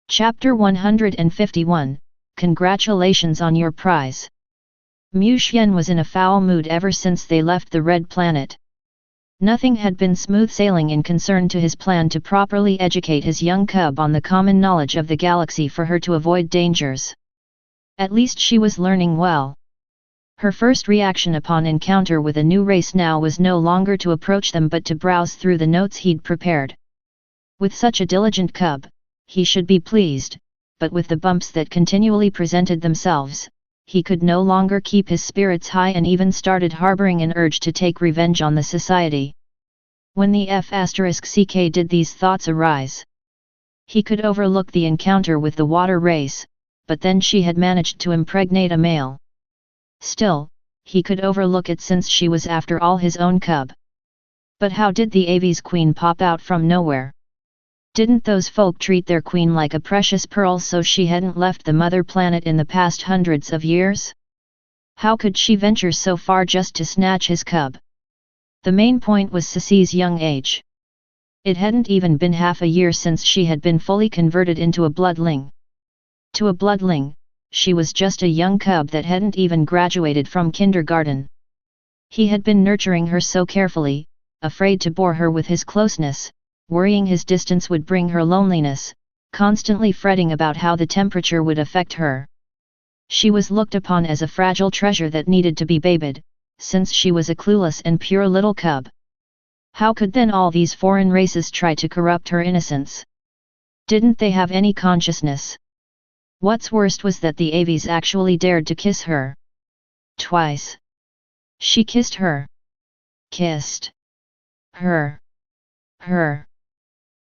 Chapter 151, Congratulations on your prize. Mu Xian was in a foul mood ever since they left the Red Planet. Nothing had been smooth sailing in concern to his plan to properly educate his young cub on the common knowledge of the galaxy for her to avoid dangers. At least she was learning well. Her first reaction upon encounter with a new race now was no longer to approach them but to browse through the notes he'd prepared. With such a diligent cub, he should be pleased, but with the bumps that continually presented themselves, he could no longer keep his spirits high and even started harboring an urge to take revenge on the society. When the *CK did these thoughts arise? He could overlook the encounter with the water race, but then she had managed to impregnate a male. Still, he could overlook it since she was after all his own cub. But how did the Aves queen pop out from nowhere? Didn't those folk treat their queen like a precious pearl so she hadn't left the mother planet in the past hundreds of years? How could she venture so far just to snatch his cub? The main point was Ceci's young age. It hadn't even been half a year since she had been fully converted into a bloodling. To a bloodling, she was just a young cub that hadn't even graduated from kindergarten. He had been nurturing her so carefully, afraid to bore her with his closeness, worrying his distance would bring her loneliness, constantly fretting about how the temperature would affect her. She was looked upon as a fragile treasure that needed to be babied, since she was a clueless and pure little cub. How could then all these foreign races try to corrupt her innocence? Didn't they have any consciousness? What's worst was that the Aves actually dared to kiss her. Twice. She kissed her. Kissed. Her.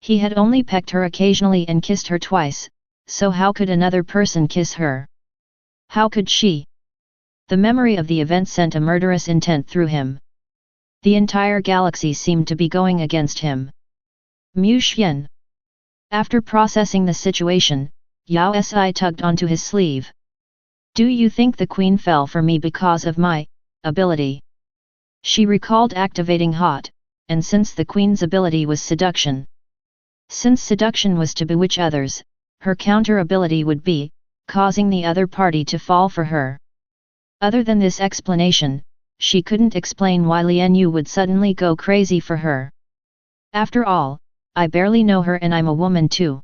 He had only pecked her occasionally and kissed her twice, so how could another person kiss her? How could she? The memory of the event sent a murderous intent through him. The entire galaxy seemed to be going against him. Mu Xian. After processing the situation, Yao Si tugged onto his sleeve. Do you think the queen fell for me because of my ability? She recalled activating hot, and since the queen's ability was seduction. Since seduction was to bewitch others, her counter ability would be causing the other party to fall for her. Other than this explanation, she couldn't explain why Lian Yu would suddenly go crazy for her. After all, I barely know her and I'm a woman too.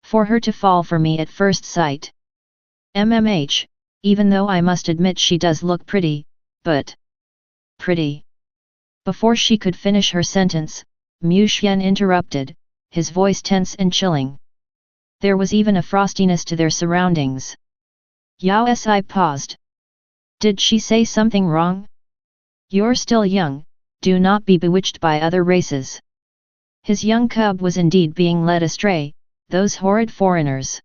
For her to fall for me at first sight. Even though I must admit she does look pretty, but... Pretty. Before she could finish her sentence, Mu Xian interrupted, his voice tense and chilling. There was even a frostiness to their surroundings. Yao Si paused. Did she say something wrong? You're still young, do not be bewitched by other races. His young cub was indeed being led astray, those horrid foreigners.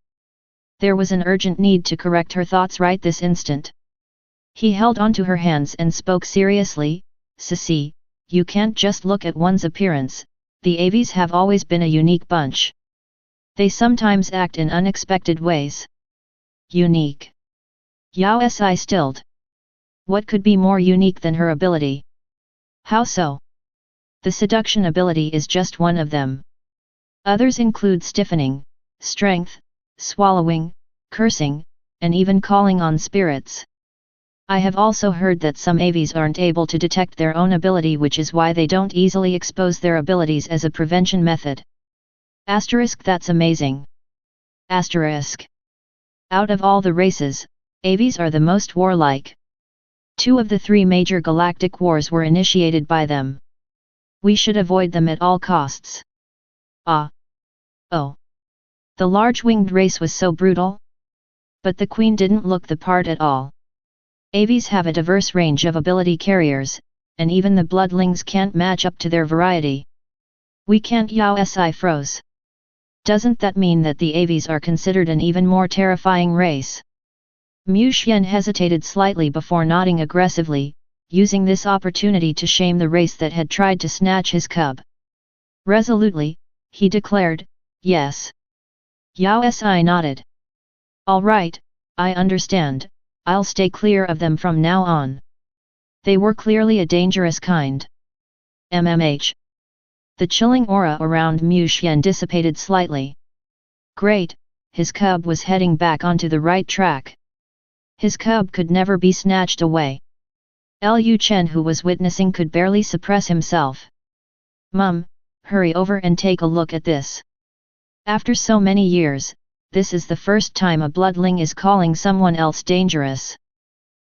There was an urgent need to correct her thoughts right this instant. He held onto her hands and spoke seriously, Ceci, you can't just look at one's appearance, the Aves have always been a unique bunch. They sometimes act in unexpected ways. Unique. Yao Si stilled. What could be more unique than her ability? How so? The seduction ability is just one of them. Others include stiffening, strength, swallowing, cursing, and even calling on spirits. I have also heard that some Aves aren't able to detect their own ability, which is why they don't easily expose their abilities as a prevention method. That's amazing. Out of all the races, Aves are the most warlike. 2 of the 3 major galactic wars were initiated by them. We should avoid them at all costs. Oh. The large-winged race was so brutal? But the queen didn't look the part at all. Aves have a diverse range of ability carriers, and even the bloodlings can't match up to their variety. We can't. Yao Si froze. Doesn't that mean that the Aves are considered an even more terrifying race? Mu Xian hesitated slightly before nodding aggressively, using this opportunity to shame the race that had tried to snatch his cub. Resolutely, he declared, yes. Yao Si nodded. All right, I understand. I'll stay clear of them from now on. They were clearly a dangerous kind. The chilling aura around Mu Xian dissipated slightly. Great, his cub was heading back onto the right track. His cub could never be snatched away. Liu Chen, who was witnessing, could barely suppress himself. "Mum, hurry over and take a look at this. After so many years, this is the first time a bloodling is calling someone else dangerous.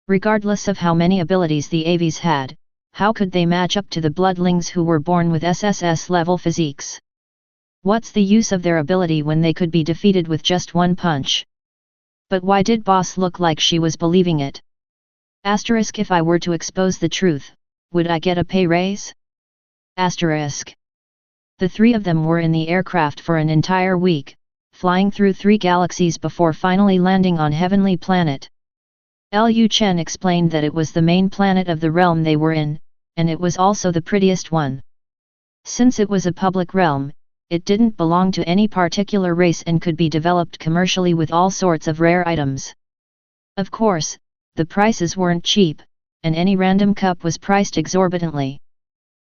Regardless of how many abilities the AVs had, how could they match up to the bloodlings who were born with SSS-level physiques? What's the use of their ability when they could be defeated with just one punch? But why did boss look like she was believing it? Asterisk, if I were to expose the truth, would I get a pay raise? Asterisk. The three of them were in the aircraft for an entire week, flying through 3 galaxies before finally landing on Heavenly Planet. Liu Chen explained that it was the main planet of the realm they were in, and it was also the prettiest one. Since it was a public realm, it didn't belong to any particular race and could be developed commercially with all sorts of rare items. Of course, the prices weren't cheap, and any random cup was priced exorbitantly.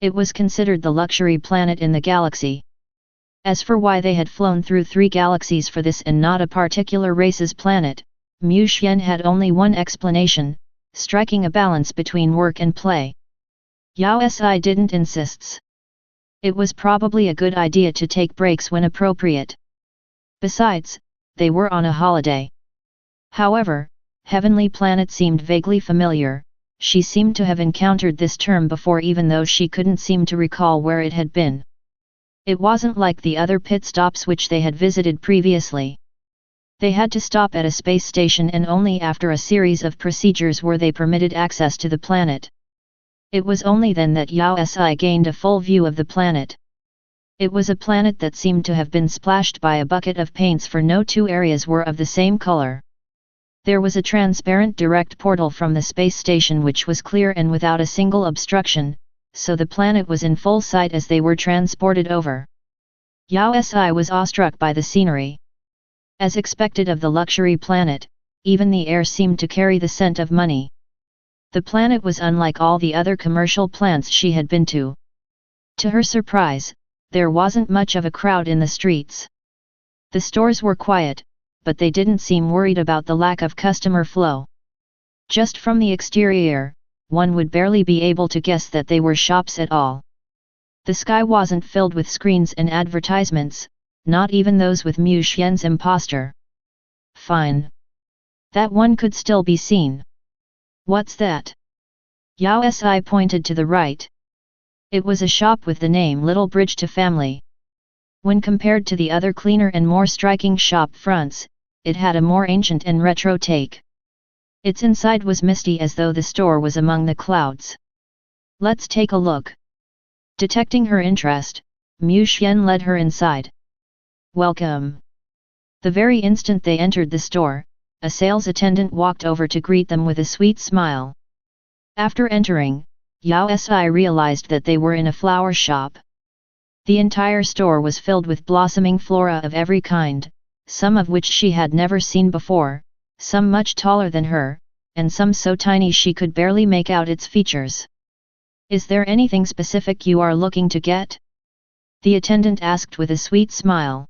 It was considered the luxury planet in the galaxy. As for why they had flown through 3 galaxies for this and not a particular race's planet, Mu Xian had only one explanation: striking a balance between work and play. Yao Si didn't insist. It was probably a good idea to take breaks when appropriate. Besides, they were on a holiday. However, Heavenly Planet seemed vaguely familiar. She seemed to have encountered this term before, even though she couldn't seem to recall where it had been. It wasn't like the other pit stops which they had visited previously. They had to stop at a space station, and only after a series of procedures were they permitted access to the planet. It was only then that Yao Si gained a full view of the planet. It was a planet that seemed to have been splashed by a bucket of paints, for no 2 areas were of the same color. There was a transparent direct portal from the space station which was clear and without a single obstruction, so the planet was in full sight as they were transported over. Yao Si was awestruck by the scenery. As expected of the luxury planet, even the air seemed to carry the scent of money. The planet was unlike all the other commercial plants she had been to. To her surprise, there wasn't much of a crowd in the streets. The stores were quiet, but they didn't seem worried about the lack of customer flow. Just from the exterior, one would barely be able to guess that they were shops at all. The sky wasn't filled with screens and advertisements, not even those with Mu Xian's imposter. Fine. That one could still be seen. What's that? Yao Si pointed to the right. It was a shop with the name Little Bridge to Family. When compared to the other cleaner and more striking shop fronts, it had a more ancient and retro take. Its inside was misty, as though the store was among the clouds. Let's take a look. Detecting her interest, Mu Xian led her inside. Welcome. The very instant they entered the store, a sales attendant walked over to greet them with a sweet smile. After entering, Yao Si realized that they were in a flower shop. The entire store was filled with blossoming flora of every kind, some of which she had never seen before, some much taller than her, and some so tiny she could barely make out its features. Is there anything specific you are looking to get? The attendant asked with a sweet smile.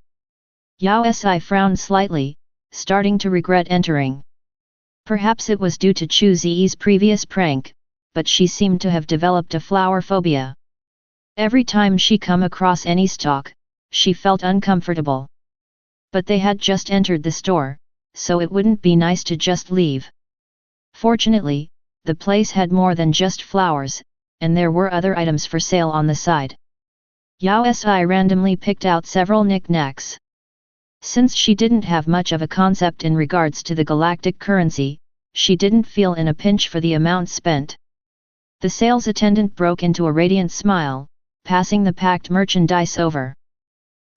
Yao Si frowned slightly, starting to regret entering. Perhaps it was due to Chu Ziyi's previous prank, but she seemed to have developed a flower phobia. Every time she come across any stock, she felt uncomfortable. But they had just entered the store, so it wouldn't be nice to just leave. Fortunately, the place had more than just flowers, and there were other items for sale on the side. Yao Si randomly picked out several knickknacks. Since she didn't have much of a concept in regards to the galactic currency, she didn't feel in a pinch for the amount spent. The sales attendant broke into a radiant smile, passing the packed merchandise over.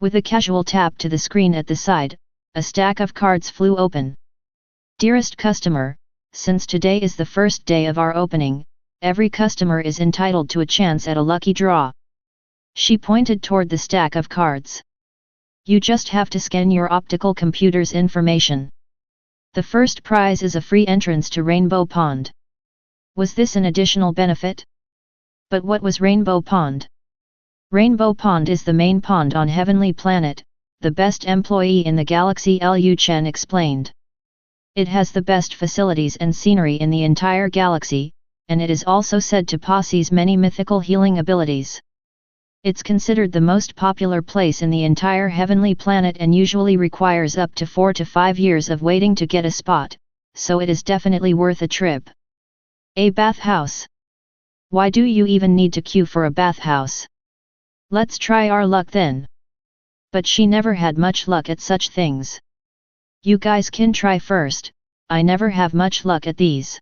With a casual tap to the screen at the side, a stack of cards flew open. Dearest customer, since today is the first day of our opening, every customer is entitled to a chance at a lucky draw. She pointed toward the stack of cards. You just have to scan your optical computer's information. The first prize is a free entrance to Rainbow Pond. Was this an additional benefit? But what was Rainbow Pond? Rainbow Pond is the main pond on Heavenly Planet, the best employee in the galaxy, Liu Chen explained. It has the best facilities and scenery in the entire galaxy, and it is also said to possess many mythical healing abilities. It's considered the most popular place in the entire heavenly planet and usually requires up to 4 to 5 years of waiting to get a spot, so it is definitely worth a trip. A bathhouse. Why do you even need to queue for a bathhouse? Let's try our luck then. But she never had much luck at such things. You guys can try first, I never have much luck at these.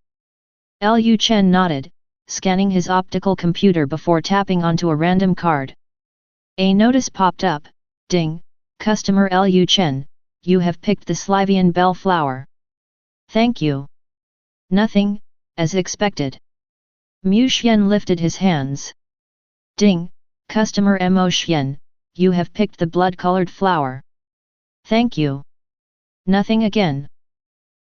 Liu Chen nodded, scanning his optical computer before tapping onto a random card. A notice popped up, ding, customer Liu Chen, you have picked the Slivian bell flower. Thank you. Nothing, as expected. Mu Xian lifted his hands. Ding, customer Mo Xian, you have picked the blood-colored flower. Thank you. Nothing again.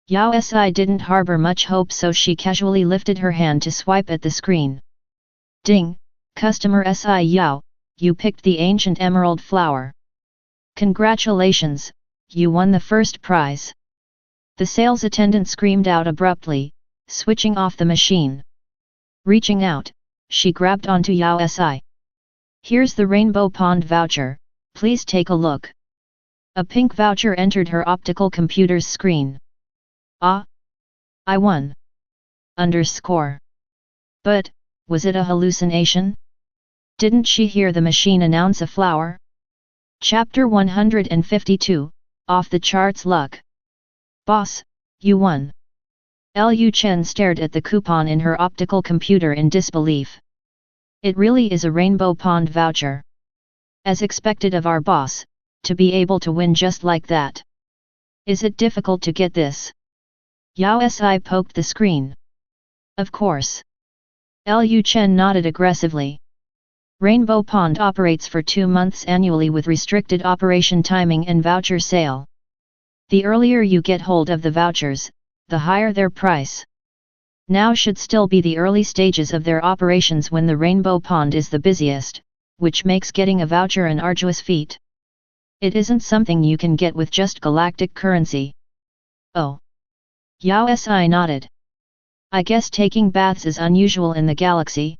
Yao Si didn't harbor much hope, so she casually lifted her hand to swipe at the screen. Ding, customer Si Yao, you picked the ancient emerald flower. Congratulations, you won the first prize. The sales attendant screamed out abruptly, switching off the machine. Reaching out, she grabbed onto Yao Si. Here's the Rainbow Pond voucher, please take a look. A pink voucher entered her optical computer's screen. Ah! I won! But, was it a hallucination? Didn't she hear the machine announce a flower? Chapter 152, Off the Charts Luck. Boss, you won! Liu Chen stared at the coupon in her optical computer in disbelief. It really is a Rainbow Pond voucher. As expected of our boss, to be able to win just like that. Is it difficult to get this? Yao Si poked the screen. Of course. Liu Chen nodded aggressively. Rainbow Pond operates for 2 months annually with restricted operation timing and voucher sale. The earlier you get hold of the vouchers, the higher their price. Now should still be the early stages of their operations when the Rainbow Pond is the busiest, which makes getting a voucher an arduous feat. It isn't something you can get with just galactic currency. Oh. Yao Si nodded. I guess taking baths is unusual in the galaxy.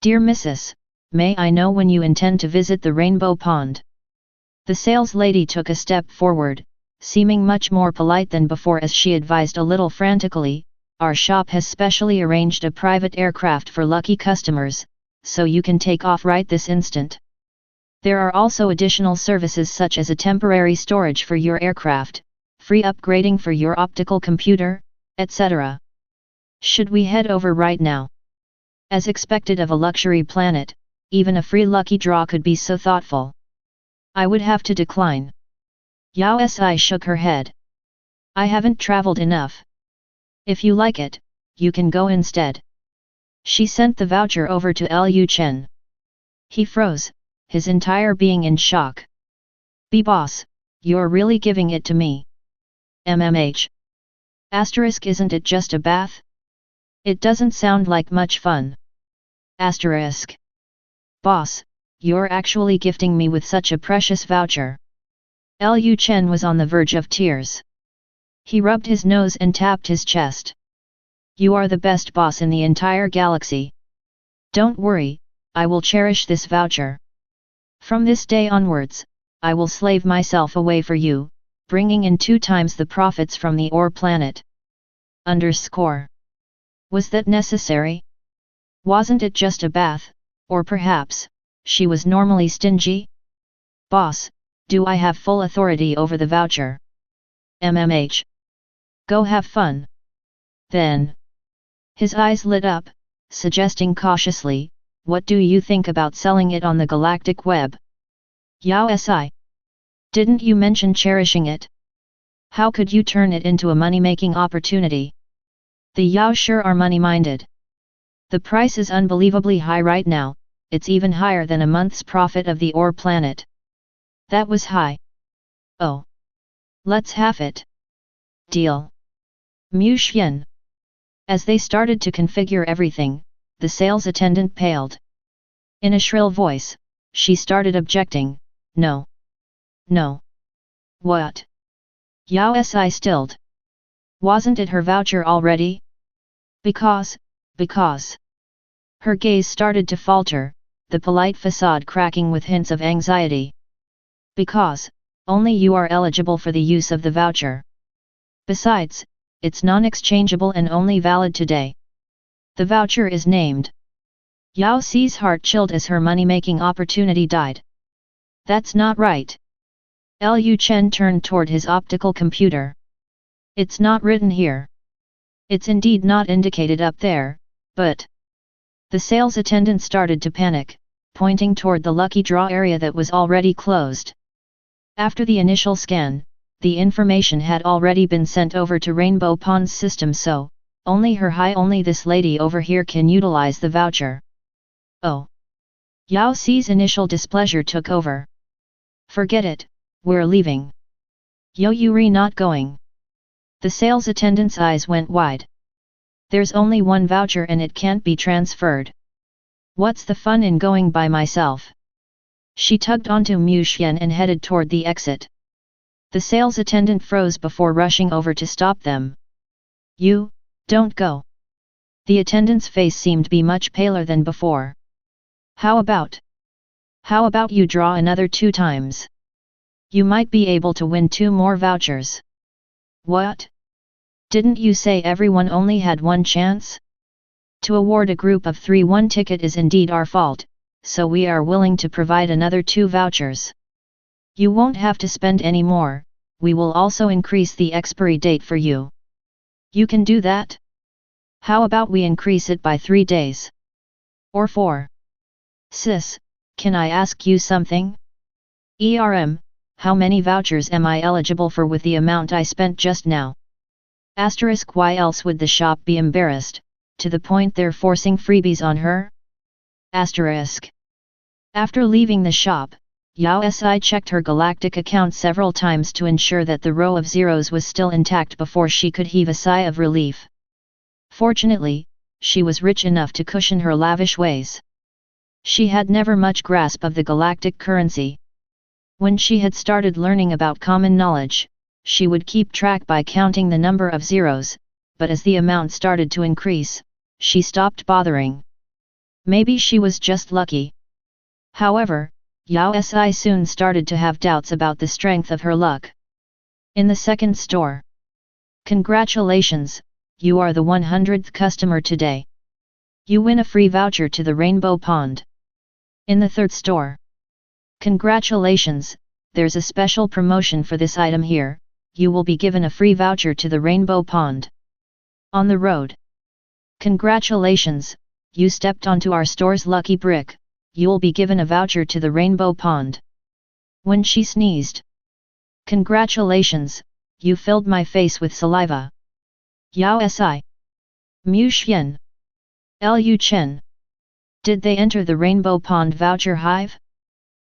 Dear Mrs., may I know when you intend to visit the Rainbow Pond? The sales lady took a step forward, seeming much more polite than before as she advised a little frantically, our shop has specially arranged a private aircraft for lucky customers, so you can take off right this instant. There are also additional services such as a temporary storage for your aircraft, free upgrading for your optical computer, etc. Should we head over right now? As expected of a luxury planet, even a free lucky draw could be so thoughtful. I would have to decline. Yao Si shook her head. I haven't traveled enough. If you like it, you can go instead. She sent the voucher over to Liu Chen. He froze, his entire being in shock. Boss, you're really giving it to me? MMH. Asterisk, isn't it just a bath? It doesn't sound like much fun. Asterisk. Boss, you're actually gifting me with such a precious voucher. Liu Chen was on the verge of tears. He rubbed his nose and tapped his chest. You are the best boss in the entire galaxy. Don't worry, I will cherish this voucher. From this day onwards, I will slave myself away for you, bringing in 2 times the profits from the ore planet. Was that necessary? Wasn't it just a bath, or perhaps, she was normally stingy? Boss, do I have full authority over the voucher? MMH. Go have fun. Then. His eyes lit up, suggesting cautiously, what do you think about selling it on the galactic web? Yao Si. Didn't you mention cherishing it? How could you turn it into a money-making opportunity? The Yao sure are money-minded. The price is unbelievably high right now, it's even higher than a month's profit of the ore planet. That was high. Oh. Let's have it. Deal. Mu Xian. As they started to configure everything, the sales attendant paled. In a shrill voice, she started objecting, No. No. What? Yao Si stilled. Wasn't it her voucher already? Because. Her gaze started to falter, the polite facade cracking with hints of anxiety. Because, only you are eligible for the use of the voucher. Besides, it's non-exchangeable and only valid today. The voucher is named. Yao Si's heart chilled as her money-making opportunity died. That's not right. Liu Chen turned toward his optical computer. It's not written here. It's indeed not indicated up there, but... The sales attendant started to panic, pointing toward the lucky draw area that was already closed. After the initial scan, the information had already been sent over to Rainbow Pond's system, so, only this lady over here can utilize the voucher. Oh. Yao Si's initial displeasure took over. Forget it, we're leaving. Yo Yuri not going. The sales attendant's eyes went wide. There's only one voucher and it can't be transferred. What's the fun in going by myself? She tugged onto Mu Xian and headed toward the exit. The sales attendant froze before rushing over to stop them. You, don't go. The attendant's face seemed to be much paler than before. How about you draw another 2 times? You might be able to win 2 more vouchers. What? Didn't you say everyone only had 1 chance? To award a group of 3 1 ticket is indeed our fault, so we are willing to provide another 2 vouchers. You won't have to spend any more, we will also increase the expiry date for you. You can do that? How about we increase it by 3 days? Or 4? Sis, can I ask you something? How many vouchers am I eligible for with the amount I spent just now? Why else would the shop be embarrassed, to the point they're forcing freebies on her? After leaving the shop, Yao Si checked her galactic account several times to ensure that the row of zeros was still intact before she could heave a sigh of relief. Fortunately, she was rich enough to cushion her lavish ways. She had never much grasp of the galactic currency. When she had started learning about common knowledge, she would keep track by counting the number of zeros, but as the amount started to increase, she stopped bothering. Maybe she was just lucky. However, Yao Si soon started to have doubts about the strength of her luck. In the second store. Congratulations, you are the 100th customer today. You win a free voucher to the Rainbow Pond. In the third store. Congratulations, there's a special promotion for this item here, you will be given a free voucher to the Rainbow Pond. On the road. Congratulations, you stepped onto our store's lucky brick, you'll be given a voucher to the Rainbow Pond. When she sneezed. Congratulations, you filled my face with saliva. Yao Si. Mu Xian. Liu Chen. Did they enter the Rainbow Pond voucher hive?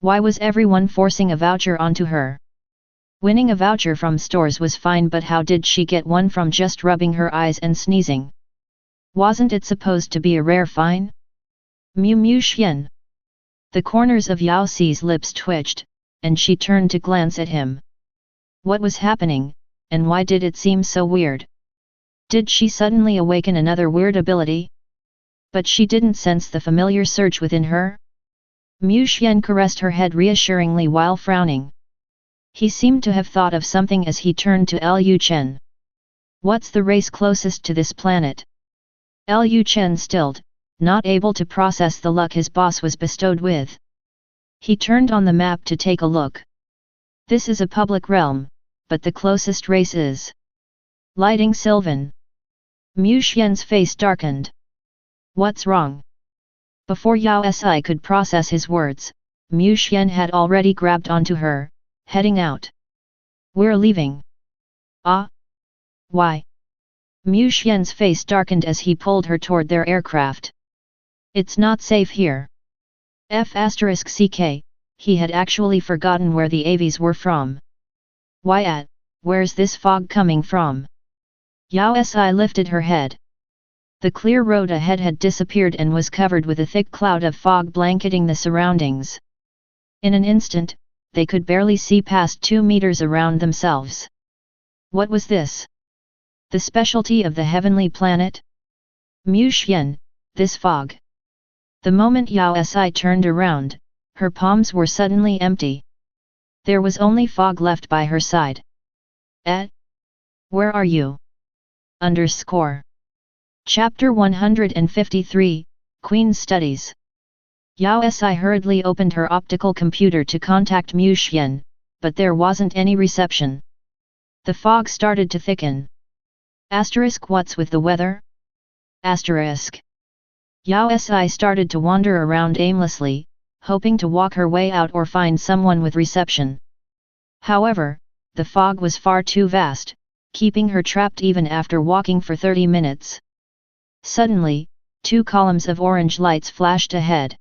Why was everyone forcing a voucher onto her? Winning a voucher from stores was fine, but how did she get one from just rubbing her eyes and sneezing? Wasn't it supposed to be a rare find? Mu Xian. The corners of Yao Si's lips twitched, and she turned to glance at him. What was happening, and why did it seem so weird? Did she suddenly awaken another weird ability? But she didn't sense the familiar surge within her. Mu Xian caressed her head reassuringly while frowning. He seemed to have thought of something as he turned to Liu Chen. What's the race closest to this planet? Liu Chen stilled, not able to process the luck his boss was bestowed with. He turned on the map to take a look. This is a public realm, but the closest race is Lighting Sylvan. Mu Xian's face darkened. What's wrong? Before Yao Si could process his words, Mu Xian had already grabbed onto her, heading out. We're leaving. Ah? Why? Mu Xian's face darkened as he pulled her toward their aircraft. It's not safe here. F***ck, he had actually forgotten where the avies were from. Where's this fog coming from? Yao Si lifted her head. The clear road ahead had disappeared and was covered with a thick cloud of fog blanketing the surroundings. In an instant, they could barely see past 2 meters around themselves. What was this? The specialty of the heavenly planet? Mu Xian, this fog. The moment Yao Si turned around, her palms were suddenly empty. There was only fog left by her side. Where are you? Chapter 153, Queen's Studies. Yao Si hurriedly opened her optical computer to contact Mu Xian, but there wasn't any reception. The fog started to thicken. What's with the weather? Yao Si started to wander around aimlessly, hoping to walk her way out or find someone with reception. However, the fog was far too vast, keeping her trapped even after walking for 30 minutes. Suddenly, 2 columns of orange lights flashed ahead.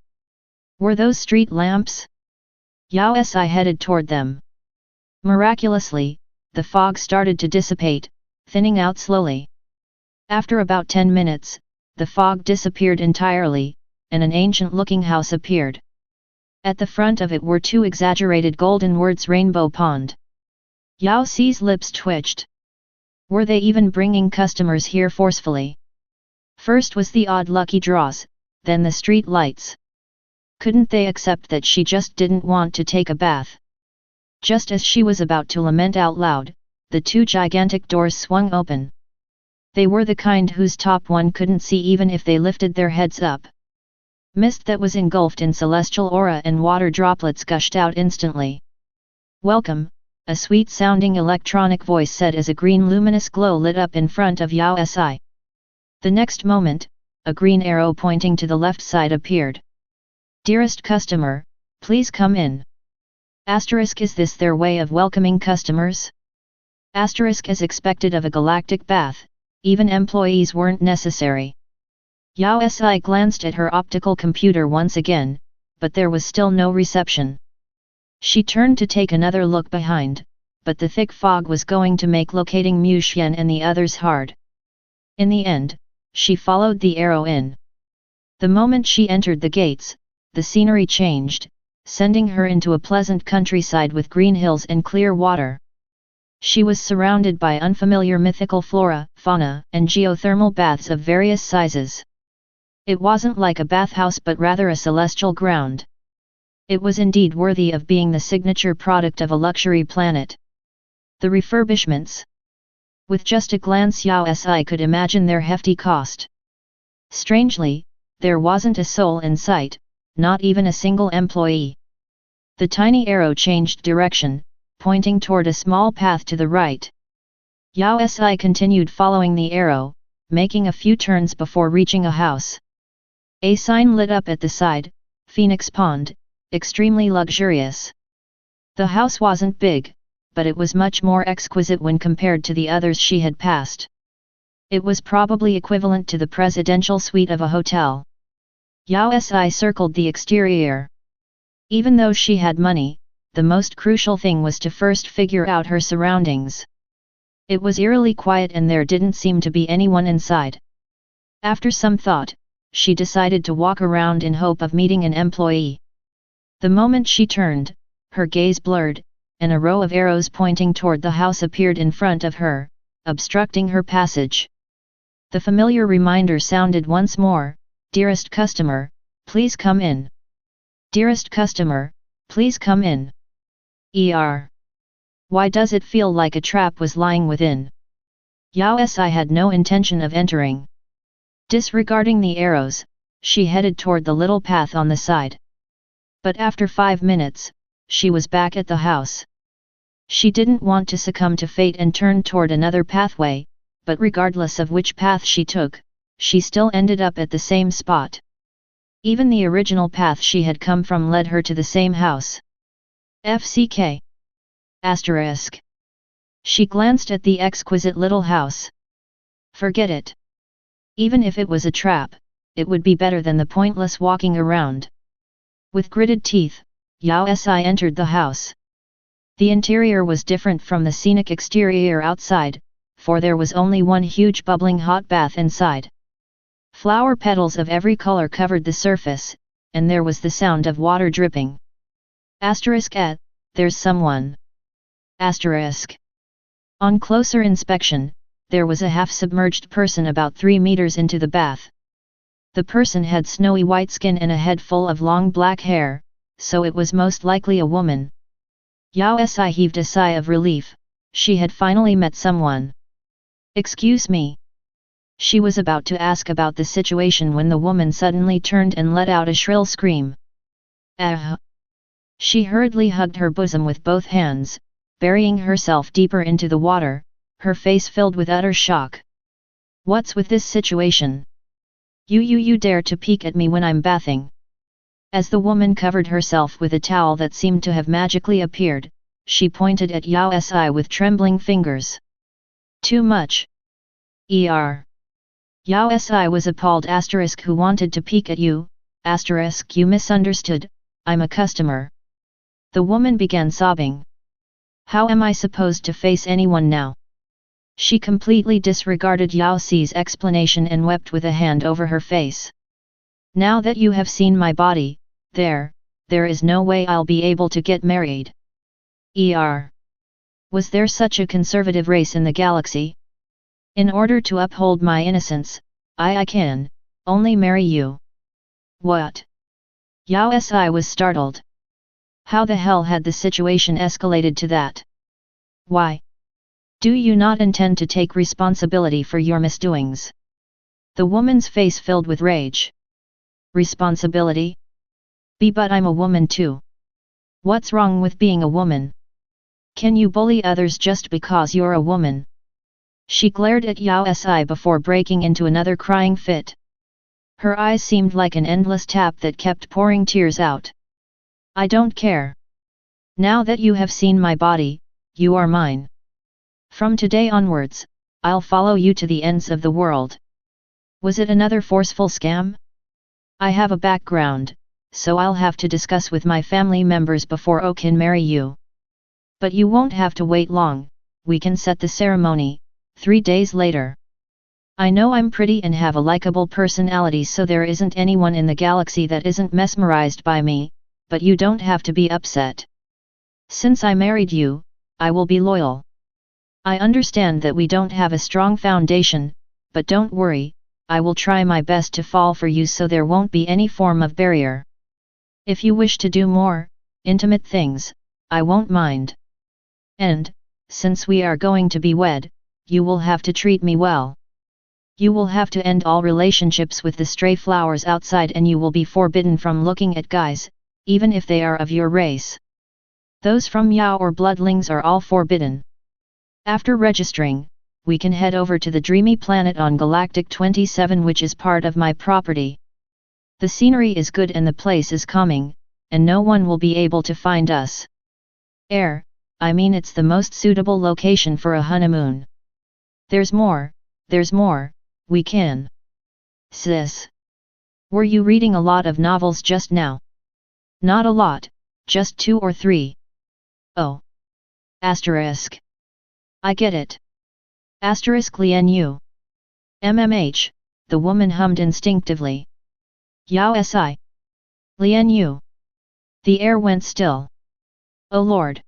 Were those street lamps? Yao Si headed toward them. Miraculously, the fog started to dissipate, thinning out slowly. After about 10 minutes, the fog disappeared entirely, and an ancient-looking house appeared. At the front of it were 2 exaggerated golden words Rainbow Pond. Yao Si's lips twitched. Were they even bringing customers here forcefully? First was the odd lucky draws, then the street lights. Couldn't they accept that she just didn't want to take a bath? Just as she was about to lament out loud, the 2 gigantic doors swung open. They were the kind whose top one couldn't see even if they lifted their heads up. Mist that was engulfed in celestial aura and water droplets gushed out instantly. Welcome, a sweet-sounding electronic voice said as a green luminous glow lit up in front of Yao Si. The next moment, a green arrow pointing to the left side appeared. Dearest customer, please come in. Is this their way of welcoming customers? As expected of a galactic bath, even employees weren't necessary. Yao Si glanced at her optical computer once again, but there was still no reception. She turned to take another look behind, but the thick fog was going to make locating Mu Xian and the others hard. In the end, she followed the arrow in. The moment she entered the gates, the scenery changed, sending her into a pleasant countryside with green hills and clear water. She was surrounded by unfamiliar mythical flora, fauna, and geothermal baths of various sizes. It wasn't like a bathhouse but rather a celestial ground. It was indeed worthy of being the signature product of a luxury planet. The refurbishments. With just a glance Yao Si could imagine their hefty cost. Strangely, there wasn't a soul in sight, not even a single employee. The tiny arrow changed direction, pointing toward a small path to the right. Yao Si continued following the arrow, making a few turns before reaching a house. A sign lit up at the side, Phoenix Pond, extremely luxurious. The house wasn't big, but it was much more exquisite when compared to the others she had passed. It was probably equivalent to the presidential suite of a hotel. Yao Si circled the exterior. Even though she had money, the most crucial thing was to first figure out her surroundings. It was eerily quiet and there didn't seem to be anyone inside. After some thought, she decided to walk around in hope of meeting an employee. The moment she turned, her gaze blurred, and a row of arrows pointing toward the house appeared in front of her, obstructing her passage. The familiar reminder sounded once more, "Dearest customer, please come in. Dearest customer, please come in." Why does it feel like a trap was lying within? Yao Si had no intention of entering. Disregarding the arrows, she headed toward the little path on the side. But after 5 minutes, she was back at the house. She didn't want to succumb to fate and turned toward another pathway, but regardless of which path she took, she still ended up at the same spot. Even the original path she had come from led her to the same house. FCK. *. She glanced at the exquisite little house. Forget it. Even if it was a trap, it would be better than the pointless walking around. With gritted teeth, Yao Si entered the house. The interior was different from the scenic exterior outside, for there was only one huge bubbling hot bath inside. Flower petals of every color covered the surface, and there was the sound of water dripping. there's someone. Asterisk. On closer inspection, there was a half-submerged person about 3 meters into the bath. The person had snowy white skin and a head full of long black hair, so it was most likely a woman. Yao Si heaved a sigh of relief. She had finally met someone. Excuse me. She was about to ask about the situation when the woman suddenly turned and let out a shrill scream. Ah! She hurriedly hugged her bosom with both hands, burying herself deeper into the water, her face filled with utter shock. What's with this situation? You dare to peek at me when I'm bathing? As the woman covered herself with a towel that seemed to have magically appeared, she pointed at Yao Si with trembling fingers. Too much. Yao Si was appalled. Who wanted to peek at you? You misunderstood, I'm a customer. The woman began sobbing. How am I supposed to face anyone now? She completely disregarded Yao Si's explanation and wept with a hand over her face. Now that you have seen my body, there is no way I'll be able to get married. Was there such a conservative race in the galaxy? In order to uphold my innocence, I can only marry you. What? Yao Si was startled. How the hell had the situation escalated to that? Why? Do you not intend to take responsibility for your misdoings? The woman's face filled with rage. Responsibility? But I'm a woman too. What's wrong with being a woman? Can you bully others just because you're a woman? She glared at Yao Si before breaking into another crying fit. Her eyes seemed like an endless tap that kept pouring tears out. I don't care. Now that you have seen my body, you are mine. From today onwards, I'll follow you to the ends of the world. Was it another forceful scam? I have a background, so I'll have to discuss with my family members before I can marry you. But you won't have to wait long, we can set the ceremony 3 days later. I know I'm pretty and have a likable personality, so there isn't anyone in the galaxy that isn't mesmerized by me, but you don't have to be upset. Since I married you, I will be loyal. I understand that we don't have a strong foundation, but don't worry, I will try my best to fall for you so there won't be any form of barrier. If you wish to do more intimate things, I won't mind. And, since we are going to be wed, you will have to treat me well. You will have to end all relationships with the stray flowers outside, and you will be forbidden from looking at guys, even if they are of your race. Those from Yao or bloodlings are all forbidden. After registering, we can head over to the dreamy planet on Galactic 27, which is part of my property. The scenery is good and the place is calming, and no one will be able to find us. It's the most suitable location for a honeymoon. There's more, we can. Sis. Were you reading a lot of novels just now? Not a lot, just 2 or 3. Oh. Asterisk. I get it. Asterisk Lian Yu. The woman hummed instinctively. Yao Si. Lian Yu. The air went still. Oh Lord.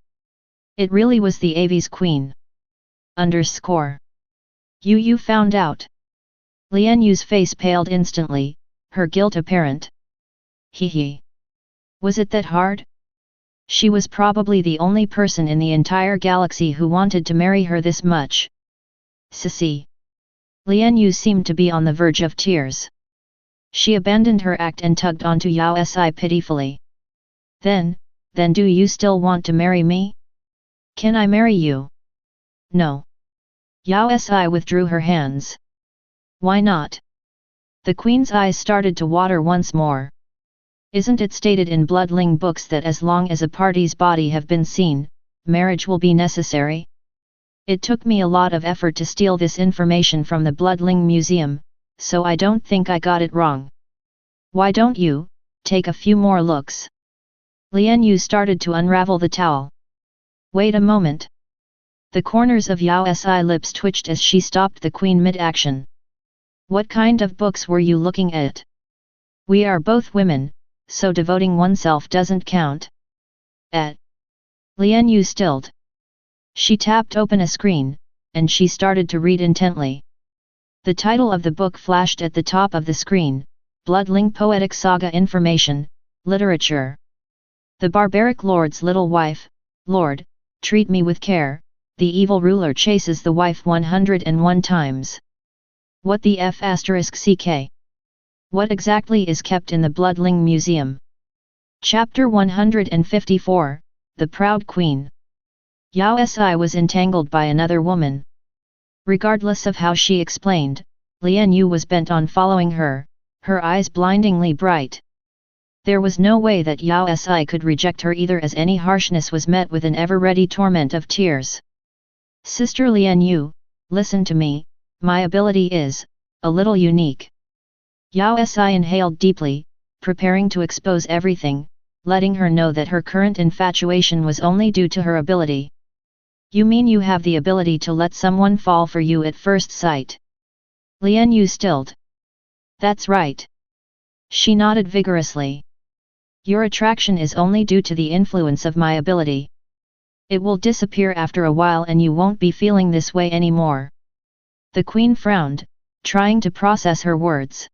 It really was the Avi's queen. You found out. Lian Yu's face paled instantly, her guilt apparent. Hee. Was it that hard? She was probably the only person in the entire galaxy who wanted to marry her this much. Sissy. Lian Yu seemed to be on the verge of tears. She abandoned her act and tugged onto Yao Si pitifully. Then do you still want to marry me? Can I marry you? No. Yao Si withdrew her hands. Why not? The queen's eyes started to water once more. Isn't it stated in bloodling books that as long as a party's body have been seen, marriage will be necessary? It took me a lot of effort to steal this information from the bloodling museum, so I don't think I got it wrong. Why don't you take a few more looks? Lian Yu started to unravel the towel. Wait a moment. The corners of Yao Si lips twitched as she stopped the queen mid-action. What kind of books were you looking at? We are both women, so devoting oneself doesn't count. Lian Yu stilled. She tapped open a screen, and she started to read intently. The title of the book flashed at the top of the screen, Bloodling Poetic Saga Information, Literature. The barbaric lord's little wife, Lord, treat me with care, the evil ruler chases the wife 101 times. What the f*ck? What exactly is kept in the Bloodling Museum? Chapter 154, The Proud Queen. Yao Si was entangled by another woman. Regardless of how she explained, Lian Yu was bent on following her, her eyes blindingly bright. There was no way that Yao Si could reject her either, as any harshness was met with an ever-ready torment of tears. Sister Lian Yu, listen to me, my ability is a little unique. Yao Si inhaled deeply, preparing to expose everything, letting her know that her current infatuation was only due to her ability. You mean you have the ability to let someone fall for you at first sight? Lian Yu stilled. That's right. She nodded vigorously. Your attraction is only due to the influence of my ability. It will disappear after a while and you won't be feeling this way anymore. The queen frowned, trying to process her words.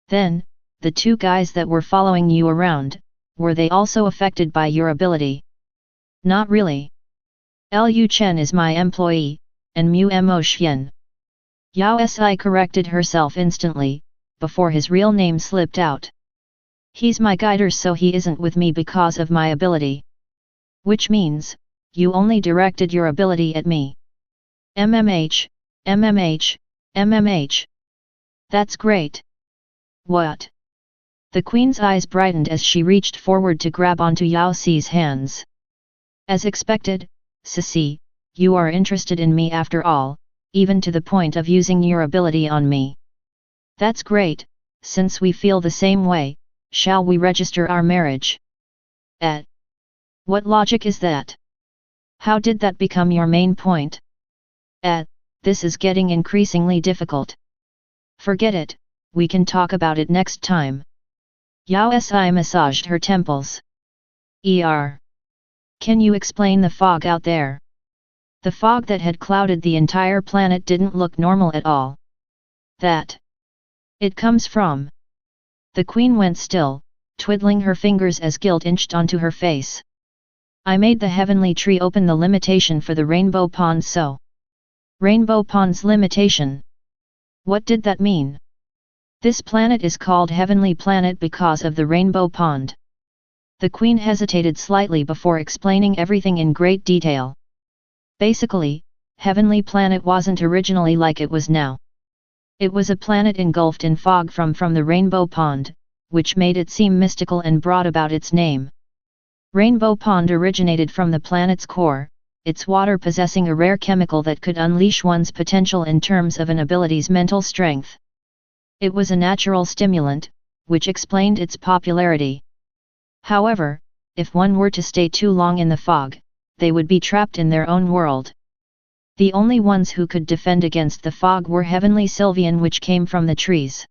Then, the two guys that were following you around, were they also affected by your ability? Not really. Liu Chen is my employee, and Mu Mo Xian. Yao Si corrected herself instantly, before his real name slipped out. He's my guider, so he isn't with me because of my ability. Which means, you only directed your ability at me. MMH, MMH, MMH. That's great. What? The queen's eyes brightened as she reached forward to grab onto Yao Si's hands. As expected, Sisi, you are interested in me after all, even to the point of using your ability on me. That's great, since we feel the same way, shall we register our marriage? What logic is that? How did that become your main point? This is getting increasingly difficult. Forget it, we can talk about it next time. Yao Si massaged her temples. Can you explain the fog out there? The fog that had clouded the entire planet didn't look normal at all. That it comes from. The queen went still, twiddling her fingers as guilt inched onto her face. I made the heavenly tree open the limitation for the rainbow pond, so. Rainbow pond's limitation. What did that mean? This planet is called Heavenly Planet because of the rainbow pond. The queen hesitated slightly before explaining everything in great detail. Basically, Heavenly Planet wasn't originally like it was now. It was a planet engulfed in fog from the rainbow pond, which made it seem mystical and brought about its name. Rainbow Pond originated from the planet's core, its water possessing a rare chemical that could unleash one's potential in terms of an ability's mental strength. It was a natural stimulant, which explained its popularity. However, if one were to stay too long in the fog, they would be trapped in their own world. The only ones who could defend against the fog were heavenly sylvian, which came from the trees.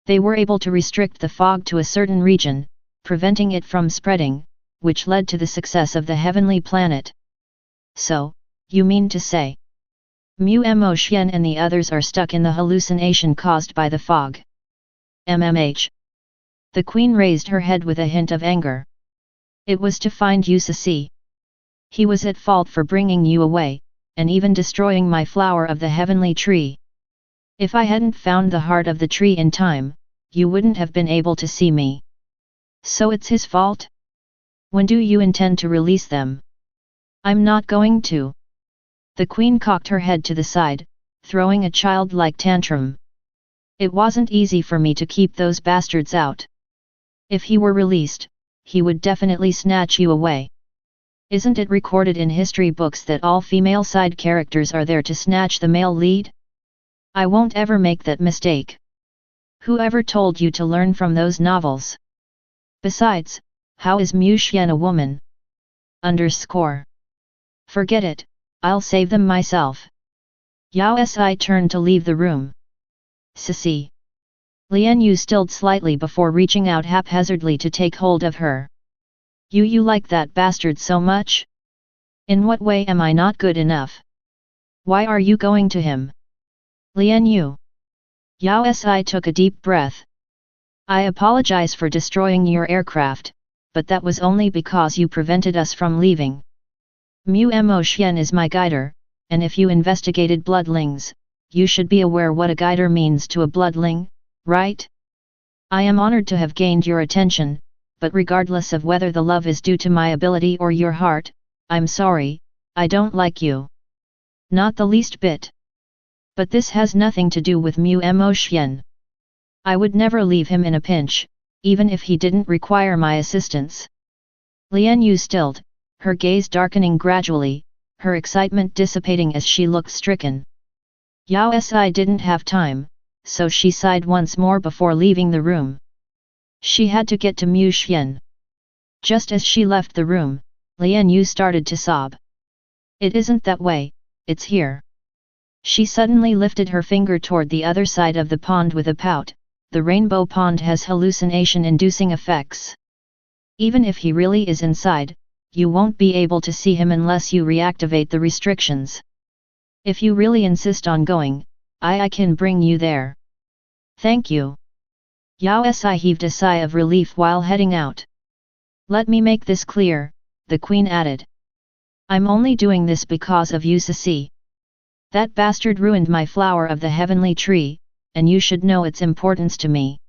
They were able to restrict the fog to a certain region, preventing it from spreading, which led to the success of the heavenly planet. So, you mean to say, Mu Mo Xian and the others are stuck in the hallucination caused by the fog? MMH. The queen raised her head with a hint of anger. It was to find Yao Si. He was at fault for bringing you away, and even destroying my flower of the heavenly tree. If I hadn't found the heart of the tree in time, you wouldn't have been able to see me. So it's his fault? When do you intend to release them? I'm not going to. The queen cocked her head to the side, throwing a childlike tantrum. It wasn't easy for me to keep those bastards out. If he were released, he would definitely snatch you away. Isn't it recorded in history books that all female side characters are there to snatch the male lead? I won't ever make that mistake. Whoever told you to learn from those novels? Besides, how is Mu Xian a woman? Forget it, I'll save them myself. Yao Si turned to leave the room. Sisi. Lian Yu stilled slightly before reaching out haphazardly to take hold of her. You like that bastard so much? In what way am I not good enough? Why are you going to him? Lian Yu. Yao Si took a deep breath. I apologize for destroying your aircraft, but that was only because you prevented us from leaving. Mu Mo Qián is my guider, and if you investigated bloodlings, you should be aware what a guider means to a bloodling, right? I am honored to have gained your attention, but regardless of whether the love is due to my ability or your heart, I'm sorry, I don't like you. Not the least bit. But this has nothing to do with Mu Mo Qián. I would never leave him in a pinch, even if he didn't require my assistance. Lian Yu stilled, her gaze darkening gradually, her excitement dissipating as she looked stricken. Yao Si didn't have time, so she sighed once more before leaving the room. She had to get to Mu Qián. Just as she left the room, Lian Yu started to sob. It isn't that way, it's here. She suddenly lifted her finger toward the other side of the pond with a pout. The rainbow pond has hallucination-inducing effects. Even if he really is inside, you won't be able to see him unless you reactivate the restrictions. If you really insist on going, I can bring you there. Thank you. Yao Si heaved a sigh of relief while heading out. Let me make this clear, the queen added. I'm only doing this because of Yao Si. That bastard ruined my flower of the heavenly tree, and you should know its importance to me.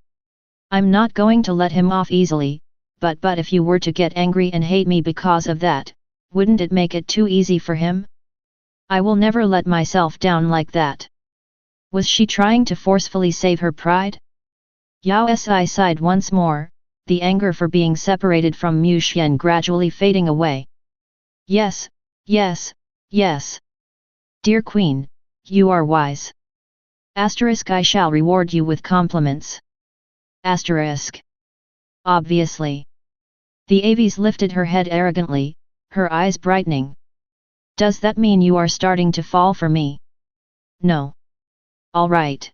I'm not going to let him off easily, but if you were to get angry and hate me because of that, wouldn't it make it too easy for him? I will never let myself down like that. Was she trying to forcefully save her pride? Yao Si sighed once more, the anger for being separated from Mu Qián gradually fading away. Yes, yes, yes. Dear Queen, you are wise. Asterisk I shall reward you with compliments. Asterisk. Obviously. The Aves lifted her head arrogantly, her eyes brightening. Does that mean you are starting to fall for me? No. All right.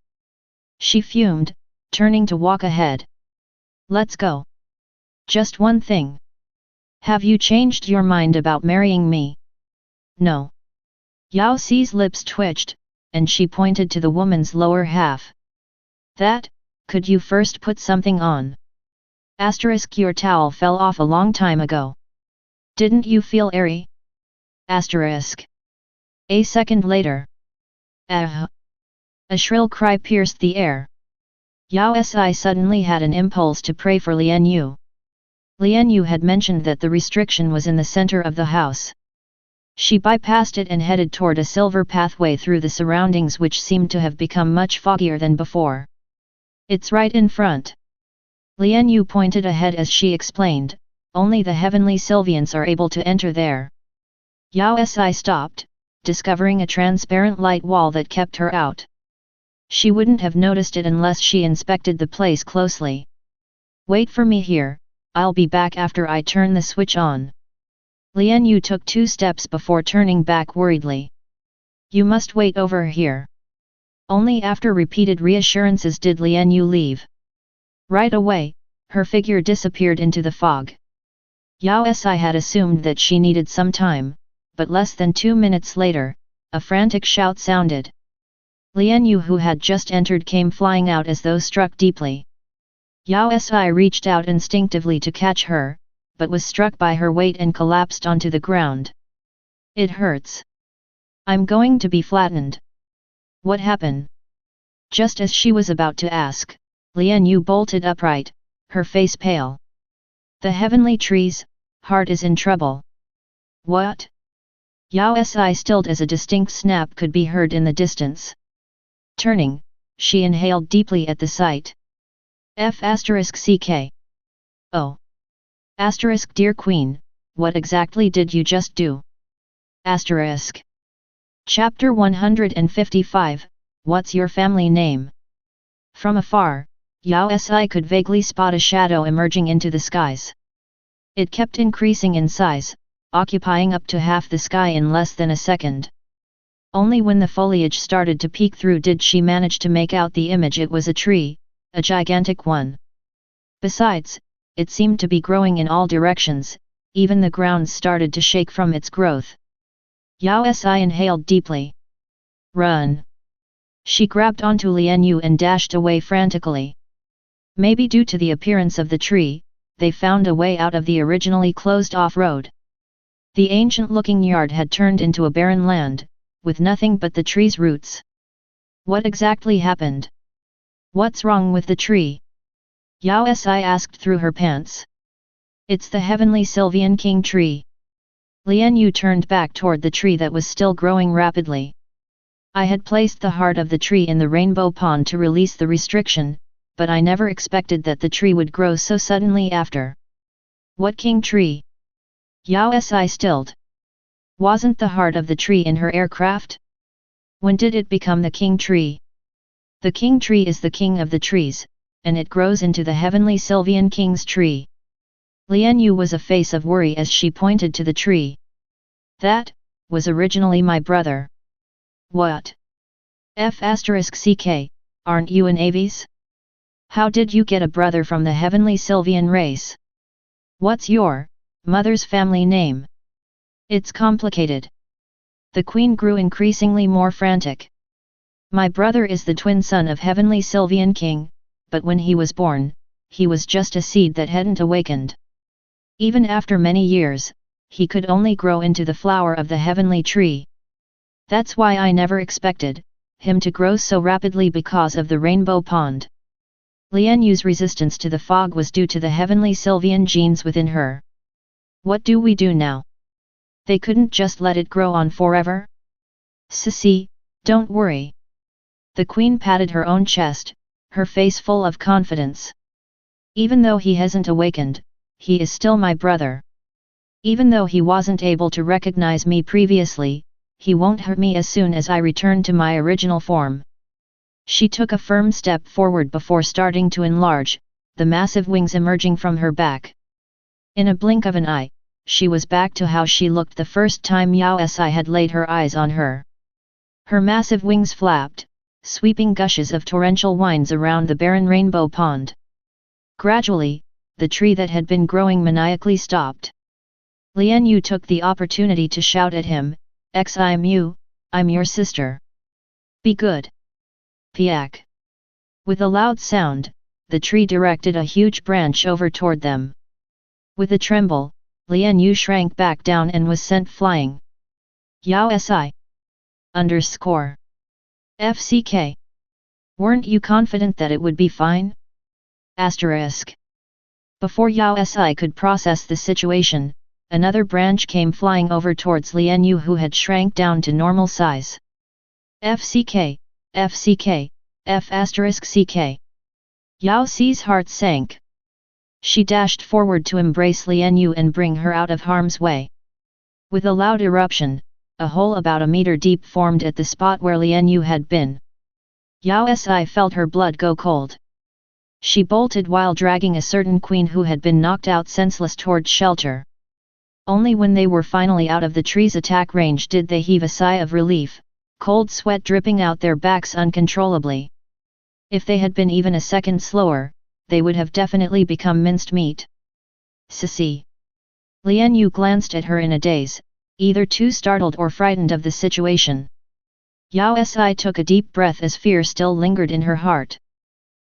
She fumed, turning to walk ahead. Let's go. Just one thing. Have you changed your mind about marrying me? No. Yao Si's lips twitched, and she pointed to the woman's lower half. That, could you first put something on? Asterisk your towel fell off a long time ago. Didn't you feel airy? Asterisk. A second later. Ah! A shrill cry pierced the air. Yao Si suddenly had an impulse to pray for Lian Yu. Lian Yu had mentioned that the restriction was in the center of the house. She bypassed it and headed toward a silver pathway through the surroundings which seemed to have become much foggier than before. It's right in front. Lian Yu pointed ahead as she explained, only the heavenly Sylvians are able to enter there. Yao Si stopped, discovering a transparent light wall that kept her out. She wouldn't have noticed it unless she inspected the place closely. Wait for me here, I'll be back after I turn the switch on. Lian Yu took 2 steps before turning back worriedly. You must wait over here. Only after repeated reassurances did Lian Yu leave. Right away, her figure disappeared into the fog. Yao Si had assumed that she needed some time, but less than 2 minutes later, a frantic shout sounded. Lian Yu, who had just entered, came flying out as though struck deeply. Yao Si reached out instinctively to catch her, but was struck by her weight and collapsed onto the ground. It hurts. I'm going to be flattened. What happened? Just as she was about to ask, Lian Yu bolted upright, her face pale. The heavenly tree's heart is in trouble. What? Yao Si stilled as a distinct snap could be heard in the distance. Turning, she inhaled deeply at the sight. *CK. Oh. Dear Queen, what exactly did you just do? Chapter 155, What's your family name? From afar, Yao Si could vaguely spot a shadow emerging into the skies. It kept increasing in size, occupying up to half the sky in less than a second. Only when the foliage started to peek through did she manage to make out the image. It was a tree, a gigantic one. Besides, it seemed to be growing in all directions, even the ground started to shake from its growth. Yao Si inhaled deeply. Run! She grabbed onto Lian Yu and dashed away frantically. Maybe due to the appearance of the tree, they found a way out of the originally closed-off road. The ancient-looking yard had turned into a barren land, with nothing but the tree's roots. What exactly happened? What's wrong with the tree? Yao Si asked through her pants. It's the heavenly Sylvian king tree. Lian Yu turned back toward the tree that was still growing rapidly. I had placed the heart of the tree in the rainbow pond to release the restriction, but I never expected that the tree would grow so suddenly after. What king tree? Yao Si stilled. Wasn't the heart of the tree in her aircraft? When did it become the king tree? The king tree is the king of the trees, and it grows into the heavenly Sylvian king's tree. Lian Yu was a face of worry as she pointed to the tree. That was originally my brother. What? F***ck, aren't you an Aves? How did you get a brother from the heavenly Sylvian race? What's your mother's family name? It's complicated. The queen grew increasingly more frantic. My brother is the twin son of heavenly Sylvian king, but when he was born, he was just a seed that hadn't awakened. Even after many years, he could only grow into the flower of the heavenly tree. That's why I never expected him to grow so rapidly because of the rainbow pond. Lian Yu's resistance to the fog was due to the heavenly Sylvian genes within her. What do we do now? They couldn't just let it grow on forever? Sissy, don't worry. The queen patted her own chest, her face full of confidence. Even though he hasn't awakened, he is still my brother. Even though he wasn't able to recognize me previously, he won't hurt me as soon as I return to my original form. She took a firm step forward before starting to enlarge, the massive wings emerging from her back. In a blink of an eye, she was back to how she looked the first time Yao Si had laid her eyes on her. Her massive wings flapped, sweeping gushes of torrential winds around the barren rainbow pond. Gradually, the tree that had been growing maniacally stopped. Lian Yu took the opportunity to shout at him, "I'm you, I'm your sister. Be good." Piak. With a loud sound, the tree directed a huge branch over toward them. With a tremble, Lian Yu shrank back down and was sent flying. Yao Si. FCK. Weren't you confident that it would be fine? Asterisk. Before Yao Si could process the situation, another branch came flying over towards Lian Yu, who had shrank down to normal size. FCK, FCK, F***ck. Yao Si's heart sank. She dashed forward to embrace Lian Yu and bring her out of harm's way. With a loud eruption, a hole about a meter deep formed at the spot where Lian Yu had been. Yao Si felt her blood go cold. She bolted while dragging a certain queen who had been knocked out senseless toward shelter. Only when they were finally out of the tree's attack range did they heave a sigh of relief, cold sweat dripping out their backs uncontrollably. If they had been even a second slower, they would have definitely become minced meat. Sissy. Lian Yu glanced at her in a daze, either too startled or frightened of the situation. Yao Si took a deep breath as fear still lingered in her heart.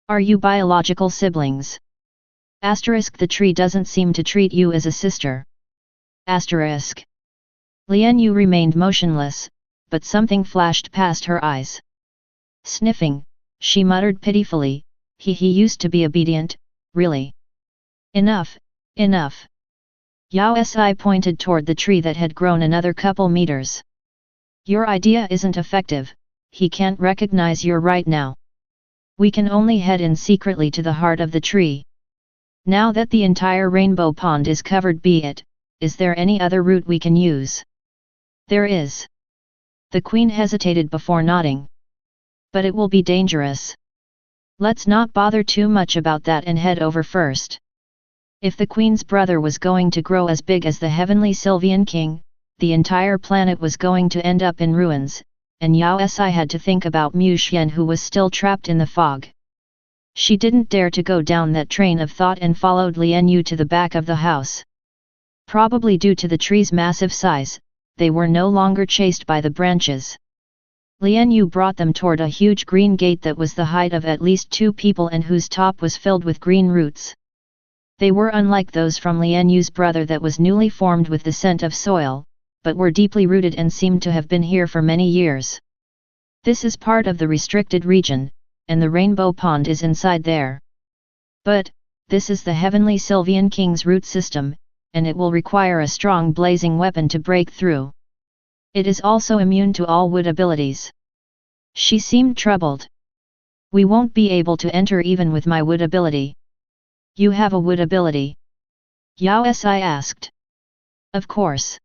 Are you biological siblings? Asterisk. The tree doesn't seem to treat you as a sister. Asterisk. Lian Yu remained motionless, but something flashed past her eyes. Sniffing, she muttered pitifully, he used to be obedient, really. Enough, enough. Yao Si pointed toward the tree that had grown another couple meters. Your idea isn't effective, he can't recognize you right now. We can only head in secretly to the heart of the tree. Now that the entire rainbow pond is covered, is there any other route we can use? There is. The queen hesitated before nodding. But it will be dangerous. Let's not bother too much about that and head over first. If the queen's brother was going to grow as big as the heavenly Sylvian king, the entire planet was going to end up in ruins, and Yao Si had to think about Mu Xian, who was still trapped in the fog. She didn't dare to go down that train of thought and followed Lian Yu to the back of the house. Probably due to the tree's massive size, they were no longer chased by the branches. Lian Yu brought them toward a huge green gate that was the height of at least 2 people and whose top was filled with green roots. They were unlike those from Lian Yu's brother that was newly formed with the scent of soil, but were deeply rooted and seemed to have been here for many years. This is part of the restricted region, and the rainbow pond is inside there. But, this is the heavenly Sylvian King's root system, and it will require a strong blazing weapon to break through. It is also immune to all wood abilities. She seemed troubled. We won't be able to enter even with my wood ability. You have a wood ability? Yao Si asked. Of course.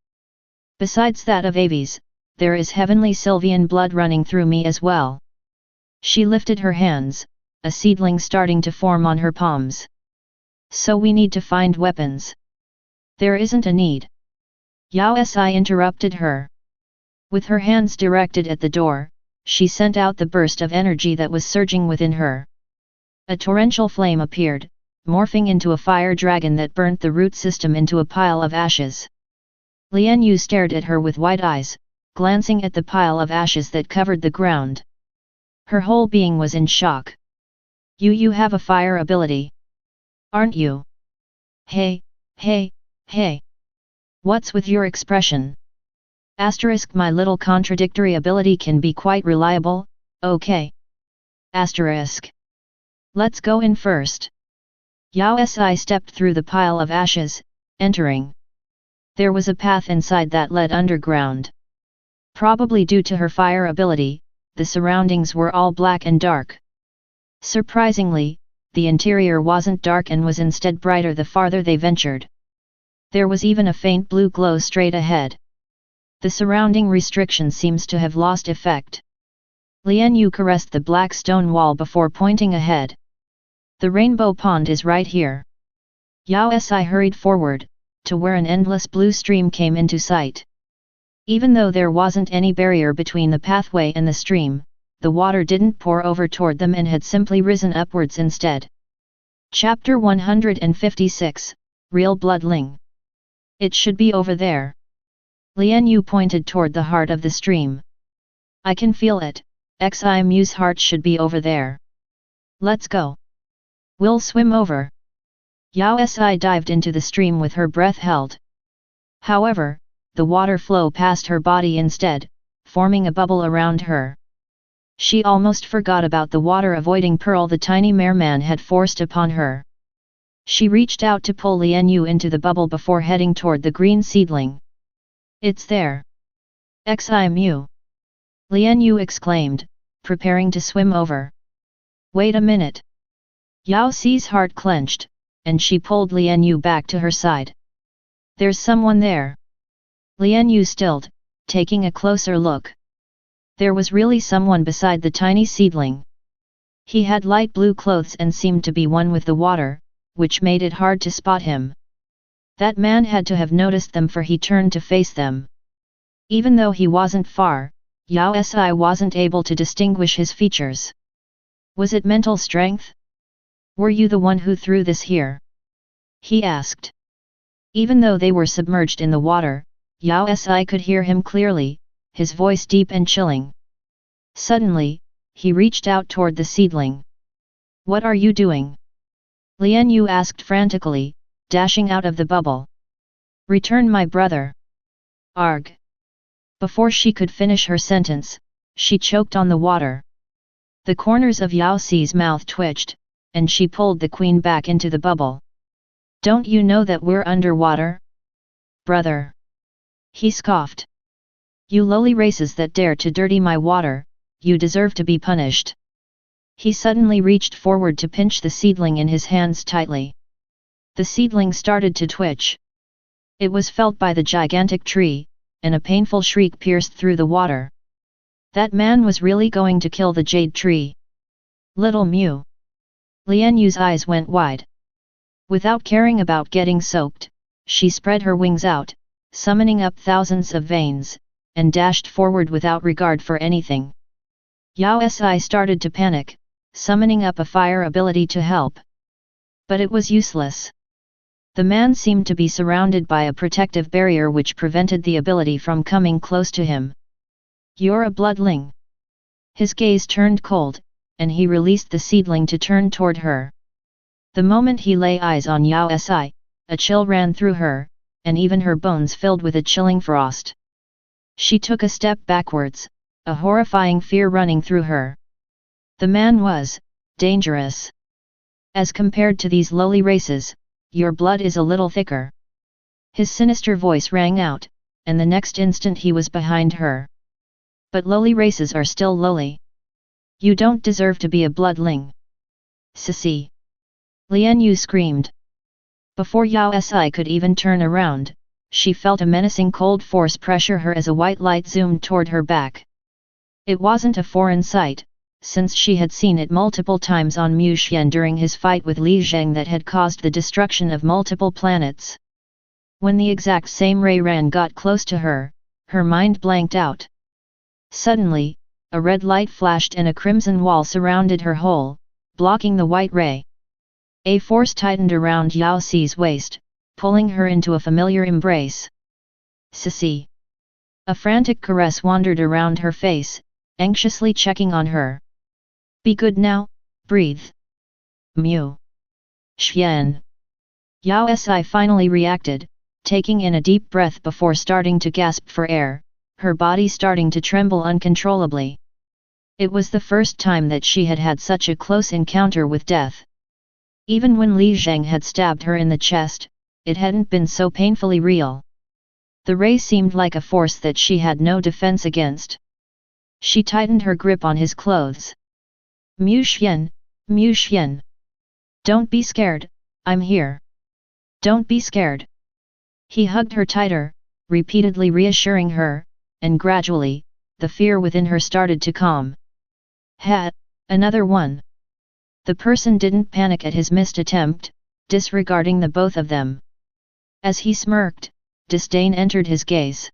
Besides that of Aves, there is heavenly Sylvian blood running through me as well. She lifted her hands, a seedling starting to form on her palms. So we need to find weapons. There isn't a need. Yao Si interrupted her. With her hands directed at the door, she sent out the burst of energy that was surging within her. A torrential flame appeared, morphing into a fire dragon that burnt the root system into a pile of ashes. Lian Yu stared at her with wide eyes, glancing at the pile of ashes that covered the ground. Her whole being was in shock. You have a fire ability. Aren't you? Hey, hey, hey. What's with your expression? Asterisk, my little contradictory ability can be quite reliable, okay. Asterisk. Let's go in first. Yao Si stepped through the pile of ashes, entering. There was a path inside that led underground. Probably due to her fire ability, the surroundings were all black and dark. Surprisingly, the interior wasn't dark and was instead brighter the farther they ventured. There was even a faint blue glow straight ahead. The surrounding restriction seems to have lost effect. Lian Yu caressed the black stone wall before pointing ahead. The rainbow pond is right here. Yao Si hurried forward, to where an endless blue stream came into sight. Even though there wasn't any barrier between the pathway and the stream, the water didn't pour over toward them and had simply risen upwards instead. Chapter 156, Real Bloodling. It should be over there. Lian Yu pointed toward the heart of the stream. I can feel it, Ximu's heart should be over there. Let's go. We'll swim over. Yao Si dived into the stream with her breath held. However, the water flowed past her body instead, forming a bubble around her. She almost forgot about the water-avoiding pearl the tiny merman had forced upon her. She reached out to pull Lian Yu into the bubble before heading toward the green seedling. It's there. Ximu. Lian Yu exclaimed, preparing to swim over. Wait a minute. Yao Si's heart clenched, and she pulled Lian Yu back to her side. There's someone there. Lian Yu stilled, taking a closer look. There was really someone beside the tiny seedling. He had light blue clothes and seemed to be one with the water, which made it hard to spot him. That man had to have noticed them, for he turned to face them. Even though he wasn't far, Yao Si wasn't able to distinguish his features. Was it mental strength? Were you the one who threw this here? He asked. Even though they were submerged in the water, Yao Si could hear him clearly, his voice deep and chilling. Suddenly, he reached out toward the seedling. What are you doing? Lian Yu asked frantically, dashing out of the bubble. Return my brother. Arg. Before she could finish her sentence, she choked on the water. The corners of Yao Si's mouth twitched, and she pulled the queen back into the bubble. Don't you know that we're underwater? Brother. He scoffed. You lowly races that dare to dirty my water, you deserve to be punished. He suddenly reached forward to pinch the seedling in his hands tightly. The seedling started to twitch. It was felt by the gigantic tree, and a painful shriek pierced through the water. That man was really going to kill the jade tree. Little Mew. Lian Yu's eyes went wide. Without caring about getting soaked, she spread her wings out, summoning up thousands of veins, and dashed forward without regard for anything. Yao Si started to panic, summoning up a fire ability to help. But it was useless. The man seemed to be surrounded by a protective barrier which prevented the ability from coming close to him. "You're a bloodling." His gaze turned cold, and he released the seedling to turn toward her. The moment he lay eyes on Yao Si, a chill ran through her, and even her bones filled with a chilling frost. She took a step backwards, a horrifying fear running through her. The man was dangerous. As compared to these lowly races, your blood is a little thicker. His sinister voice rang out, and the next instant he was behind her. But lowly races are still lowly. You don't deserve to be a bloodling. Sissy! Lian Yu screamed. Before Yao Si could even turn around, she felt a menacing cold force pressure her as a white light zoomed toward her back. It wasn't a foreign sight, since she had seen it multiple times on Mu Xian during his fight with Li Zheng that had caused the destruction of multiple planets. When the exact same ray ran got close to her, her mind blanked out. Suddenly, a red light flashed and a crimson wall surrounded her whole, blocking the white ray. A force tightened around Yao Si's waist, pulling her into a familiar embrace. "Sissy!" A frantic caress wandered around her face, anxiously checking on her. "Be good now, breathe." Mu Xian. Yao Si finally reacted, taking in a deep breath before starting to gasp for air, her body starting to tremble uncontrollably. It was the first time that she had had such a close encounter with death. Even when Li Zheng had stabbed her in the chest, it hadn't been so painfully real. The ray seemed like a force that she had no defense against. She tightened her grip on his clothes. Mu Xian, Mu Xian. Don't be scared, I'm here. Don't be scared. He hugged her tighter, repeatedly reassuring her, and gradually, the fear within her started to calm. "Ha, another one." The person didn't panic at his missed attempt, disregarding the both of them. As he smirked, disdain entered his gaze.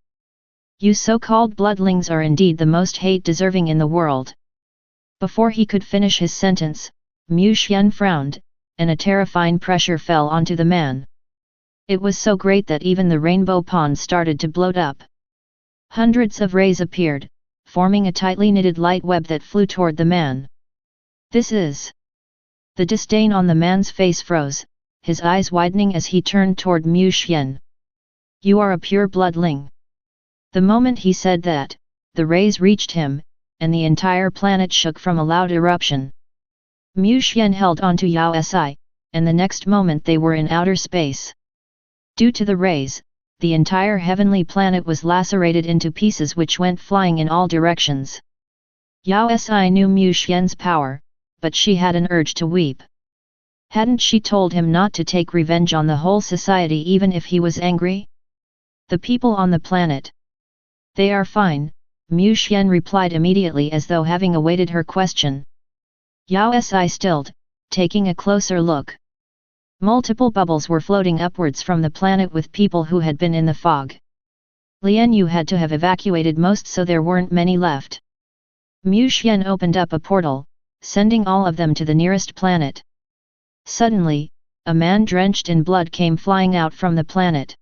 "You so-called bloodlings are indeed the most hate-deserving in the world." Before he could finish his sentence, Mu Xian frowned, and a terrifying pressure fell onto the man. It was so great that even the rainbow pond started to bloat up. Hundreds of rays appeared, forming a tightly knitted light web that flew toward the man. "This is..." The disdain on the man's face froze, his eyes widening as he turned toward Mu Xian. "You are a pure bloodling." The moment he said that, the rays reached him, and the entire planet shook from a loud eruption. Mu Xian held onto Yao Si, and the next moment they were in outer space. Due to the rays, the entire heavenly planet was lacerated into pieces which went flying in all directions. Yao Si knew Mu Xian's power, but she had an urge to weep. Hadn't she told him not to take revenge on the whole society even if he was angry? "The people on the planet. They are fine," Mu Xian replied immediately as though having awaited her question. Yao Si stilled, taking a closer look. Multiple bubbles were floating upwards from the planet with people who had been in the fog. Lian Yu had to have evacuated most, so there weren't many left. Mu Xian opened up a portal, sending all of them to the nearest planet. Suddenly, a man drenched in blood came flying out from the planet.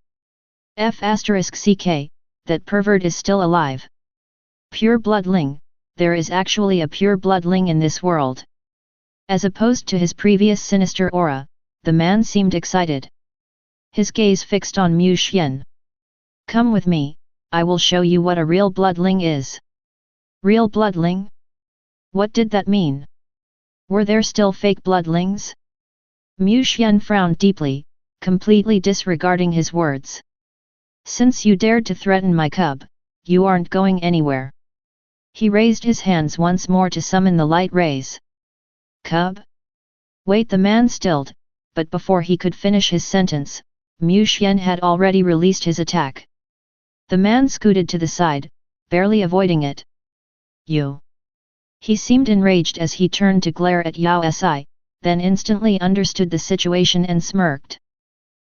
*CK, that pervert is still alive. Pure bloodling, there is actually a pure bloodling in this world. As opposed to his previous sinister aura, the man seemed excited. His gaze fixed on Mu Xian. "Come with me, I will show you what a real bloodling is." Real bloodling? What did that mean? Were there still fake bloodlings? Mu Xian frowned deeply, completely disregarding his words. "Since you dared to threaten my cub, you aren't going anywhere." He raised his hands once more to summon the light rays. "Cub?" Wait, the man stilled, but before he could finish his sentence, Mu Xian had already released his attack. The man scooted to the side, barely avoiding it. "You!" He seemed enraged as he turned to glare at Yao Si, then instantly understood the situation and smirked.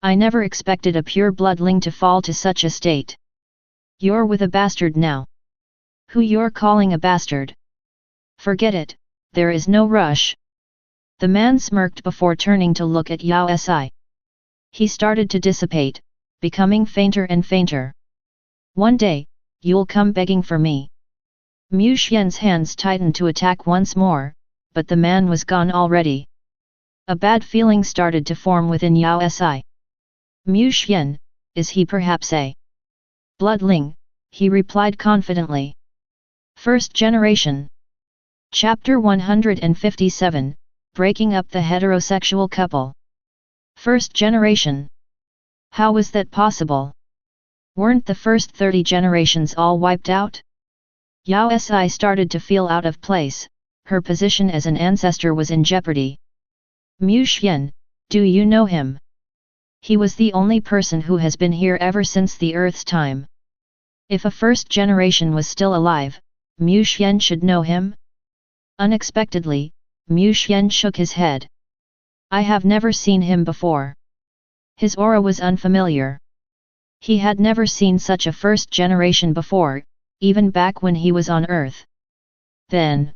"I never expected a pure bloodling to fall to such a state. You're with a bastard now." "Who you're calling a bastard?" "Forget it, there is no rush." The man smirked before turning to look at Yao Si. He started to dissipate, becoming fainter and fainter. One day, you'll come begging for me. Mu Xian's hands tightened to attack once more, but the man was gone already. A bad feeling started to form within Yao Si. Mu Xian, is he perhaps a bloodling? He replied confidently. First generation. Chapter 157, Breaking up the heterosexual couple. First generation. How was that possible? Weren't the first 30 generations all wiped out? Yao Si started to feel out of place, her position as an ancestor was in jeopardy. Mu Xian, do you know him? He was the only person who has been here ever since the Earth's time. If a first generation was still alive, Mu Xian should know him? Unexpectedly, Mu Xian shook his head. I have never seen him before. His aura was unfamiliar. He had never seen such a first generation before, even back when he was on Earth. Then,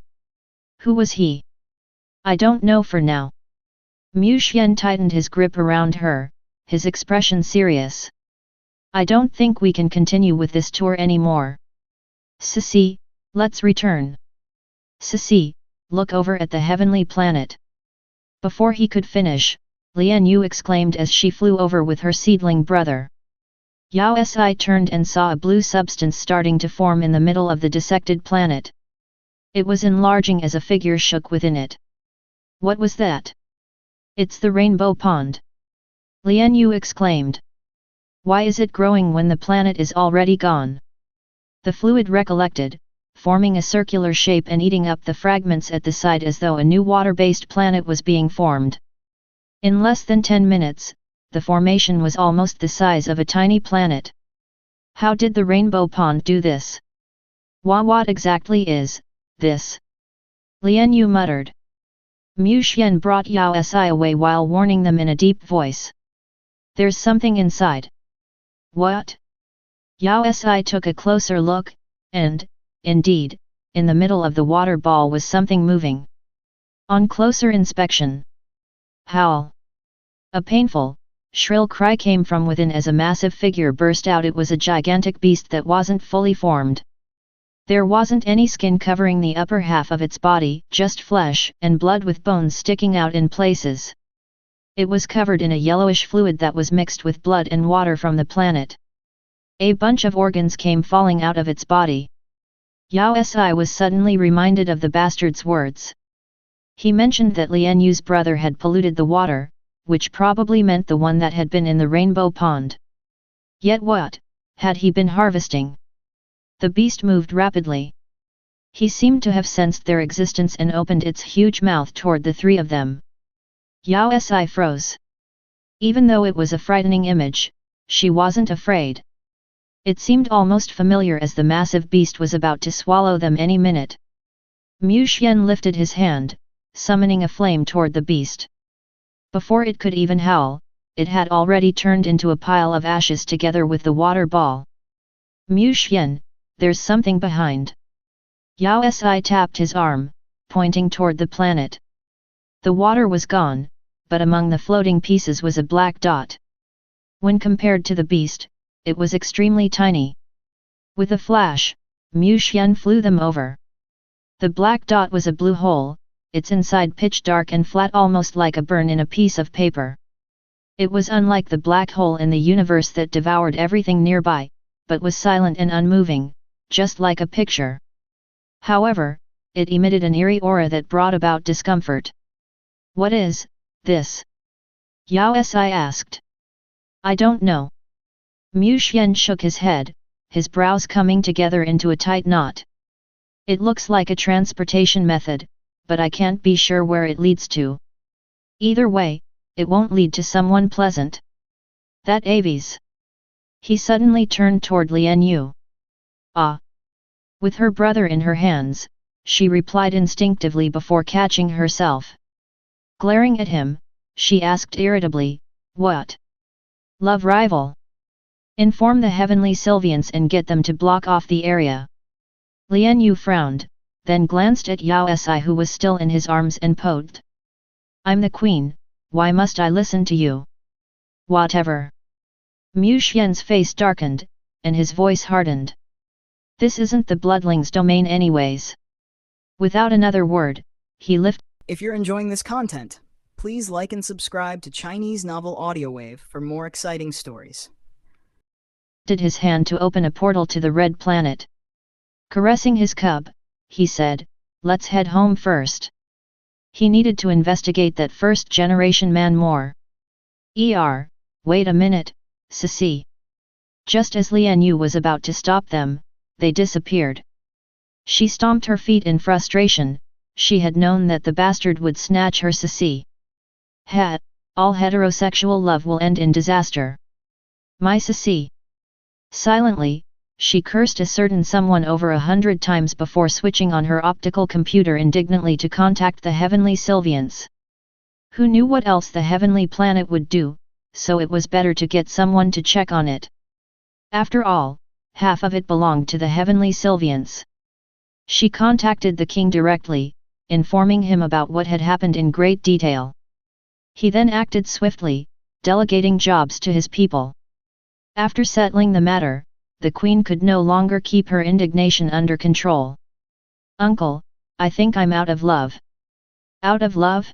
who was he? I don't know for now. Mu Xian tightened his grip around her, his expression serious. I don't think we can continue with this tour anymore. Cosy, let's return. Cosy, look over at the heavenly planet. Before he could finish, Lian Yu exclaimed as she flew over with her seedling brother. Yao Si turned and saw a blue substance starting to form in the middle of the dissected planet. It was enlarging as a figure shook within it. What was that? It's the rainbow pond. Lian Yu exclaimed. Why is it growing when the planet is already gone? The fluid recollected, forming a circular shape and eating up the fragments at the side as though a new water-based planet was being formed. In less than 10 minutes, the formation was almost the size of a tiny planet. How did the rainbow pond do this? What exactly is this? Lian Yu muttered. Mu Xian brought Yao Si away while warning them in a deep voice. There's something inside. What? Yao Si took a closer look, and, indeed, in the middle of the water ball was something moving. On closer inspection. Howl! A painful, shrill cry came from within as a massive figure burst out. It was a gigantic beast that wasn't fully formed. There wasn't any skin covering the upper half of its body, just flesh and blood with bones sticking out in places. It was covered in a yellowish fluid that was mixed with blood and water from the planet. A bunch of organs came falling out of its body. Yao Si was suddenly reminded of the bastard's words. He mentioned that Lian Yu's brother had polluted the water, which probably meant the one that had been in the rainbow pond. Yet what had he been harvesting? The beast moved rapidly. He seemed to have sensed their existence and opened its huge mouth toward the three of them. Yao Si froze. Even though it was a frightening image, she wasn't afraid. It seemed almost familiar as the massive beast was about to swallow them any minute. Mu Xian lifted his hand, summoning a flame toward the beast. Before it could even howl, it had already turned into a pile of ashes together with the water ball. Mu Xian, there's something behind. Yao Si tapped his arm, pointing toward the planet. The water was gone, but among the floating pieces was a black dot. When compared to the beast, it was extremely tiny. With a flash, Mu Xian flew them over. The black dot was a blue hole, its inside pitch dark and flat almost like a burn in a piece of paper. It was unlike the black hole in the universe that devoured everything nearby, but was silent and unmoving, just like a picture. However, it emitted an eerie aura that brought about discomfort. What is this? Yao Si asked. I don't know. Mu Xian shook his head, his brows coming together into a tight knot. It looks like a transportation method, but I can't be sure where it leads to. Either way, it won't lead to someone pleasant. That Aves. He suddenly turned toward Lian Yu. Ah! With her brother in her hands, she replied instinctively before catching herself. Glaring at him, she asked irritably, what? Love rival? Inform the heavenly Sylvians and get them to block off the area. Lian Yu frowned, then glanced at Yao Si who was still in his arms and poked. I'm the queen, why must I listen to you? Whatever. Mu Xian's face darkened, and his voice hardened. This isn't the bloodlings' domain anyways. Without another word, he lifted. If you're enjoying this content, please like and subscribe to Chinese Novel Audio Wave for more exciting stories. His hand to open a portal to the red planet. Caressing his cub, he said, "Let's head home first." He needed to investigate that first-generation man more. Wait a minute, Sisi. Just as Lian Yu was about to stop them, they disappeared. She stomped her feet in frustration. She had known that the bastard would snatch her Sisi. All heterosexual love will end in disaster. My Sisi. Silently, she cursed a certain someone over 100 times before switching on her optical computer indignantly to contact the heavenly Sylvians. Who knew what else the heavenly planet would do, so it was better to get someone to check on it. After all, half of it belonged to the heavenly Sylvians. She contacted the king directly, informing him about what had happened in great detail. He then acted swiftly, delegating jobs to his people. After settling the matter, the queen could no longer keep her indignation under control. "Uncle, I think I'm out of love." "Out of love?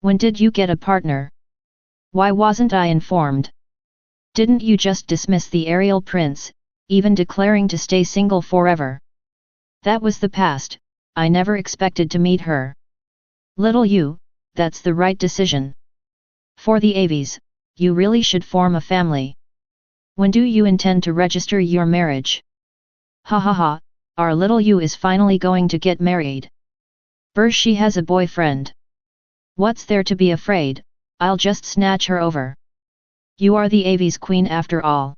When did you get a partner? Why wasn't I informed? Didn't you just dismiss the Ariel Prince, even declaring to stay single forever?" "That was the past, I never expected to meet her." "Little you, that's the right decision. For the Avies, you really should form a family. When do you intend to register your marriage?" "Ha ha ha, our little you is finally going to get married. She has a boyfriend. What's there to be afraid, I'll just snatch her over. You are the Avies queen after all."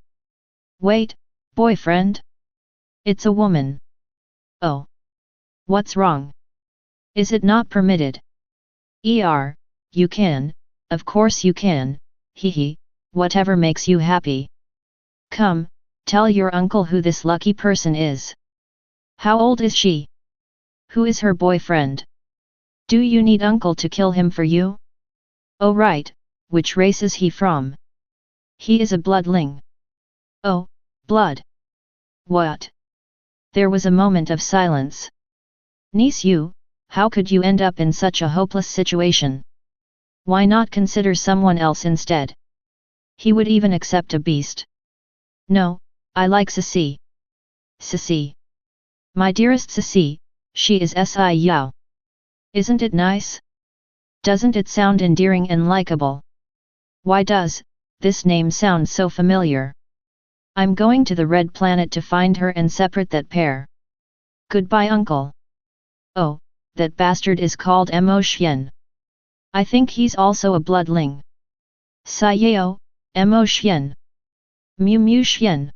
"Wait, boyfriend? It's a woman." "Oh. What's wrong? Is it not permitted?" You can, of course you can, hehe, whatever makes you happy. Come, tell your uncle who this lucky person is. How old is she? Who is her boyfriend? Do you need uncle to kill him for you? Oh right, which race is he from? He is a bloodling." "Oh, blood. What?" There was a moment of silence. "Niece Yu, how could you end up in such a hopeless situation? Why not consider someone else instead? He would even accept a beast." "No, I like Sisi." "Sisi. My dearest Sisi, she is Si Yao. Isn't it nice? Doesn't it sound endearing and likable? Why does this name sound so familiar? I'm going to the red planet to find her and separate that pair. Goodbye uncle." "Oh, that bastard is called Mo Xian. I think he's also a bloodling." "Sayao, Mo Xian. Mu Xian.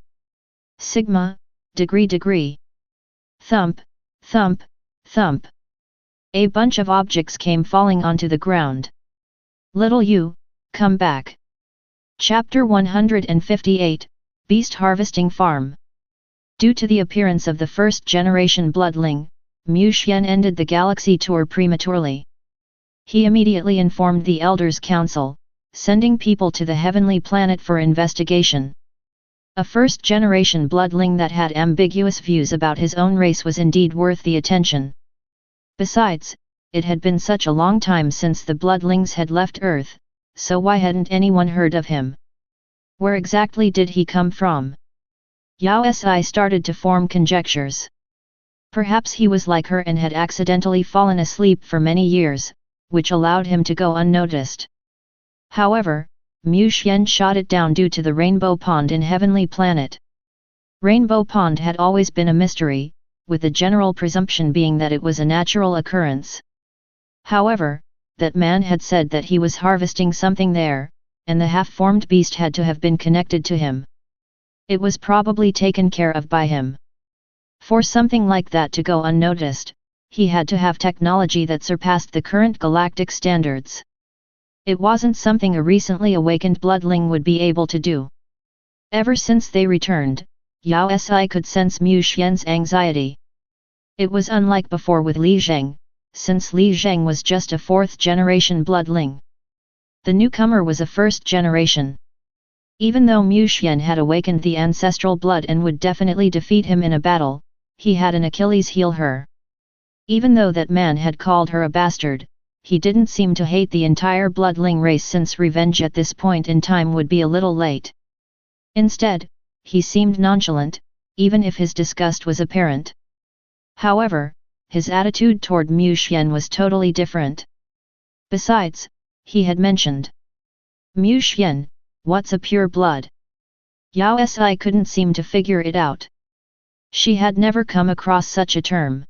Sigma, degree. Thump, thump, thump. A bunch of objects came falling onto the ground. "Little you, come back." Chapter 158, Beast Harvesting Farm. Due to the appearance of the first-generation bloodling, Mu Xian ended the galaxy tour prematurely. He immediately informed the Elders' Council, sending people to the heavenly planet for investigation. A first-generation bloodling that had ambiguous views about his own race was indeed worth the attention. Besides, it had been such a long time since the bloodlings had left Earth, so why hadn't anyone heard of him? Where exactly did he come from? Yao Si started to form conjectures. Perhaps he was like her and had accidentally fallen asleep for many years, which allowed him to go unnoticed. However, Mu Xian shot it down due to the Rainbow Pond in Heavenly Planet. Rainbow Pond had always been a mystery, with the general presumption being that it was a natural occurrence. However, that man had said that he was harvesting something there, and the half-formed beast had to have been connected to him. It was probably taken care of by him. For something like that to go unnoticed, he had to have technology that surpassed the current galactic standards. It wasn't something a recently awakened bloodling would be able to do. Ever since they returned, Yao Si could sense Mu Xian's anxiety. It was unlike before with Li Zheng, since Li Zheng was just a fourth-generation bloodling. The newcomer was a first-generation. Even though Mu Xian had awakened the ancestral blood and would definitely defeat him in a battle, he had an Achilles heel her. Even though that man had called her a bastard, he didn't seem to hate the entire bloodling race, since revenge at this point in time would be a little late. Instead, he seemed nonchalant, even if his disgust was apparent. However, his attitude toward Mu Xian was totally different. Besides, he had mentioned, "Mu Xian, what's a pure blood?" Yao Si couldn't seem to figure it out. She had never come across such a term.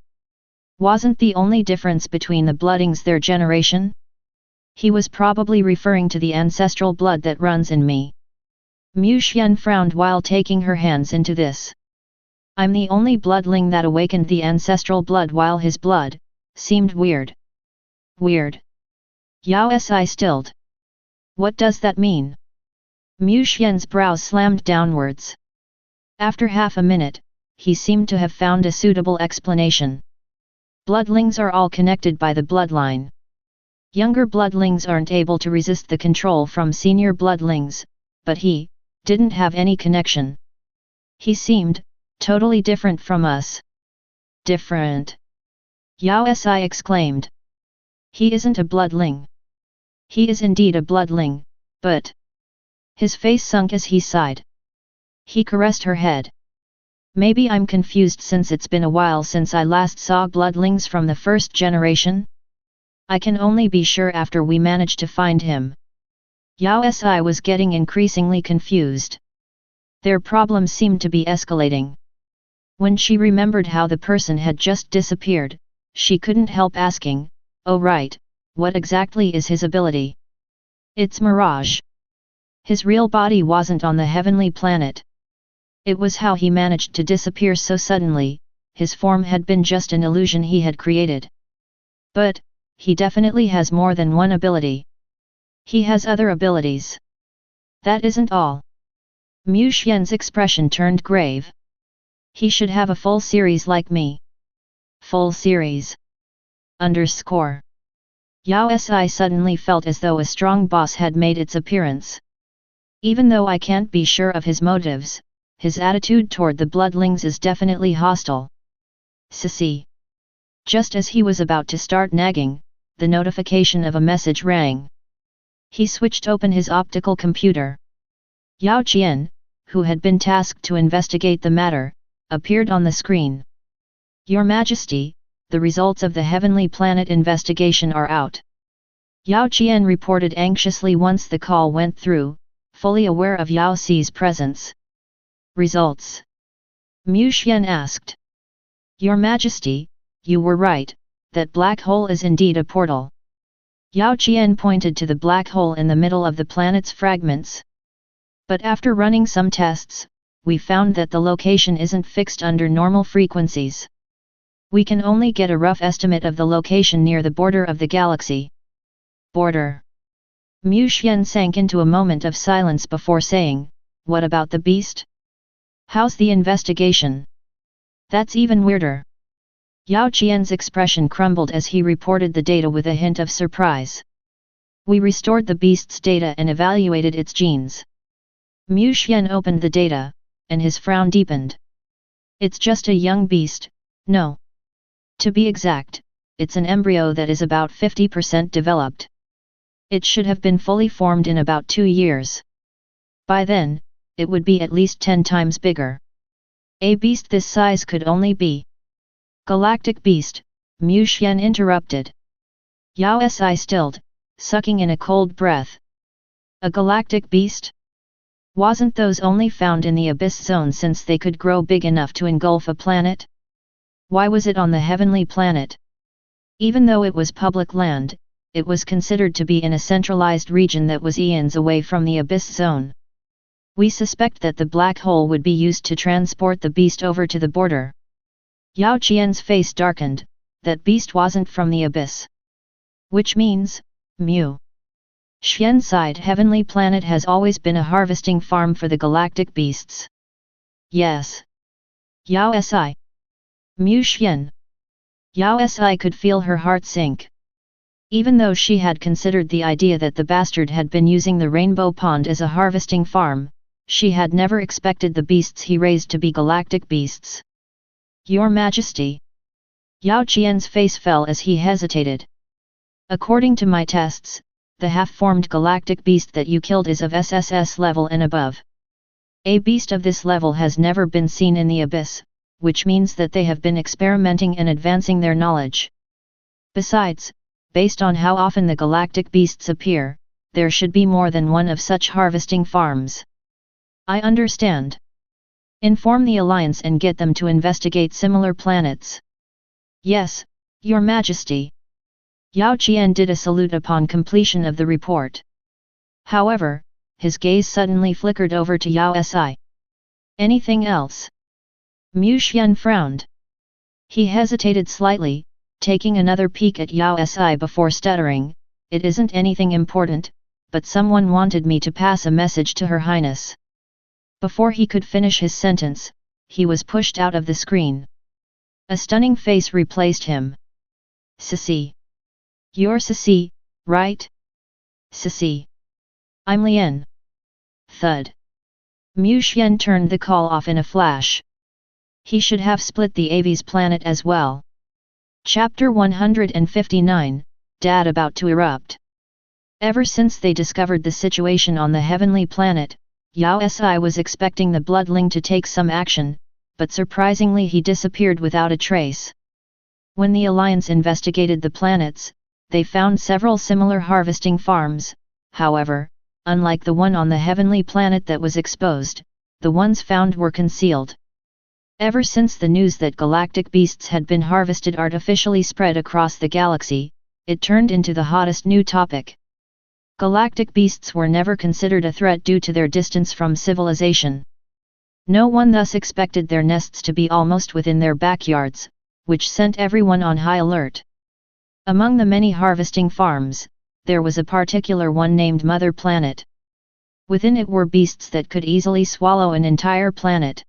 Wasn't the only difference between the bloodlings their generation? He was probably referring to the ancestral blood that runs in me. Mu Xian frowned while taking her hands into this. "I'm the only bloodling that awakened the ancestral blood while his blood seemed weird." Weird? Yao Si stilled. What does that mean? Mu Xian's brows slammed downwards. After half a minute, he seemed to have found a suitable explanation. Bloodlings are all connected by the bloodline. Younger bloodlings aren't able to resist the control from senior bloodlings, but he didn't have any connection. He seemed totally different from us. Different? Yao Si exclaimed. He isn't a bloodling. He is indeed a bloodling, but... His face sunk as he sighed. He caressed her head. Maybe I'm confused, since it's been a while since I last saw bloodlings from the first generation? I can only be sure after we manage to find him. Yao Si was getting increasingly confused. Their problem seemed to be escalating. When she remembered how the person had just disappeared, she couldn't help asking, "Oh right, what exactly is his ability?" "It's mirage." His real body wasn't on the heavenly planet. It was how he managed to disappear so suddenly. His form had been just an illusion he had created. But he definitely has more than one ability. He has other abilities. That isn't all. Mu Xian's expression turned grave. He should have a full series like me. Full series. Underscore. Yao Si suddenly felt as though a strong boss had made its appearance. Even though I can't be sure of his motives, his attitude toward the bloodlings is definitely hostile. Sissy. Just as he was about to start nagging, the notification of a message rang. He switched open his optical computer. Yao Qian, who had been tasked to investigate the matter, appeared on the screen. "Your Majesty, the results of the Heavenly Planet investigation are out." Yao Qian reported anxiously once the call went through, fully aware of Yao Si's presence. "Results?" Mu Xian asked. "Your Majesty, you were right, that black hole is indeed a portal." Yao Qian pointed to the black hole in the middle of the planet's fragments. "But after running some tests, we found that the location isn't fixed under normal frequencies. We can only get a rough estimate of the location near the border of the galaxy." Border. Mu Xian sank into a moment of silence before saying, "What about the beast? How's the investigation?" "That's even weirder." Yao Qian's expression crumbled as he reported the data with a hint of surprise. "We restored the beast's data and evaluated its genes." Mu Xian opened the data, and his frown deepened. "It's just a young beast, no. To be exact, it's an embryo that is about 50% developed. It should have been fully formed in about 2 years. By then, it would be at least 10 times bigger. A beast this size could only be..." "Galactic beast," Mu Xian interrupted. Yao Si stilled, sucking in a cold breath. "A galactic beast? Wasn't those only found in the abyss zone, since they could grow big enough to engulf a planet? Why was it on the heavenly planet? Even though it was public land, it was considered to be in a centralized region that was eons away from the abyss zone. We suspect that the black hole would be used to transport the beast over to the border." Yao Qian's face darkened. That beast wasn't from the abyss. "Which means, Mu Xian sighed, heavenly planet has always been a harvesting farm for the galactic beasts." "Yes." Yao Si. Mu Xian. Yao Si could feel her heart sink. Even though she had considered the idea that the bastard had been using the rainbow pond as a harvesting farm, She had never expected the beasts he raised to be galactic beasts. Your Majesty. Yao Qian's face fell as he hesitated. According to my tests, the half-formed galactic beast that you killed is of SSS level and above. A beast of this level has never been seen in the abyss, which means that they have been experimenting and advancing their knowledge. Besides, based on how often the galactic beasts appear, there should be more than one of such harvesting farms. I understand. Inform the Alliance and get them to investigate similar planets. Yes, Your Majesty. Yao Qian did a salute upon completion of the report. However, his gaze suddenly flickered over to Yao Si. Anything else? Mu Xian frowned. He hesitated slightly, taking another peek at Yao Si before stuttering, "It isn't anything important, but someone wanted me to pass a message to Her Highness." Before he could finish his sentence, he was pushed out of the screen. A stunning face replaced him. "Sissy. You're Sissy, right?" "Sissy. I'm Lien." Thud. Mu Xian turned the call off in a flash. He should have split the Aves planet as well. Chapter 159, Dad about to erupt. Ever since they discovered the situation on the heavenly planet, Yao Si was expecting the bloodling to take some action, but surprisingly he disappeared without a trace. When the Alliance investigated the planets, they found several similar harvesting farms. However, unlike the one on the heavenly planet that was exposed, the ones found were concealed. Ever since the news that galactic beasts had been harvested artificially spread across the galaxy, it turned into the hottest new topic. Galactic beasts were never considered a threat due to their distance from civilization. No one thus expected their nests to be almost within their backyards, which sent everyone on high alert. Among the many harvesting farms, there was a particular one named Mother Planet. Within it were beasts that could easily swallow an entire planet.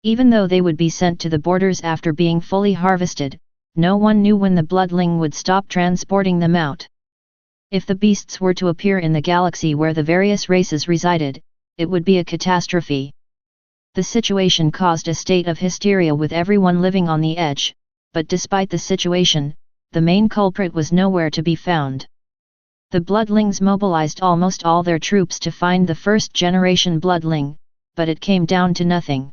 Even though they would be sent to the borders after being fully harvested, no one knew when the bloodling would stop transporting them out. If the beasts were to appear in the galaxy where the various races resided, it would be a catastrophe. The situation caused a state of hysteria with everyone living on the edge, but despite the situation, the main culprit was nowhere to be found. The bloodlings mobilized almost all their troops to find the first-generation bloodling, but it came down to nothing.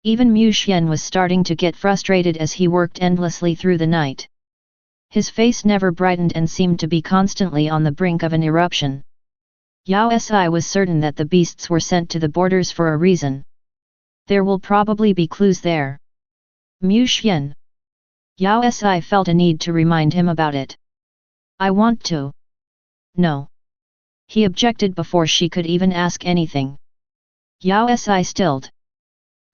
Even Mu Xian was starting to get frustrated as he worked endlessly through the night. His face never brightened and seemed to be constantly on the brink of an eruption. Yao Si was certain that the beasts were sent to the borders for a reason. There will probably be clues there. Mu Xian. Yao Si felt a need to remind him about it. "I want to." "No." He objected before she could even ask anything. Yao Si stilled.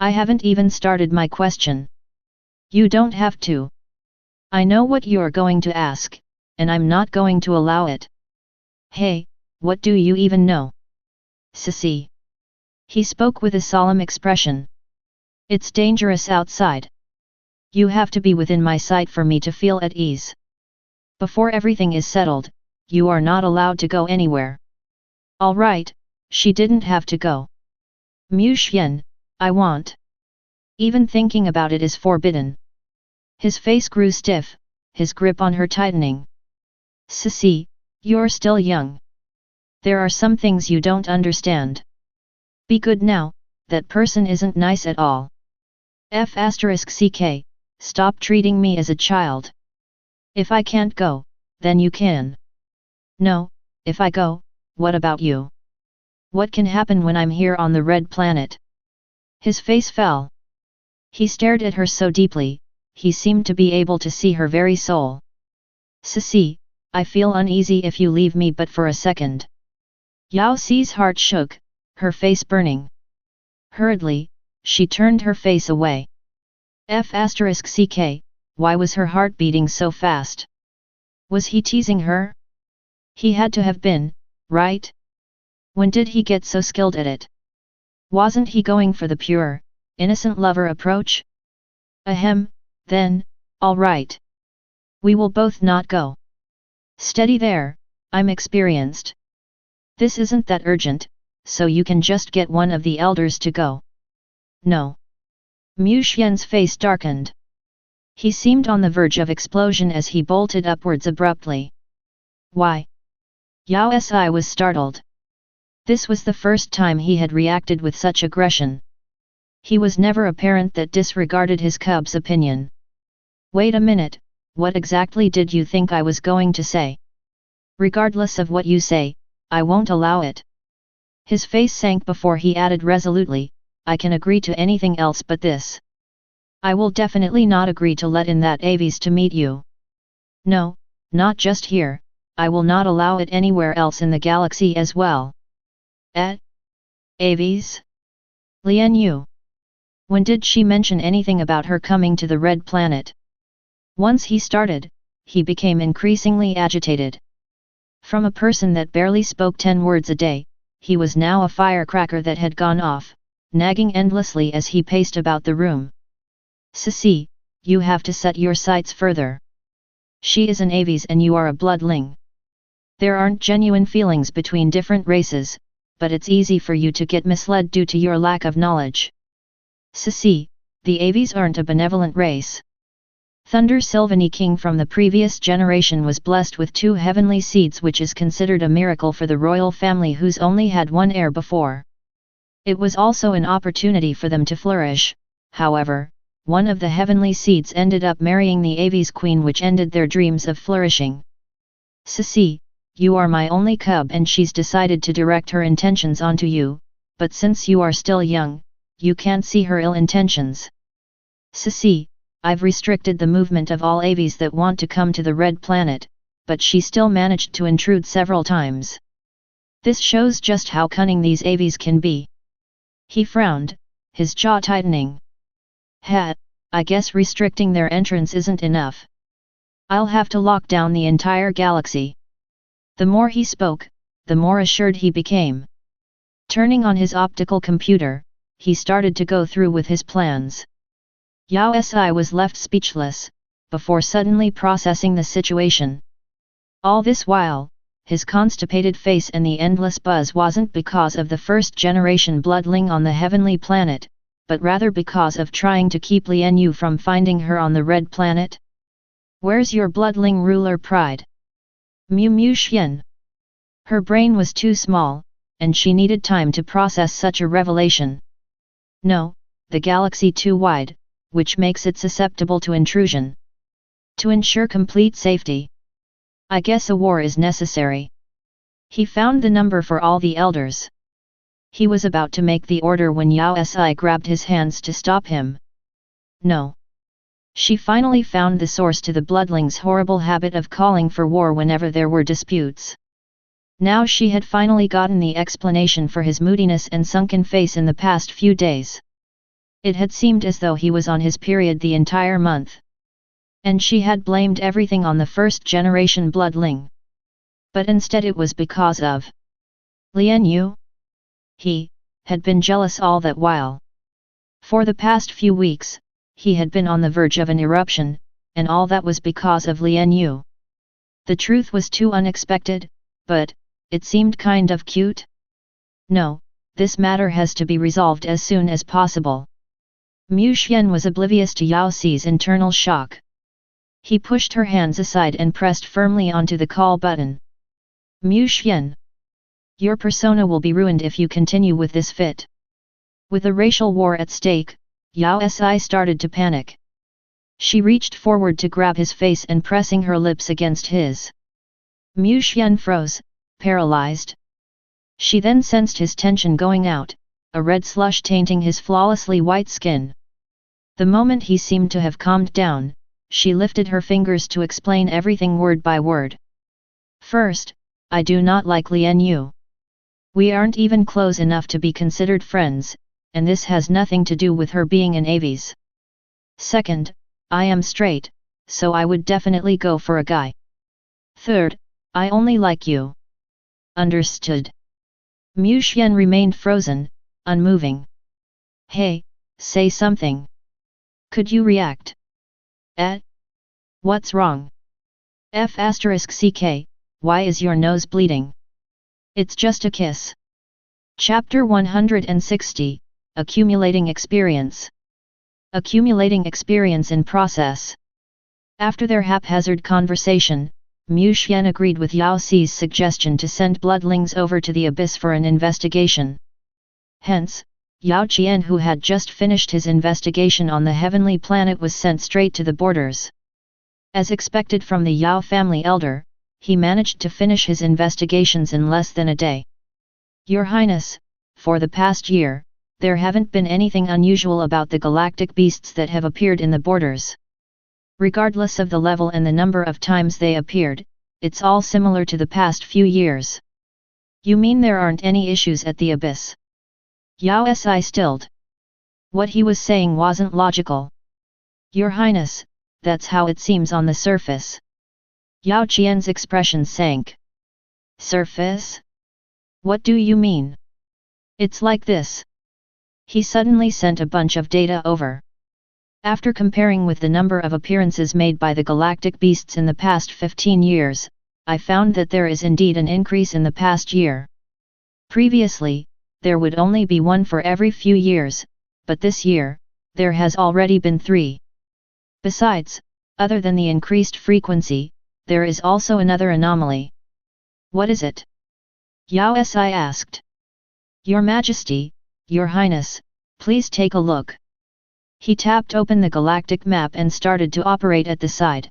"I haven't even started my question." "You don't have to. I know what you're going to ask, and I'm not going to allow it." "Hey, what do you even know?" "Sissy." He spoke with a solemn expression. "It's dangerous outside. You have to be within my sight for me to feel at ease. Before everything is settled, you are not allowed to go anywhere." "All right," she didn't have to go. "Mu Xian, I want." Even thinking about it is forbidden. His face grew stiff, his grip on her tightening. "Sissy, you're still young. There are some things you don't understand. Be good now, that person isn't nice at all. *CK, stop treating me as a child. If I can't go, then you can." "No, if I go, what about you? What can happen when I'm here on the red planet?" His face fell. He stared at her so deeply, he seemed to be able to see her very soul. "Sissy, I feel uneasy if you leave me but for a second." Yao Si's heart shook, her face burning. Hurriedly, she turned her face away. *CK, why was her heart beating so fast? Was he teasing her? He had to have been, right? When did he get so skilled at it? Wasn't he going for the pure, innocent lover approach? Ahem, then, all right. We will both not go. Steady there, I'm experienced. This isn't that urgent, so you can just get one of the elders to go. No. Mu Xian's face darkened. He seemed on the verge of explosion as he bolted upwards abruptly. Why? Yao Si was startled. This was the first time he had reacted with such aggression. He was never a parent that disregarded his cub's opinion. Wait a minute, what exactly did you think I was going to say? Regardless of what you say, I won't allow it. His face sank before he added resolutely, I can agree to anything else but this. I will definitely not agree to let in that Aves to meet you. No, not just here, I will not allow it anywhere else in the galaxy as well. Aves? Lian Yu. When did she mention anything about her coming to the Red Planet? Once he started, he became increasingly agitated. From a person that barely spoke 10 words a day, he was now a firecracker that had gone off, nagging endlessly as he paced about the room. Ceci, you have to set your sights further. She is an Aves and you are a bloodling. There aren't genuine feelings between different races, but it's easy for you to get misled due to your lack of knowledge. Ceci, the Aves aren't a benevolent race. Thunder Sylvani King from the previous generation was blessed with 2 heavenly seeds, which is considered a miracle for the royal family who's only had 1 heir before. It was also an opportunity for them to flourish. However, one of the heavenly seeds ended up marrying the Aves queen, which ended their dreams of flourishing. Ceci, you are my only cub and she's decided to direct her intentions onto you, but since you are still young, you can't see her ill intentions. Ceci, I've restricted the movement of all Aves that want to come to the Red Planet, but she still managed to intrude several times. This shows just how cunning these Aves can be. He frowned, his jaw tightening. I guess restricting their entrance isn't enough. I'll have to lock down the entire galaxy. The more he spoke, the more assured he became. Turning on his optical computer, he started to go through with his plans. Yao Si was left speechless, before suddenly processing the situation. All this while, his constipated face and the endless buzz wasn't because of the first-generation bloodling on the heavenly planet, but rather because of trying to keep Lian Yu from finding her on the Red Planet. Where's your bloodling ruler pride? Mu Xian. Her brain was too small, and she needed time to process such a revelation. No, the galaxy too wide, which makes it susceptible to intrusion. To ensure complete safety, I guess a war is necessary. He found the number for all the elders. He was about to make the order when Yao Si grabbed his hands to stop him. No. She finally found the source to the bloodling's horrible habit of calling for war whenever there were disputes. Now she had finally gotten the explanation for his moodiness and sunken face in the past few days. It had seemed as though he was on his period the entire month. And she had blamed everything on the first-generation bloodling. But instead it was because of Lian Yu. He had been jealous all that while. For the past few weeks, he had been on the verge of an eruption, and all that was because of Lian Yu. The truth was too unexpected, but it seemed kind of cute. No, this matter has to be resolved as soon as possible. Mu Xian was oblivious to Yao Si's internal shock. He pushed her hands aside and pressed firmly onto the call button. Mu Xian. Your persona will be ruined if you continue with this fit. With a racial war at stake, Yao Si started to panic. She reached forward to grab his face and pressing her lips against his. Mu Xian froze, paralyzed. She then sensed his tension going out, a red slush tainting his flawlessly white skin. The moment he seemed to have calmed down, she lifted her fingers to explain everything word by word. First, I do not like Lian Yu. We aren't even close enough to be considered friends, and this has nothing to do with her being an Aves. Second, I am straight, so I would definitely go for a guy. Third, I only like you. Understood. Mu Xian remained frozen, unmoving. Hey, say something. Could you react? What's wrong? *CK, why is your nose bleeding? It's just a kiss. Chapter 160, Accumulating Experience. Accumulating experience in process. After their haphazard conversation, Mu Xian agreed with Yao Si's suggestion to send bloodlings over to the abyss for an investigation. Hence, Yao Qian, who had just finished his investigation on the heavenly planet, was sent straight to the borders. As expected from the Yao family elder, he managed to finish his investigations in less than a day. Your Highness, for the past year, there haven't been anything unusual about the galactic beasts that have appeared in the borders. Regardless of the level and the number of times they appeared, it's all similar to the past few years. You mean there aren't any issues at the abyss? Yao Si stilled. What he was saying wasn't logical. Your Highness, that's how it seems on the surface. Yao Qian's expression sank. Surface? What do you mean? It's like this. He suddenly sent a bunch of data over. After comparing with the number of appearances made by the galactic beasts in the past 15 years, I found that there is indeed an increase in the past year. Previously, there would only be one for every few years, but this year, there has already been 3. Besides, other than the increased frequency, there is also another anomaly. What is it? Yao Si asked. Your Majesty, Your Highness, please take a look. He tapped open the galactic map and started to operate at the side.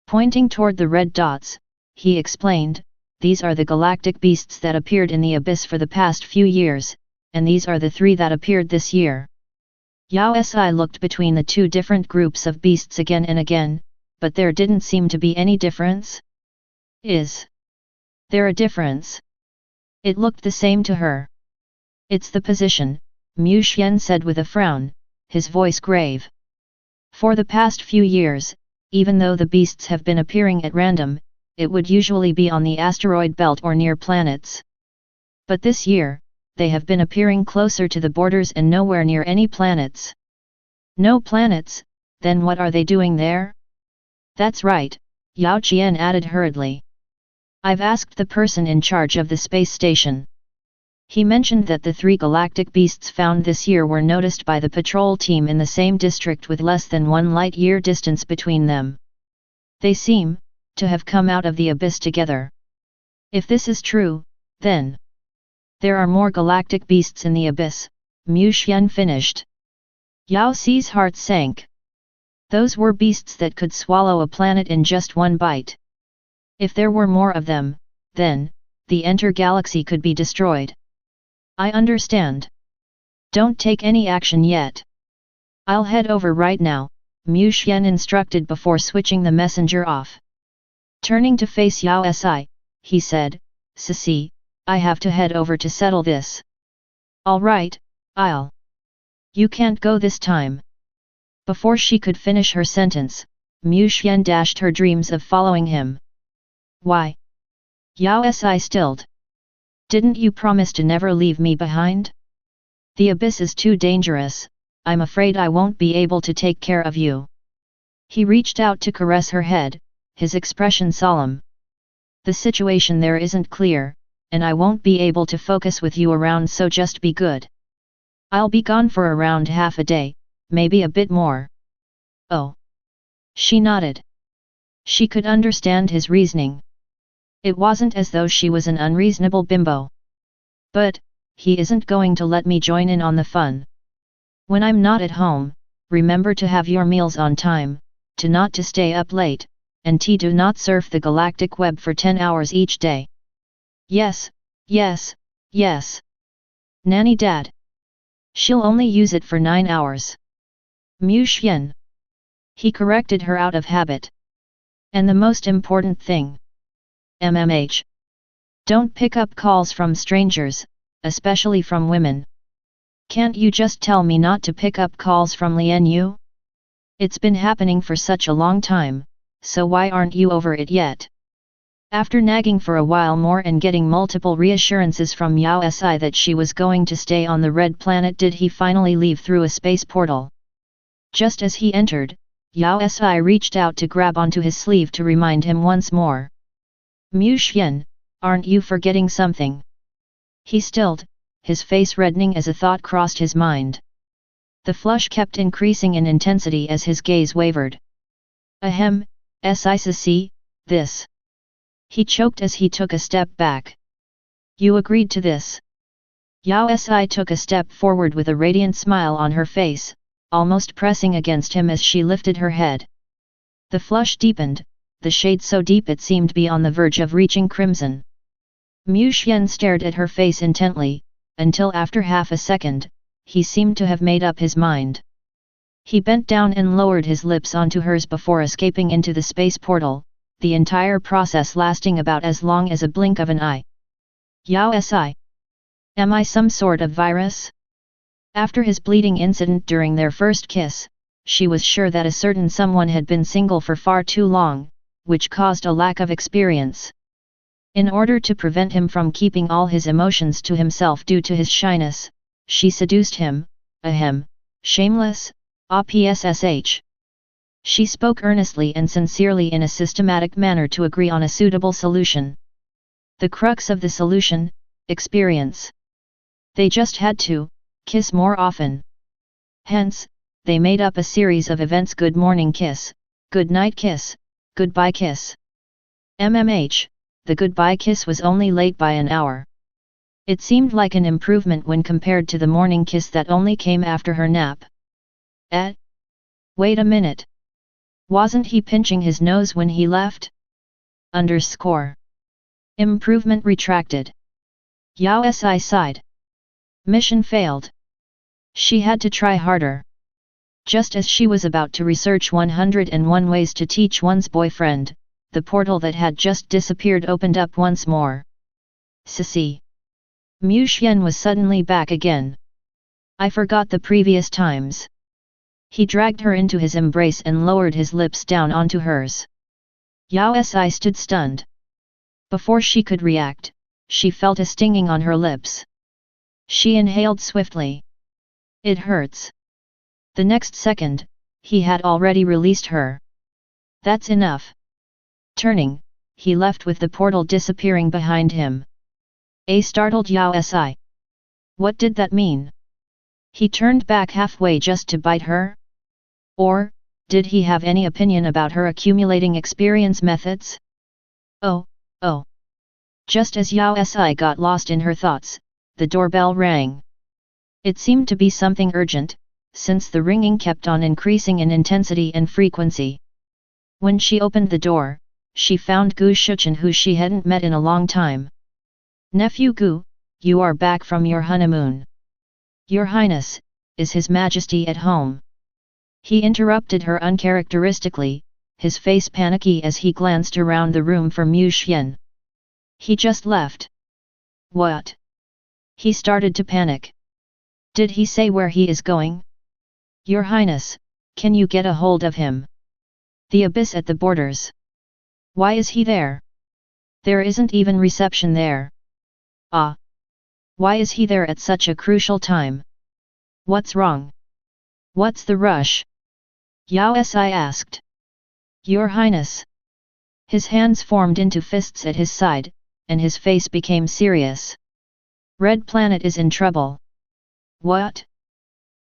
Pointing toward the red dots, he explained, these are the galactic beasts that appeared in the abyss for the past few years, and these are the 3 that appeared this year. Yao Si looked between the 2 different groups of beasts again and again, but there didn't seem to be any difference. Is there a difference? It looked the same to her. It's the position, Mu Xian said with a frown, his voice grave. For the past few years, even though the beasts have been appearing at random, it would usually be on the asteroid belt or near planets. But this year, they have been appearing closer to the borders and nowhere near any planets. No planets, then what are they doing there? That's right, Yao Qian added hurriedly. I've asked the person in charge of the space station. He mentioned that the 3 galactic beasts found this year were noticed by the patrol team in the same district with less than 1 light-year distance between them. They seem to have come out of the abyss together. If this is true, then there are more galactic beasts in the abyss, Mu Xian finished. Yao Si's heart sank. Those were beasts that could swallow a planet in just 1 bite. If there were more of them, then the entire galaxy could be destroyed. I understand. Don't take any action yet. I'll head over right now, Mu Xian instructed before switching the messenger off. Turning to face Yao Si, he said, Sisi, I have to head over to settle this. All right, I'll. You can't go this time. Before she could finish her sentence, Mu Xian dashed her dreams of following him. Why? Yao Si stilled. Didn't you promise to never leave me behind? The abyss is too dangerous, I'm afraid I won't be able to take care of you. He reached out to caress her head, his expression solemn. The situation there isn't clear, and I won't be able to focus with you around, so just be good. I'll be gone for around half a day, maybe a bit more. Oh. She nodded. She could understand his reasoning. It wasn't as though she was an unreasonable bimbo. But, he isn't going to let me join in on the fun. When I'm not at home, remember to have your meals on time, to not to stay up late, and do not surf the galactic web for 10 hours each day. Yes, yes, yes. Nanny Dad. She'll only use it for 9 hours. Mu Xian. He corrected her out of habit. And the most important thing. MMH. Don't pick up calls from strangers, especially from women. Can't you just tell me not to pick up calls from Lian Yu? It's been happening for such a long time, so why aren't you over it yet? After nagging for a while more and getting multiple reassurances from Yao Si that she was going to stay on the red planet, did he finally leave through a space portal. Just as he entered, Yao Si reached out to grab onto his sleeve to remind him once more. Mu Xian, aren't you forgetting something? He stilled, his face reddening as a thought crossed his mind. The flush kept increasing in intensity as his gaze wavered. Ahem, Si, this. He choked as he took a step back. You agreed to this. Yao Si took a step forward with a radiant smile on her face, almost pressing against him as she lifted her head. The flush deepened, the shade so deep it seemed to be on the verge of reaching crimson. Mu Xian stared at her face intently, until after half a second, he seemed to have made up his mind. He bent down and lowered his lips onto hers before escaping into the space portal, the entire process lasting about as long as a blink of an eye. Yao Si. Am I some sort of virus? After his bleeding incident during their first kiss, she was sure that a certain someone had been single for far too long, which caused a lack of experience. In order to prevent him from keeping all his emotions to himself due to his shyness, she seduced him, ahem, shameless, APSSH. She spoke earnestly and sincerely in a systematic manner to agree on a suitable solution. The crux of the solution, experience. They just had to kiss more often. Hence, they made up a series of events: good morning kiss, good night kiss, goodbye kiss. MMH, the goodbye kiss was only late by an hour. It seemed like an improvement when compared to the morning kiss that only came after her nap. Wait a minute. Wasn't he pinching his nose when he left? Improvement retracted. Yao Si sighed. Mission failed. She had to try harder. Just as she was about to research 101 ways to teach one's boyfriend, the portal that had just disappeared opened up once more. Sissy. Mu Xian was suddenly back again. I forgot the previous times. He dragged her into his embrace and lowered his lips down onto hers. Yao Si stood stunned. Before she could react, she felt a stinging on her lips. She inhaled swiftly. It hurts. The next second, he had already released her. That's enough. Turning, he left with the portal disappearing behind him. A startled Yao Si. What did that mean? He turned back halfway just to bite her? Or, did he have any opinion about her accumulating experience methods? Oh. Just as Yao Si got lost in her thoughts, the doorbell rang. It seemed to be something urgent, since the ringing kept on increasing in intensity and frequency. When she opened the door, she found Gu Shuchen, who she hadn't met in a long time. Nephew Gu, you are back from your honeymoon. Your Highness, is His Majesty at home? He interrupted her uncharacteristically, his face panicky as he glanced around the room for Mu Xian. He just left. What? He started to panic. Did he say where he is going? Your Highness, can you get a hold of him? The abyss at the borders. Why is he there? There isn't even reception there. Ah. Why is he there at such a crucial time? What's wrong? What's the rush? Yao Si asked. Your Highness. His hands formed into fists at his side, and his face became serious. Red Planet is in trouble. What?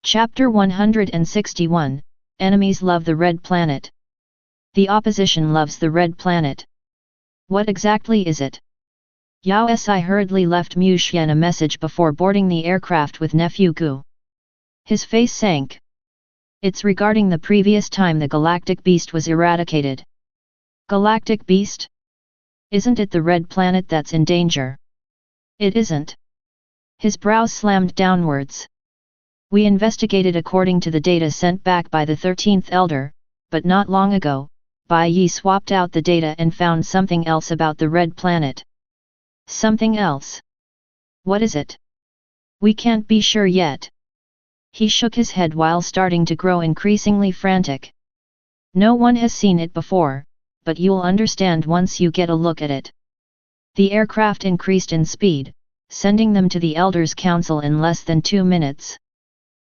Chapter 161, Enemies love the Red Planet. The opposition loves the Red Planet. What exactly is it? Yao Si hurriedly left Mu Xian a message before boarding the aircraft with nephew Gu. His face sank. It's regarding the previous time the Galactic Beast was eradicated. Galactic Beast? Isn't it the Red Planet that's in danger? It isn't. His brows slammed downwards. We investigated according to the data sent back by the 13th Elder, but not long ago, Bai Yi swapped out the data and found something else about the Red Planet. Something else? What is it? We can't be sure yet. He shook his head while starting to grow increasingly frantic. No one has seen it before, but you'll understand once you get a look at it. The aircraft increased in speed, sending them to the Elders' Council in less than 2 minutes.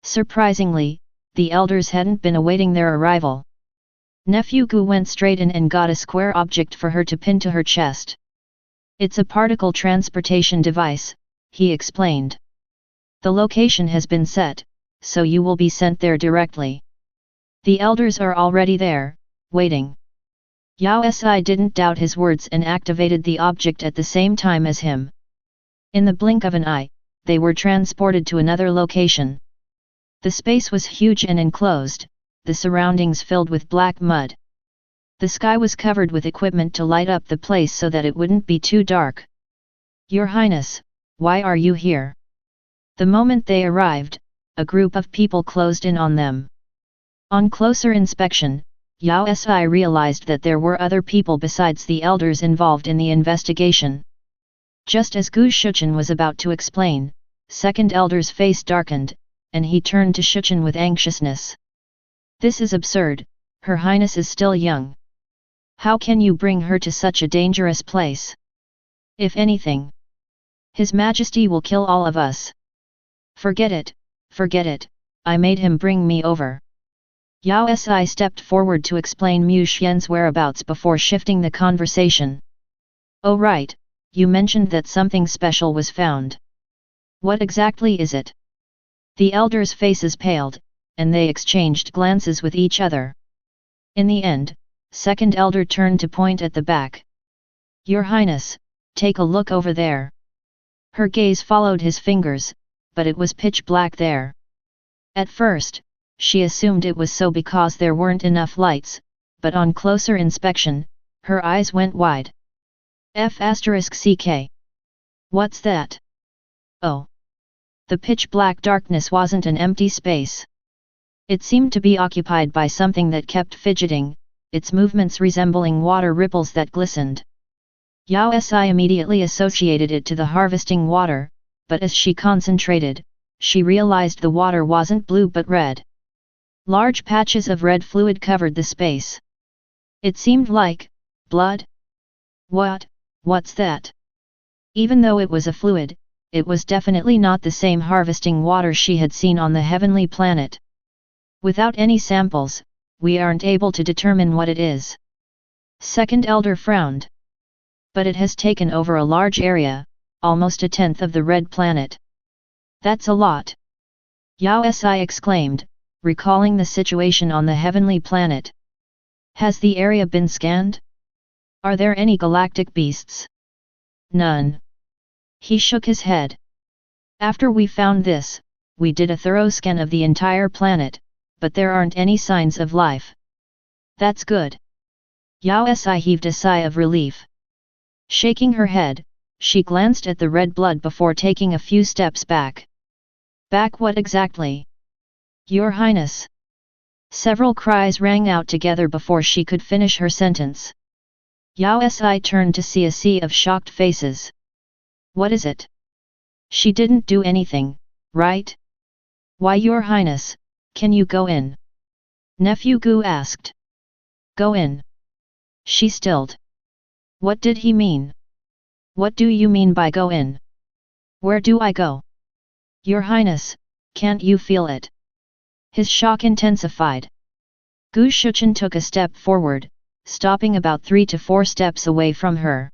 Surprisingly, the Elders hadn't been awaiting their arrival. Nephew Gu went straight in and got a square object for her to pin to her chest. It's a particle transportation device, he explained. The location has been set, so you will be sent there directly. The elders are already there, waiting. Yao Si didn't doubt his words and activated the object at the same time as him. In the blink of an eye, they were transported to another location. The space was huge and enclosed, the surroundings filled with black mud. The sky was covered with equipment to light up the place so that it wouldn't be too dark. Your Highness, why are you here? The moment they arrived, a group of people closed in on them. On closer inspection, Yao Si realized that there were other people besides the elders involved in the investigation. Just as Gu Shuchen was about to explain, second elder's face darkened, and he turned to Shuchen with anxiousness. This is absurd, Her Highness is still young. How can you bring her to such a dangerous place? If anything, His Majesty will kill all of us. Forget it, I made him bring me over. Yao Si stepped forward to explain Mu Xian's whereabouts before shifting the conversation. Oh right, you mentioned that something special was found. What exactly is it? The elders' faces paled, and they exchanged glances with each other. In the end, second elder turned to point at the back. Your Highness, take a look over there. Her gaze followed his fingers, but it was pitch black there. At first, she assumed it was so because there weren't enough lights, but on closer inspection, her eyes went wide. F***ck. What's that? Oh. The pitch black darkness wasn't an empty space. It seemed to be occupied by something that kept fidgeting, its movements resembling water ripples that glistened. Yao Si immediately associated it to the harvesting water, but as she concentrated, she realized the water wasn't blue but red. Large patches of red fluid covered the space. It seemed like blood. What's that? Even though it was a fluid, it was definitely not the same harvesting water she had seen on the heavenly planet. Without any samples, we aren't able to determine what it is. Second elder frowned. But it has taken over a large area, almost a tenth of the red planet. That's a lot. Yao Si exclaimed, recalling the situation on the heavenly planet. Has the area been scanned? Are there any galactic beasts? None. He shook his head. After we found this, we did a thorough scan of the entire planet, but there aren't any signs of life. That's good. Yao Si heaved a sigh of relief. Shaking her head, she glanced at the red blood before taking a few steps back. Back what exactly? Your Highness. Several cries rang out together before she could finish her sentence. Yao Si turned to see a sea of shocked faces. What is it? She didn't do anything, right? Why, Your Highness, can you go in? Nephew Gu asked. Go in. She stilled. What did he mean? What do you mean by go in? Where do I go? Your Highness, can't you feel it? His shock intensified. Gu Shuchen took a step forward, stopping about 3 to 4 steps away from her.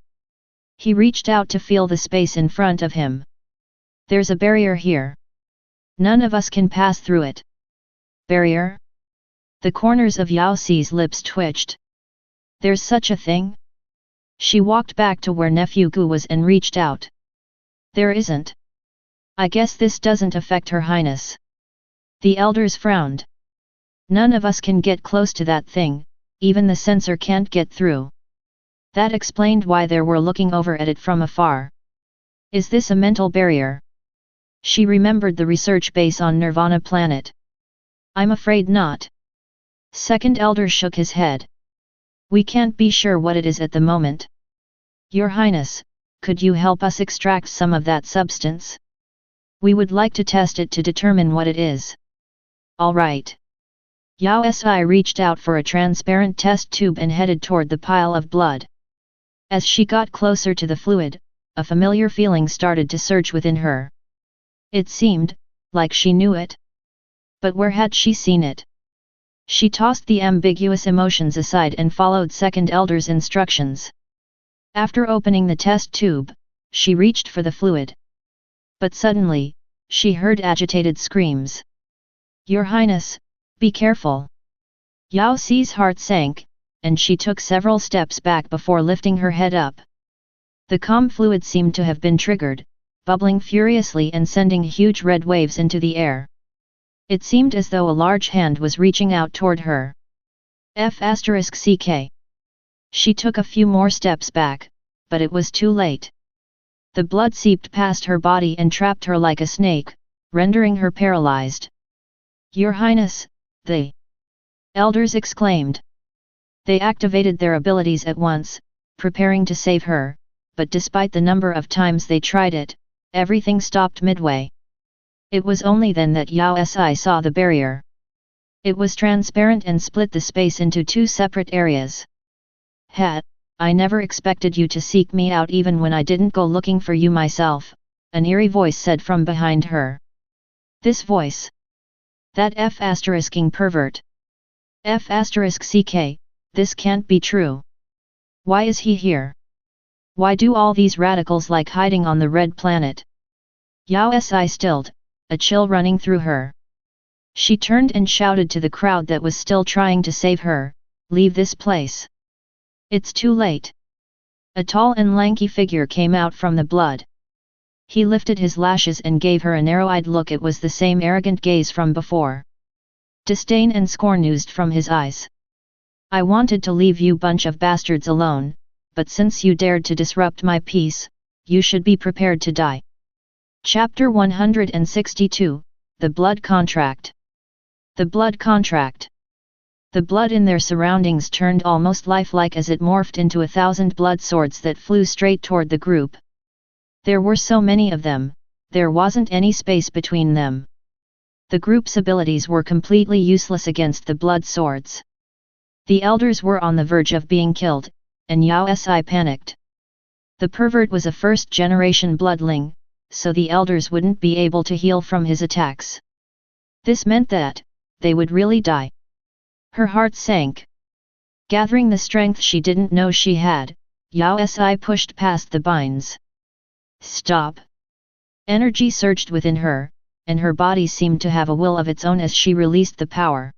He reached out to feel the space in front of him. There's a barrier here. None of us can pass through it. Barrier? The corners of Yao Si's lips twitched. There's such a thing? She walked back to where Nephew Gu was and reached out. There isn't. I guess this doesn't affect Her Highness. The elders frowned. None of us can get close to that thing, even the sensor can't get through. That explained why they were looking over at it from afar. Is this a mental barrier? She remembered the research base on Nirvana planet. I'm afraid not. Second elder shook his head. We can't be sure what it is at the moment. Your Highness, could you help us extract some of that substance? We would like to test it to determine what it is. All right. Yao Si reached out for a transparent test tube and headed toward the pile of blood. As she got closer to the fluid, a familiar feeling started to surge within her. It seemed like she knew it. But where had she seen it? She tossed the ambiguous emotions aside and followed second elder's instructions. After opening the test tube, she reached for the fluid. But suddenly, she heard agitated screams. Your Highness, be careful. Yao Si's heart sank, and she took several steps back before lifting her head up. The calm fluid seemed to have been triggered, bubbling furiously and sending huge red waves into the air. It seemed as though a large hand was reaching out toward her. **CK. She took a few more steps back, but it was too late. The blood seeped past her body and trapped her like a snake, rendering her paralyzed. Your Highness, the elders exclaimed. They activated their abilities at once, preparing to save her, but despite the number of times they tried it, everything stopped midway. It was only then that Yao Si saw the barrier. It was transparent and split the space into two separate areas. I never expected you to seek me out even when I didn't go looking for you myself, an eerie voice said from behind her. This voice. That **king pervert. **CK, this can't be true. Why is he here? Why do all these radicals like hiding on the red planet? Yao Si stilled, a chill running through her. She turned and shouted to the crowd that was still trying to save her, leave this place. It's too late. A tall and lanky figure came out from the blood. He lifted his lashes and gave her a narrow-eyed look. It was the same arrogant gaze from before. Disdain and scorn oozed from his eyes. I wanted to leave you bunch of bastards alone, but since you dared to disrupt my peace, you should be prepared to die. Chapter 162, The Blood Contract. The Blood Contract. The blood in their surroundings turned almost lifelike as it morphed into 1,000 blood swords that flew straight toward the group. There were so many of them, there wasn't any space between them. The group's abilities were completely useless against the blood swords. The elders were on the verge of being killed, and Yao Si panicked. The pervert was a first-generation bloodling, so the elders wouldn't be able to heal from his attacks. This meant that they would really die. Her heart sank. Gathering the strength she didn't know she had, Yao Si pushed past the binds. Stop! Energy surged within her, and her body seemed to have a will of its own as she released the power.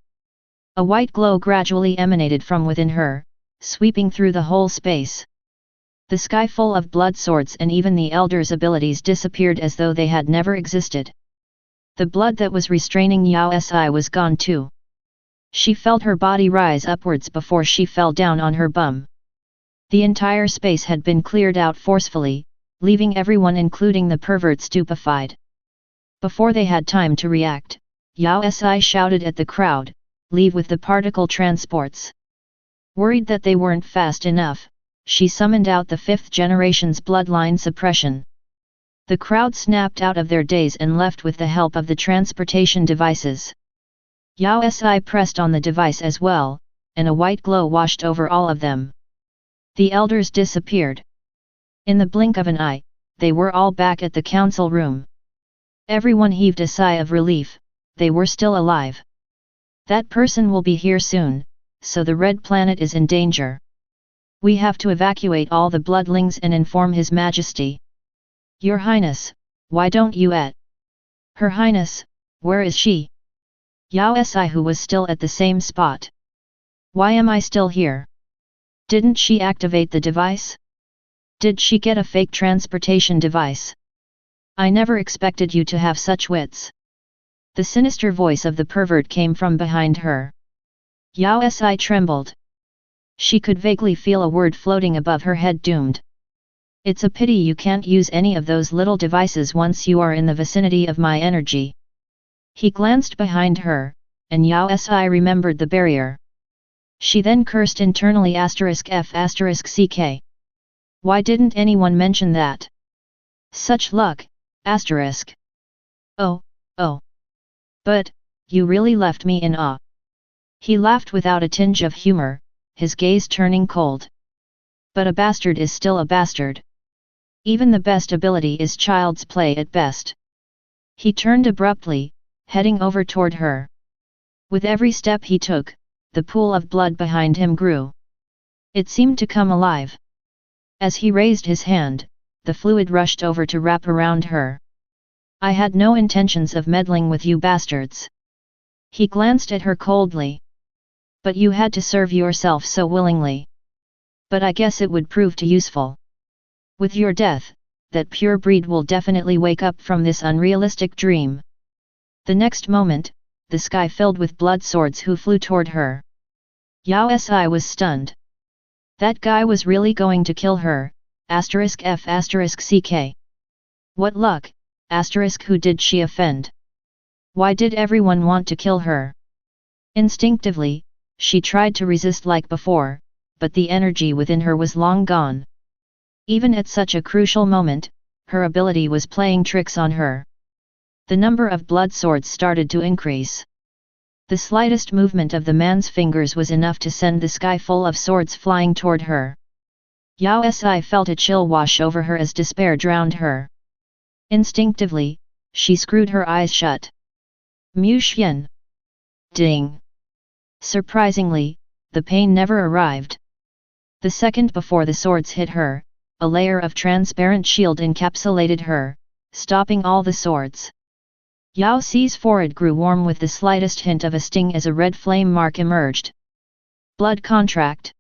A white glow gradually emanated from within her, sweeping through the whole space. The sky full of blood swords and even the elders' abilities disappeared as though they had never existed. The blood that was restraining Yao Si was gone too. She felt her body rise upwards before she fell down on her bum. The entire space had been cleared out forcefully, leaving everyone including the pervert stupefied. Before they had time to react, Yao Si shouted at the crowd, "Leave with the particle transports." Worried that they weren't fast enough, she summoned out the 5th generation's bloodline suppression. The crowd snapped out of their daze and left with the help of the transportation devices. Yao Si pressed on the device as well, and a white glow washed over all of them. The elders disappeared. In the blink of an eye, they were all back at the council room. Everyone heaved a sigh of relief, they were still alive. That person will be here soon, so the red planet is in danger. We have to evacuate all the bloodlings and inform His Majesty. Your Highness, why don't you Her Highness, where is she? Yao Si, who was still at the same spot. Why am I still here? Didn't she activate the device? Did she get a fake transportation device? I never expected you to have such wits. The sinister voice of the pervert came from behind her. Yao Si trembled. She could vaguely feel a word floating above her head: doomed. It's a pity you can't use any of those little devices once you are in the vicinity of my energy. He glanced behind her, and Yao Si remembered the barrier. She then cursed internally *F***CK. Why didn't anyone mention that? Such luck, **. Oh. But, you really left me in awe. He laughed without a tinge of humor, his gaze turning cold. But a bastard is still a bastard. Even the best ability is child's play at best. He turned abruptly, heading over toward her. With every step he took, the pool of blood behind him grew. It seemed to come alive. As he raised his hand, the fluid rushed over to wrap around her. I had no intentions of meddling with you bastards. He glanced at her coldly. But you had to serve yourself so willingly. But I guess it would prove too useful. With your death, that pure breed will definitely wake up from this unrealistic dream. The next moment, the sky filled with blood swords who flew toward her. Yao Si was stunned. That guy was really going to kill her, *f***ck. What luck, who did she offend? Why did everyone want to kill her? Instinctively, she tried to resist like before, but the energy within her was long gone. Even at such a crucial moment, her ability was playing tricks on her. The number of blood swords started to increase. The slightest movement of the man's fingers was enough to send the sky full of swords flying toward her. Yao Si felt a chill wash over her as despair drowned her. Instinctively, she screwed her eyes shut. Mu Xian. Ding. Surprisingly, the pain never arrived. The second before the swords hit her, a layer of transparent shield encapsulated her, stopping all the swords. Yao Si's forehead grew warm with the slightest hint of a sting as a red flame mark emerged. Blood contract.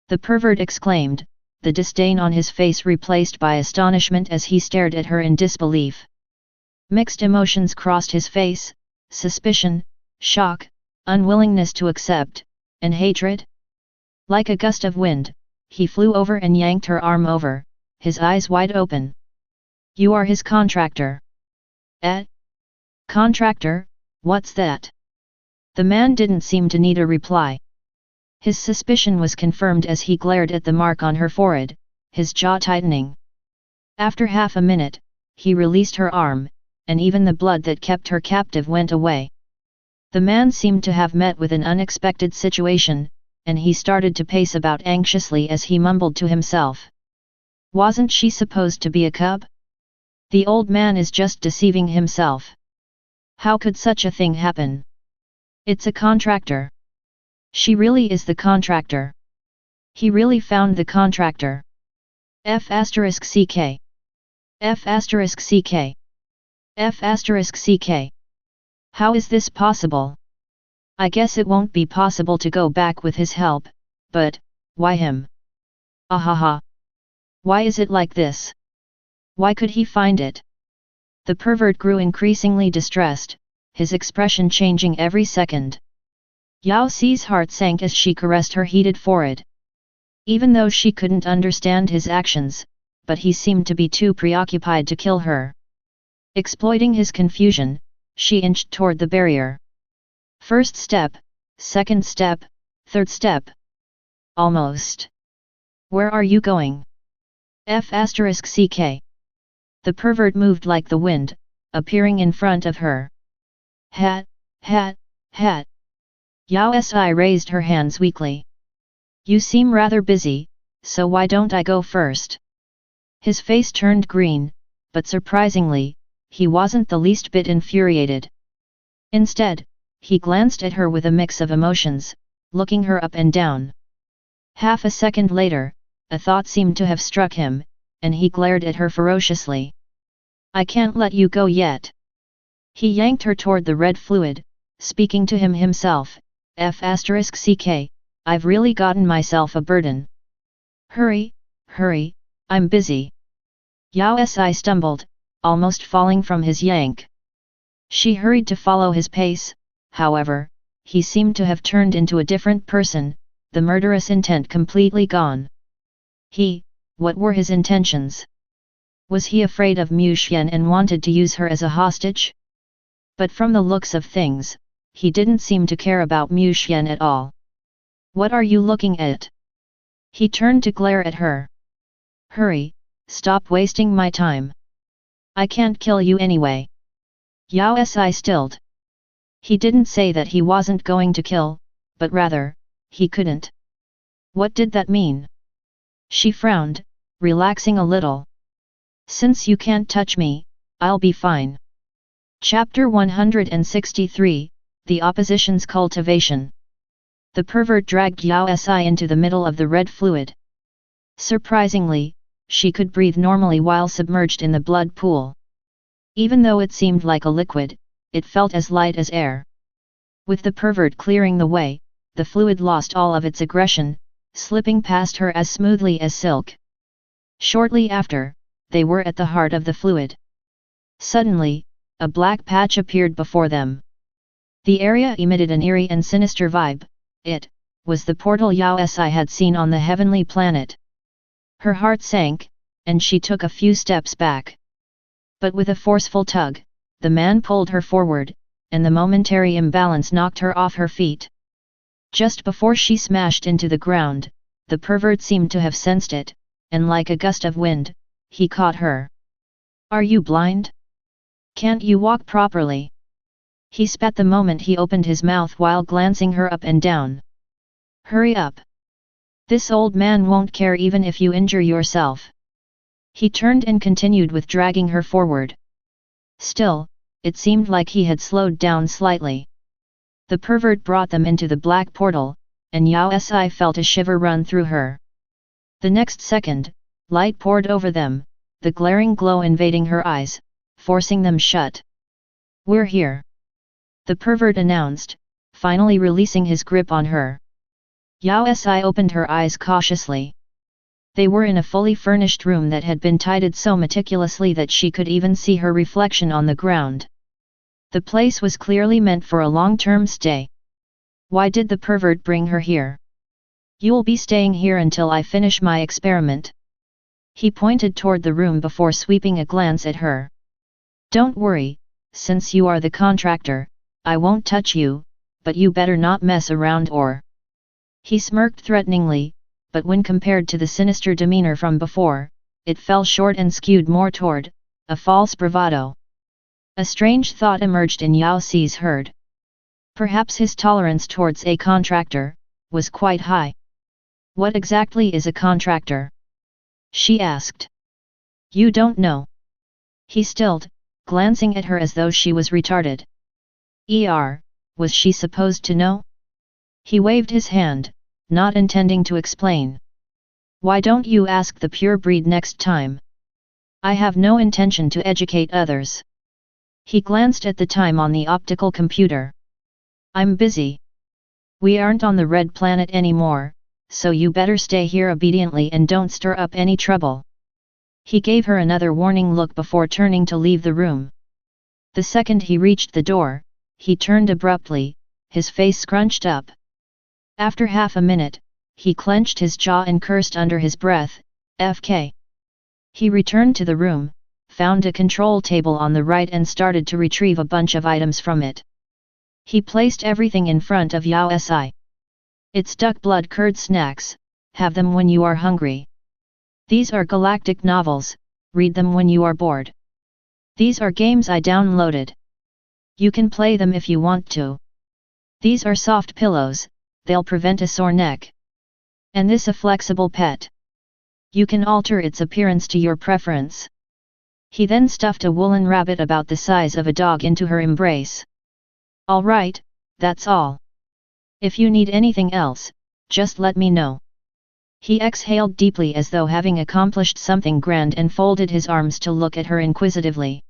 The pervert exclaimed, the disdain on his face replaced by astonishment as he stared at her in disbelief. Mixed emotions crossed his face, suspicion, shock, unwillingness to accept, and hatred. Like a gust of wind, he flew over and yanked her arm over, his eyes wide open. You are his contractor. Contractor, what's that? The man didn't seem to need a reply. His suspicion was confirmed as he glared at the mark on her forehead, his jaw tightening. After half a minute, he released her arm, and even the blood that kept her captive went away. The man seemed to have met with an unexpected situation, and he started to pace about anxiously as he mumbled to himself. Wasn't she supposed to be a cub? The old man is just deceiving himself. How could such a thing happen? It's a contractor. She really is the contractor. He really found the contractor. F***ck. F***ck. F***ck. How is this possible? I guess it won't be possible to go back with his help, but, why him? Ahaha. Why is it like this? Why could he find it? The pervert grew increasingly distressed, his expression changing every second. Yao Si's heart sank as she caressed her heated forehead. Even though she couldn't understand his actions, but he seemed to be too preoccupied to kill her. Exploiting his confusion, she inched toward the barrier. First step, second step, third step. Almost. Where are you going? F***ck. The pervert moved like the wind, appearing in front of her. Hat. Yao Si raised her hands weakly. You seem rather busy, so why don't I go first? His face turned green, but surprisingly, he wasn't the least bit infuriated. Instead, he glanced at her with a mix of emotions, looking her up and down. Half a second later, a thought seemed to have struck him, and he glared at her ferociously. I can't let you go yet. He yanked her toward the red fluid, speaking to himself, F***ck, I've really gotten myself a burden. Hurry, I'm busy. Yao Si stumbled, almost falling from his yank. She hurried to follow his pace, however, he seemed to have turned into a different person, the murderous intent completely gone. What were his intentions? Was he afraid of Mu Xian and wanted to use her as a hostage? But from the looks of things, he didn't seem to care about Mu Xian at all. What are you looking at? He turned to glare at her. Hurry, stop wasting my time. I can't kill you anyway. Yao Si stilled. He didn't say that he wasn't going to kill, but rather, he couldn't. What did that mean? She frowned, relaxing a little. Since you can't touch me, I'll be fine. Chapter 163, The Opposition's Cultivation. The pervert dragged Yao Si into the middle of the red fluid. Surprisingly, she could breathe normally while submerged in the blood pool. Even though it seemed like a liquid, it felt as light as air. With the pervert clearing the way, the fluid lost all of its aggression, slipping past her as smoothly as silk. Shortly after, they were at the heart of the fluid. Suddenly, a black patch appeared before them. The area emitted an eerie and sinister vibe. It was the portal Yao Si had seen on the heavenly planet. Her heart sank, and she took a few steps back. But with a forceful tug, the man pulled her forward, and the momentary imbalance knocked her off her feet. Just before she smashed into the ground, the pervert seemed to have sensed it, and like a gust of wind, he caught her. "Are you blind? Can't you walk properly?" He spat the moment he opened his mouth while glancing her up and down. "Hurry up. This old man won't care even if you injure yourself." He turned and continued with dragging her forward. Still, it seemed like he had slowed down slightly. The pervert brought them into the black portal, and Yao Si felt a shiver run through her. The next second, light poured over them, the glaring glow invading her eyes, forcing them shut. "We're here," the pervert announced, finally releasing his grip on her. Yao Si opened her eyes cautiously. They were in a fully furnished room that had been tidied so meticulously that she could even see her reflection on the ground. The place was clearly meant for a long-term stay. Why did the pervert bring her here? "You'll be staying here until I finish my experiment." He pointed toward the room before sweeping a glance at her. "Don't worry, since you are the contractor, I won't touch you, but you better not mess around or..." He smirked threateningly, but when compared to the sinister demeanor from before, it fell short and skewed more toward a false bravado. A strange thought emerged in Yao Si's head. Perhaps his tolerance towards a contractor was quite high. "What exactly is a contractor?" she asked. "You don't know?" he stilled, glancing at her as though she was retarded. Was she supposed to know? He waved his hand, not intending to explain. "Why don't you ask the pure breed next time? I have no intention to educate others." He glanced at the time on the optical computer. "I'm busy. We aren't on the red planet anymore, so you better stay here obediently and don't stir up any trouble." He gave her another warning look before turning to leave the room. The second he reached the door, he turned abruptly, his face scrunched up. After half a minute, he clenched his jaw and cursed under his breath, "FK." He returned to the room, found a control table on the right and started to retrieve a bunch of items from it. He placed everything in front of Yao Si. "It's duck blood curd snacks, have them when you are hungry. These are galactic novels, read them when you are bored. These are games I downloaded. You can play them if you want to. These are soft pillows, they'll prevent a sore neck. And this a flexible pet. You can alter its appearance to your preference." He then stuffed a woolen rabbit about the size of a dog into her embrace. "All right, that's all. If you need anything else, just let me know." He exhaled deeply as though having accomplished something grand and folded his arms to look at her inquisitively.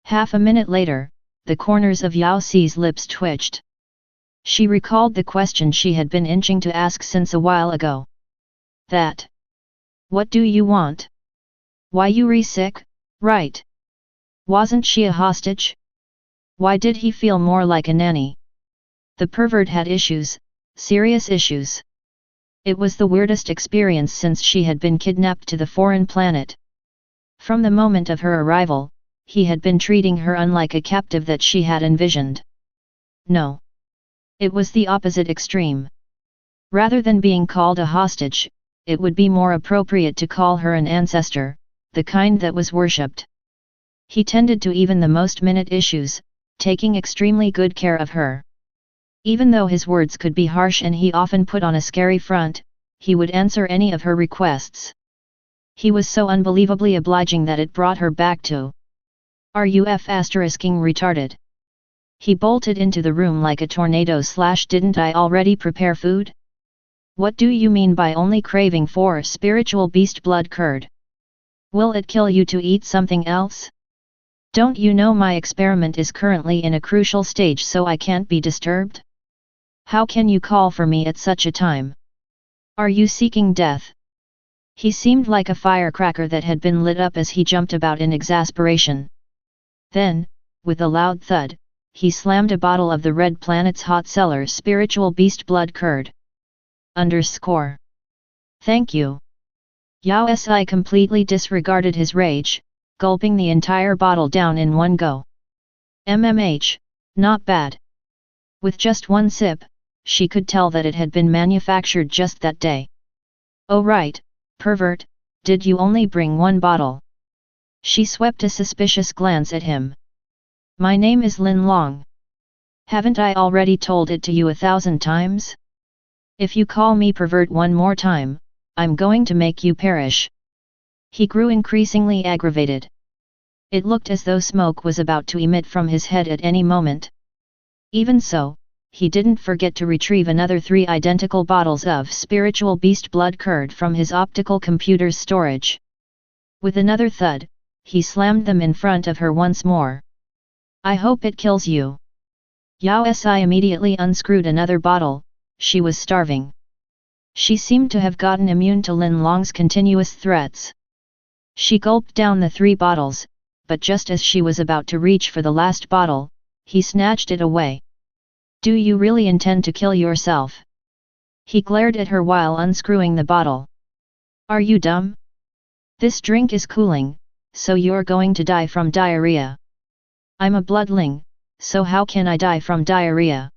Half a minute later, the corners of Yao Si's lips twitched. She recalled the question she had been inching to ask since a while ago. "That. What do you want? Why you re-sick, right? Wasn't she a hostage? Why did he feel more like a nanny?" The pervert had issues, serious issues. It was the weirdest experience since she had been kidnapped to the foreign planet. From the moment of her arrival, he had been treating her unlike a captive that she had envisioned. No. It was the opposite extreme. Rather than being called a hostage, it would be more appropriate to call her an ancestor, the kind that was worshipped. He tended to even the most minute issues, taking extremely good care of her. Even though his words could be harsh and he often put on a scary front, he would answer any of her requests. He was so unbelievably obliging that it brought her back to ****ing retarded. He bolted into the room like a tornado. "Didn't I already prepare food? What do you mean by only craving for spiritual beast blood curd? Will it kill you to eat something else? Don't you know my experiment is currently in a crucial stage, so I can't be disturbed? How can you call for me at such a time? Are you seeking death? He seemed like a firecracker that had been lit up as he jumped about in exasperation. Then, with a loud thud, he slammed a bottle of the Red Planet's hot cellar spiritual beast blood curd. Thank you. Yao Si completely disregarded his rage, gulping the entire bottle down in one go. Not bad. With just one sip, she could tell that it had been manufactured just that day. Oh right, pervert, did you only bring one bottle? She swept a suspicious glance at him. My name is Lin Long. Haven't I already told it to you 1,000 times? If you call me pervert one more time, I'm going to make you perish. He grew increasingly aggravated. It looked as though smoke was about to emit from his head at any moment. Even so, he didn't forget to retrieve another 3 identical bottles of spiritual beast blood curd from his optical computer's storage. With another thud, he slammed them in front of her once more. I hope it kills you. Yao Si immediately unscrewed another bottle. She was starving. She seemed to have gotten immune to Lin Long's continuous threats. She gulped down the 3 bottles, but just as she was about to reach for the last bottle, he snatched it away. Do you really intend to kill yourself? He glared at her while unscrewing the bottle. Are you dumb? This drink is cooling, so you're going to die from diarrhea. I'm a bloodling, so how can I die from diarrhea?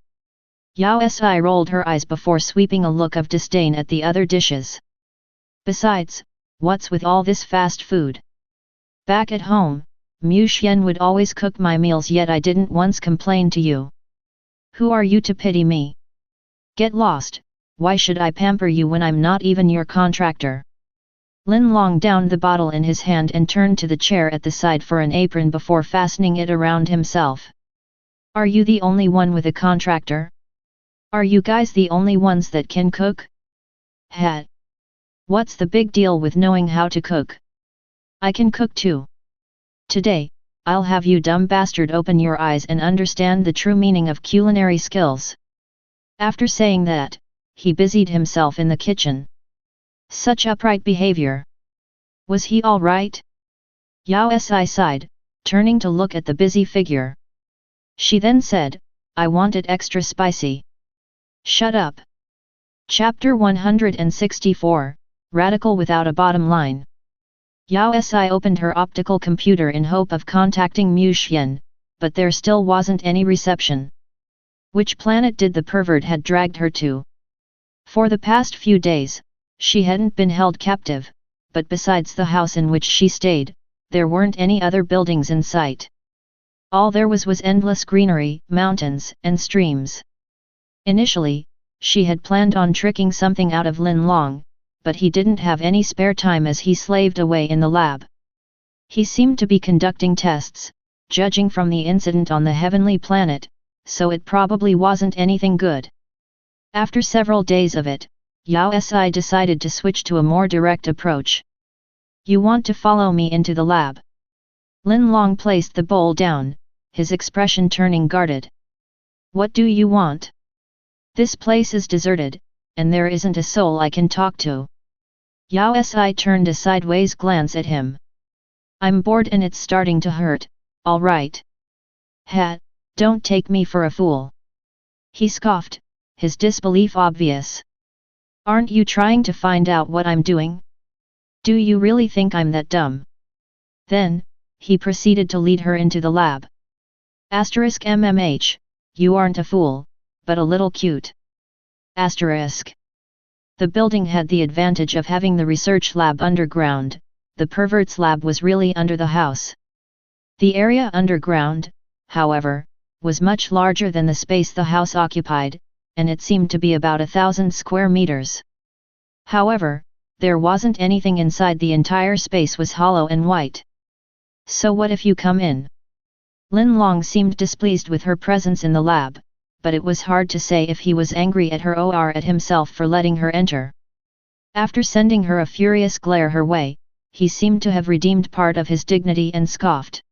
Yao Si rolled her eyes before sweeping a look of disdain at the other dishes. Besides, what's with all this fast food? Back at home, Mu Xian would always cook my meals, yet I didn't once complain to you. Who are you to pity me? Get lost, why should I pamper you when I'm not even your contractor? Lin Long downed the bottle in his hand and turned to the chair at the side for an apron before fastening it around himself. Are you the only one with a contractor? Are you guys the only ones that can cook? What's the big deal with knowing how to cook? I can cook too. Today, I'll have you dumb bastard open your eyes and understand the true meaning of culinary skills. After saying that, he busied himself in the kitchen. Such upright behavior. Was he all right? Yao Si sighed, turning to look at the busy figure. She then said, I want it extra spicy. Shut up. Chapter 164, Radical Without a Bottom Line. Yao Si opened her optical computer in hope of contacting Mu Xian, but there still wasn't any reception. Which planet did the pervert had dragged her to? For the past few days, she hadn't been held captive, but besides the house in which she stayed, there weren't any other buildings in sight. All there was endless greenery, mountains, and streams. Initially, she had planned on tricking something out of Lin Long, but he didn't have any spare time as he slaved away in the lab. He seemed to be conducting tests, judging from the incident on the heavenly planet, so it probably wasn't anything good. After several days of it, Yao Si decided to switch to a more direct approach. You want to follow me into the lab? Lin Long placed the bowl down, his expression turning guarded. What do you want? This place is deserted, and there isn't a soul I can talk to. Yao Si turned a sideways glance at him. I'm bored and it's starting to hurt, alright. Don't take me for a fool. He scoffed, his disbelief obvious. Aren't you trying to find out what I'm doing? Do you really think I'm that dumb? Then, he proceeded to lead her into the lab. *MMH, you aren't a fool, but a little cute. The building had the advantage of having the research lab underground, the pervert's lab was really under the house. The area underground, however, was much larger than the space the house occupied, and it seemed to be about 1,000 square meters. However, there wasn't anything inside. The entire space was hollow and white. So what if you come in? Lin Long seemed displeased with her presence in the lab, but it was hard to say if he was angry at her or at himself for letting her enter. After sending her a furious glare her way, he seemed to have redeemed part of his dignity and scoffed.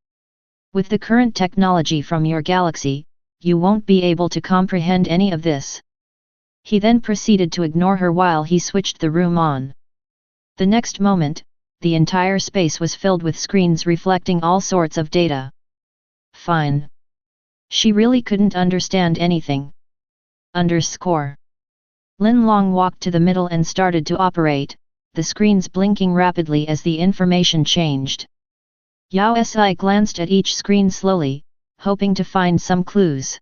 With the current technology from your galaxy, you won't be able to comprehend any of this. He then proceeded to ignore her while he switched the room on. The next moment, the entire space was filled with screens reflecting all sorts of data. Fine. She really couldn't understand anything. Lin Long walked to the middle and started to operate, the screens blinking rapidly as the information changed. Yao Si glanced at each screen slowly, hoping to find some clues.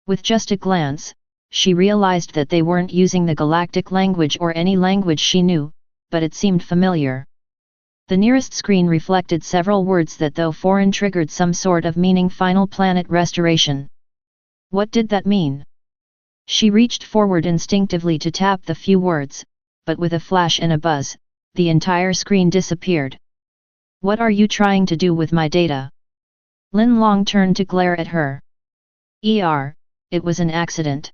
With just a glance, she realized that they weren't using the galactic language or any language she knew, but it seemed familiar. The nearest screen reflected several words that, though foreign, triggered some sort of meaning: final planet restoration. What did that mean? She reached forward instinctively to tap the few words, but with a flash and a buzz, the entire screen disappeared. What are you trying to do with my data? Lin Long turned to glare at her. It was an accident.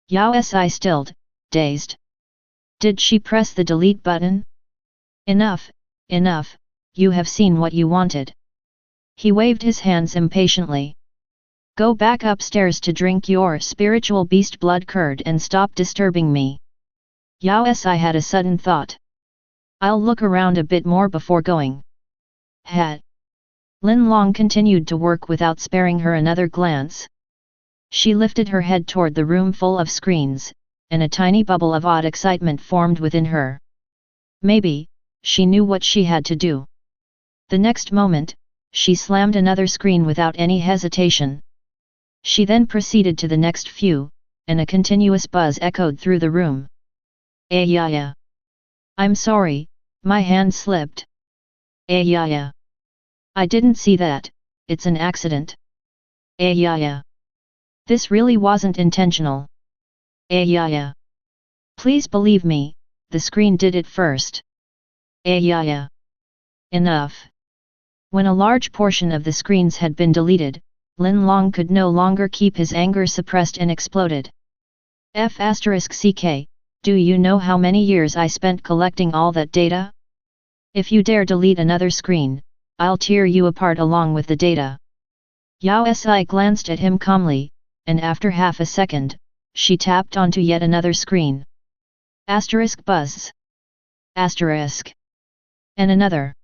Yao Si stilled, dazed. Did she press the delete button? Enough, you have seen what you wanted. He waved his hands impatiently. Go back upstairs to drink your spiritual beast blood curd and stop disturbing me. Yao Si had a sudden thought. I'll look around a bit more before going. Lin Long continued to work without sparing her another glance. She lifted her head toward the room full of screens, and a tiny bubble of odd excitement formed within her. Maybe, she knew what she had to do. The next moment, she slammed another screen without any hesitation. She then proceeded to the next few, and a continuous buzz echoed through the room. I'm sorry, my hand slipped. I didn't see that, it's an accident. This really wasn't intentional. Please believe me, the screen did it first. Enough. When a large portion of the screens had been deleted, Lin Long could no longer keep his anger suppressed and exploded. *CK, do you know how many years I spent collecting all that data? If you dare delete another screen, I'll tear you apart along with the data. Yao Si glanced at him calmly, and after half a second, she tapped onto yet another screen. *buzz. And another.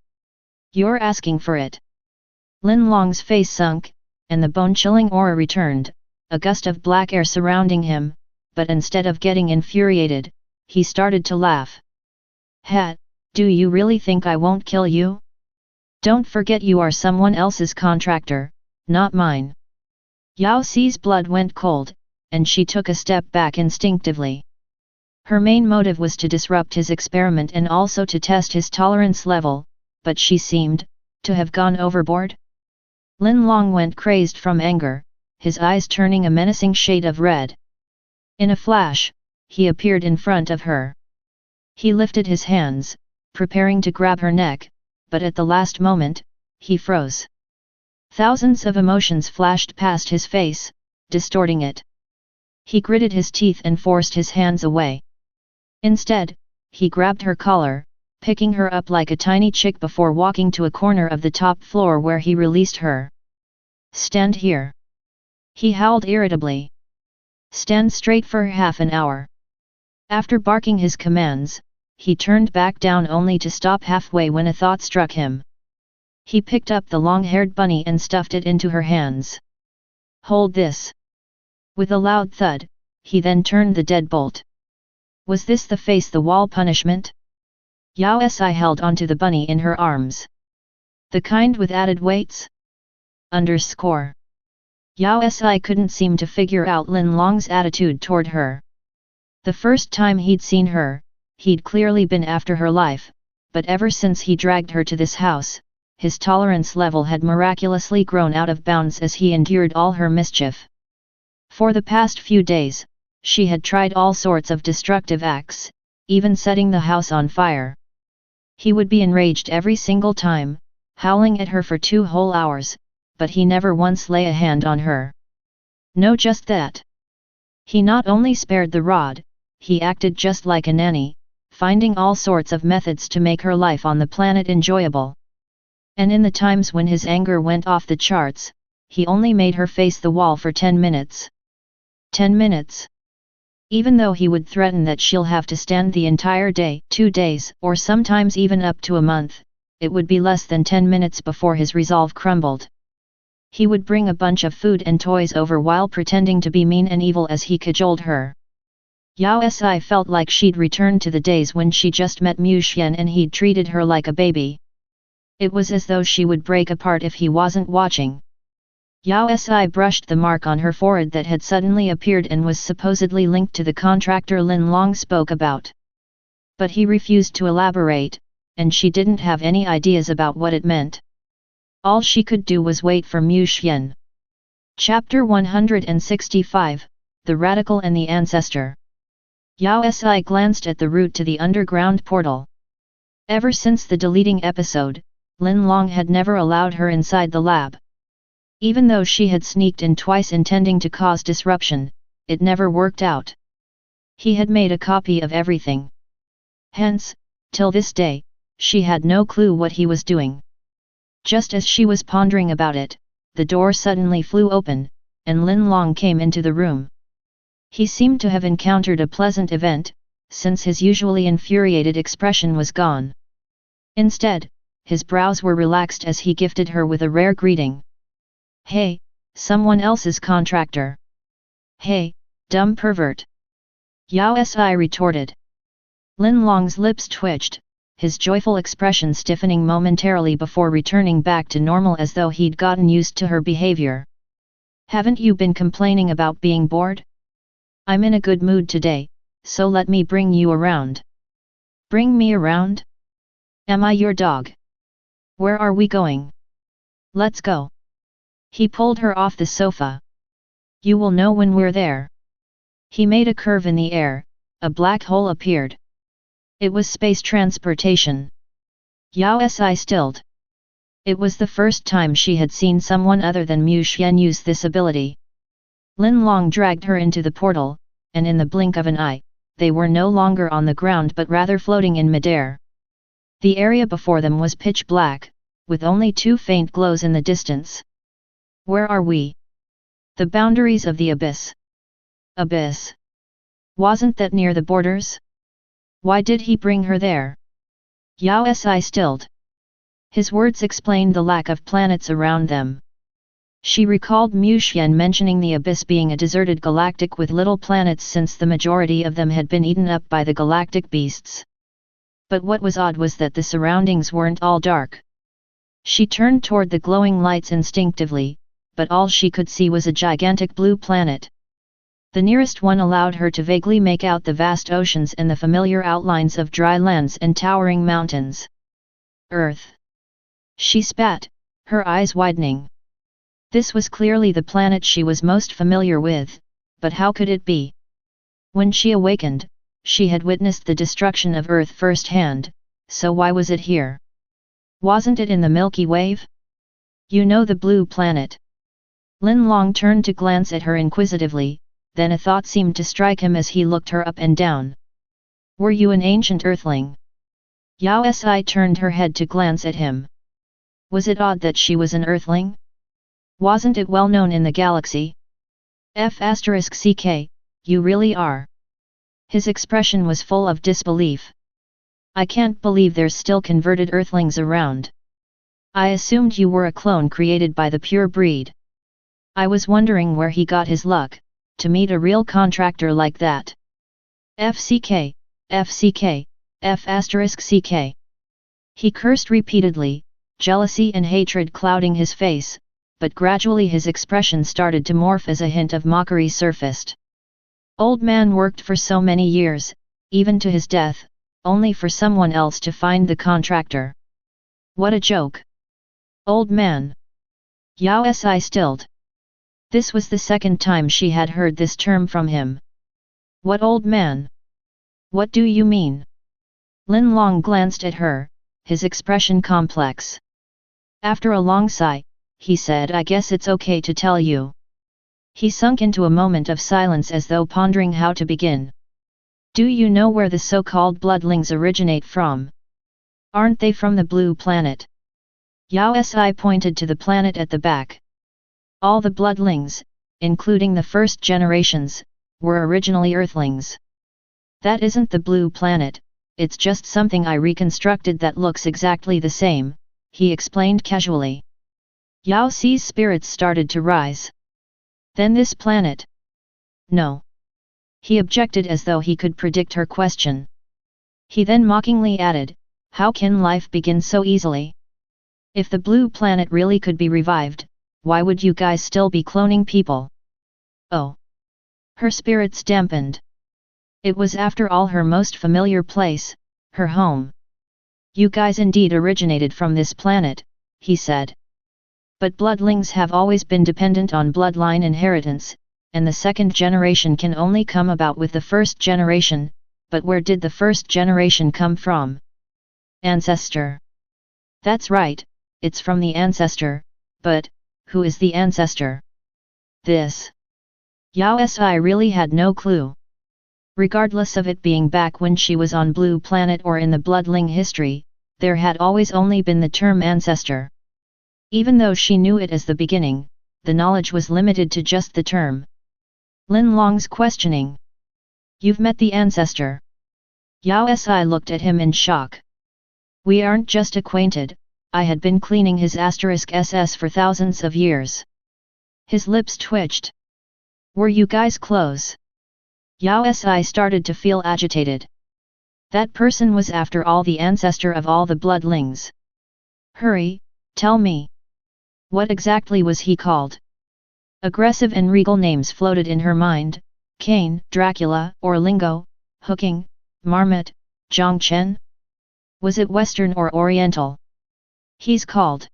You're asking for it. Lin Long's face sunk, and the bone-chilling aura returned, a gust of black air surrounding him, but instead of getting infuriated, he started to laugh. Do you really think I won't kill you? Don't forget you are someone else's contractor, not mine. Yao Si's blood went cold, and she took a step back instinctively. Her main motive was to disrupt his experiment and also to test his tolerance level, but she seemed to have gone overboard. Lin Long went crazed from anger, his eyes turning a menacing shade of red. In a flash, he appeared in front of her. He lifted his hands, preparing to grab her neck, but at the last moment, he froze. Thousands of emotions flashed past his face, distorting it. He gritted his teeth and forced his hands away. Instead, he grabbed her collar, picking her up like a tiny chick before walking to a corner of the top floor where he released her. Stand here. He howled irritably. Stand straight for half an hour. After barking his commands, he turned back down only to stop halfway when a thought struck him. He picked up the long-haired bunny and stuffed it into her hands. Hold this. With a loud thud, he then turned the deadbolt. Was this the face-the-wall punishment? Yao Si held onto the bunny in her arms. The kind with added weights? Yao Si couldn't seem to figure out Lin Long's attitude toward her. The first time he'd seen her, he'd clearly been after her life, but ever since he dragged her to this house, his tolerance level had miraculously grown out of bounds as he endured all her mischief. For the past few days, she had tried all sorts of destructive acts, even setting the house on fire. He would be enraged every single time, howling at her for 2 whole hours, but he never once lay a hand on her. No, just that. He not only spared the rod, he acted just like a nanny, finding all sorts of methods to make her life on the planet enjoyable. And in the times when his anger went off the charts, he only made her face the wall for 10 minutes. 10 minutes. Even though he would threaten that she'll have to stand the entire day, 2 days, or sometimes even up to a month, it would be less than 10 minutes before his resolve crumbled. He would bring a bunch of food and toys over while pretending to be mean and evil as he cajoled her. Yao Si felt like she'd returned to the days when she just met Mu Xian and he'd treated her like a baby. It was as though she would break apart if he wasn't watching. Yao Si brushed the mark on her forehead that had suddenly appeared and was supposedly linked to the contractor Lin Long spoke about. But he refused to elaborate, and she didn't have any ideas about what it meant. All she could do was wait for Mu Xian. Chapter 165, The Radical and the Ancestor. Yao Si glanced at the route to the underground portal. Ever since the deleting episode, Lin Long had never allowed her inside the lab. Even though she had sneaked in twice intending to cause disruption, it never worked out. He had made a copy of everything. Hence, till this day, she had no clue what he was doing. Just as she was pondering about it, the door suddenly flew open, and Lin Long came into the room. He seemed to have encountered a pleasant event, since his usually infuriated expression was gone. Instead, his brows were relaxed as he gifted her with a rare greeting. "Hey, someone else's contractor." "Hey, dumb pervert." Yao Si retorted. Lin Long's lips twitched, his joyful expression stiffening momentarily before returning back to normal as though he'd gotten used to her behavior. "Haven't you been complaining about being bored? I'm in a good mood today, so let me bring you around." "Bring me around? Am I your dog? Where are we going? Let's go." He pulled her off the sofa. "You will know when we're there." He made a curve in the air, a black hole appeared. It was space transportation. Yao Si stilled. It was the first time she had seen someone other than Mu Xian use this ability. Lin Long dragged her into the portal, and in the blink of an eye, they were no longer on the ground but rather floating in midair. The area before them was pitch black, with only 2 faint glows in the distance. "Where are we?" "The boundaries of the abyss." "Abyss? Wasn't that near the borders? Why did he bring her there?" Yao Si stilled. His words explained the lack of planets around them. She recalled Mu Xian mentioning the abyss being a deserted galactic with little planets since the majority of them had been eaten up by the galactic beasts. But what was odd was that the surroundings weren't all dark. She turned toward the glowing lights instinctively, but all she could see was a gigantic blue planet. The nearest one allowed her to vaguely make out the vast oceans and the familiar outlines of dry lands and towering mountains. "Earth!" She spat, her eyes widening. This was clearly the planet she was most familiar with, but how could it be? When she awakened, she had witnessed the destruction of Earth firsthand, so why was it here? Wasn't it in the Milky Way? "You know the blue planet." Lin Long turned to glance at her inquisitively, then a thought seemed to strike him as he looked her up and down. "Were you an ancient Earthling?" Yao Si turned her head to glance at him. Was it odd that she was an Earthling? Wasn't it well known in the galaxy? **CK, you really are. His expression was full of disbelief. "I can't believe there's still converted Earthlings around. I assumed you were a clone created by the pure breed. I was wondering where he got his luck, to meet a real contractor like that. FCK, FCK, F***CK. He cursed repeatedly, jealousy and hatred clouding his face, but gradually his expression started to morph as a hint of mockery surfaced. Old man worked for so many years, even to his death, only for someone else to find the contractor. What a joke. Old man. Yao Si stilled. This was the second time she had heard this term from him. What old man? What do you mean? Lin Long glanced at her, his expression complex. After a long sigh, he said, "I guess it's okay to tell you." He sunk into a moment of silence as though pondering how to begin. "Do you know where the so-called bloodlings originate from? Aren't they from the blue planet?" Yao Si pointed to the planet at the back. All the bloodlings, including the first generations, were originally Earthlings. That isn't the blue planet, it's just something I reconstructed that looks exactly the same, he explained casually. Yao Si's spirits started to rise. Then this planet? No. He objected as though he could predict her question. He then mockingly added, how can life begin so easily? If the blue planet really could be revived, why would you guys still be cloning people? Oh. Her spirits dampened. It was after all her most familiar place, her home. You guys indeed originated from this planet, he said. But bloodlings have always been dependent on bloodline inheritance, and the second generation can only come about with the first generation, but where did the first generation come from? Ancestor. That's right, it's from the ancestor, but, who is the ancestor? This. Yao Si really had no clue. Regardless of it being back when she was on Blue Planet or in the bloodling history, there had always only been the term ancestor. Even though she knew it as the beginning, the knowledge was limited to just the term. Lin Long's questioning. You've met the ancestor. Yao Si looked at him in shock. We aren't just acquainted, I had been cleaning his *SS for thousands of years. His lips twitched. Were you guys close? Yao Si started to feel agitated. That person was after all the ancestor of all the bloodlings. Hurry, tell me. What exactly was he called? Aggressive and regal names floated in her mind, Cain, Dracula, or Lingo, Hooking, Marmot, Zhongchen? Was it Western or Oriental? He's called.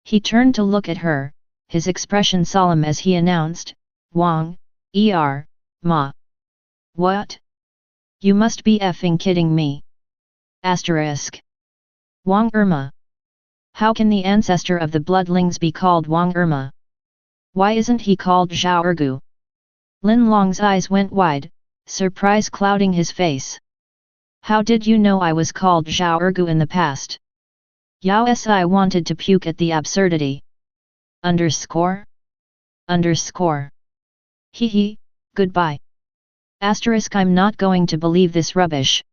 He turned to look at her, his expression solemn as he announced, Wang, Ma. What? You must be effing kidding me. Asterisk. Wang Irma. How can the ancestor of the bloodlings be called Wang Irma? Why isn't he called Zhao Ergu? Lin Long's eyes went wide, surprise clouding his face. How did you know I was called Zhao Ergu in the past? Yao Si wanted to puke at the absurdity. Underscore? Hee, goodbye. Asterisk, I'm not going to believe this rubbish.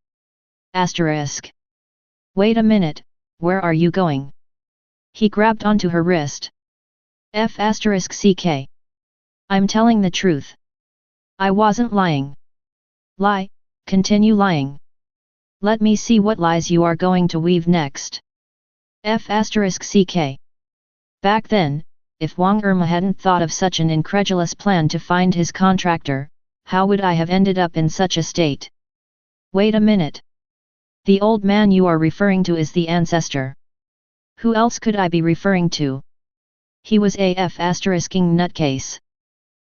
Asterisk. Wait a minute, where are you going? He grabbed onto her wrist. *CK. I'm telling the truth. I wasn't lying. Lie, continue lying. Let me see what lies you are going to weave next. *CK. Back then, if Wang Irma hadn't thought of such an incredulous plan to find his contractor, how would I have ended up in such a state? Wait a minute. The old man you are referring to is the ancestor. Who else could I be referring to? He was *king nutcase.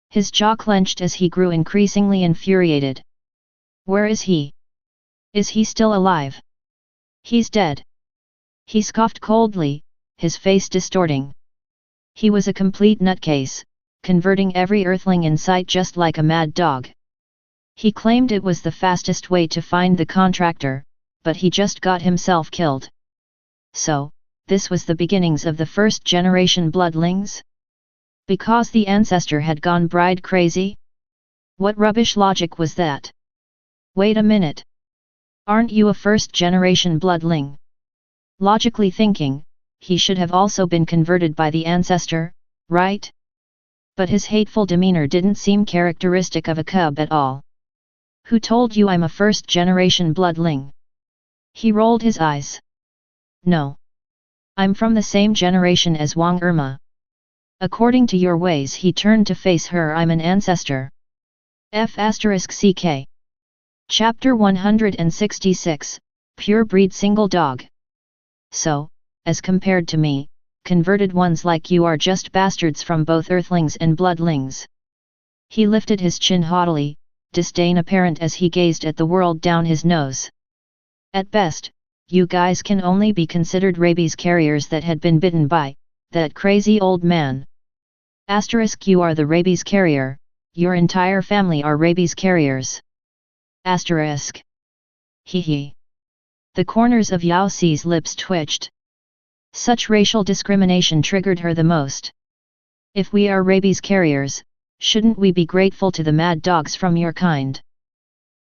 His jaw clenched as he grew increasingly infuriated. Where is he? Is he still alive? He's dead. He scoffed coldly, his face distorting. He was a complete nutcase, converting every earthling in sight just like a mad dog. He claimed it was the fastest way to find the contractor, but he just got himself killed. So, this was the beginnings of the first generation bloodlings? Because the ancestor had gone bride crazy? What rubbish logic was that? Wait a minute. Aren't you a first generation bloodling? Logically thinking, he should have also been converted by the ancestor, right? But his hateful demeanor didn't seem characteristic of a cub at all. Who told you I'm a first generation bloodling? He rolled his eyes. No. I'm from the same generation as Wang Irma. According to your ways, he turned to face her. I'm an ancestor. *CK. Chapter 166, Pure Breed Single Dog. So, as compared to me, converted ones like you are just bastards from both earthlings and bloodlings. He lifted his chin haughtily, disdain apparent as he gazed at the world down his nose. At best, you guys can only be considered rabies carriers that had been bitten by that crazy old man. Asterisk, you are the rabies carrier, your entire family are rabies carriers. Asterisk. Hee. The corners of Yao Si's lips twitched. Such racial discrimination triggered her the most. If we are rabies carriers, shouldn't we be grateful to the mad dogs from your kind?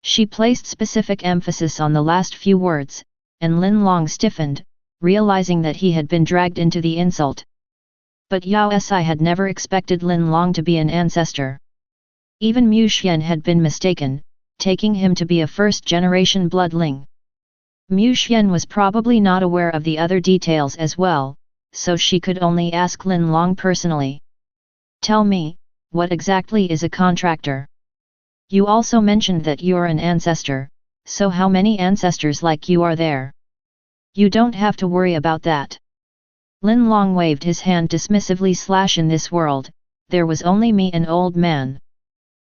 She placed specific emphasis on the last few words, and Lin Long stiffened, realizing that he had been dragged into the insult. But Yao Si had never expected Lin Long to be an ancestor. Even Mu Xian had been mistaken, taking him to be a first-generation bloodling. Mu Xian was probably not aware of the other details as well, so she could only ask Lin Long personally. Tell me, what exactly is a contractor? You also mentioned that you're an ancestor, so how many ancestors like you are there? You don't have to worry about that. Lin Long waved his hand dismissively. In this world, there was only me, an old man.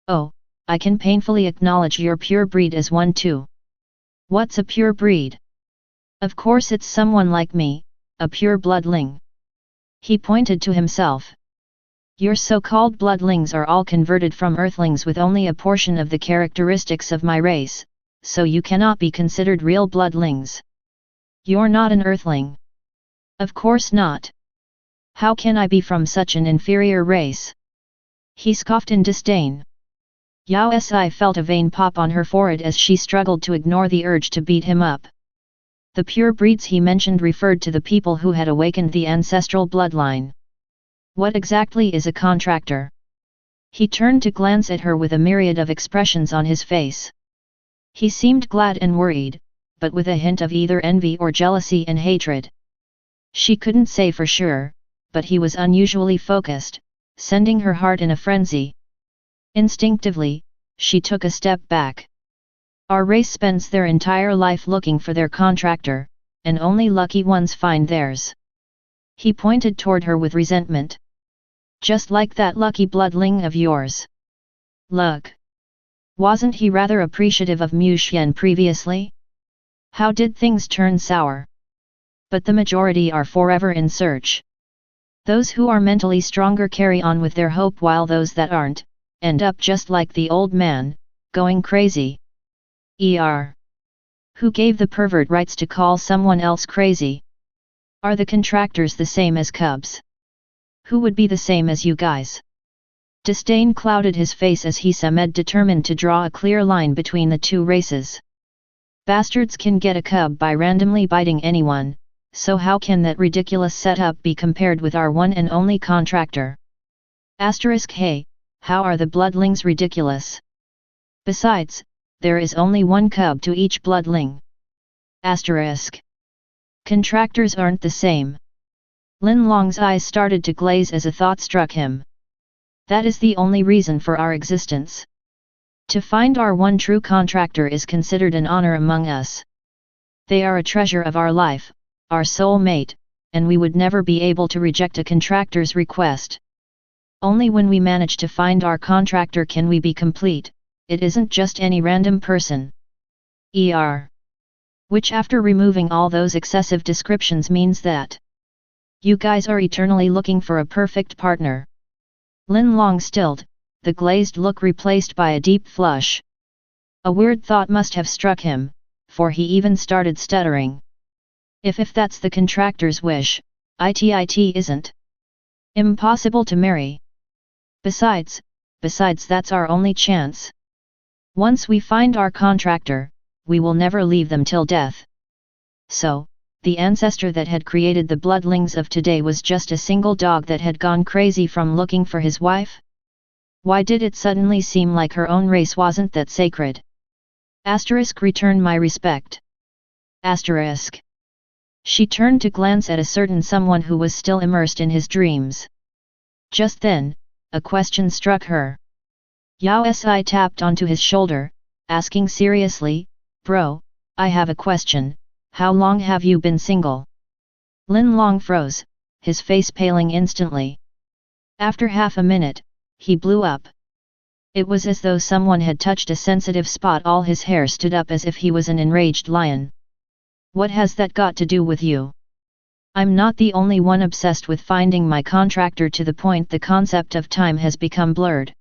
Oh, I can painfully acknowledge your pure breed as one too. What's a pure breed? Of course it's someone like me, a pure bloodling. He pointed to himself. Your so-called bloodlings are all converted from earthlings with only a portion of the characteristics of my race, so you cannot be considered real bloodlings. You're not an earthling. Of course not. How can I be from such an inferior race? He scoffed in disdain. Yao Si felt a vein pop on her forehead as she struggled to ignore the urge to beat him up. The pure breeds he mentioned referred to the people who had awakened the ancestral bloodline. What exactly is a contractor? He turned to glance at her with a myriad of expressions on his face. He seemed glad and worried, but with a hint of either envy or jealousy and hatred. She couldn't say for sure, but he was unusually focused, sending her heart in a frenzy. Instinctively, she took a step back. Our race spends their entire life looking for their contractor, and only lucky ones find theirs. He pointed toward her with resentment. Just like that lucky bloodling of yours. Look. Wasn't he rather appreciative of Mu Xian previously? How did things turn sour? But the majority are forever in search. Those who are mentally stronger carry on with their hope, while those that aren't, end up just like the old man, going crazy. Who gave the pervert rights to call someone else crazy? Are the contractors the same as cubs? Who would be the same as you guys? Disdain clouded his face as he seemed determined to draw a clear line between the two races. Bastards can get a cub by randomly biting anyone, so how can that ridiculous setup be compared with our one and only contractor? Hey, how are the bloodlings ridiculous? Besides, there is only one cub to each bloodling. Contractors aren't the same. Lin Long's eyes started to glaze as a thought struck him. That is the only reason for our existence. To find our one true contractor is considered an honor among us. They are a treasure of our life, our soul mate, and we would never be able to reject a contractor's request. Only when we manage to find our contractor can we be complete. It isn't just any random person. Which, after removing all those excessive descriptions, means that you guys are eternally looking for a perfect partner. Lin Long stilled, the glazed look replaced by a deep flush. A weird thought must have struck him, for he even started stuttering. If that's the contractor's wish, it isn't impossible to marry. Besides that's our only chance. Once we find our contractor, we will never leave them till death. So, the ancestor that had created the bloodlings of today was just a single dog that had gone crazy from looking for his wife? Why did it suddenly seem like her own race wasn't that sacred? Return my respect. She turned to glance at a certain someone who was still immersed in his dreams. Just then, a question struck her. Yao Si tapped onto his shoulder, asking seriously, "Bro, I have a question, how long have you been single?" Lin Long froze, his face paling instantly. After half a minute, he blew up. It was as though someone had touched a sensitive spot. All his hair stood up as if he was an enraged lion. What has that got to do with you? I'm not the only one obsessed with finding my contractor to the point the concept of time has become blurred.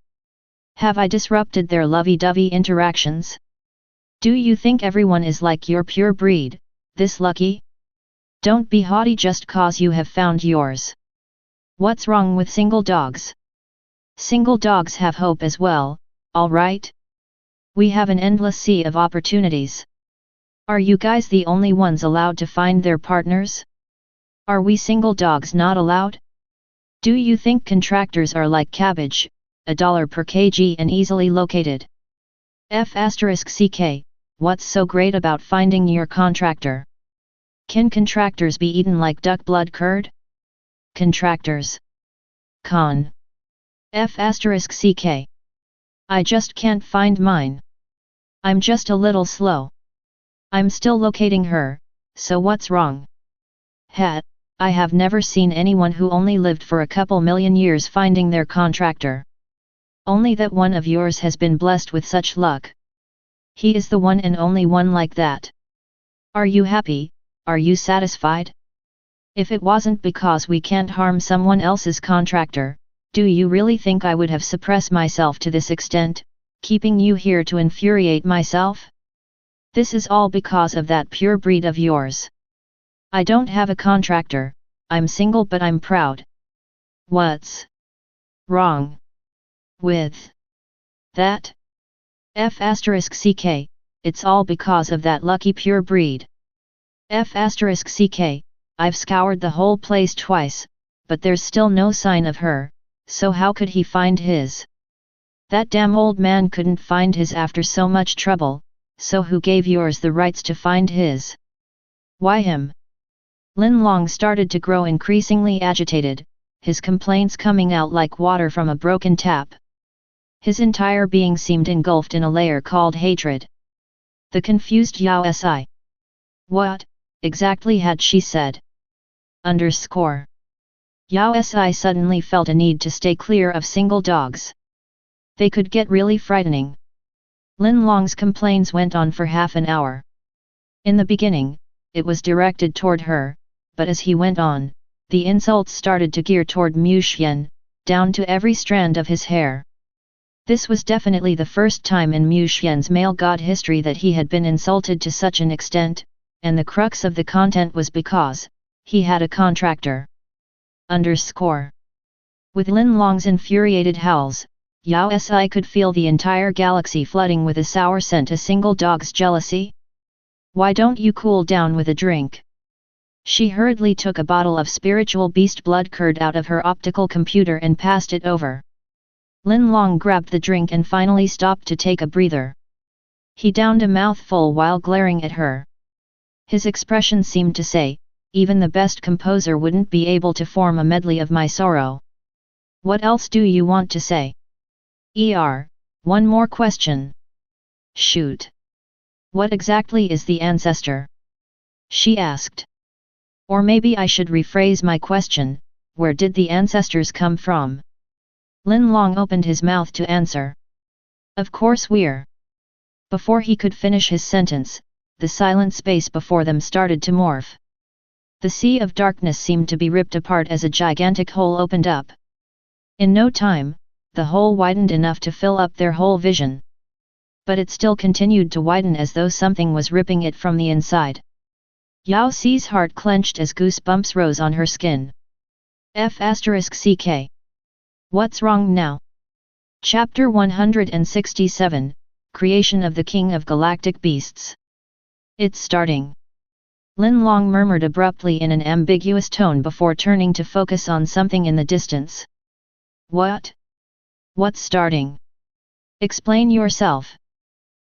Have I disrupted their lovey-dovey interactions? Do you think everyone is like your pure breed, this lucky? Don't be haughty just cause you have found yours. What's wrong with single dogs? Single dogs have hope as well, alright? We have an endless sea of opportunities. Are you guys the only ones allowed to find their partners? Are we single dogs not allowed? Do you think contractors are like cabbage, $1 per kg and easily located? *CK, what's so great about finding your contractor? Can contractors be eaten like duck blood curd? Contractors. Con. *CK. I just can't find mine. I'm just a little slow. I'm still locating her, so what's wrong? I have never seen anyone who only lived for a couple million years finding their contractor. Only that one of yours has been blessed with such luck. He is the one and only one like that. Are you happy? Are you satisfied? If it wasn't because we can't harm someone else's contractor, do you really think I would have suppressed myself to this extent, keeping you here to infuriate myself? This is all because of that pure breed of yours. I don't have a contractor, I'm single but I'm proud. What's wrong with that? *CK, it's all because of that lucky pure breed. *CK, I've scoured the whole place twice, but there's still no sign of her, so how could he find his? That damn old man couldn't find his after so much trouble, so who gave yours the rights to find his? Why him? Lin Long started to grow increasingly agitated, his complaints coming out like water from a broken tap. His entire being seemed engulfed in a layer called hatred. The confused Yao Si. What, exactly had she said? Yao Si suddenly felt a need to stay clear of single dogs. They could get really frightening. Lin Long's complaints went on for half an hour. In the beginning, it was directed toward her, but as he went on, the insults started to gear toward Mu Xian, down to every strand of his hair. This was definitely the first time in Mu Xian's male god history that he had been insulted to such an extent, and the crux of the content was because he had a contractor. With Lin Long's infuriated howls, Yao Si could feel the entire galaxy flooding with a sour scent. A single dog's jealousy? Why don't you cool down with a drink? She hurriedly took a bottle of spiritual beast blood curd out of her optical computer and passed it over. Lin Long grabbed the drink and finally stopped to take a breather. He downed a mouthful while glaring at her. His expression seemed to say, even the best composer wouldn't be able to form a medley of my sorrow. What else do you want to say? One more question. Shoot. What exactly is the ancestor? She asked. Or maybe I should rephrase my question, where did the ancestors come from? Lin Long opened his mouth to answer. Of course we're. Before he could finish his sentence, the silent space before them started to morph. The sea of darkness seemed to be ripped apart as a gigantic hole opened up. In no time, the hole widened enough to fill up their whole vision. But it still continued to widen as though something was ripping it from the inside. Yao Si's heart clenched as goosebumps rose on her skin. *CK. What's wrong now? Chapter 167, Creation of the King of Galactic Beasts. It's starting. Lin Long murmured abruptly in an ambiguous tone before turning to focus on something in the distance. What? What's starting? Explain yourself.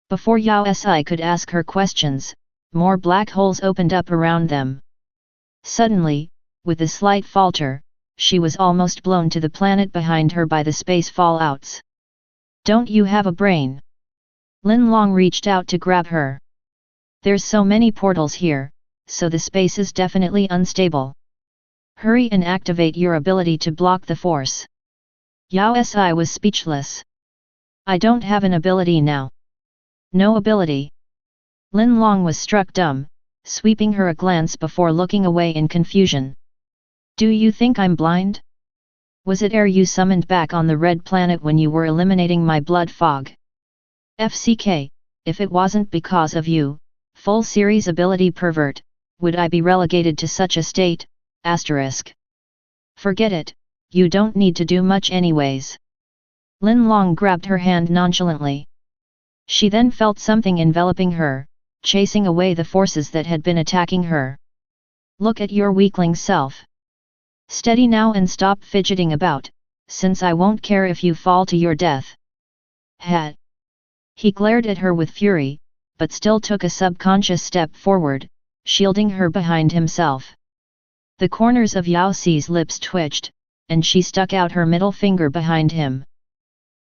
Before Yao Si could ask her questions, more black holes opened up around them. Suddenly, with a slight falter, she was almost blown to the planet behind her by the space fallouts. Don't you have a brain? Lin Long reached out to grab her. There's so many portals here, so the space is definitely unstable. Hurry and activate your ability to block the force. Yao Si was speechless. I don't have an ability now. No ability. Lin Long was struck dumb, sweeping her a glance before looking away in confusion. Do you think I'm blind? Was it air you summoned back on the red planet when you were eliminating my blood fog? FCK, if it wasn't because of you, full series ability pervert, would I be relegated to such a state? Asterisk. Forget it, you don't need to do much anyways. Lin Long grabbed her hand nonchalantly. She then felt something enveloping her, chasing away the forces that had been attacking her. Look at your weakling self. Steady now and stop fidgeting about, since I won't care if you fall to your death. Hat. He glared at her with fury, but still took a subconscious step forward, shielding her behind himself. The corners of Yao Si's lips twitched, and she stuck out her middle finger behind him.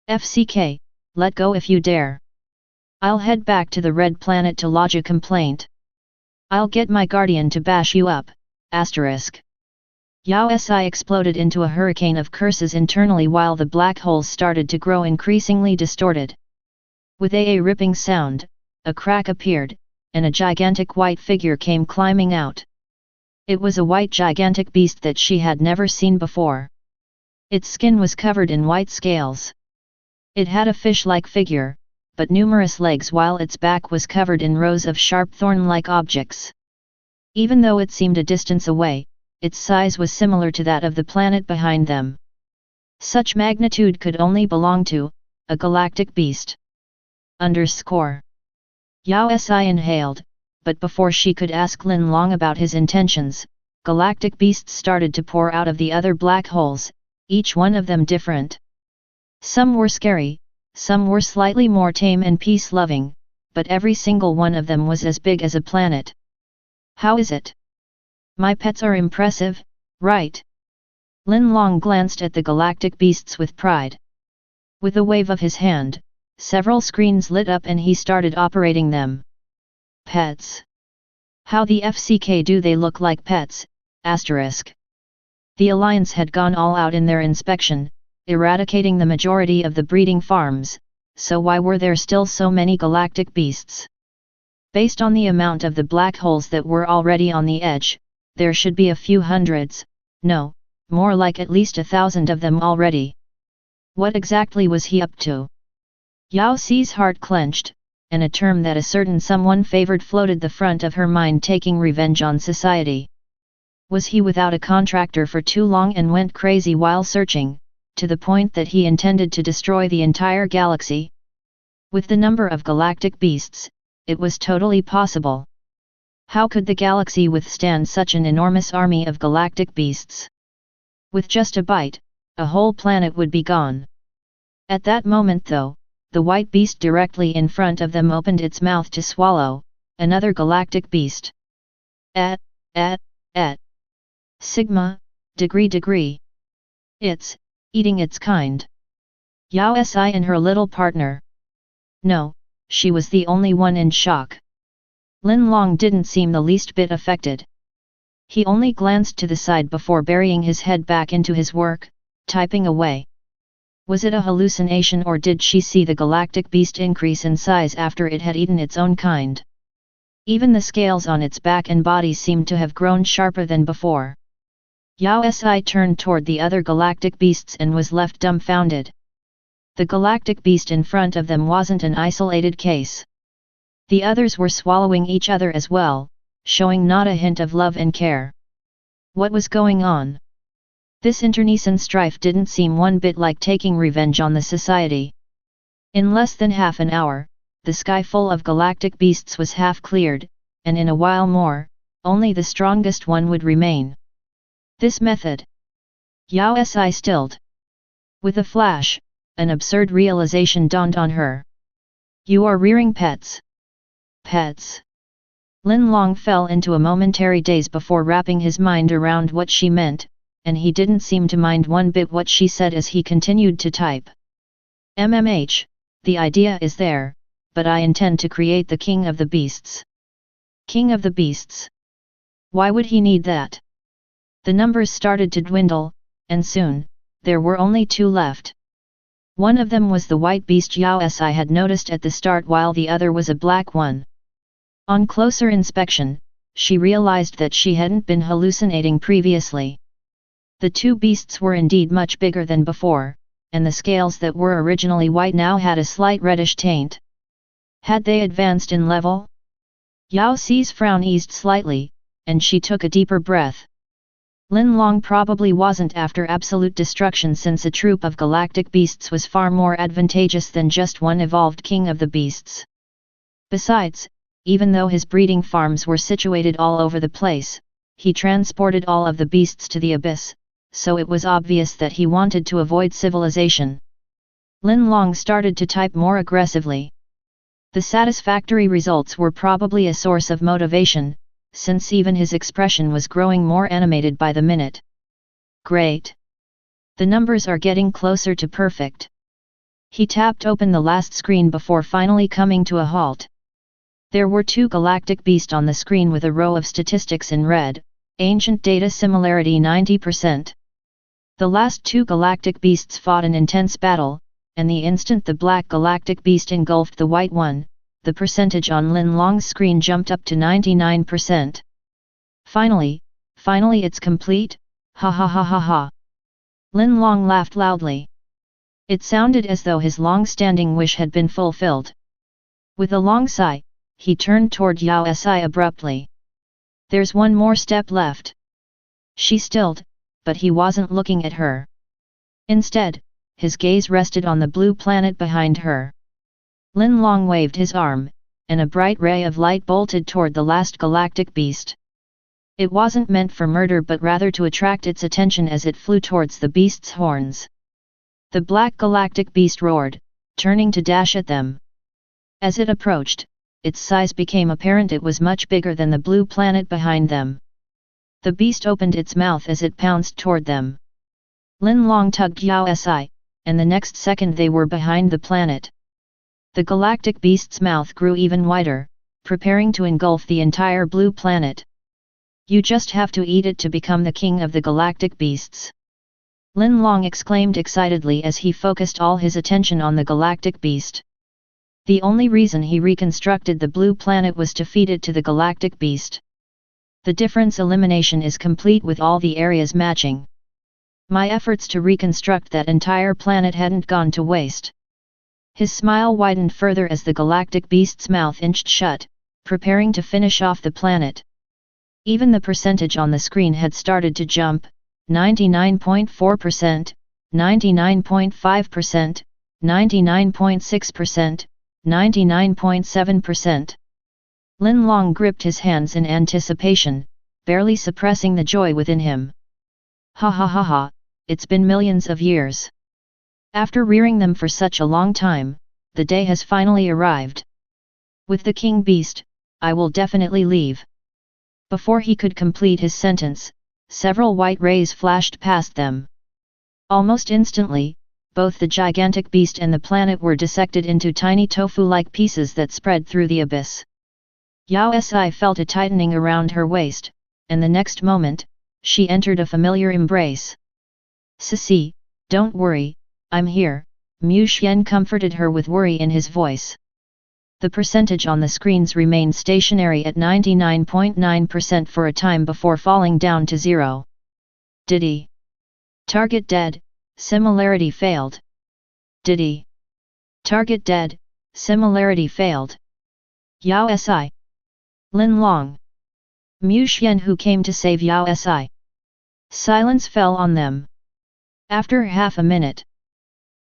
FCK, let go if you dare. I'll head back to the Red Planet to lodge a complaint. I'll get my guardian to bash you up, asterisk. Yao Si exploded into a hurricane of curses internally while the black holes started to grow increasingly distorted. With a ripping sound, a crack appeared, and a gigantic white figure came climbing out. It was a white gigantic beast that she had never seen before. Its skin was covered in white scales. It had a fish-like figure, but numerous legs while its back was covered in rows of sharp thorn-like objects. Even though it seemed a distance away, its size was similar to that of the planet behind them. Such magnitude could only belong to a galactic beast. Yao Si inhaled, but before she could ask Lin Long about his intentions, galactic beasts started to pour out of the other black holes, each one of them different. Some were scary, some were slightly more tame and peace-loving, but every single one of them was as big as a planet. How is it? My pets are impressive, right? Lin Long glanced at the galactic beasts with pride. With a wave of his hand, several screens lit up and he started operating them. Pets. How the FCK do they look like pets? Asterisk. The Alliance had gone all out in their inspection, eradicating the majority of the breeding farms, so why were there still so many galactic beasts? Based on the amount of the black holes that were already on the edge, there should be a few hundreds, no, more like at least 1,000 of them already. What exactly was he up to? Yao Si's heart clenched, and a term that a certain someone favored floated the front of her mind, taking revenge on society. Was he without a contractor for too long and went crazy while searching, to the point that he intended to destroy the entire galaxy? With the number of galactic beasts, it was totally possible. How could the galaxy withstand such an enormous army of galactic beasts? With just a bite, a whole planet would be gone. At that moment though, the white beast directly in front of them opened its mouth to swallow another galactic beast. Sigma, degree. It's eating its kind. Yao Si and her little partner. No, she was the only one in shock. Lin Long didn't seem the least bit affected. He only glanced to the side before burying his head back into his work, typing away. Was it a hallucination or did she see the galactic beast increase in size after it had eaten its own kind? Even the scales on its back and body seemed to have grown sharper than before. Yao Si turned toward the other galactic beasts and was left dumbfounded. The galactic beast in front of them wasn't an isolated case. The others were swallowing each other as well, showing not a hint of love and care. What was going on? This internecine strife didn't seem one bit like taking revenge on the society. In less than half an hour, the sky full of galactic beasts was half cleared, and in a while more, only the strongest one would remain. This method. Yao Si stilled. With a flash, an absurd realization dawned on her. You are rearing pets. Pets. Lin Long fell into a momentary daze before wrapping his mind around what she meant, and he didn't seem to mind one bit what she said as he continued to type. The idea is there, but I intend to create the King of the Beasts. King of the Beasts. Why would he need that? The numbers started to dwindle, and soon, there were only 2 left. One of them was the white beast Yao Si had noticed at the start while the other was a black one. On closer inspection, she realized that she hadn't been hallucinating previously. The 2 beasts were indeed much bigger than before, and the scales that were originally white now had a slight reddish taint. Had they advanced in level? Yao Si's frown eased slightly, and she took a deeper breath. Lin Long probably wasn't after absolute destruction, since a troop of galactic beasts was far more advantageous than just one evolved king of the beasts. Besides, even though his breeding farms were situated all over the place, he transported all of the beasts to the abyss, so it was obvious that he wanted to avoid civilization. Lin Long started to type more aggressively. The satisfactory results were probably a source of motivation, since even his expression was growing more animated by the minute. Great! The numbers are getting closer to perfect. He tapped open the last screen before finally coming to a halt. There were 2 galactic beasts on the screen with a row of statistics in red, ancient data similarity 90%. The last 2 galactic beasts fought an intense battle, and the instant the black galactic beast engulfed the white one, the percentage on Lin Long's screen jumped up to 99%. Finally it's complete, ha ha ha ha ha. Lin Long laughed loudly. It sounded as though his long-standing wish had been fulfilled. With a long sigh, he turned toward Yao Si abruptly. There's one more step left. She stilled, but he wasn't looking at her. Instead, his gaze rested on the blue planet behind her. Lin Long waved his arm, and a bright ray of light bolted toward the last galactic beast. It wasn't meant for murder but rather to attract its attention as it flew towards the beast's horns. The black galactic beast roared, turning to dash at them. As it approached, its size became apparent. It was much bigger than the blue planet behind them. The beast opened its mouth as it pounced toward them. Lin Long tugged Yao Si, and the next second they were behind the planet. The galactic beast's mouth grew even wider, preparing to engulf the entire blue planet. You just have to eat it to become the king of the galactic beasts. Lin Long exclaimed excitedly as he focused all his attention on the galactic beast. The only reason he reconstructed the blue planet was to feed it to the galactic beast. The difference elimination is complete with all the areas matching. My efforts to reconstruct that entire planet hadn't gone to waste. His smile widened further as the galactic beast's mouth inched shut, preparing to finish off the planet. Even the percentage on the screen had started to jump, 99.4%, 99.5%, 99.6%, 99.7%. Lin Long gripped his hands in anticipation, barely suppressing the joy within him. Ha ha ha ha, it's been millions of years. After rearing them for such a long time, the day has finally arrived. With the king beast, I will definitely leave. Before he could complete his sentence, several white rays flashed past them. Almost instantly, both the gigantic beast and the planet were dissected into tiny tofu-like pieces that spread through the abyss. Yao Si felt a tightening around her waist, and the next moment, she entered a familiar embrace. Sissy, don't worry, I'm here, Mu Xian comforted her with worry in his voice. The percentage on the screens remained stationary at 99.9% for a time before falling down to 0. Diddy. Target dead, similarity failed. Diddy. Target dead, similarity failed. Yao Si. Lin Long. Mu Xian who came to save Yao Si. Silence fell on them. After half a minute.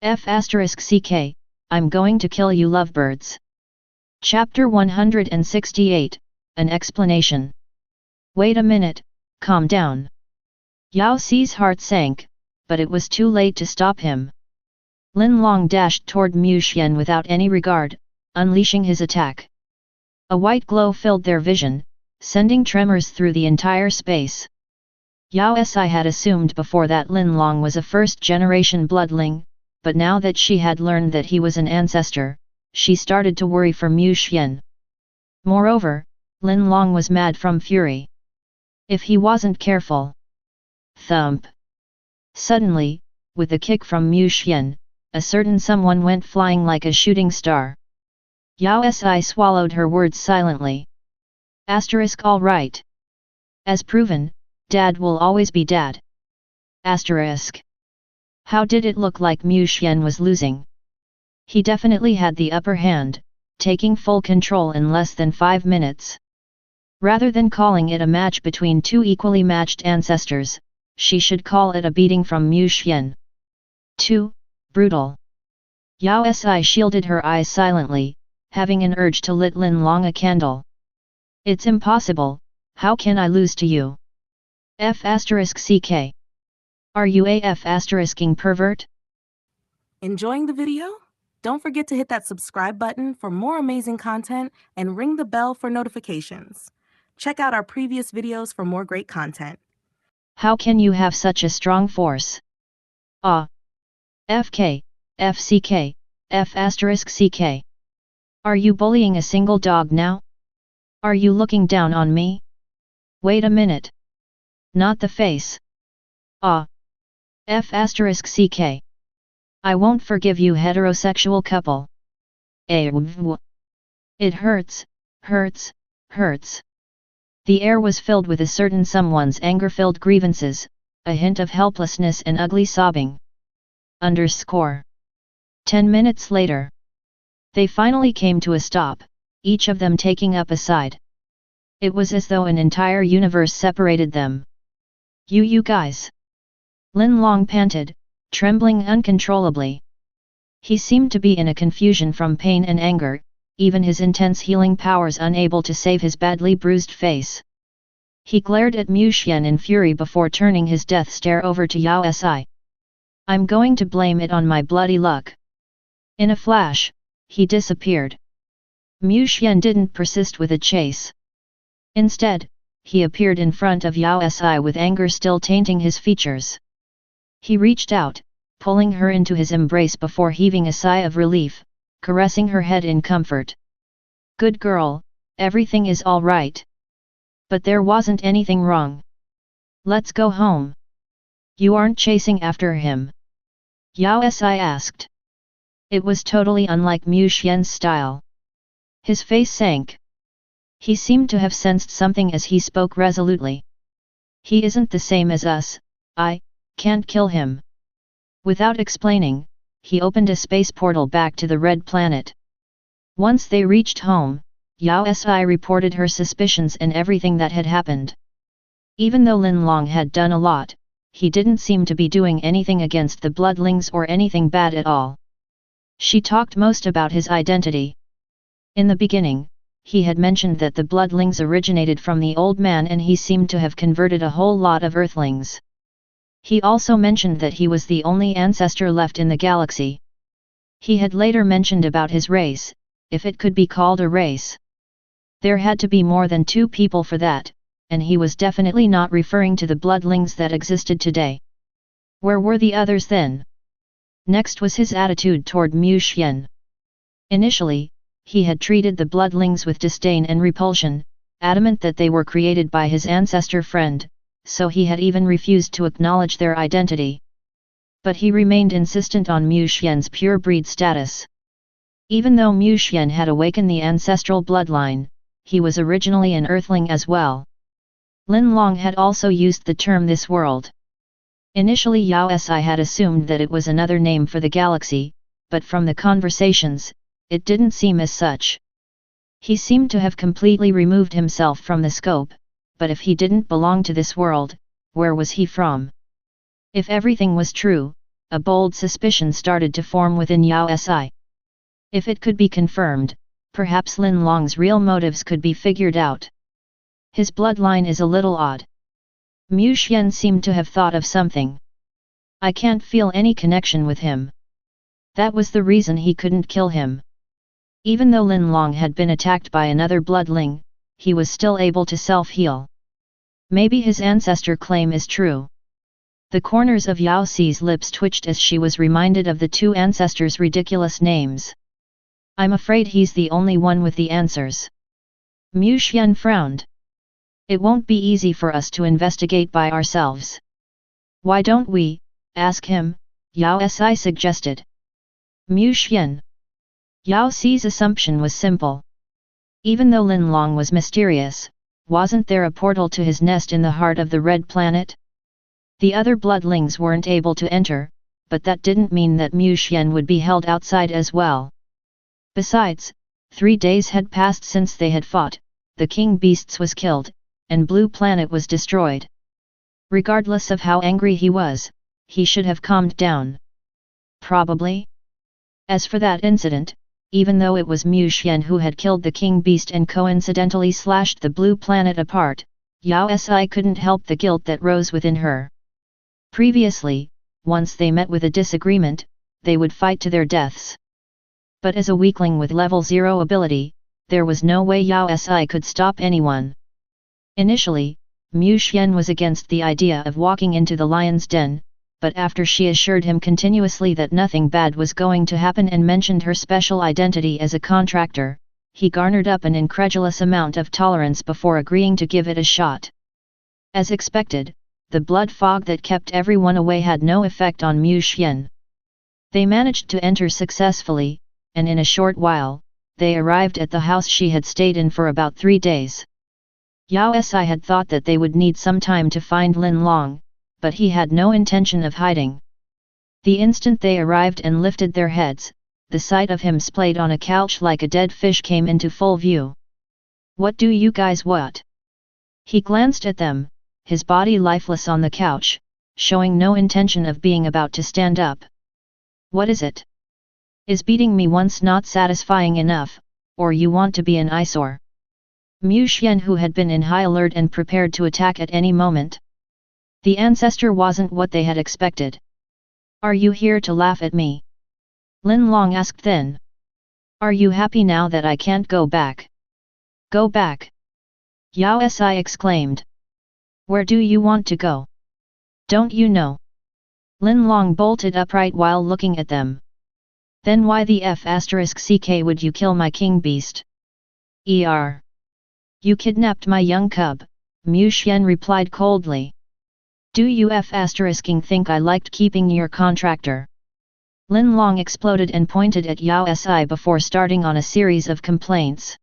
F***ck, I'm going to kill you lovebirds. Chapter 168, An Explanation. Wait a minute, calm down. Yao Si's heart sank, but it was too late to stop him. Lin Long dashed toward Mu Xian without any regard, unleashing his attack. A white glow filled their vision, sending tremors through the entire space. Yao Si had assumed before that Lin Long was a first-generation bloodling, but now that she had learned that he was an ancestor, she started to worry for Mu Xian. Moreover, Lin Long was mad from fury. If he wasn't careful. Thump. Suddenly, with a kick from Mu Xian, a certain someone went flying like a shooting star. Yao Si swallowed her words silently. All right. As proven, Dad will always be Dad. How did it look like Mu Xian was losing? He definitely had the upper hand, taking full control in less than 5 minutes. Rather than calling it a match between two equally matched ancestors, she should call it a beating from Mu Xian. 2. Brutal. Yao Si shielded her eyes silently, having an urge to lit Lin Long a candle. It's impossible, how can I lose to you? F***ck. Are you a F***ing pervert? Enjoying the video? Don't forget to hit that subscribe button for more amazing content and ring the bell for notifications. Check out our previous videos for more great content. How can you have such a strong force? FK, FCK, F***ck. Are you bullying a single dog now? Are you looking down on me? Wait a minute. Not the face. F***ck. I won't forgive you heterosexual couple. It hurts, hurts, hurts. The air was filled with a certain someone's anger-filled grievances, a hint of helplessness and ugly sobbing. 10 minutes later. They finally came to a stop, each of them taking up a side. It was as though an entire universe separated them. You guys. Lin Long panted, trembling uncontrollably. He seemed to be in a confusion from pain and anger, even his intense healing powers unable to save his badly bruised face. He glared at Mu Xian in fury before turning his death stare over to Yao Si. I'm going to blame it on my bloody luck. In a flash, he disappeared. Mu Xian didn't persist with a chase. Instead, he appeared in front of Yao Si with anger still tainting his features. He reached out, pulling her into his embrace before heaving a sigh of relief, caressing her head in comfort. Good girl, everything is all right. But there wasn't anything wrong. Let's go home. You aren't chasing after him? Yao Si asked. It was totally unlike Mu Xian's style. His face sank. He seemed to have sensed something as he spoke resolutely. He isn't the same as us, I can't kill him. Without explaining, he opened a space portal back to the red planet. Once they reached home, Yao Si reported her suspicions and everything that had happened. Even though Lin Long had done a lot, he didn't seem to be doing anything against the bloodlings or anything bad at all. She talked most about his identity. In the beginning, he had mentioned that the bloodlings originated from the old man and he seemed to have converted a whole lot of earthlings. He also mentioned that he was the only ancestor left in the galaxy. He had later mentioned about his race, if it could be called a race. There had to be more than 2 people for that, and he was definitely not referring to the bloodlings that existed today. Where were the others then? Next was his attitude toward Mu Xian. Initially, he had treated the bloodlings with disdain and repulsion, adamant that they were created by his ancestor friend, so he had even refused to acknowledge their identity. But he remained insistent on Mu Xian's pure breed status. Even though Mu Xian had awakened the ancestral bloodline, he was originally an earthling as well. Lin Long had also used the term this world. Initially Yao Si had assumed that it was another name for the galaxy, but from the conversations, it didn't seem as such. He seemed to have completely removed himself from the scope, but if he didn't belong to this world, where was he from? If everything was true, a bold suspicion started to form within Yao Si. If it could be confirmed, perhaps Lin Long's real motives could be figured out. His bloodline is a little odd. Mu Xian seemed to have thought of something. I can't feel any connection with him. That was the reason he couldn't kill him. Even though Lin Long had been attacked by another bloodling, he was still able to self-heal. Maybe his ancestor claim is true. The corners of Yao Si's lips twitched as she was reminded of the 2 ancestors' ridiculous names. I'm afraid he's the only one with the answers. Mu Xian frowned. It won't be easy for us to investigate by ourselves. Why don't we ask him? Yao Si suggested. Mu Xian. Yao Si's assumption was simple. Even though Lin Long was mysterious, wasn't there a portal to his nest in the heart of the Red Planet? The other bloodlings weren't able to enter, but that didn't mean that Mu Xian would be held outside as well. Besides, 3 days had passed since they had fought, the king beasts was killed, and Blue Planet was destroyed. Regardless of how angry he was, he should have calmed down. Probably. As for that incident, even though it was Mu Xian who had killed the king beast and coincidentally slashed the Blue Planet apart, Yao Si couldn't help the guilt that rose within her. Previously, once they met with a disagreement, they would fight to their deaths. But as a weakling with level 0 ability, there was no way Yao Si could stop anyone. Initially, Mu Xian was against the idea of walking into the lion's den, but after she assured him continuously that nothing bad was going to happen and mentioned her special identity as a contractor, he garnered up an incredulous amount of tolerance before agreeing to give it a shot. As expected, the blood fog that kept everyone away had no effect on Mu Xian. They managed to enter successfully, and in a short while, they arrived at the house she had stayed in for about 3 days. Yao Si had thought that they would need some time to find Lin Long, but he had no intention of hiding. The instant they arrived and lifted their heads, the sight of him splayed on a couch like a dead fish came into full view. "What do you guys want?" He glanced at them, his body lifeless on the couch, showing no intention of being about to stand up. "What is it? Is beating me once not satisfying enough, or you want to be an eyesore?" Mu Xian, who had been in high alert and prepared to attack at any moment. The ancestor wasn't what they had expected. "Are you here to laugh at me?" Lin Long asked then. "Are you happy now that I can't go back?" "Go back?" Yao Si exclaimed. "Where do you want to go? Don't you know?" Lin Long bolted upright while looking at them. "Then why the f*ck would you kill my king beast?" "You kidnapped my young cub," Mu Xian replied coldly. "Do you think I liked keeping your contractor?" Lin Long exploded and pointed at Yao Si before starting on a series of complaints.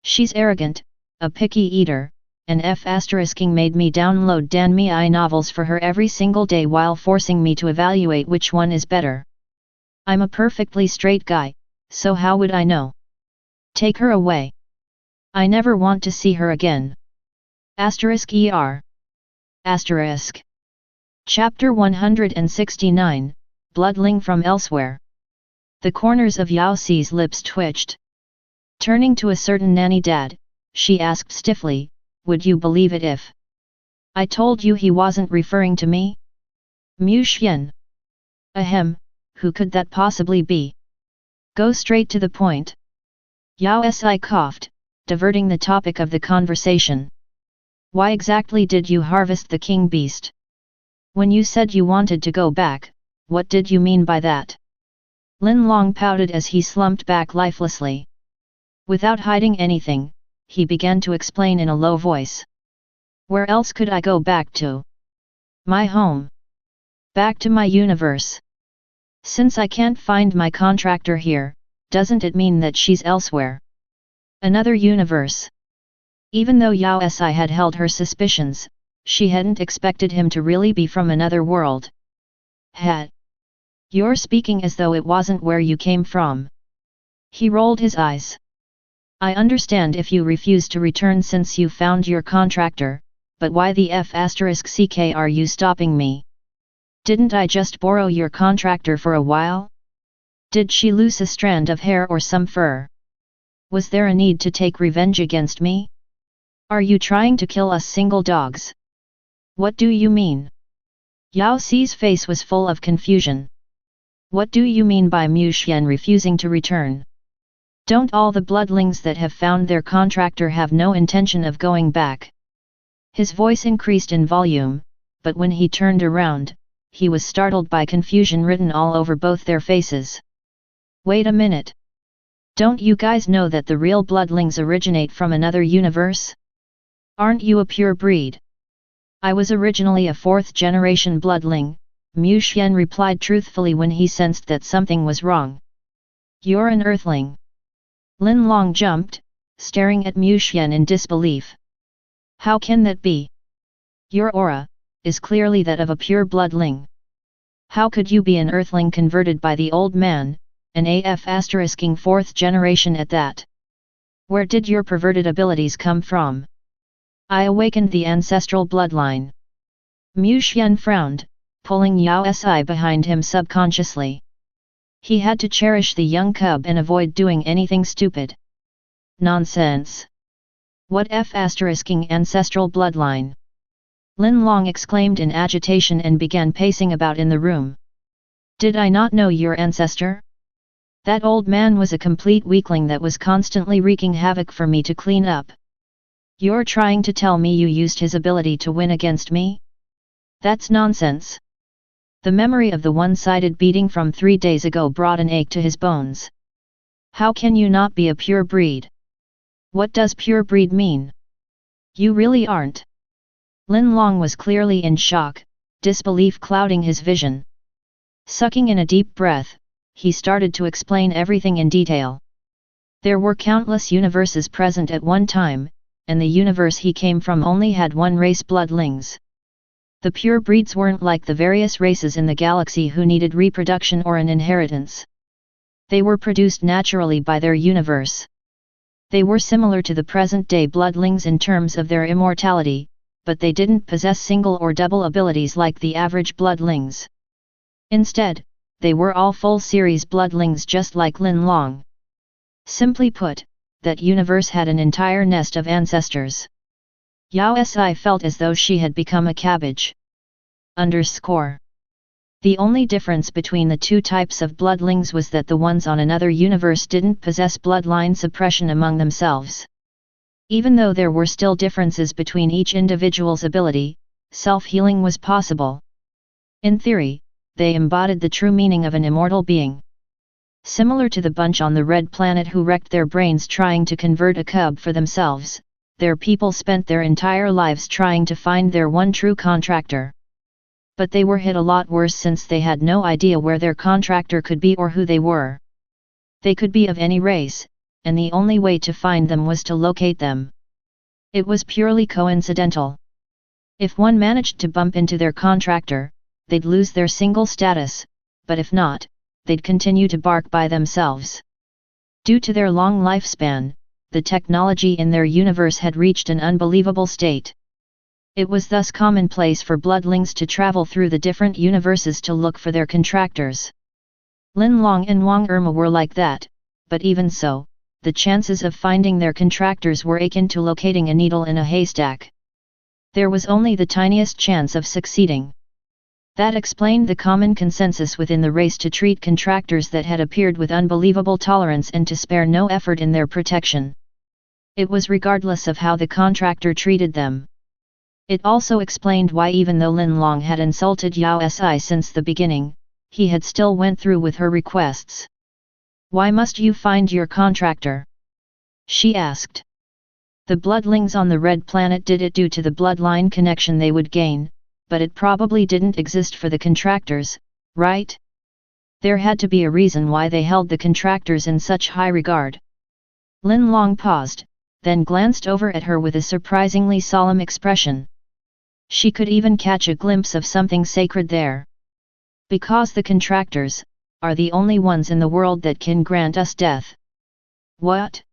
"She's arrogant, a picky eater, and made me download Dan Mei novels for her every single day while forcing me to evaluate which one is better. I'm a perfectly straight guy, so how would I know? Take her away. I never want to see her again." Chapter 169, Bloodling from Elsewhere. The corners of Yao Si's lips twitched. Turning to a certain nanny dad, she asked stiffly, "Would you believe it if I told you he wasn't referring to me?" Mu Xian. "Ahem, who could that possibly be? Go straight to the point." Yao Si coughed, diverting the topic of the conversation. "Why exactly did you harvest the king beast? When you said you wanted to go back, what did you mean by that?" Lin Long pouted as he slumped back lifelessly. Without hiding anything, he began to explain in a low voice. "Where else could I go back to? My home. Back to my universe. Since I can't find my contractor here, doesn't it mean that she's elsewhere? Another universe?" Even though Yao Si had held her suspicions, she hadn't expected him to really be from another world. You're speaking as though it wasn't where you came from." He rolled his eyes. "I understand if you refuse to return since you found your contractor, but why the f*ck are you stopping me? Didn't I just borrow your contractor for a while? Did she lose a strand of hair or some fur? Was there a need to take revenge against me? Are you trying to kill us single dogs? What do you mean?" Yao Si's face was full of confusion. "What do you mean by Mu Xian refusing to return? Don't all the bloodlings that have found their contractor have no intention of going back?" His voice increased in volume, but when he turned around, he was startled by confusion written all over both their faces. "Wait a minute. Don't you guys know that the real bloodlings originate from another universe? Aren't you a pure breed?" "I was originally a 4th-generation bloodling," Mu Xian replied truthfully when he sensed that something was wrong. "You're an earthling." Lin Long jumped, staring at Mu Xian in disbelief. "How can that be? Your aura is clearly that of a pure bloodling. How could you be an earthling converted by the old man, an AF*ing 4th generation at that?" Where did your perverted abilities come from? I awakened the ancestral bloodline. Mu Xian frowned, pulling Yao Si behind him subconsciously. He had to cherish the young cub and avoid doing anything stupid. Nonsense. What f***ing ancestral bloodline? Lin Long exclaimed in agitation and began pacing about in the room. Did I not know your ancestor? That old man was a complete weakling that was constantly wreaking havoc for me to clean up. You're trying to tell me you used his ability to win against me? That's nonsense. The memory of the one-sided beating from 3 days ago brought an ache to his bones. How can you not be a pure breed? What does pure breed mean? You really aren't. Lin Long was clearly in shock, disbelief clouding his vision. Sucking in a deep breath, he started to explain everything in detail. There were countless universes present at one time, and the universe he came from only had one race, bloodlings. The pure breeds weren't like the various races in the galaxy who needed reproduction or an inheritance. They were produced naturally by their universe. They were similar to the present-day bloodlings in terms of their immortality, but they didn't possess single or double abilities like the average bloodlings. Instead, they were all full-series bloodlings just like Lin Long. Simply put, that universe had an entire nest of ancestors. Yao Si felt as though she had become a cabbage. The only difference between the two types of bloodlings was that the ones on another universe didn't possess bloodline suppression among themselves. Even though there were still differences between each individual's ability, self-healing was possible. In theory, they embodied the true meaning of an immortal being. Similar to the bunch on the Red Planet who wrecked their brains trying to convert a cub for themselves, their people spent their entire lives trying to find their one true contractor. But they were hit a lot worse since they had no idea where their contractor could be or who they were. They could be of any race, and the only way to find them was to locate them. It was purely coincidental. If one managed to bump into their contractor, they'd lose their single status, but if not, they'd continue to bark by themselves. Due to their long lifespan, the technology in their universe had reached an unbelievable state. It was thus commonplace for bloodlings to travel through the different universes to look for their contractors. Lin Long and Wang Irma were like that, but even so, the chances of finding their contractors were akin to locating a needle in a haystack. There was only the tiniest chance of succeeding. That explained the common consensus within the race to treat contractors that had appeared with unbelievable tolerance and to spare no effort in their protection. It was regardless of how the contractor treated them. It also explained why even though Lin Long had insulted Yao Si since the beginning, he had still went through with her requests. Why must you find your contractor? She asked. The bloodlings on the Red Planet did it due to the bloodline connection they would gain, but it probably didn't exist for the contractors, right? There had to be a reason why they held the contractors in such high regard. Lin Long paused, then glanced over at her with a surprisingly solemn expression. She could even catch a glimpse of something sacred there. Because the contractors are the only ones in the world that can grant us death. What?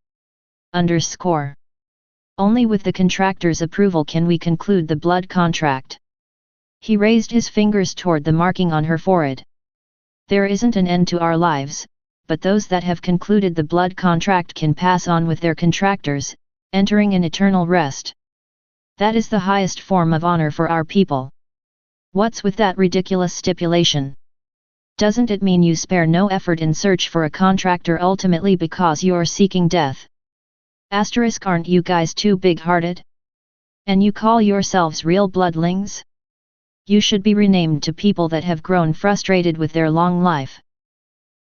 Only with the contractor's approval can we conclude the blood contract. He raised his fingers toward the marking on her forehead. There isn't an end to our lives, but those that have concluded the blood contract can pass on with their contractors, entering an eternal rest. That is the highest form of honor for our people. What's with that ridiculous stipulation? Doesn't it mean you spare no effort in search for a contractor ultimately because you're seeking death? Aren't you guys too big-hearted? And you call yourselves real bloodlings? You should be renamed to people that have grown frustrated with their long life.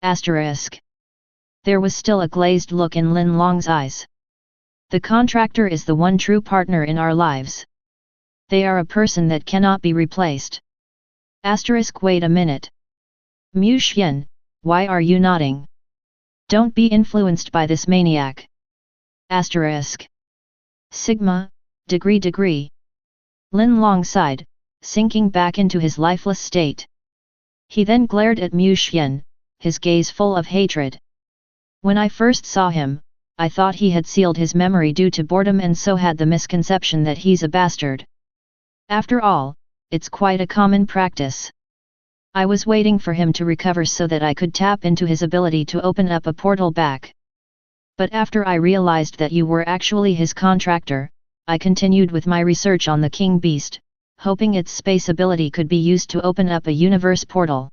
There was still a glazed look in Lin Long's eyes. The contractor is the one true partner in our lives. They are a person that cannot be replaced. Wait a minute. Mu Xian, why are you nodding? Don't be influenced by this maniac. Sigma, degree. Lin Long sighed, sinking back into his lifeless state. He then glared at Mu Xian, his gaze full of hatred. When I first saw him, I thought he had sealed his memory due to boredom and so had the misconception that he's a bastard. After all, it's quite a common practice. I was waiting for him to recover so that I could tap into his ability to open up a portal back. But after I realized that you were actually his contractor, I continued with my research on the king beast, hoping its space ability could be used to open up a universe portal.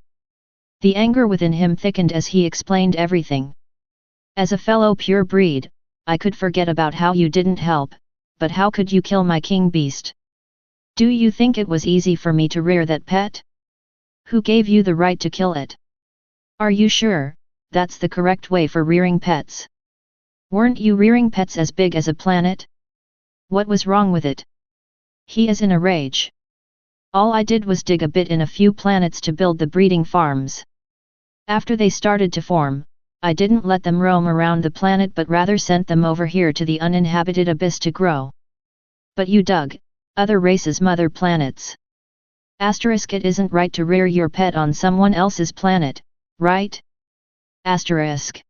The anger within him thickened as he explained everything. As a fellow pure breed, I could forget about how you didn't help, but how could you kill my king beast? Do you think it was easy for me to rear that pet? Who gave you the right to kill it? Are you sure that's the correct way for rearing pets? Weren't you rearing pets as big as a planet? What was wrong with it? He is in a rage. All I did was dig a bit in a few planets to build the breeding farms. After they started to form, I didn't let them roam around the planet but rather sent them over here to the uninhabited abyss to grow. But you dug other races' mother planets. Asterisk, it isn't right to rear your pet on someone else's planet, right? Asterisk.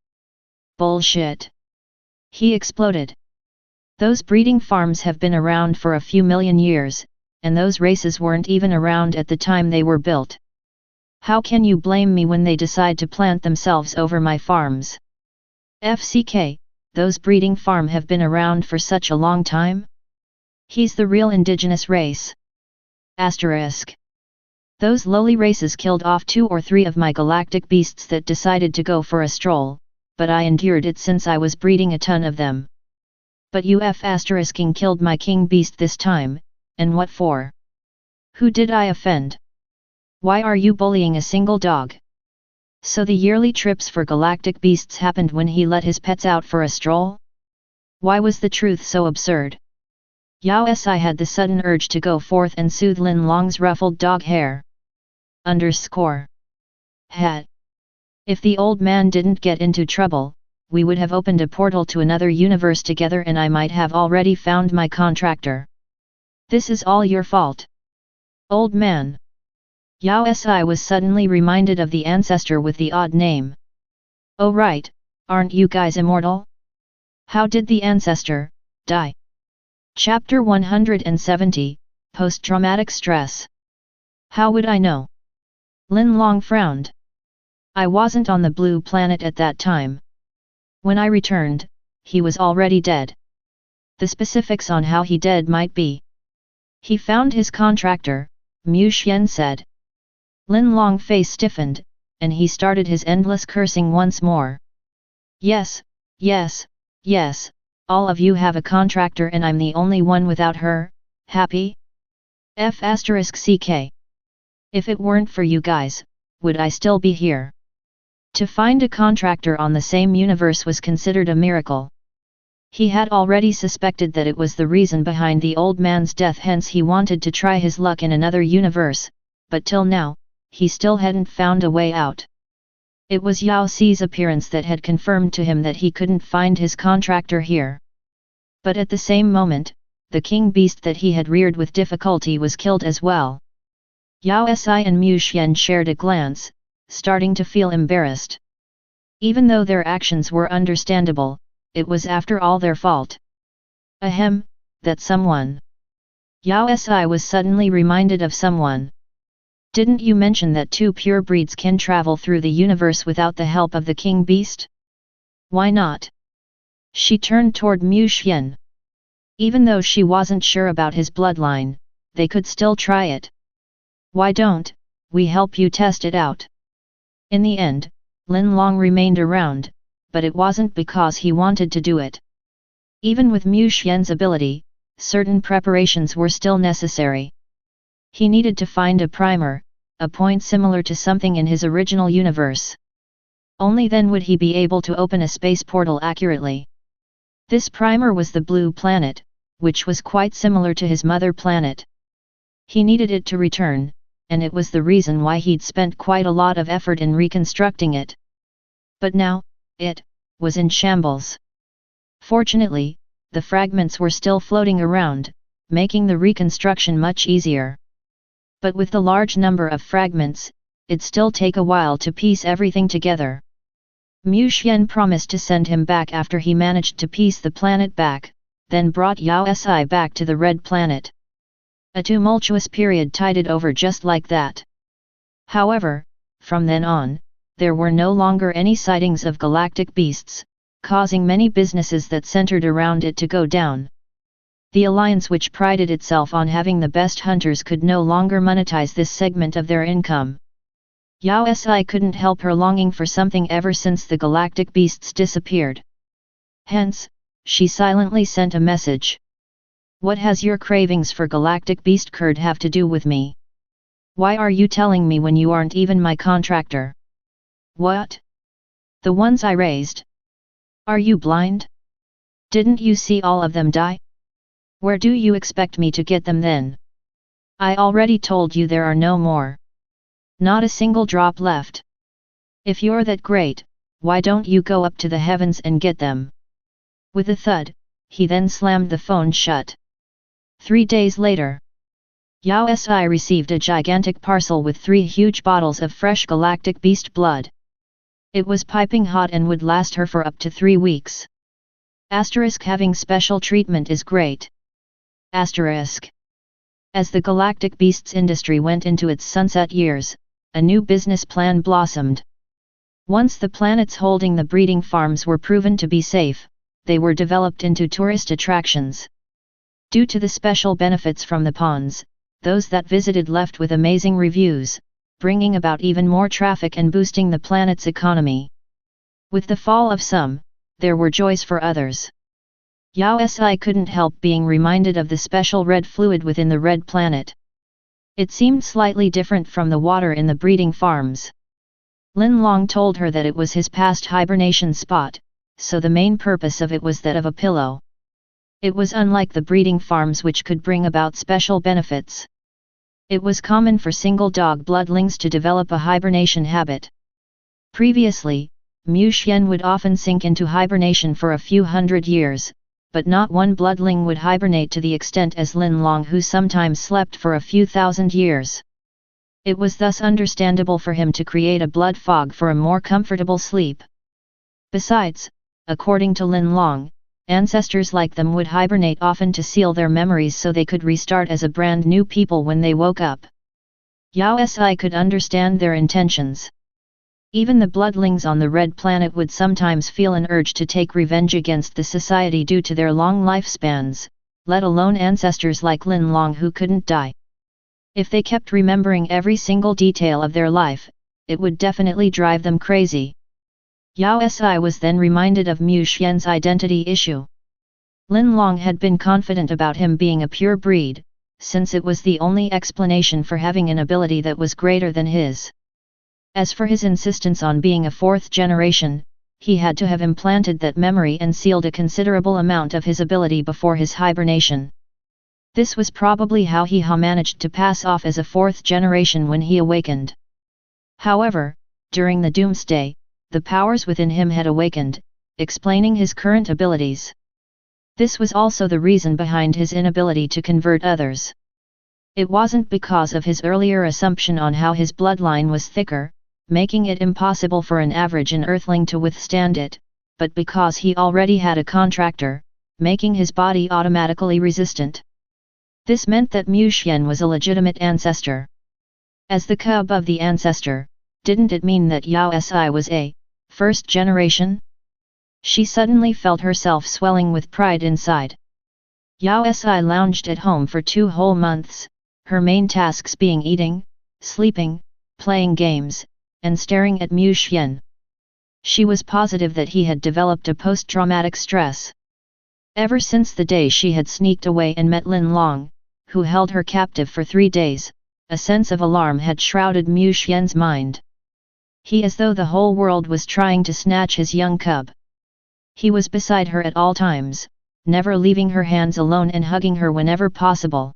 Bullshit. He exploded. Those breeding farms have been around for a few million years, and those races weren't even around at the time they were built. How can you blame me when they decide to plant themselves over my farms? FCK, those breeding farm have been around for such a long time? He's the real indigenous race. Asterisk. Those lowly races killed off 2 or 3 of my galactic beasts that decided to go for a stroll, but I endured it since I was breeding a ton of them. But **king killed my king beast this time, and what for? Who did I offend? Why are you bullying a single dog? So the yearly trips for galactic beasts happened when he let his pets out for a stroll? Why was the truth so absurd? Yao Si had the sudden urge to go forth and soothe Lin Long's ruffled dog hair. Hat. If the old man didn't get into trouble, we would have opened a portal to another universe together and I might have already found my contractor. This is all your fault. Old man. Yao Si was suddenly reminded of the ancestor with the odd name. Oh right, aren't you guys immortal? How did the ancestor die? Chapter 170, Post-Traumatic Stress. How would I know? Lin Long frowned. I wasn't on the blue planet at that time. When I returned, he was already dead. The specifics on how he dead might be. He found his contractor, Mu Xian said. Lin Long's face stiffened, and he started his endless cursing once more. Yes, yes, yes, all of you have a contractor and I'm the only one without her, happy? *CK. If it weren't for you guys, would I still be here? To find a contractor on the same universe was considered a miracle. He had already suspected that it was the reason behind the old man's death, hence he wanted to try his luck in another universe, but till now, he still hadn't found a way out. It was Yao Si's appearance that had confirmed to him that he couldn't find his contractor here. But at the same moment, the king beast that he had reared with difficulty was killed as well. Yao Si and Mu Xian shared a glance, starting to feel embarrassed. Even though their actions were understandable, it was after all their fault. Ahem, that someone. Yao Si was suddenly reminded of someone. Didn't you mention that 2 pure breeds can travel through the universe without the help of the king beast? Why not? She turned toward Mu Xian. Even though she wasn't sure about his bloodline, they could still try it. Why don't we help you test it out? In the end, Lin Long remained around, but it wasn't because he wanted to do it. Even with Mu Xian's ability, certain preparations were still necessary. He needed to find a primer, a point similar to something in his original universe. Only then would he be able to open a space portal accurately. This primer was the blue planet, which was quite similar to his mother planet. He needed it to return, and it was the reason why he'd spent quite a lot of effort in reconstructing it. But now, it was in shambles. Fortunately, the fragments were still floating around, making the reconstruction much easier. But with the large number of fragments, it'd still take a while to piece everything together. Mu Xian promised to send him back after he managed to piece the planet back, then brought Yao Si back to the Red Planet. A tumultuous period tided over just like that. However, from then on, there were no longer any sightings of galactic beasts, causing many businesses that centered around it to go down. The alliance, which prided itself on having the best hunters, could no longer monetize this segment of their income. Yao Si couldn't help her longing for something ever since the galactic beasts disappeared. Hence, she silently sent a message. What has your cravings for galactic beast curd have to do with me? Why are you telling me when you aren't even my contractor? What? The ones I raised? Are you blind? Didn't you see all of them die? Where do you expect me to get them then? I already told you there are no more. Not a single drop left. If you're that great, why don't you go up to the heavens and get them? With a thud, he then slammed the phone shut. 3 days later, Yao Si received a gigantic parcel with 3 huge bottles of fresh galactic beast blood. It was piping hot and would last her for up to 3 weeks. Asterisk, having special treatment is great. Asterisk. As the galactic beasts industry went into its sunset years, a new business plan blossomed. Once the planets holding the breeding farms were proven to be safe, they were developed into tourist attractions. Due to the special benefits from the ponds, those that visited left with amazing reviews, bringing about even more traffic and boosting the planet's economy. With the fall of some, there were joys for others. Yao Si couldn't help being reminded of the special red fluid within the Red Planet. It seemed slightly different from the water in the breeding farms. Lin Long told her that it was his past hibernation spot, so the main purpose of it was that of a pillow. It was unlike the breeding farms, which could bring about special benefits. It was common for single dog bloodlings to develop a hibernation habit. Previously, Mu Xian would often sink into hibernation for a few hundred years, but not one bloodling would hibernate to the extent as Lin Long, who sometimes slept for a few thousand years. It was thus understandable for him to create a blood fog for a more comfortable sleep. Besides, according to Lin Long, ancestors like them would hibernate often to seal their memories so they could restart as a brand new people when they woke up. Yao Si could understand their intentions. Even the bloodlings on the Red Planet would sometimes feel an urge to take revenge against the society due to their long lifespans, let alone ancestors like Lin Long who couldn't die. If they kept remembering every single detail of their life, it would definitely drive them crazy. Yao Si was then reminded of Mu Xian's identity issue. Lin Long had been confident about him being a pure breed, since it was the only explanation for having an ability that was greater than his. As for his insistence on being a 4th generation, he had to have implanted that memory and sealed a considerable amount of his ability before his hibernation. This was probably how he managed to pass off as a 4th generation when he awakened. However, during the doomsday, the powers within him had awakened, explaining his current abilities. This was also the reason behind his inability to convert others. It wasn't because of his earlier assumption on how his bloodline was thicker, making it impossible for an average Earthling to withstand it, but because he already had a contractor, making his body automatically resistant. This meant that Mu Xian was a legitimate ancestor. As the cub of the ancestor, didn't it mean that Yao Si was a 1st generation? She suddenly felt herself swelling with pride inside. Yao Si lounged at home for 2 whole months, her main tasks being eating, sleeping, playing games, and staring at Mu Xian. She was positive that he had developed a post-traumatic stress. Ever since the day she had sneaked away and met Lin Long, who held her captive for 3 days, a sense of alarm had shrouded Mu Xian's mind. He as though the whole world was trying to snatch his young cub. He was beside her at all times, never leaving her hands alone and hugging her whenever possible.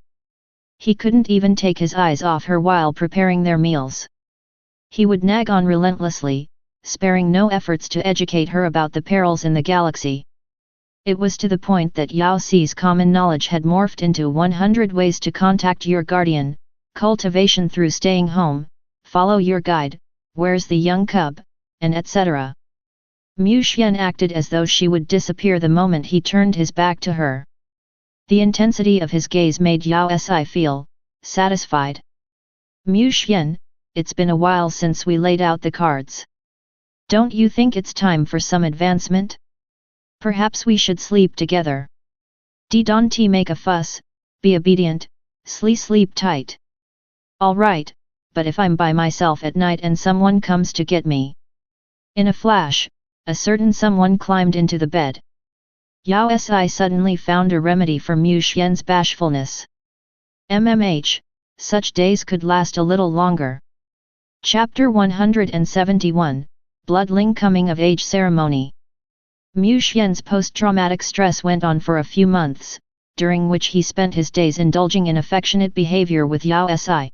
He couldn't even take his eyes off her while preparing their meals. He would nag on relentlessly, sparing no efforts to educate her about the perils in the galaxy. It was to the point that Yao Si's common knowledge had morphed into 100 ways to contact your guardian, cultivation through staying home, follow your guide, where's the young cub, and etc. Mu Xian acted as though she would disappear the moment he turned his back to her. The intensity of his gaze made Yao Si feel satisfied. Mu Xian, it's been a while since we laid out the cards. Don't you think it's time for some advancement? Perhaps we should sleep together. Don't make a fuss, be obedient, sleep tight. Alright, but if I'm by myself at night and someone comes to get me. In a flash, a certain someone climbed into the bed. Yao Si suddenly found a remedy for Mu Xian's bashfulness. Such days could last a little longer. Chapter 171, Bloodling Coming of Age Ceremony. Mu Xian's post-traumatic stress went on for a few months, during which he spent his days indulging in affectionate behavior with Yao Si.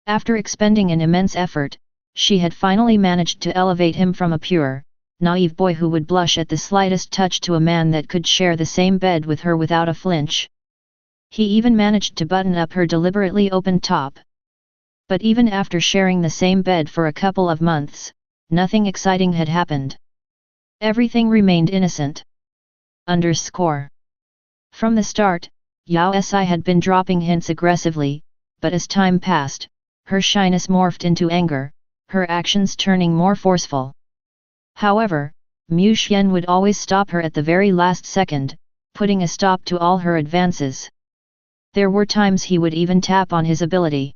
After expending an immense effort, she had finally managed to elevate him from a pure, naive boy who would blush at the slightest touch to a man that could share the same bed with her without a flinch. He even managed to button up her deliberately open top. But even after sharing the same bed for a couple of months, nothing exciting had happened. Everything remained innocent. From the start, Yao Si had been dropping hints aggressively, but as time passed, her shyness morphed into anger, her actions turning more forceful. However, Mu Xian would always stop her at the very last second, putting a stop to all her advances. There were times he would even tap on his ability.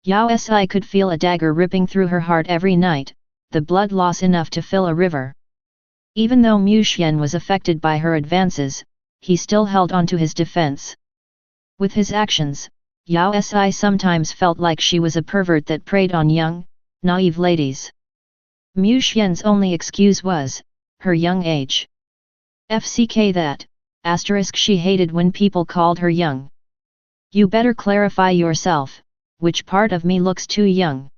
Yao Si could feel a dagger ripping through her heart every night, the blood loss enough to fill a river. Even though Mu Xian was affected by her advances, he still held on to his defense. With his actions, Yao Si sometimes felt like she was a pervert that preyed on young, naive ladies. Mu Xian's only excuse was her young age. She hated when people called her young. You better clarify yourself, which part of me looks too young?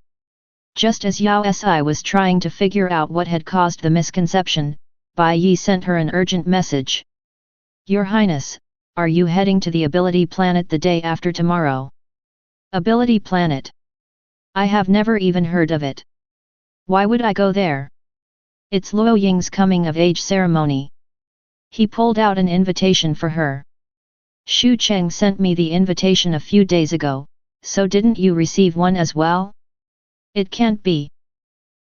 Just as Yao Si was trying to figure out what had caused the misconception, Bai Yi sent her an urgent message. Your Highness, are you heading to the Ability Planet the day after tomorrow? Ability Planet? I have never even heard of it. Why would I go there? It's Luo Ying's coming of age ceremony. He pulled out an invitation for her. Xu Cheng sent me the invitation a few days ago, so didn't you receive one as well? It can't be.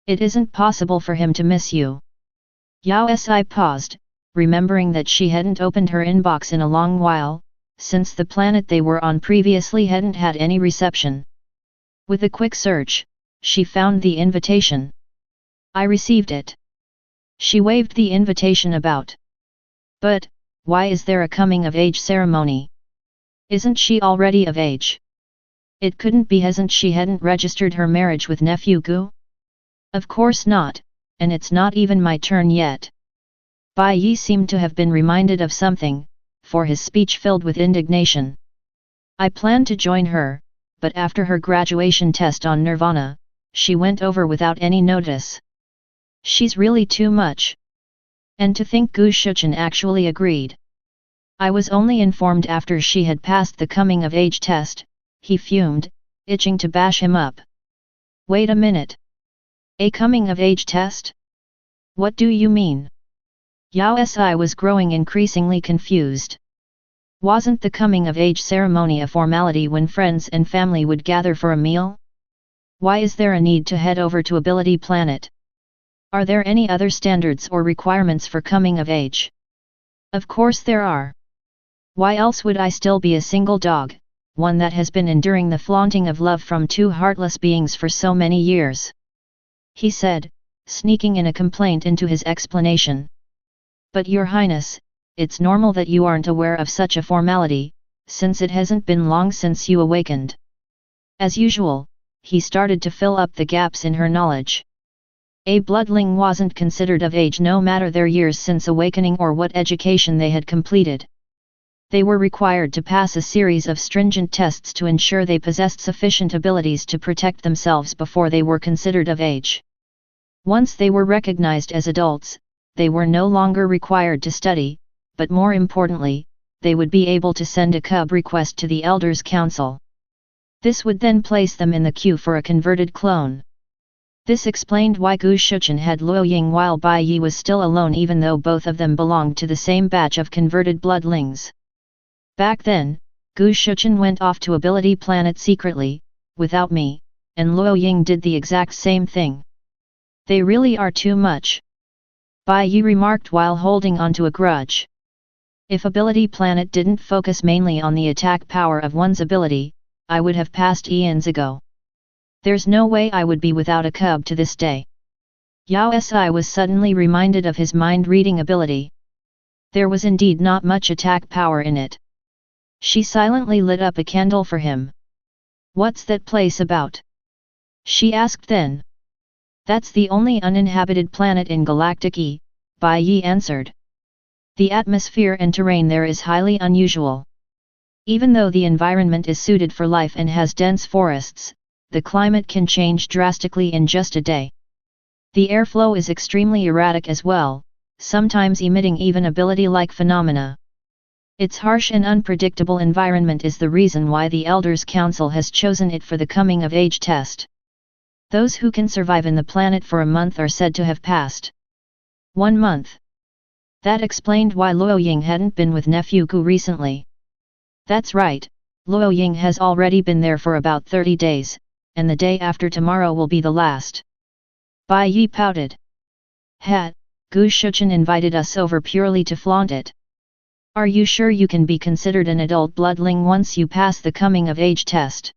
It isn't possible for him to miss you. Yao Si paused, remembering that she hadn't opened her inbox in a long while, since the planet they were on previously hadn't had any reception. With a quick search, she found the invitation. I received it. She waved the invitation about. But, why is there a coming of age ceremony? Isn't she already of age? It couldn't be hasn't she hadn't registered her marriage with nephew Gu? Of course not, and it's not even my turn yet. Bai Yi seemed to have been reminded of something, for his speech filled with indignation. I planned to join her, but after her graduation test on Nirvana, she went over without any notice. She's really too much. And to think Gu Shuchen actually agreed. I was only informed after she had passed the coming of age test, he fumed, itching to bash him up. Wait a minute. A coming of age test? What do you mean? Yao Si was growing increasingly confused. Wasn't the coming of age ceremony a formality when friends and family would gather for a meal? Why is there a need to head over to Ability Planet? Are there any other standards or requirements for coming of age? Of course there are. Why else would I still be a single dog, one that has been enduring the flaunting of love from two heartless beings for so many years? He said, sneaking in a complaint into his explanation. But Your Highness, it's normal that you aren't aware of such a formality, since it hasn't been long since you awakened. As usual, he started to fill up the gaps in her knowledge. A bloodling wasn't considered of age no matter their years since awakening or what education they had completed. They were required to pass a series of stringent tests to ensure they possessed sufficient abilities to protect themselves before they were considered of age. Once they were recognized as adults, they were no longer required to study, but more importantly, they would be able to send a cub request to the Elders' Council. This would then place them in the queue for a converted clone. This explained why Gu Shuchen had Luo Ying while Bai Yi was still alone, even though both of them belonged to the same batch of converted bloodlings. Back then, Gu Shuchen went off to Ability Planet secretly, without me, and Luo Ying did the exact same thing. They really are too much. Bai Yi remarked while holding onto a grudge. If Ability Planet didn't focus mainly on the attack power of one's ability, I would have passed eons ago. There's no way I would be without a cub to this day. Yao Si was suddenly reminded of his mind-reading ability. There was indeed not much attack power in it. She silently lit up a candle for him. "What's that place about?" she asked then. "That's the only uninhabited planet in Galactic E," Bai Yi answered. "The atmosphere and terrain there is highly unusual. Even though the environment is suited for life and has dense forests, the climate can change drastically in just a day. The airflow is extremely erratic as well, sometimes emitting even ability-like phenomena. Its harsh and unpredictable environment is the reason why the Elders' Council has chosen it for the coming-of-age test. Those who can survive in the planet for a month are said to have passed. 1 month. That explained why Luo Ying hadn't been with nephew Gu recently. That's right, Luo Ying has already been there for about 30 days, and the day after tomorrow will be the last." Bai Yi pouted. "Hat, Gu Shuchen invited us over purely to flaunt it. Are you sure you can be considered an adult bloodling once you pass the coming-of-age test?"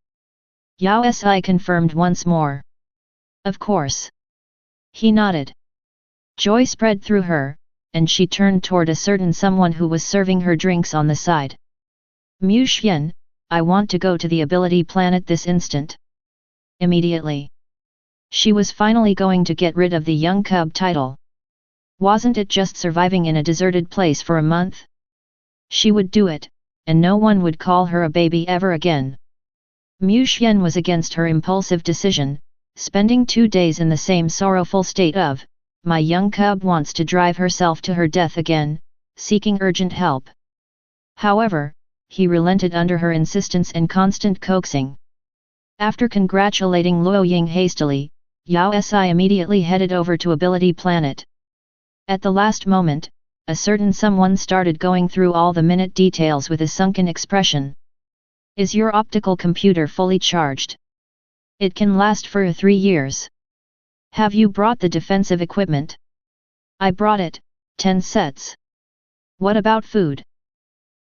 Yao Si confirmed once more. "Of course." He nodded. Joy spread through her, and she turned toward a certain someone who was serving her drinks on the side. "Mu Xian, I want to go to the Ability Planet this instant." Immediately. She was finally going to get rid of the young cub title. Wasn't it just surviving in a deserted place for a month? She would do it, and no one would call her a baby ever again. Mu Xian was against her impulsive decision, spending 2 days in the same sorrowful state of, "My young cub wants to drive herself to her death again," seeking urgent help. However, he relented under her insistence and constant coaxing. After congratulating Luo Ying hastily, Yao Si immediately headed over to Ability Planet. At the last moment, a certain someone started going through all the minute details with a sunken expression. "Is your optical computer fully charged? It can last for 3 years. Have you brought the defensive equipment?" "I brought it, 10 sets. What about food?"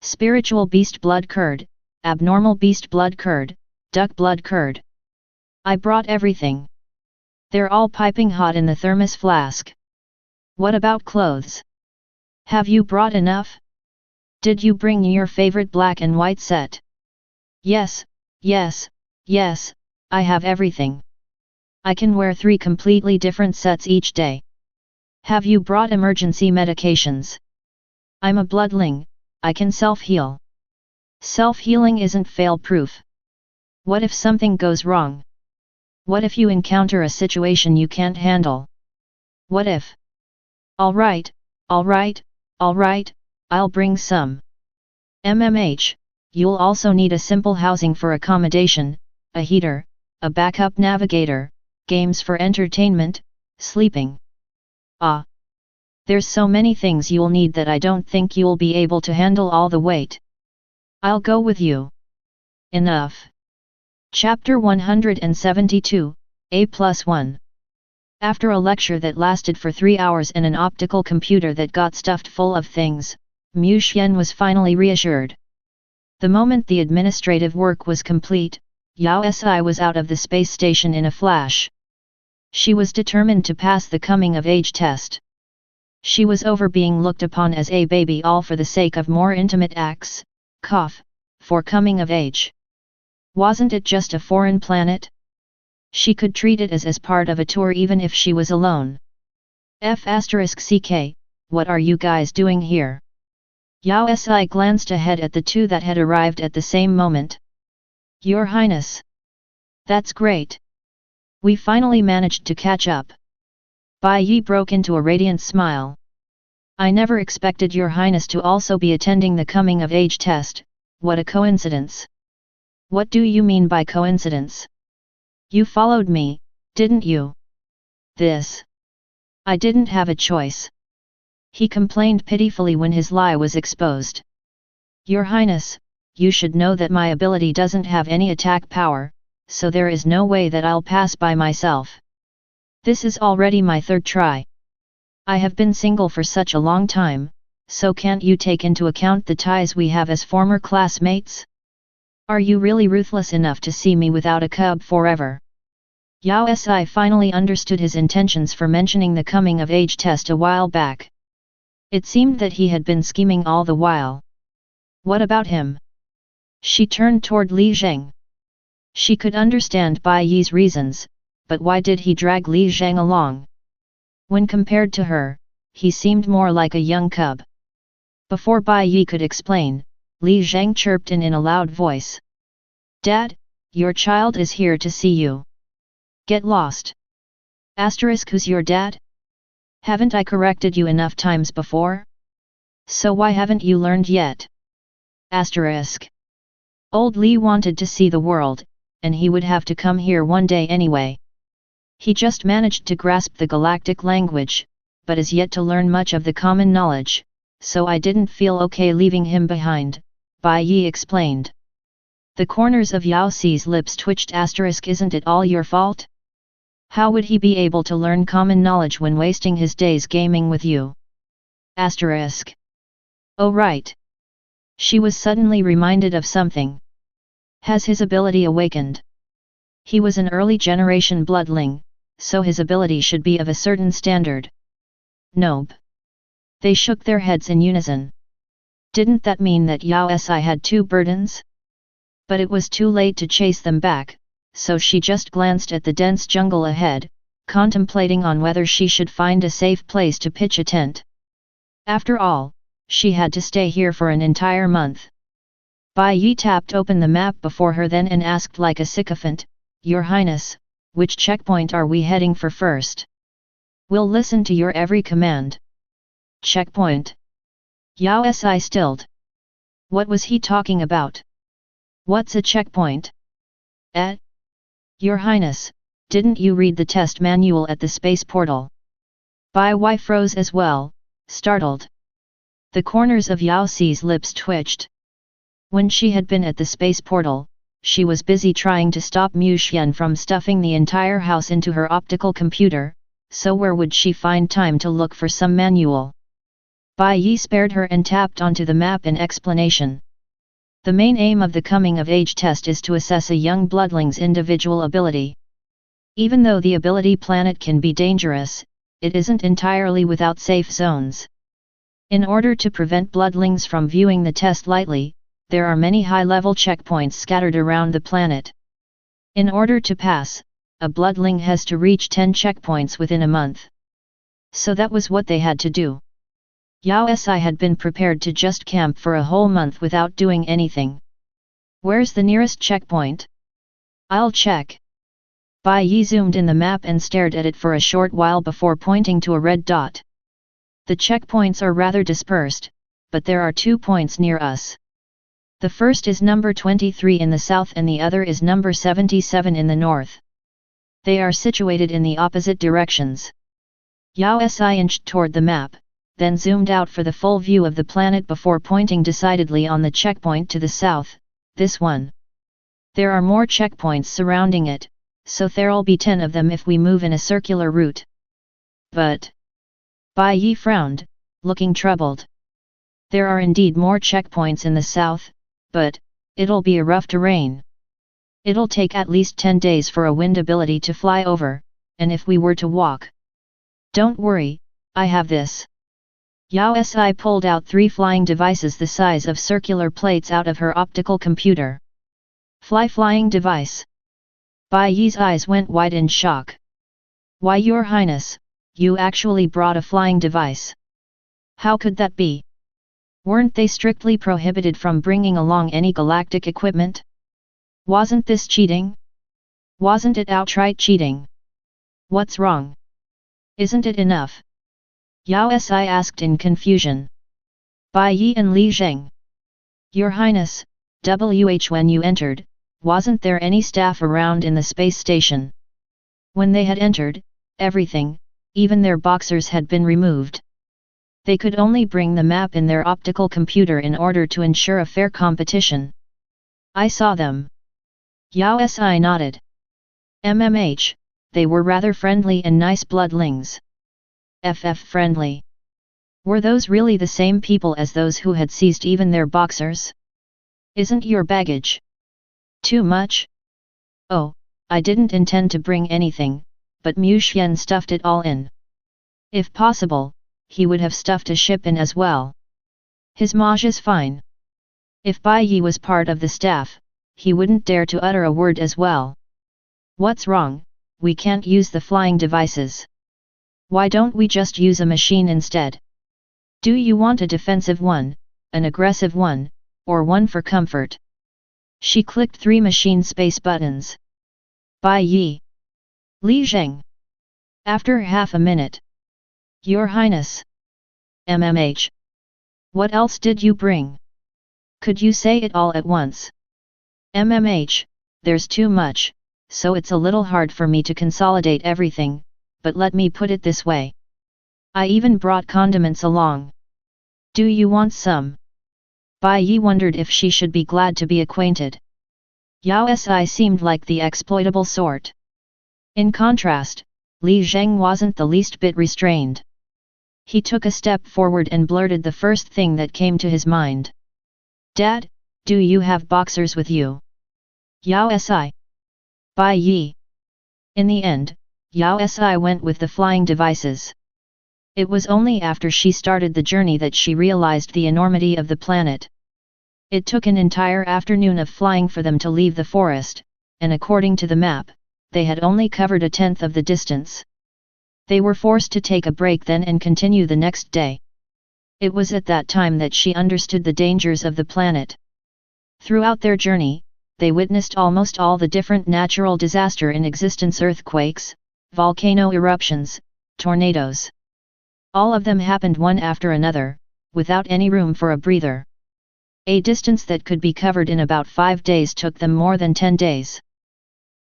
"Spiritual beast blood curd, abnormal beast blood curd, duck blood curd. I brought everything. They're all piping hot in the thermos flask." "What about clothes? Have you brought enough? Did you bring your favorite black and white set?" Yes, I have everything. I can wear 3 completely different sets each day." "Have you brought emergency medications?" "I'm a bloodling, I can self-heal." "Self-healing isn't fail-proof. What if something goes wrong? What if you encounter a situation you can't handle? What if?" All right, I'll bring some. You'll also need a simple housing for accommodation, a heater, a backup navigator, games for entertainment, sleeping. Ah! There's so many things you'll need that I don't think you'll be able to handle all the weight. I'll go with you." Enough. Chapter 172, A+1. After a lecture that lasted for 3 hours and an optical computer that got stuffed full of things, Mu Xian was finally reassured. The moment the administrative work was complete, Yao Si was out of the space station in a flash. She was determined to pass the coming-of-age test. She was over being looked upon as a baby all for the sake of more intimate acts, for coming of age. Wasn't it just a foreign planet? She could treat it as part of a tour even if she was alone. *CK, what are you guys doing here? Yao Si glanced ahead at the 2 that had arrived at the same moment. Your Highness! That's great! We finally managed to catch up. Bai Yi broke into a radiant smile. I never expected Your Highness to also be attending the coming-of-age test, what a coincidence! What do you mean by coincidence? You followed me, didn't you? This. I didn't have a choice. He complained pitifully when his lie was exposed. Your Highness, you should know that my ability doesn't have any attack power, so there is no way that I'll pass by myself. This is already my third try. I have been single for such a long time, so can't you take into account the ties we have as former classmates? Are you really ruthless enough to see me without a cub forever? Yao Si finally understood his intentions for mentioning the coming of age test a while back. It seemed that he had been scheming all the while. What about him? She turned toward Li Zheng. She could understand Bai Yi's reasons, but why did he drag Li Zheng along? When compared to her, he seemed more like a young cub. Before Bai Yi could explain, Li Zheng chirped in a loud voice. Dad, your child is here to see you. Get lost. Who's your dad? Haven't I corrected you enough times before? So why haven't you learned yet? Old Li wanted to see the world, and he would have to come here one day anyway. He just managed to grasp the galactic language, but is yet to learn much of the common knowledge, so I didn't feel okay leaving him behind, Bai Yi explained. The corners of Yao Si's lips twitched. Isn't it all your fault? How would he be able to learn common knowledge when wasting his days gaming with you? Oh right. She was suddenly reminded of something. Has his ability awakened? He was an early generation bloodling, so his ability should be of a certain standard. Nope. They shook their heads in unison. Didn't that mean that Yao Si had two burdens? But it was too late to chase them back, so she just glanced at the dense jungle ahead, contemplating on whether she should find a safe place to pitch a tent. After all, she had to stay here for an entire month. Bai Yi tapped open the map before her then and asked like a sycophant, Your Highness, which checkpoint are we heading for first? We'll listen to your every command. Checkpoint. Yao Si stilled. What was he talking about? What's a checkpoint? Your Highness, didn't you read the test manual at the space portal? Bai Yi froze as well, startled. The corners of Yao Si's lips twitched. When she had been at the space portal, she was busy trying to stop Mu Xian from stuffing the entire house into her optical computer, so where would she find time to look for some manual? Bai Yi spared her and tapped onto the map in explanation. The main aim of the coming of age test is to assess a young bloodling's individual ability. Even though the ability planet can be dangerous, it isn't entirely without safe zones. In order to prevent bloodlings from viewing the test lightly, there are many high-level checkpoints scattered around the planet. In order to pass, a bloodling has to reach 10 checkpoints within a month. So that was what they had to do. Yao Si had been prepared to just camp for a whole month without doing anything. Where's the nearest checkpoint? I'll check. Bai Yi zoomed in the map and stared at it for a short while before pointing to a red dot. The checkpoints are rather dispersed, but there are 2 points near us. The first is number 23 in the south and the other is number 77 in the north. They are situated in the opposite directions. Yao Si inched toward the map, then zoomed out for the full view of the planet before pointing decidedly on the checkpoint to the south, this one. There are more checkpoints surrounding it, so there'll be 10 of them if we move in a circular route. But... Bai Yi frowned, looking troubled. There are indeed more checkpoints in the south, but it'll be a rough terrain. It'll take at least 10 days for a wind ability to fly over, and if we were to walk. Don't worry, I have this. Yao Si pulled out 3 flying devices the size of circular plates out of her optical computer. Flying device. Bai Yi's eyes went wide in shock. Why, Your Highness, you actually brought a flying device. How could that be? Weren't they strictly prohibited from bringing along any galactic equipment? Wasn't this cheating? Wasn't it outright cheating? What's wrong? Isn't it enough? Yao Si asked in confusion. Bai Yi and Li Zheng. Your Highness, when you entered, wasn't there any staff around in the space station? When they had entered, everything, even their boxers had been removed. They could only bring the map in their optical computer in order to ensure a fair competition. I saw them. Yao Si nodded. They were rather friendly and nice bloodlings. Friendly. Were those really the same people as those who had seized even their boxers? Isn't your baggage too much? Oh, I didn't intend to bring anything, but Mu Xian stuffed it all in. If possible, he would have stuffed a ship in as well. His maj is fine. If Bai Yi was part of the staff, he wouldn't dare to utter a word as well. What's wrong? We can't use the flying devices. Why don't we just use a machine instead? Do you want a defensive one, an aggressive one, or one for comfort? She clicked 3 machine space buttons. Bai Yi. Li Zheng. After half a minute. Your Highness. What else did you bring? Could you say it all at once? There's too much, so it's a little hard for me to consolidate everything, but let me put it this way. I even brought condiments along. Do you want some? Bai Yi wondered if she should be glad to be acquainted. Yao Si seemed like the exploitable sort. In contrast, Li Zheng wasn't the least bit restrained. He took a step forward and blurted the first thing that came to his mind. Dad, do you have boxers with you? Yao Si. Bai Yi. In the end, Yao Si went with the flying devices. It was only after she started the journey that she realized the enormity of the planet. It took an entire afternoon of flying for them to leave the forest, and according to the map, they had only covered 1/10 of the distance. They were forced to take a break then and continue the next day. It was at that time that she understood the dangers of the planet. Throughout their journey, they witnessed almost all the different natural disaster in existence: earthquakes, volcano eruptions, tornadoes. All of them happened one after another, without any room for a breather. A distance that could be covered in about 5 days took them more than 10 days.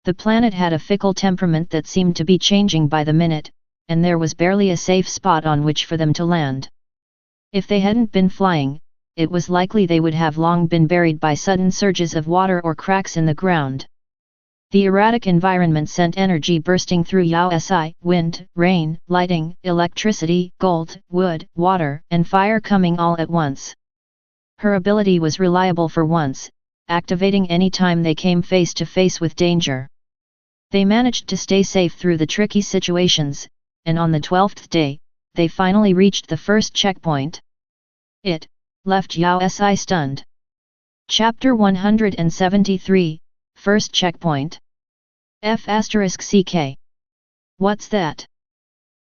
The planet had a fickle temperament that seemed to be changing by the minute, and there was barely a safe spot on which for them to land. If they hadn't been flying, it was likely they would have long been buried by sudden surges of water or cracks in the ground. The erratic environment sent energy bursting through Yao Si: wind, rain, lighting, electricity, gold, wood, water, and fire coming all at once. Her ability was reliable for once, activating any time they came face to face with danger. They managed to stay safe through the tricky situations, and on the 12th day, they finally reached the first checkpoint. It left Yao Si stunned. Chapter 173, First Checkpoint. F***ck. What's that?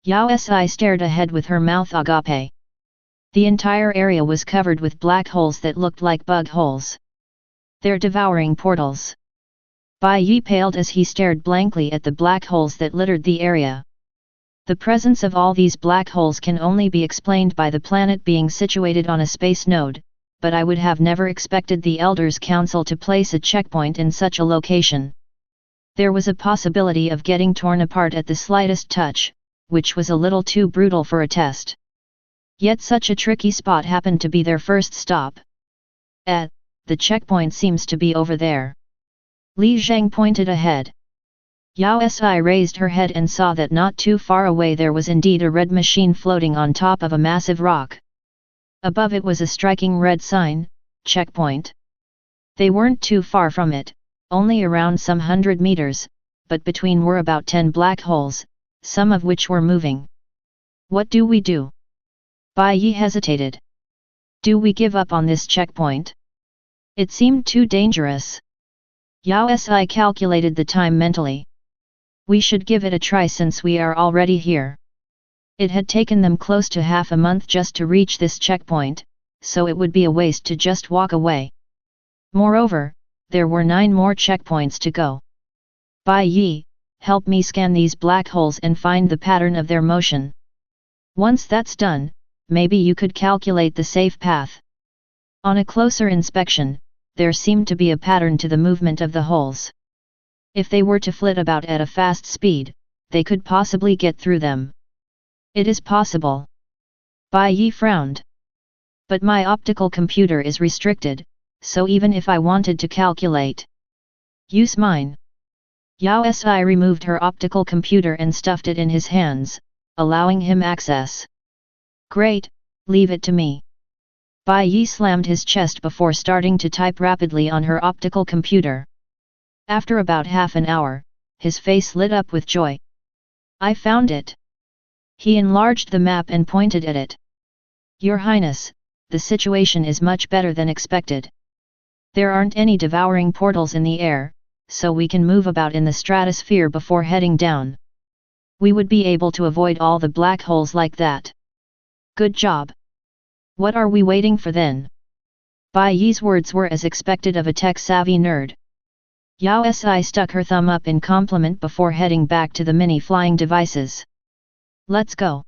Yao Si stared ahead with her mouth agape. The entire area was covered with black holes that looked like bug holes. They're devouring portals. Bai Yi paled as he stared blankly at the black holes that littered the area. The presence of all these black holes can only be explained by the planet being situated on a space node, but I would have never expected the Elders' Council to place a checkpoint in such a location. There was a possibility of getting torn apart at the slightest touch, which was a little too brutal for a test. Yet such a tricky spot happened to be their first stop. The checkpoint seems to be over there. Li Zheng pointed ahead. Yao Si raised her head and saw that not too far away there was indeed a red machine floating on top of a massive rock. Above it was a striking red sign, checkpoint. They weren't too far from it, only around some 100 meters, but between were about 10 black holes, some of which were moving. What do we do? Bai Yi hesitated. Do we give up on this checkpoint? It seemed too dangerous. Yao Si calculated the time mentally. We should give it a try since we are already here. It had taken them close to half a month just to reach this checkpoint, so it would be a waste to just walk away. Moreover, there were 9 more checkpoints to go. Bai Yi, help me scan these black holes and find the pattern of their motion. Once that's done, maybe you could calculate the safe path. On a closer inspection, there seemed to be a pattern to the movement of the holes. If they were to flit about at a fast speed, they could possibly get through them. It is possible. Bai Yi frowned. But my optical computer is restricted, so even if I wanted to calculate. Use mine. Yao Si removed her optical computer and stuffed it in his hands, allowing him access. Great, leave it to me. Bai Yi slammed his chest before starting to type rapidly on her optical computer. After about half an hour, his face lit up with joy. I found it. He enlarged the map and pointed at it. Your Highness, the situation is much better than expected. There aren't any devouring portals in the air, so we can move about in the stratosphere before heading down. We would be able to avoid all the black holes like that. Good job. What are we waiting for then? Bai Yi's words were as expected of a tech-savvy nerd. Yao Si stuck her thumb up in compliment before heading back to the mini flying devices. Let's go.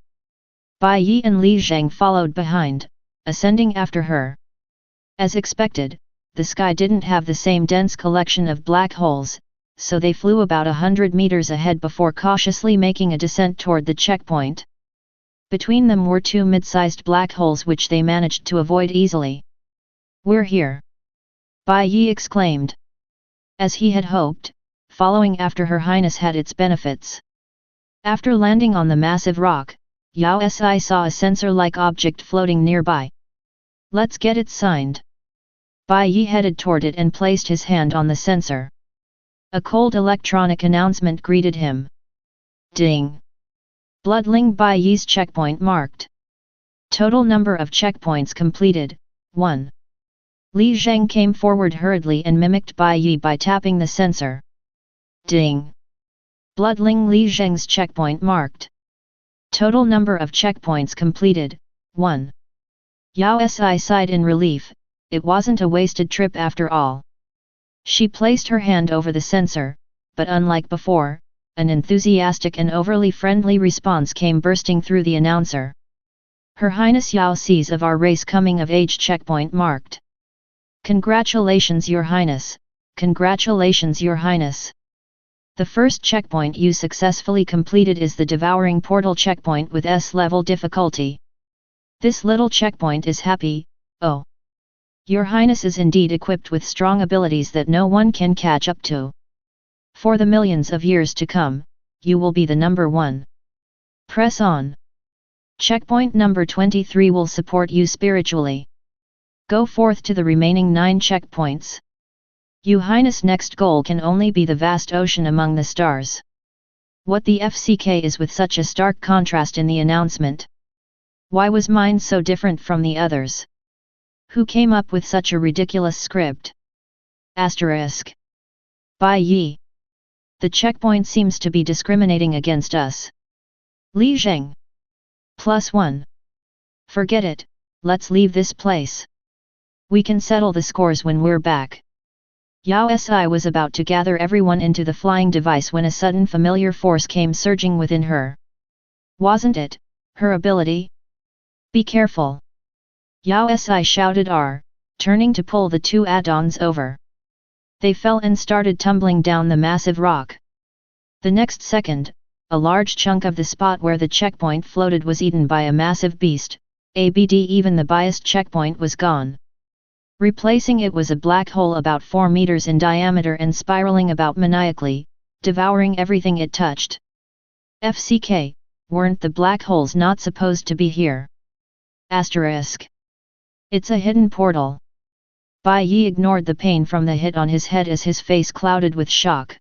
Bai Yi and Li Zheng followed behind, ascending after her. As expected, the sky didn't have the same dense collection of black holes, so they flew about 100 meters ahead before cautiously making a descent toward the checkpoint. Between them were two mid-sized black holes which they managed to avoid easily. We're here! Bai Yi exclaimed. As he had hoped, following after Her Highness had its benefits. After landing on the massive rock, Yao Si saw a sensor-like object floating nearby. Let's get it signed. Bai Yi headed toward it and placed his hand on the sensor. A cold electronic announcement greeted him. Ding! Bloodling Bai Yi's checkpoint marked. Total number of checkpoints completed, 1. Li Zheng came forward hurriedly and mimicked Bai Yi by tapping the sensor. Ding! Bloodling Li Zheng's checkpoint marked. Total number of checkpoints completed, 1. Yao Si sighed in relief, it wasn't a wasted trip after all. She placed her hand over the sensor, but unlike before, an enthusiastic and overly friendly response came bursting through the announcer. Her Highness Yao Si's of our race coming of age checkpoint marked. Congratulations Your Highness, congratulations Your Highness. The first checkpoint you successfully completed is the Devouring Portal checkpoint with S-level difficulty. This little checkpoint is happy, oh. Your Highness is indeed equipped with strong abilities that no one can catch up to. For the millions of years to come, you will be the number one. Press on. Checkpoint number 23 will support you spiritually. Go forth to the remaining 9 checkpoints. Your Highness' next goal can only be the vast ocean among the stars. What the FCK is with such a stark contrast in the announcement? Why was mine so different from the others? Who came up with such a ridiculous script? Asterisk. Bai Yi. The checkpoint seems to be discriminating against us. Li Zheng. +1. Forget it, let's leave this place. We can settle the scores when we're back. Yao Si was about to gather everyone into the flying device when a sudden familiar force came surging within her. Wasn't it her ability? Be careful! Yao Si shouted turning to pull the 2 add-ons over. They fell and started tumbling down the massive rock. The next second, a large chunk of the spot where the checkpoint floated was eaten by a massive beast, ABD even the biased checkpoint was gone. Replacing it was a black hole about 4 meters in diameter and spiraling about maniacally, devouring everything it touched. FCK, weren't the black holes not supposed to be here? Asterisk. It's a hidden portal. Bai Yi ignored the pain from the hit on his head as his face clouded with shock.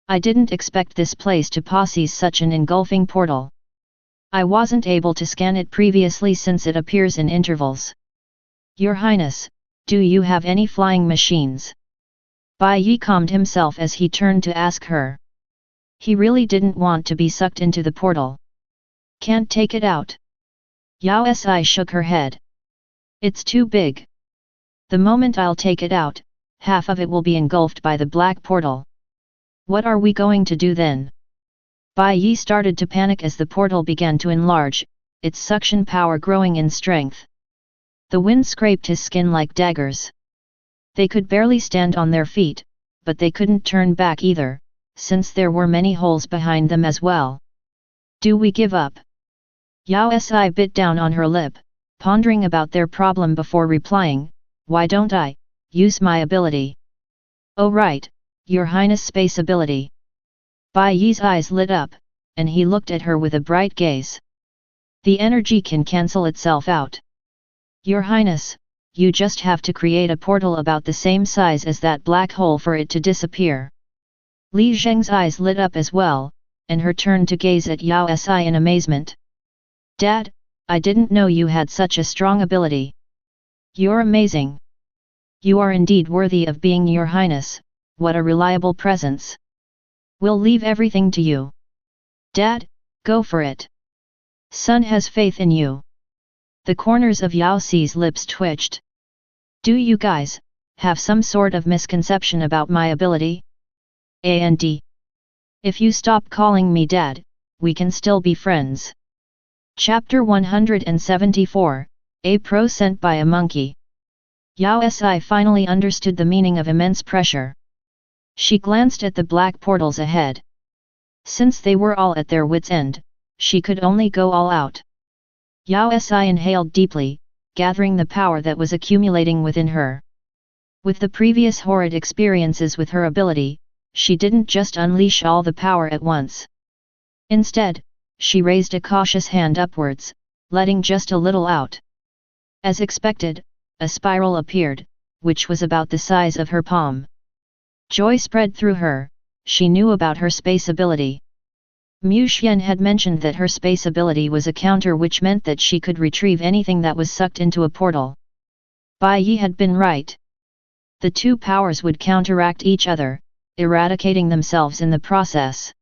I didn't expect this place to possess such an engulfing portal. I wasn't able to scan it previously since it appears in intervals. Your Highness, do you have any flying machines? Bai Yi calmed himself as he turned to ask her. He really didn't want to be sucked into the portal. Can't take it out. Yao Si shook her head. It's too big. The moment I'll take it out, half of it will be engulfed by the black portal. What are we going to do then? Bai Yi started to panic as the portal began to enlarge, its suction power growing in strength. The wind scraped his skin like daggers. They could barely stand on their feet, but they couldn't turn back either, since there were many holes behind them as well. Do we give up? Yao Si bit down on her lip, pondering about their problem before replying, why don't I use my ability? Oh right, Your Highness space ability. Bai Yi's eyes lit up, and he looked at her with a bright gaze. The energy can cancel itself out. Your Highness, you just have to create a portal about the same size as that black hole for it to disappear. Li Zheng's eyes lit up as well, and her turned to gaze at Yao Si in amazement. Dad, I didn't know you had such a strong ability. You're amazing. You are indeed worthy of being Your Highness, what a reliable presence. We'll leave everything to you. Dad, go for it. Son has faith in you. The corners of Yao Si's lips twitched. Do you guys have some sort of misconception about my ability? And if you stop calling me Dad, we can still be friends. Chapter 174, A Pro Sent by a Monkey. Yao Si finally understood the meaning of immense pressure. She glanced at the black portals ahead. Since they were all at their wits' end, she could only go all out. Yao Si inhaled deeply, gathering the power that was accumulating within her. With the previous horrid experiences with her ability, she didn't just unleash all the power at once. Instead, she raised a cautious hand upwards, letting just a little out. As expected, a spiral appeared, which was about the size of her palm. Joy spread through her. She knew about her space ability. Mu Xian had mentioned that her space ability was a counter, which meant that she could retrieve anything that was sucked into a portal. Bai Yi had been right. The two powers would counteract each other, eradicating themselves in the process.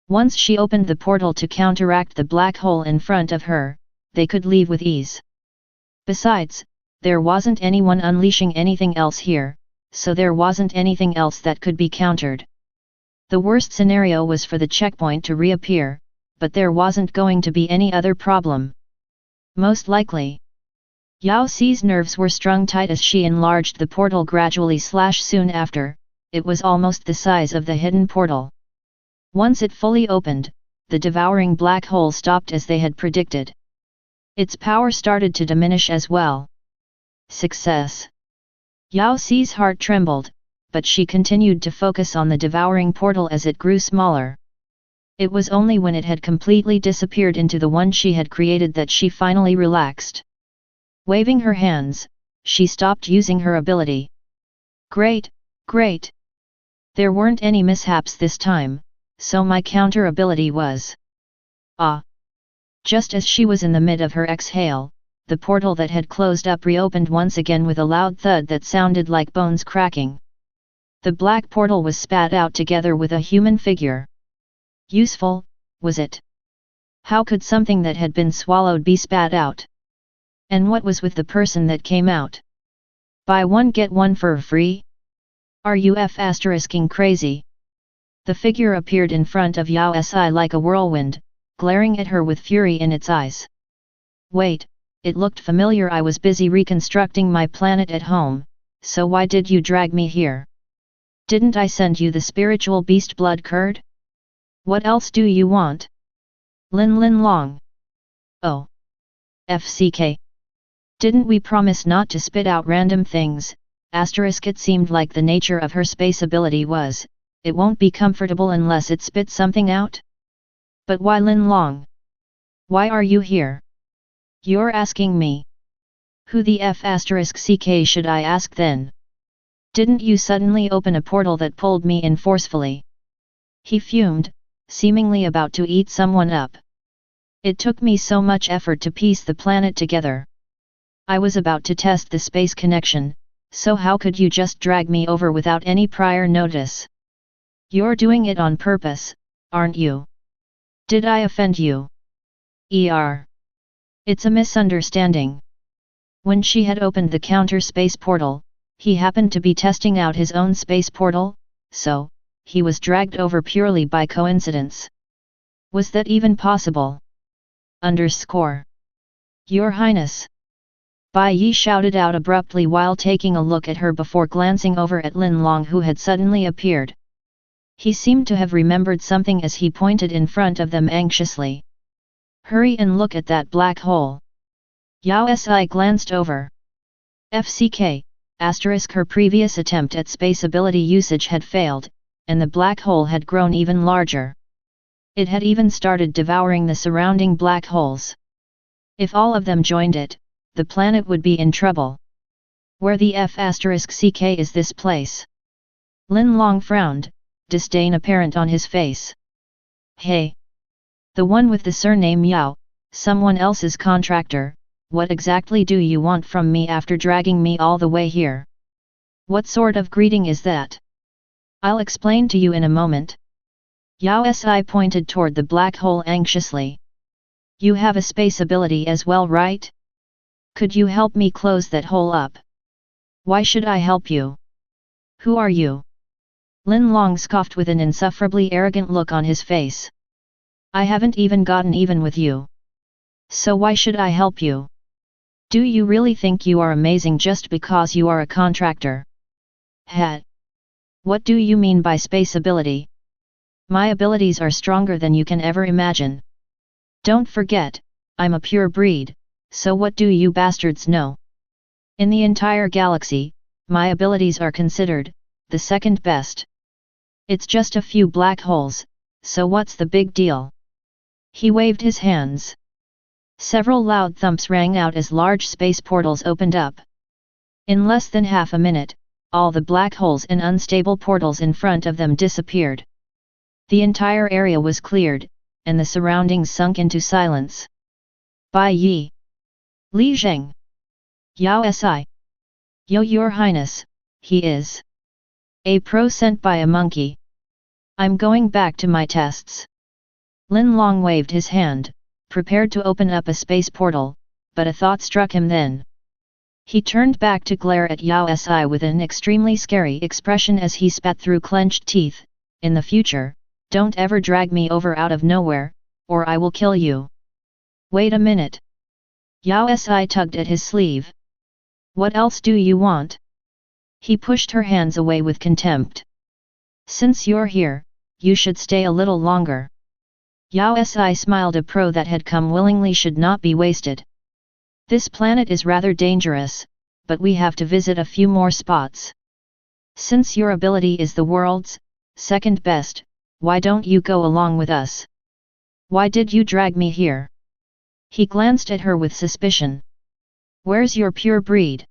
Once she opened the portal to counteract the black hole in front of her, they could leave with ease. Besides, there wasn't anyone unleashing anything else here, so there wasn't anything else that could be countered. The worst scenario was for the checkpoint to reappear, but there wasn't going to be any other problem. Most likely. Yao Si's nerves were strung tight as she enlarged the portal gradually. Soon after, it was almost the size of the hidden portal. Once it fully opened, the devouring black hole stopped as they had predicted. Its power started to diminish as well. Success! Yao Si's heart trembled, but she continued to focus on the devouring portal as it grew smaller. It was only when it had completely disappeared into the one she had created that she finally relaxed. Waving her hands, she stopped using her ability. Great, great! There weren't any mishaps this time, so my counter ability was... Ah! Just as she was in the mid of her exhale, the portal that had closed up reopened once again with a loud thud that sounded like bones cracking. The black portal was spat out together with a human figure. Useful, was it? How could something that had been swallowed be spat out? And what was with the person that came out? Buy one get one for free? Are you f***ing crazy? The figure appeared in front of Yao Si like a whirlwind, glaring at her with fury in its eyes. Wait, it looked familiar. I was busy reconstructing my planet at home, so why did you drag me here? Didn't I send you the spiritual beast blood curd? What else do you want? Lin Long. Oh. FCK. Didn't we promise not to spit out random things? It seemed like the nature of her space ability was, it won't be comfortable unless it spits something out? But why Lin Long? Why are you here? You're asking me. Who the f***ck should I ask then? Didn't you suddenly open a portal that pulled me in forcefully? He fumed, seemingly about to eat someone up. It took me so much effort to piece the planet together. I was about to test the space connection, so how could you just drag me over without any prior notice? You're doing it on purpose, aren't you? Did I offend you? It's a misunderstanding. When she had opened the counter space portal, he happened to be testing out his own space portal, so he was dragged over purely by coincidence. Was that even possible? Your Highness! Bai Yi shouted out abruptly while taking a look at her before glancing over at Lin Long, who had suddenly appeared. He seemed to have remembered something as he pointed in front of them anxiously. Hurry and look at that black hole. Yao Si glanced over. FCK, * her previous attempt at space ability usage had failed, and the black hole had grown even larger. It had even started devouring the surrounding black holes. If all of them joined it, the planet would be in trouble. Where the *CK is this place? Lin Long frowned, disdain apparent on his face. Hey! The one with the surname Yao, someone else's contractor, what exactly do you want from me after dragging me all the way here? What sort of greeting is that? I'll explain to you in a moment. Yao Si pointed toward the black hole anxiously. You have a space ability as well, right? Could you help me close that hole up? Why should I help you? Who are you? Lin Long scoffed with an insufferably arrogant look on his face. I haven't even gotten even with you. So why should I help you? Do you really think you are amazing just because you are a contractor? Hat. What do you mean by space ability? My abilities are stronger than you can ever imagine. Don't forget, I'm a pure breed, so what do you bastards know? In the entire galaxy, my abilities are considered the second best. It's just a few black holes, so what's the big deal? He waved his hands. Several loud thumps rang out as large space portals opened up. In less than half a minute, all the black holes and unstable portals in front of them disappeared. The entire area was cleared, and the surroundings sunk into silence. Bai Yi. Li Zheng. Yao Si. Your Highness, he is a pro sent by a monkey. I'm going back to my tests. Lin Long waved his hand, prepared to open up a space portal, but a thought struck him then. He turned back to glare at Yao Si with an extremely scary expression as he spat through clenched teeth. In the future, don't ever drag me over out of nowhere, or I will kill you. Wait a minute. Yao Si tugged at his sleeve. What else do you want? He pushed her hands away with contempt. Since you're here, you should stay a little longer. Yao Si smiled. A pro that had come willingly should not be wasted. This planet is rather dangerous, but we have to visit a few more spots. Since your ability is the world's second best, why don't you go along with us? Why did you drag me here? He glanced at her with suspicion. Where's your pure breed?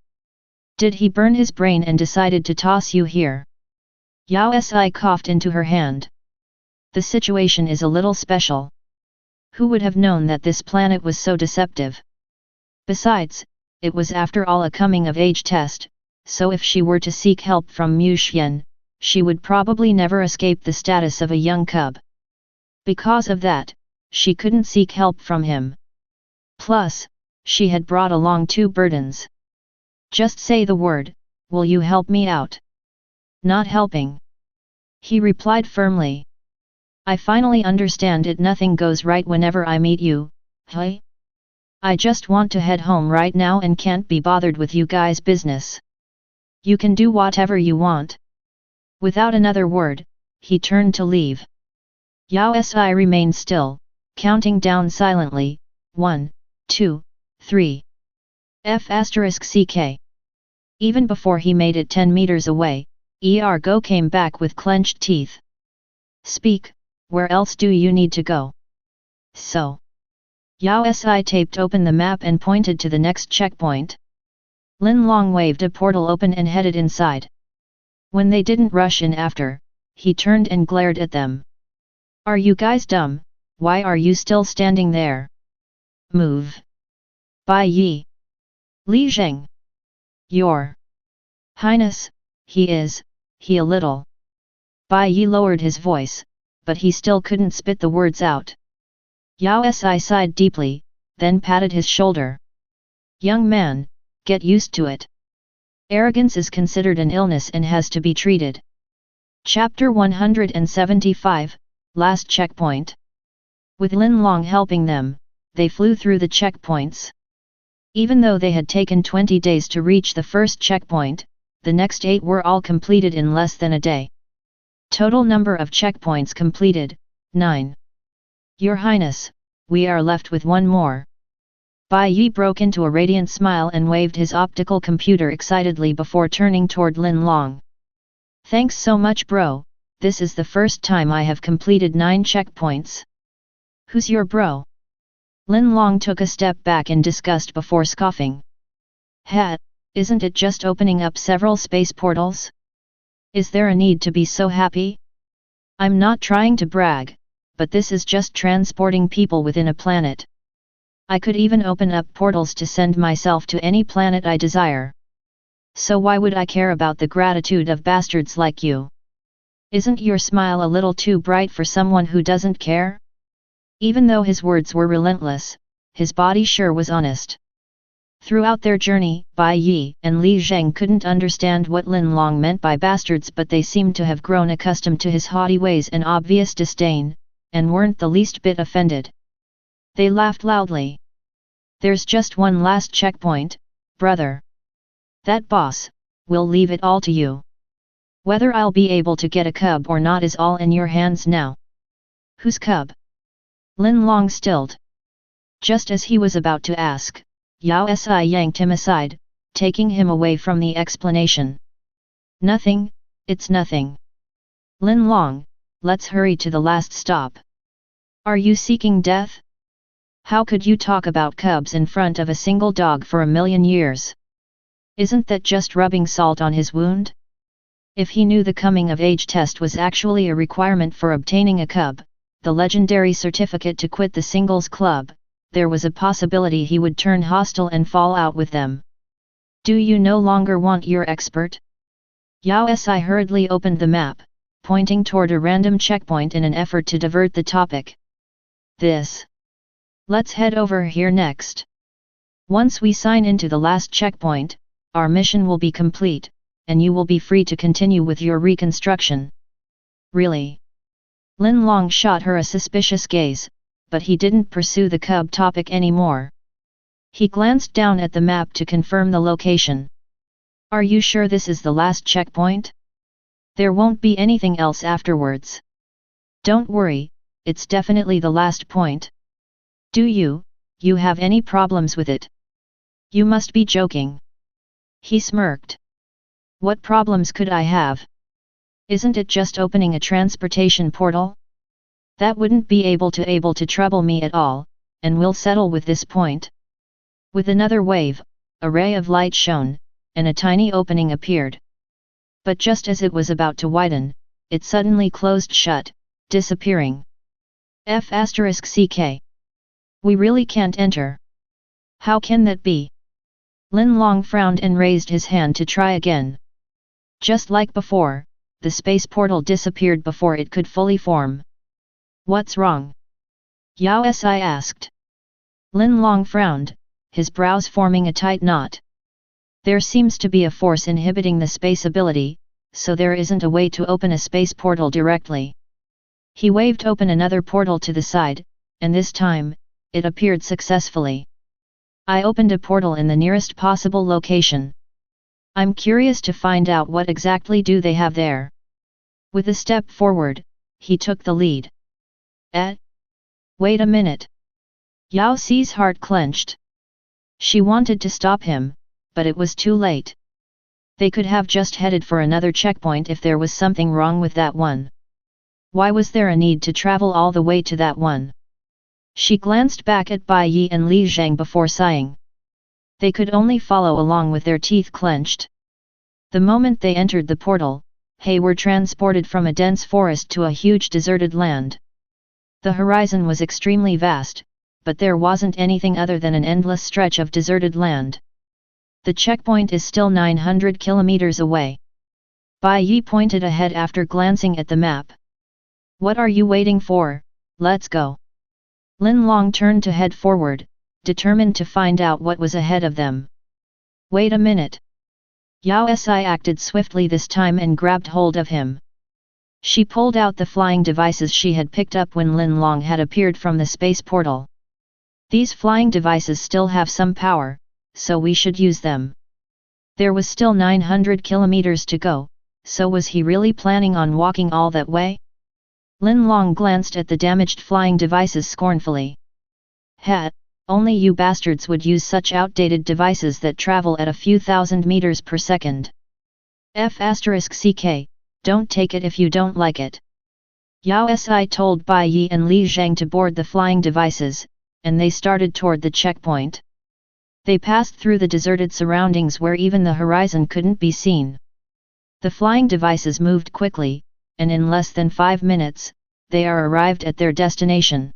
Did he burn his brain and decided to toss you here? Yao Si coughed into her hand. The situation is a little special. Who would have known that this planet was so deceptive? Besides, it was after all a coming-of-age test, so if she were to seek help from Mu Xian, she would probably never escape the status of a young cub. Because of that, she couldn't seek help from him. Plus, she had brought along 2 burdens. Just say the word, will you help me out? Not helping. He replied firmly. I finally understand it. Nothing goes right whenever I meet you, hey? I just want to head home right now and can't be bothered with you guys' business. You can do whatever you want. Without another word, he turned to leave. Yao Si remained still, counting down silently, 1, 2, 3. *CK. Even before he made it 10 meters away, Ergo came back with clenched teeth. Speak, where else do you need to go? So. Yao Si taped open the map and pointed to the next checkpoint. Lin Long waved a portal open and headed inside. When they didn't rush in after, he turned and glared at them. Are you guys dumb? Why are you still standing there? Move. Bai Yi. Li Zheng. Your Highness, he a little. Bai Yi lowered his voice, but he still couldn't spit the words out. Yao Si sighed deeply, then patted his shoulder. Young man, get used to it. Arrogance is considered an illness and has to be treated. Chapter 175, Last Checkpoint. With Lin Long helping them, they flew through the checkpoints. Even though they had taken 20 days to reach the first checkpoint, the next 8 were all completed in less than a day. Total number of checkpoints completed, 9. Your Highness, we are left with one more. Bai Yi broke into a radiant smile and waved his optical computer excitedly before turning toward Lin Long. Thanks so much bro, this is the first time I have completed 9 checkpoints. Who's your bro? Lin Long took a step back in disgust before scoffing. Isn't it just opening up several space portals? Is there a need to be so happy? I'm not trying to brag, but this is just transporting people within a planet. I could even open up portals to send myself to any planet I desire. So why would I care about the gratitude of bastards like you? Isn't your smile a little too bright for someone who doesn't care? Even though his words were relentless, his body sure was honest. Throughout their journey, Bai Yi and Li Zheng couldn't understand what Lin Long meant by bastards, but they seemed to have grown accustomed to his haughty ways and obvious disdain, and weren't the least bit offended. They laughed loudly. There's just one last checkpoint, brother. That boss, we'll leave it all to you. Whether I'll be able to get a cub or not is all in your hands now. Whose cub? Lin Long stilled. Just as he was about to ask, Yao Si yanked him aside, taking him away from the explanation. Nothing, it's nothing. Lin Long, let's hurry to the last stop. Are you seeking death? How could you talk about cubs in front of a single dog for 1,000,000 years? Isn't that just rubbing salt on his wound? If he knew the coming-of-age test was actually a requirement for obtaining a cub, the legendary certificate to quit the singles club, there was a possibility he would turn hostile and fall out with them. Do you no longer want your expert? Yao Si hurriedly opened the map, pointing toward a random checkpoint in an effort to divert the topic. This. Let's head over here next. Once we sign into the last checkpoint, our mission will be complete, and you will be free to continue with your reconstruction. Really? Lin Long shot her a suspicious gaze, but he didn't pursue the cub topic anymore. He glanced down at the map to confirm the location. Are you sure this is the last checkpoint? There won't be anything else afterwards. Don't worry, it's definitely the last point. Do you have any problems with it? You must be joking. He smirked. What problems could I have? Isn't it just opening a transportation portal? That wouldn't be able to trouble me at all, and we'll settle with this point. With another wave, a ray of light shone, and a tiny opening appeared. But just as it was about to widen, it suddenly closed shut, disappearing. F***ck. We really can't enter. How can that be? Lin Long frowned and raised his hand to try again. Just like before, the space portal disappeared before it could fully form. What's wrong? Yao Si asked. Lin Long frowned, his brows forming a tight knot. There seems to be a force inhibiting the space ability, so there isn't a way to open a space portal directly. He waved open another portal to the side, and this time, it appeared successfully. I opened a portal in the nearest possible location. I'm curious to find out what exactly do they have there. With a step forward, he took the lead. Wait a minute. Yao Si's heart clenched. She wanted to stop him, but it was too late. They could have just headed for another checkpoint if there was something wrong with that one. Why was there a need to travel all the way to that one? She glanced back at Bai Yi and Li Zheng before sighing. They could only follow along with their teeth clenched. The moment they entered the portal, they were transported from a dense forest to a huge deserted land. The horizon was extremely vast, but there wasn't anything other than an endless stretch of deserted land. The checkpoint is still 900 kilometers away. Bai Yi pointed ahead after glancing at the map. What are you waiting for? Let's go. Lin Long turned to head forward, determined to find out what was ahead of them. Wait a minute. Yao Si acted swiftly this time and grabbed hold of him. She pulled out the flying devices she had picked up when Lin Long had appeared from the space portal. These flying devices still have some power, so we should use them. There was still 900 kilometers to go, so was he really planning on walking all that way? Lin Long glanced at the damaged flying devices scornfully. Only you bastards would use such outdated devices that travel at a few thousand meters per second. *CK, don't take it if you don't like it. Yao Si told Bai Yi and Li Zhang to board the flying devices, and they started toward the checkpoint. They passed through the deserted surroundings where even the horizon couldn't be seen. The flying devices moved quickly, and in less than 5 minutes, they are arrived at their destination.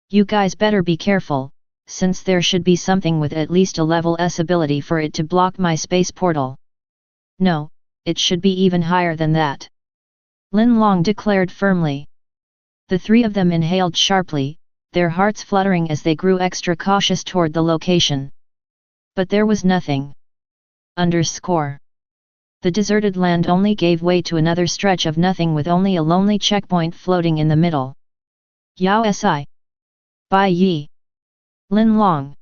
You guys better be careful, since there should be something with at least a level S ability for it to block my space portal. No, it should be even higher than that. Lin Long declared firmly. The three of them inhaled sharply, their hearts fluttering as they grew extra cautious toward the location. But there was nothing. The deserted land only gave way to another stretch of nothing with only a lonely checkpoint floating in the middle. Yao Si. Bai Yi. Lin Long.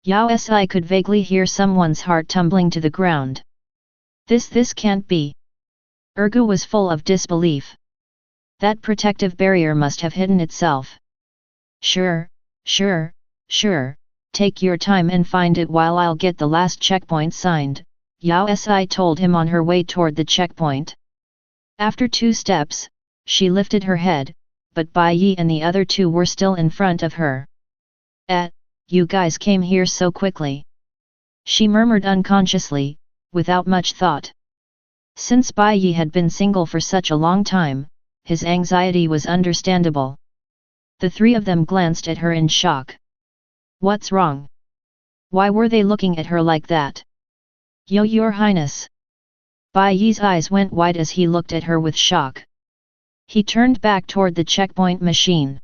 Yao Si could vaguely hear someone's heart tumbling to the ground. This can't be. Ergu was full of disbelief. That protective barrier must have hidden itself. Sure, take your time and find it while I'll get the last checkpoint signed, Yao Si told him on her way toward the checkpoint. After 2 steps, she lifted her head, but Bai Yi and the other 2 were still in front of her. You guys came here so quickly. She murmured unconsciously, without much thought. Since Bai Yi had been single for such a long time, his anxiety was understandable. The 3 of them glanced at her in shock. What's wrong? Why were they looking at her like that? Your Highness. Bai Yi's eyes went wide as he looked at her with shock. He turned back toward the checkpoint machine.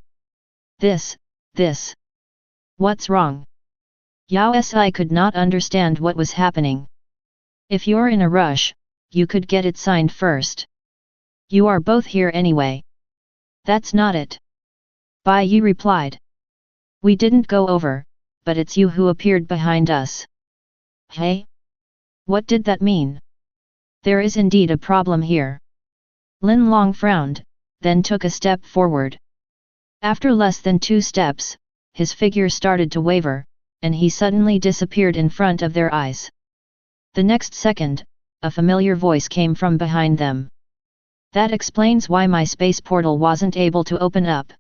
This. What's wrong? Yao Si could not understand what was happening. If you're in a rush, you could get it signed first. You are both here anyway. That's not it. Bai Yi replied. We didn't go over, but it's you who appeared behind us. Hey? What did that mean? There is indeed a problem here. Lin Long frowned, then took a step forward. After less than 2 steps, his figure started to waver, and he suddenly disappeared in front of their eyes. The next second, a familiar voice came from behind them. That explains why my space portal wasn't able to open up.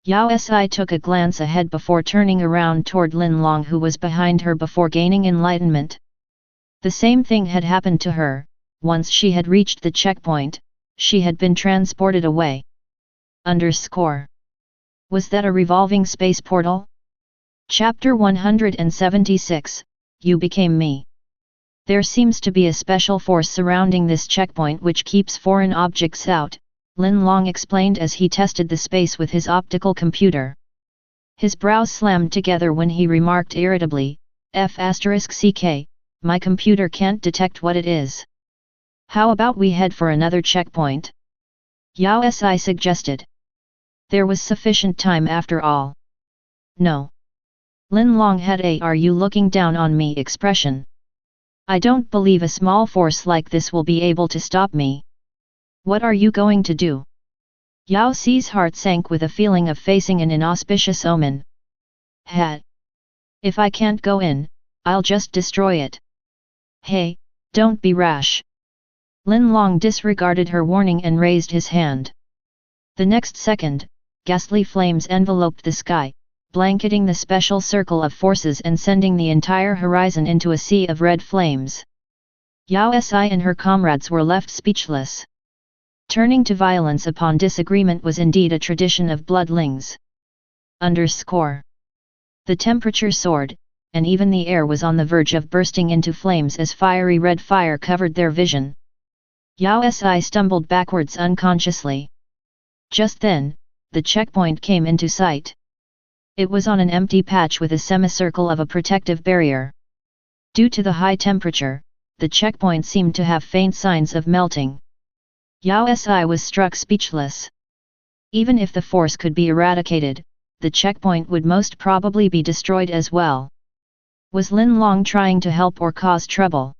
Yao Si took a glance ahead before turning around toward Lin Long, who was behind her before gaining enlightenment. The same thing had happened to her. Once she had reached the checkpoint, she had been transported away. Was that a revolving space portal? Chapter 176, You Became Me. There seems to be a special force surrounding this checkpoint which keeps foreign objects out, Lin Long explained as he tested the space with his optical computer. His brows slammed together when he remarked irritably, *CK, my computer can't detect what it is. How about we head for another checkpoint? Yao Si suggested. There was sufficient time after all. No. Lin Long had a "are you looking down on me" expression. I don't believe a small force like this will be able to stop me. What are you going to do? Yao Si's heart sank with a feeling of facing an inauspicious omen. If I can't go in, I'll just destroy it. Hey, don't be rash. Lin Long disregarded her warning and raised his hand. The next second, ghastly flames enveloped the sky, blanketing the special circle of forces and sending the entire horizon into a sea of red flames. Yao Si and her comrades were left speechless. Turning to violence upon disagreement was indeed a tradition of bloodlings. The temperature soared, and even the air was on the verge of bursting into flames as fiery red fire covered their vision. Yao Si stumbled backwards unconsciously. Just then, the checkpoint came into sight. It was on an empty patch with a semicircle of a protective barrier. Due to the high temperature, the checkpoint seemed to have faint signs of melting. Yao Si was struck speechless. Even if the force could be eradicated, the checkpoint would most probably be destroyed as well. Was Lin Long trying to help or cause trouble?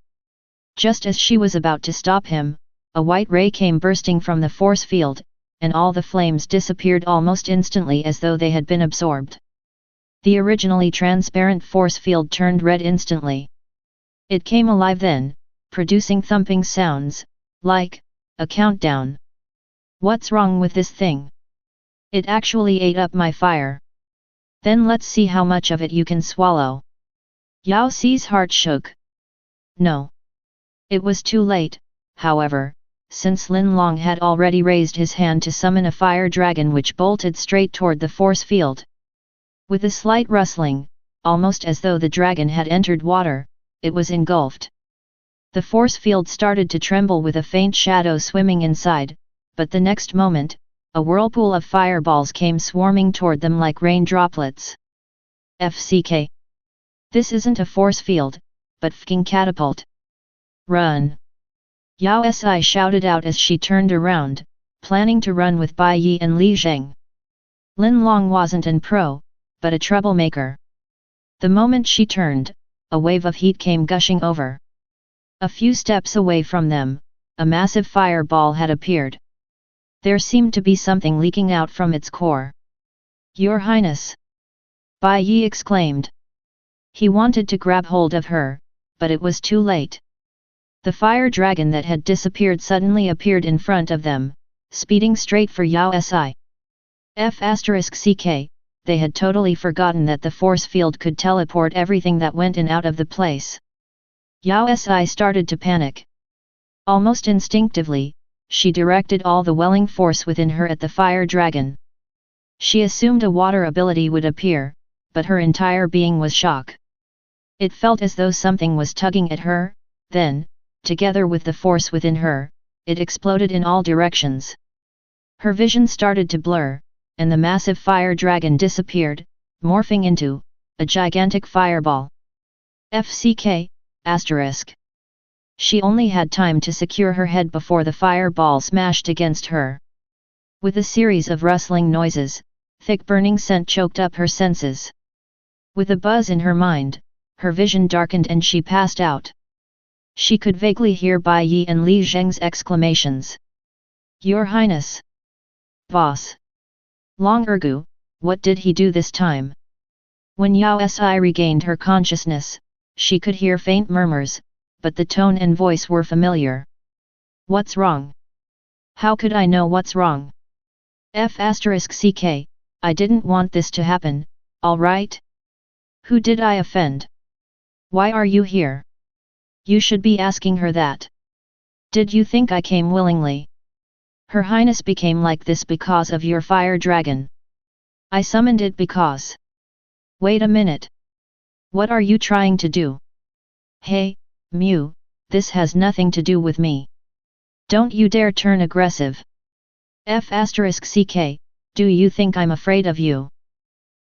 Just as she was about to stop him, a white ray came bursting from the force field, and all the flames disappeared almost instantly as though they had been absorbed. The originally transparent force field turned red instantly. It came alive then, producing thumping sounds, like a countdown. What's wrong with this thing? It actually ate up my fire. Then let's see how much of it you can swallow. Yao Si's heart shook. No. It was too late, however, since Lin Long had already raised his hand to summon a fire dragon which bolted straight toward the force field. With a slight rustling, almost as though the dragon had entered water, it was engulfed. The force field started to tremble with a faint shadow swimming inside, but the next moment, a whirlpool of fireballs came swarming toward them like rain droplets. FCK. This isn't a force field, but fking catapult. Run! Yao Si shouted out as she turned around, planning to run with Bai Yi and Li Zheng. Lin Long wasn't an pro, but a troublemaker. The moment she turned, a wave of heat came gushing over. A few steps away from them, a massive fireball had appeared. There seemed to be something leaking out from its core. Your Highness! Bai Yi exclaimed. He wanted to grab hold of her, but it was too late. The fire dragon that had disappeared suddenly appeared in front of them, speeding straight for Yao Si. F***ck, they had totally forgotten that the force field could teleport everything that went in out of the place. Yao Si started to panic. Almost instinctively, she directed all the welling force within her at the fire dragon. She assumed a water ability would appear, but her entire being was shock. It felt as though something was tugging at her, then, together with the force within her, it exploded in all directions. Her vision started to blur, and the massive fire dragon disappeared, morphing into a gigantic fireball. FCK, asterisk. She only had time to secure her head before the fireball smashed against her. With a series of rustling noises, thick burning scent choked up her senses. With a buzz in her mind, her vision darkened and she passed out. She could vaguely hear Bai Yi and Li Zheng's exclamations. Your Highness! Boss! Long Ergu, what did he do this time? When Yao Si regained her consciousness, she could hear faint murmurs, but the tone and voice were familiar. What's wrong? How could I know what's wrong? F***ck, I didn't want this to happen, alright? Who did I offend? Why are you here? You should be asking her that. Did you think I came willingly? Her Highness became like this because of your fire dragon. I summoned it because... Wait a minute. What are you trying to do? Hey, Mew, this has nothing to do with me. Don't you dare turn aggressive. F***ck, do you think I'm afraid of you?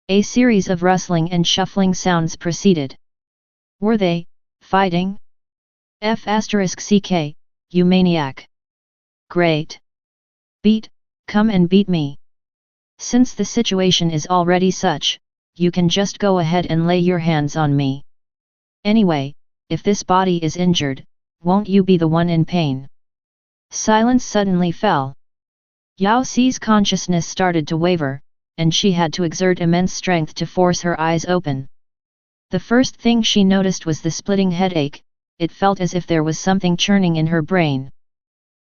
A series of rustling and shuffling sounds proceeded. Were they fighting? F***ck, you maniac. Great. Come and beat me. Since the situation is already such, you can just go ahead and lay your hands on me. Anyway, if this body is injured, won't you be the one in pain? Silence suddenly fell. Yao Si's consciousness started to waver, and she had to exert immense strength to force her eyes open. The first thing she noticed was the splitting headache. It felt as if there was something churning in her brain.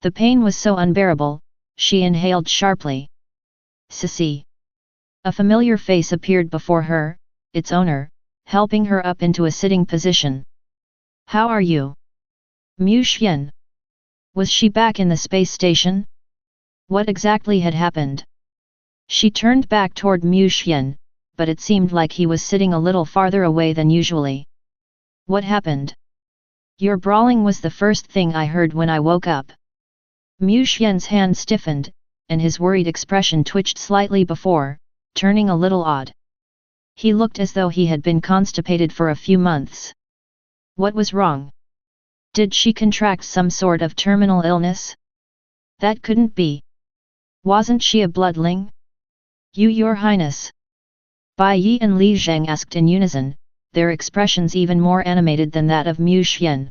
The pain was so unbearable, she inhaled sharply. Sissy. A familiar face appeared before her, its owner, helping her up into a sitting position. How are you? Mu Xian. Was she back in the space station? What exactly had happened? She turned back toward Mu Xian, but it seemed like he was sitting a little farther away than usually. What happened? Your brawling was the first thing I heard when I woke up. Mu Xian's hand stiffened, and his worried expression twitched slightly before, turning a little odd. He looked as though he had been constipated for a few months. What was wrong? Did she contract some sort of terminal illness? That couldn't be. Wasn't she a bloodling? Your Highness. Bai Yi and Li Zheng asked in unison, their expressions even more animated than that of Mu Xian.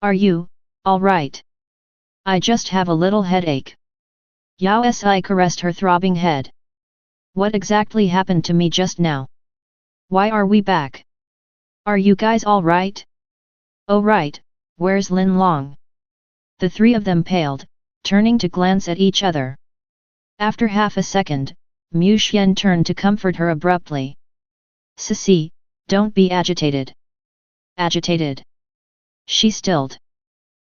Are you, all right? I just have a little headache. Yao Si caressed her throbbing head. What exactly happened to me just now? Why are we back? Are you guys all right? Oh right, where's Lin Long? The three of them paled, turning to glance at each other. After half a second, Mu Xian turned to comfort her abruptly. Sissy, don't be agitated. Agitated? She stilled.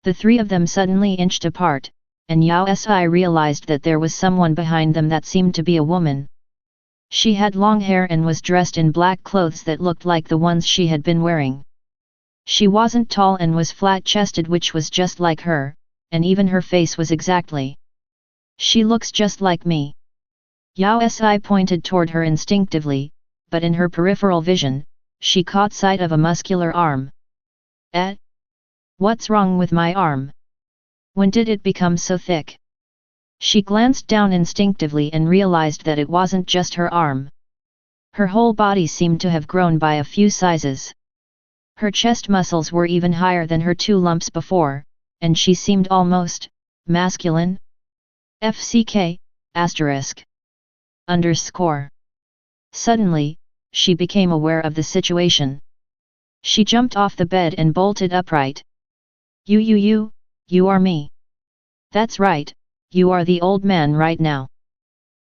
The three of them suddenly inched apart, and Yao Si realized that there was someone behind them that seemed to be a woman. She had long hair and was dressed in black clothes that looked like the ones she had been wearing. She wasn't tall and was flat-chested, which was just like her, and even her face was exactly. She looks just like me. Yao Si pointed toward her instinctively, but in her peripheral vision, she caught sight of a muscular arm. Eh? What's wrong with my arm? When did it become so thick? She glanced down instinctively and realized that it wasn't just her arm. Her whole body seemed to have grown by a few sizes. Her chest muscles were even higher than her 2 lumps before, and she seemed almost masculine. FCK, asterisk. Underscore. Suddenly, she became aware of the situation. She jumped off the bed and bolted upright. You are me. That's right, you are the old man right now.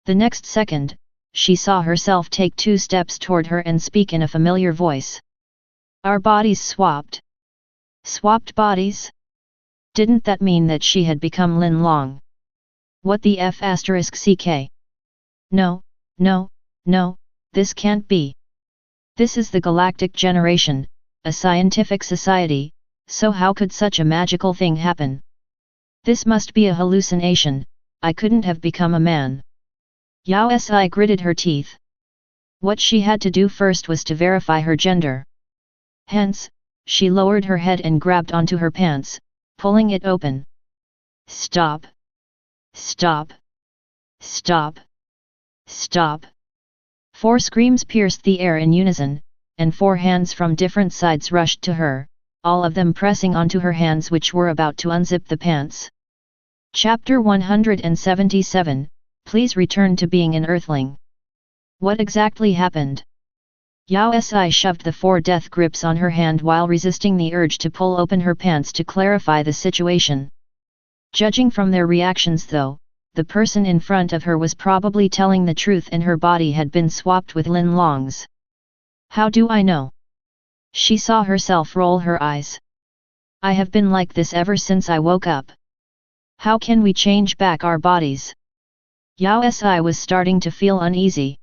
The next second, she saw herself take 2 steps toward her and speak in a familiar voice. Our bodies swapped. Swapped bodies? Didn't that mean that she had become Lin Long? What the F asterisk CK? No, this can't be. This is the Galactic Generation, a scientific society, so how could such a magical thing happen? This must be a hallucination, I couldn't have become a man. Yao Si gritted her teeth. What she had to do first was to verify her gender. Hence, she lowered her head and grabbed onto her pants, pulling it open. Stop! Stop! Stop! Stop! 4 screams pierced the air in unison, and 4 hands from different sides rushed to her, all of them pressing onto her hands which were about to unzip the pants. Chapter 177, Please return to being an Earthling. What exactly happened? Yao Si shoved the 4 death grips on her hand while resisting the urge to pull open her pants to clarify the situation. Judging from their reactions though, the person in front of her was probably telling the truth and her body had been swapped with Lin Long's. How do I know? She saw herself roll her eyes. I have been like this ever since I woke up. How can we change back our bodies? Yao Si was starting to feel uneasy.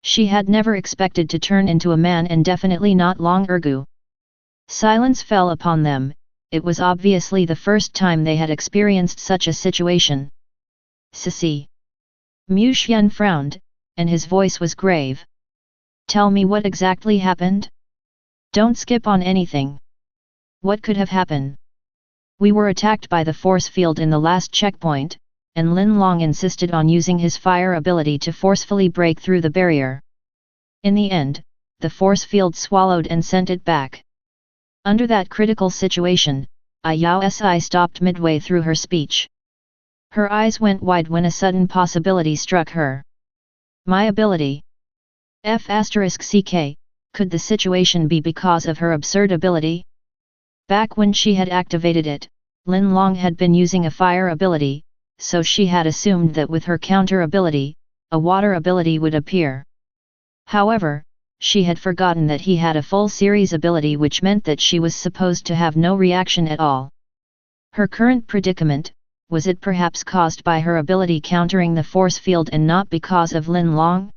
She had never expected to turn into a man and definitely not long ago. Silence fell upon them, it was obviously the first time they had experienced such a situation. Sissy. Mu Xian frowned, and his voice was grave. Tell me what exactly happened? Don't skip on anything. What could have happened? We were attacked by the force field in the last checkpoint, and Lin Long insisted on using his fire ability to forcefully break through the barrier. In the end, the force field swallowed and sent it back. Under that critical situation, Yao Si stopped midway through her speech. Her eyes went wide when a sudden possibility struck her. My ability. F***CK, could the situation be because of her absurd ability? Back when she had activated it, Lin Long had been using a fire ability, so she had assumed that with her counter ability, a water ability would appear. However, she had forgotten that he had a full series ability, which meant that she was supposed to have no reaction at all. Her current predicament, was it perhaps caused by her ability countering the force field and not because of Lin Long?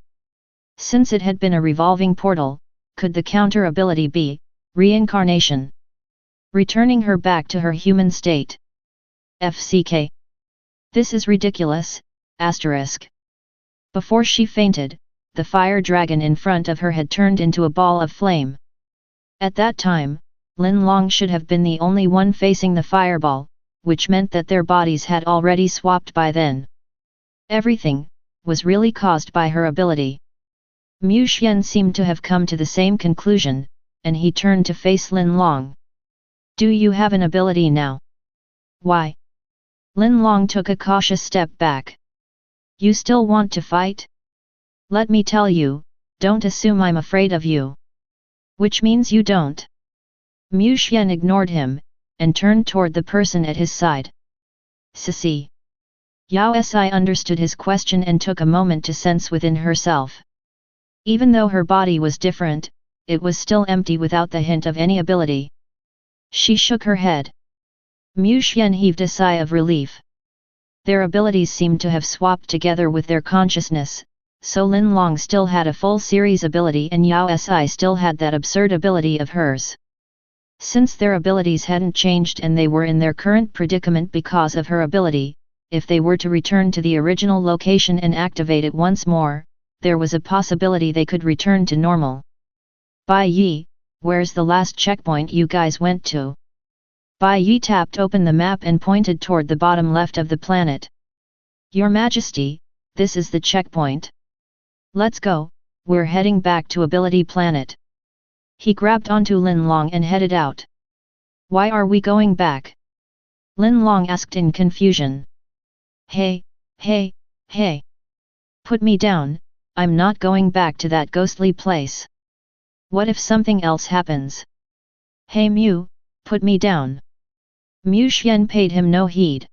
Since it had been a revolving portal, could the counter ability be reincarnation, returning her back to her human state? FCK. This is ridiculous, asterisk. Before she fainted, the fire dragon in front of her had turned into a ball of flame. At that time, Lin Long should have been the only one facing the fireball, which meant that their bodies had already swapped by then. Everything was really caused by her ability. Mu Xian seemed to have come to the same conclusion, and he turned to face Lin Long. Do you have an ability now? Why? Lin Long took a cautious step back. You still want to fight? Let me tell you, don't assume I'm afraid of you. Which means you don't. Mu Xian ignored him, and turned toward the person at his side. Sissy. Yao Si understood his question and took a moment to sense within herself. Even though her body was different, it was still empty without the hint of any ability. She shook her head. Mu Xian heaved a sigh of relief. Their abilities seemed to have swapped together with their consciousness, so Lin Long still had a full series ability and Yao Si still had that absurd ability of hers. Since their abilities hadn't changed and they were in their current predicament because of her ability, if they were to return to the original location and activate it once more, there was a possibility they could return to normal. Bai Yi, where's the last checkpoint you guys went to? Bai Yi tapped open the map and pointed toward the bottom left of the planet. Your Majesty, this is the checkpoint. Let's go, we're heading back to Ability Planet. He grabbed onto Lin Long and headed out. Why are we going back? Lin Long asked in confusion. Hey, hey, hey. Put me down, I'm not going back to that ghostly place. What if something else happens? Hey Mu, put me down. Mu Xian paid him no heed.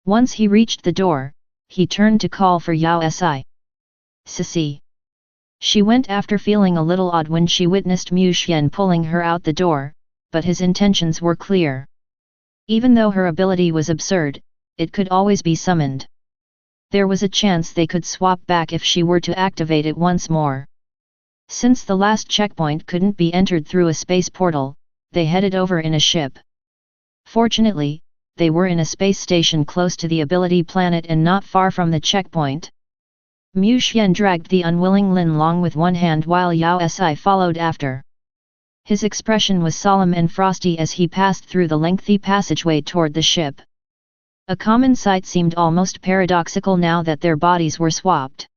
Once he reached the door, he turned to call for Yao Si. Sissy. She went after feeling a little odd when she witnessed Mu Xian pulling her out the door, but his intentions were clear. Even though her ability was absurd, it could always be summoned. There was a chance they could swap back if she were to activate it once more. Since the last checkpoint couldn't be entered through a space portal, they headed over in a ship. Fortunately, they were in a space station close to the Ability Planet and not far from the checkpoint. Mu Xian dragged the unwilling Lin Long with one hand while Yao Si followed after. His expression was solemn and frosty as he passed through the lengthy passageway toward the ship. A common sight seemed almost paradoxical now that their bodies were swapped.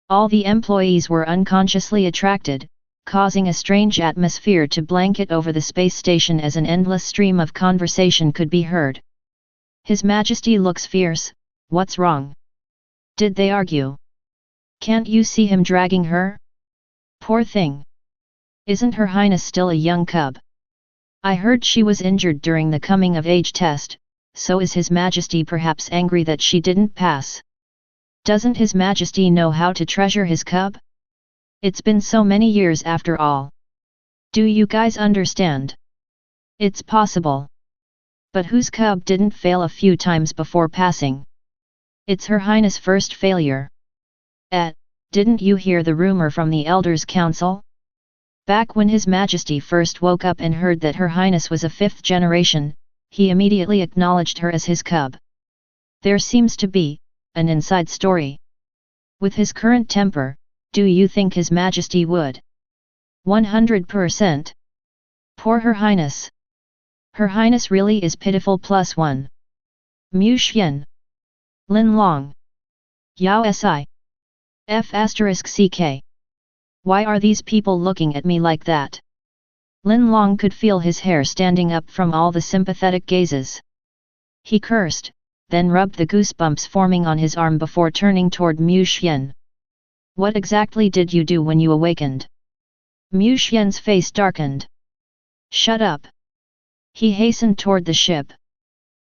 All the employees were unconsciously attracted, causing a strange atmosphere to blanket over the space station as an endless stream of conversation could be heard. His Majesty looks fierce, what's wrong? Did they argue? Can't you see him dragging her? Poor thing. Isn't Her Highness still a young cub? I heard she was injured during the coming-of-age test, so is His Majesty perhaps angry that she didn't pass? Doesn't His Majesty know how to treasure his cub? It's been so many years after all. Do you guys understand? It's possible. But whose cub didn't fail a few times before passing? It's Her Highness' first failure. Didn't you hear the rumor from the Elders' Council? Back when His Majesty first woke up and heard that Her Highness was a fifth generation, he immediately acknowledged her as his cub. There seems to be an inside story. With his current temper, do you think His Majesty would? 100%. Poor Her Highness. Her Highness really is pitiful +1. Mu Xian. Lin Long. Yao Si. F***ck. Why are these people looking at me like that? Lin Long could feel his hair standing up from all the sympathetic gazes. He cursed, then rubbed the goosebumps forming on his arm before turning toward Mu Xian. What exactly did you do when you awakened? Mu Xian's face darkened. Shut up. He hastened toward the ship.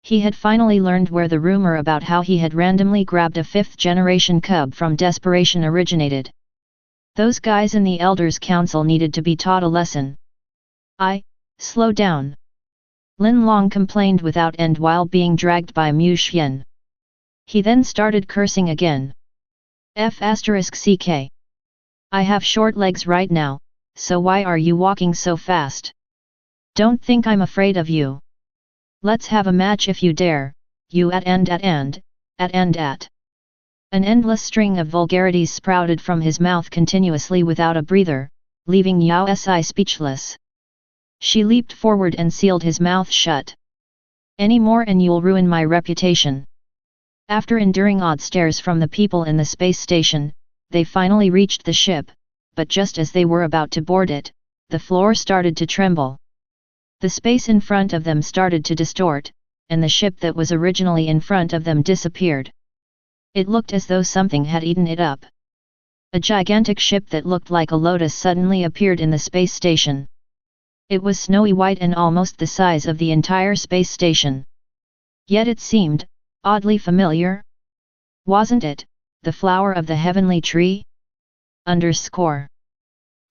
He had finally learned where the rumor about how he had randomly grabbed a fifth-generation cub from desperation originated. Those guys in the Elders' Council needed to be taught a lesson. Slow down. Lin Long complained without end while being dragged by Mu Xian. He then started cursing again. F***ck. I have short legs right now, so why are you walking so fast? Don't think I'm afraid of you. Let's have a match if you dare, you An endless string of vulgarities sprouted from his mouth continuously without a breather, leaving Yao Si speechless. She leaped forward and sealed his mouth shut. Any more and you'll ruin my reputation. After enduring odd stares from the people in the space station, they finally reached the ship, but just as they were about to board it, the floor started to tremble. The space in front of them started to distort, and the ship that was originally in front of them disappeared. It looked as though something had eaten it up. A gigantic ship that looked like a lotus suddenly appeared in the space station. It was snowy white and almost the size of the entire space station. Yet it seemed oddly familiar. Wasn't it the flower of the heavenly tree?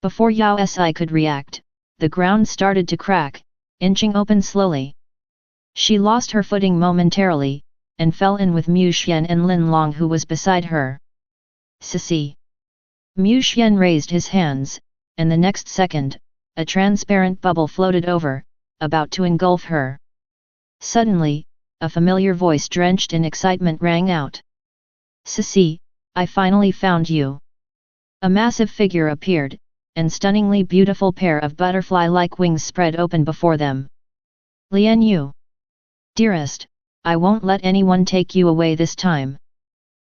Before Yao Si could react, the ground started to crack, inching open slowly. She lost her footing momentarily, and fell in with Mu Xian and Lin Long, who was beside her. Sissy. Mu Xian raised his hands, and the next second, a transparent bubble floated over, about to engulf her. Suddenly, a familiar voice drenched in excitement rang out. Sissy, I finally found you. A massive figure appeared, and stunningly beautiful pair of butterfly-like wings spread open before them. Lian Yu. Dearest, I won't let anyone take you away this time.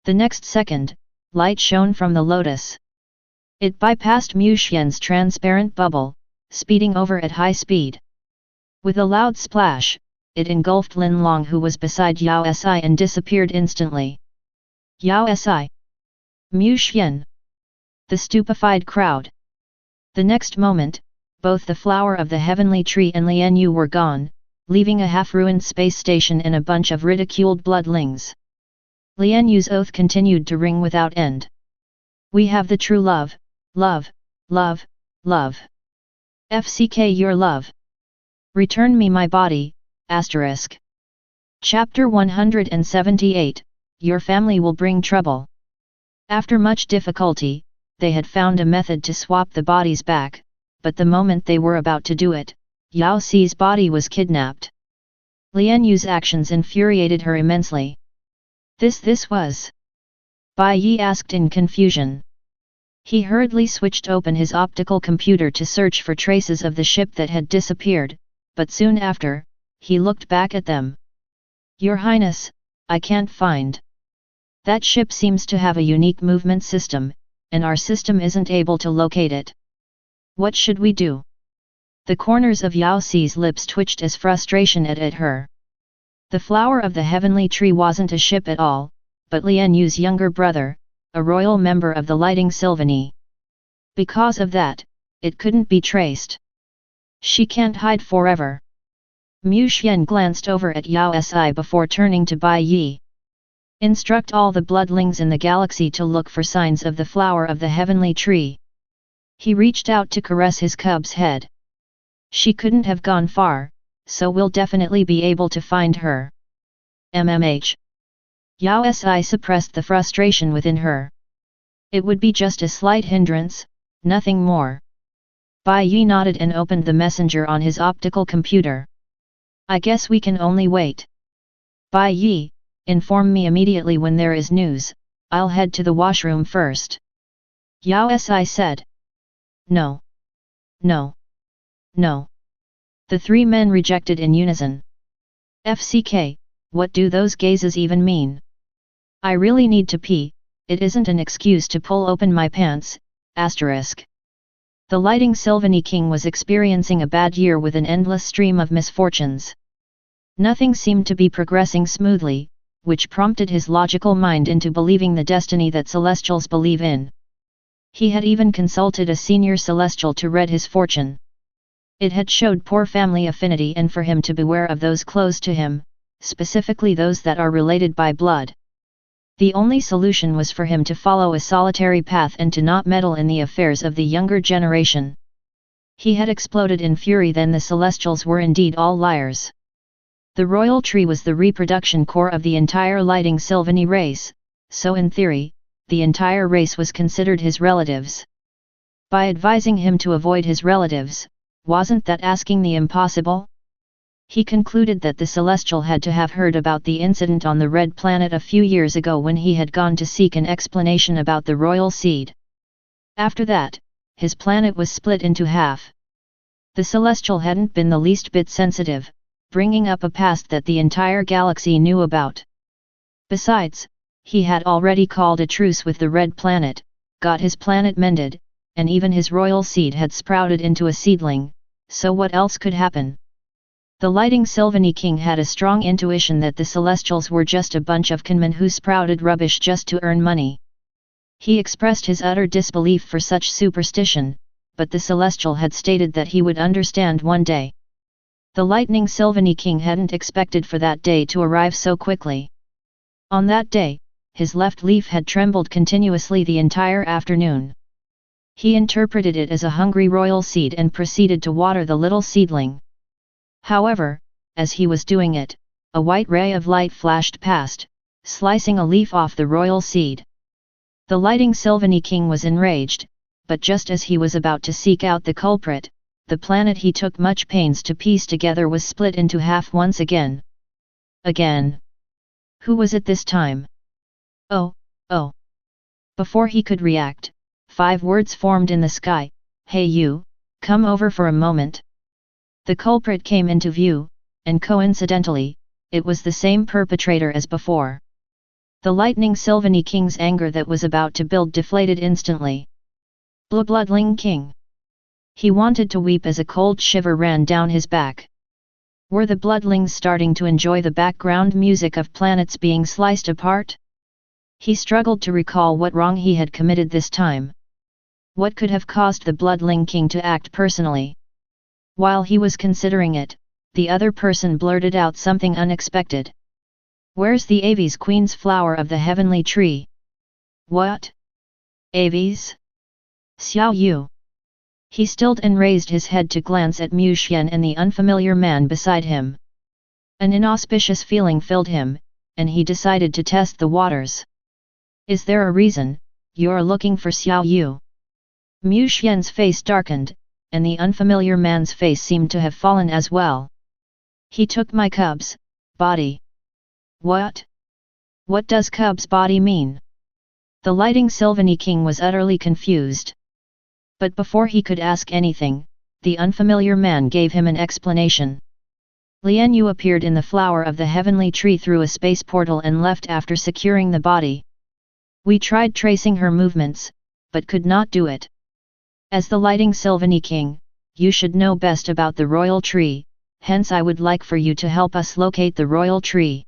The next second, light shone from the lotus. It bypassed Mu Xian's transparent bubble, speeding over at high speed. With a loud splash, it engulfed Lin Long, who was beside Yao Si, and disappeared instantly. Yao Si. Mu Xian. The stupefied crowd. The next moment, both the flower of the heavenly tree and Lian Yu were gone, leaving a half-ruined space station and a bunch of ridiculed bloodlings. Lian Yu's oath continued to ring without end. We have the true love, love, love, love. FCK your love. Return me my body, asterisk. Chapter 178, Your family will bring trouble. After much difficulty, they had found a method to swap the bodies back, but the moment they were about to do it, Yao Si's body was kidnapped. Lian Yu's actions infuriated her immensely. This was? Bai Yi asked in confusion. He hurriedly switched open his optical computer to search for traces of the ship that had disappeared, but soon after, he looked back at them. Your Highness, I can't find. That ship seems to have a unique movement system, and our system isn't able to locate it. What should we do? The corners of Yao Si's lips twitched as frustration at her. The flower of the heavenly tree wasn't a ship at all, but Lian Yu's younger brother, a royal member of the Lighting Sylvany. Because of that, it couldn't be traced. She can't hide forever. Mu Xian glanced over at Yao Si before turning to Bai Yi. Instruct all the bloodlings in the galaxy to look for signs of the flower of the heavenly tree. He reached out to caress his cub's head. She couldn't have gone far, so we'll definitely be able to find her. MMH. Yao Si suppressed the frustration within her. It would be just a slight hindrance, nothing more. Bai Yi nodded and opened the messenger on his optical computer. I guess we can only wait. Bai Yi, inform me immediately when there is news, I'll head to the washroom first. Yao Si said. No. No. No. The three men rejected in unison. FCK, what do those gazes even mean? I really need to pee, it isn't an excuse to pull open my pants, asterisk. The Lighting Sylvany King was experiencing a bad year with an endless stream of misfortunes. Nothing seemed to be progressing smoothly, which prompted his logical mind into believing the destiny that Celestials believe in. He had even consulted a senior Celestial to read his fortune. It had showed poor family affinity and for him to beware of those close to him, specifically those that are related by blood. The only solution was for him to follow a solitary path and to not meddle in the affairs of the younger generation. He had exploded in fury. Then the Celestials were indeed all liars. The royal tree was the reproduction core of the entire Lighting Sylvany race, so in theory, the entire race was considered his relatives. By advising him to avoid his relatives, wasn't that asking the impossible? He concluded that the Celestial had to have heard about the incident on the Red Planet a few years ago when he had gone to seek an explanation about the royal seed. After that, his planet was split into half. The Celestial hadn't been the least bit sensitive, bringing up a past that the entire galaxy knew about. Besides, he had already called a truce with the Red Planet, got his planet mended, and even his royal seed had sprouted into a seedling, so what else could happen? The Lighting Sylvany King had a strong intuition that the Celestials were just a bunch of conmen who sprouted rubbish just to earn money. He expressed his utter disbelief for such superstition, but the Celestial had stated that he would understand one day. The Lightning Sylvany King hadn't expected for that day to arrive so quickly. On that day, his left leaf had trembled continuously the entire afternoon. He interpreted it as a hungry royal seed and proceeded to water the little seedling. However, as he was doing it, a white ray of light flashed past, slicing a leaf off the royal seed. The Lighting Sylvany King was enraged, but just as he was about to seek out the culprit, the planet he took much pains to piece together was split into half once again. Again. Who was it this time? Oh, oh. Before he could react, 5 words formed in the sky, "Hey you, come over for a moment." The culprit came into view, and coincidentally, it was the same perpetrator as before. The Lightning Sylvany King's anger that was about to build deflated instantly. Bloodling King. He wanted to weep as a cold shiver ran down his back. Were the bloodlings starting to enjoy the background music of planets being sliced apart? He struggled to recall what wrong he had committed this time. What could have caused the Bloodling King to act personally? While he was considering it, the other person blurted out something unexpected. "Where's the Aves Queen's flower of the heavenly tree?" "What? Aves? Xiao Yu?" He stilled and raised his head to glance at Mu Xian and the unfamiliar man beside him. An inauspicious feeling filled him, and he decided to test the waters. "Is there a reason you're looking for Xiao Yu?" Mu Xian's face darkened, and the unfamiliar man's face seemed to have fallen as well. "He took my cub's body." "What? What does cub's body mean?" The Lighting Sylvany King was utterly confused. But before he could ask anything, the unfamiliar man gave him an explanation. "Lian Yu appeared in the flower of the heavenly tree through a space portal and left after securing the body. We tried tracing her movements, but could not do it. As the Lighting Sylvany King, you should know best about the royal tree, hence I would like for you to help us locate the royal tree."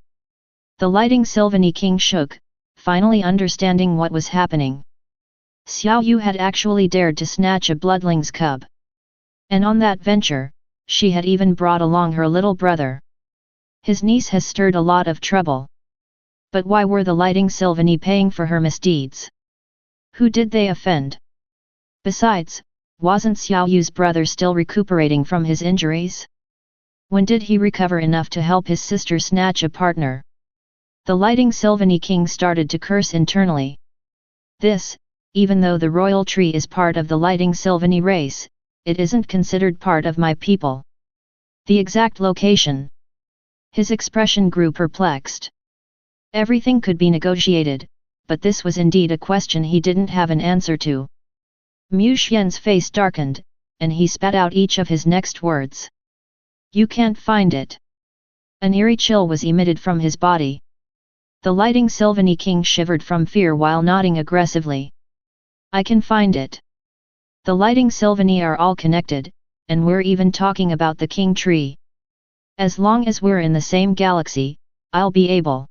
The Lighting Sylvany King shook, finally understanding what was happening. Xiao Yu had actually dared to snatch a bloodling's cub. And on that venture, she had even brought along her little brother. His niece has stirred a lot of trouble. But why were the Lighting Sylvany paying for her misdeeds? Who did they offend? Besides, wasn't Xiao Yu's brother still recuperating from his injuries? When did he recover enough to help his sister snatch a partner? The Lighting Sylvany King started to curse internally. This, even though the royal tree is part of the Lighting Sylvany race, it isn't considered part of my people. The exact location. His expression grew perplexed. Everything could be negotiated, but this was indeed a question he didn't have an answer to. Mu Xian's face darkened, and he spat out each of his next words. "You can't find it." An eerie chill was emitted from his body. The Lighting Sylvany King shivered from fear while nodding aggressively. "I can find it. The Lighting Sylvany are all connected, and we're even talking about the King Tree. As long as we're in the same galaxy, I'll be able.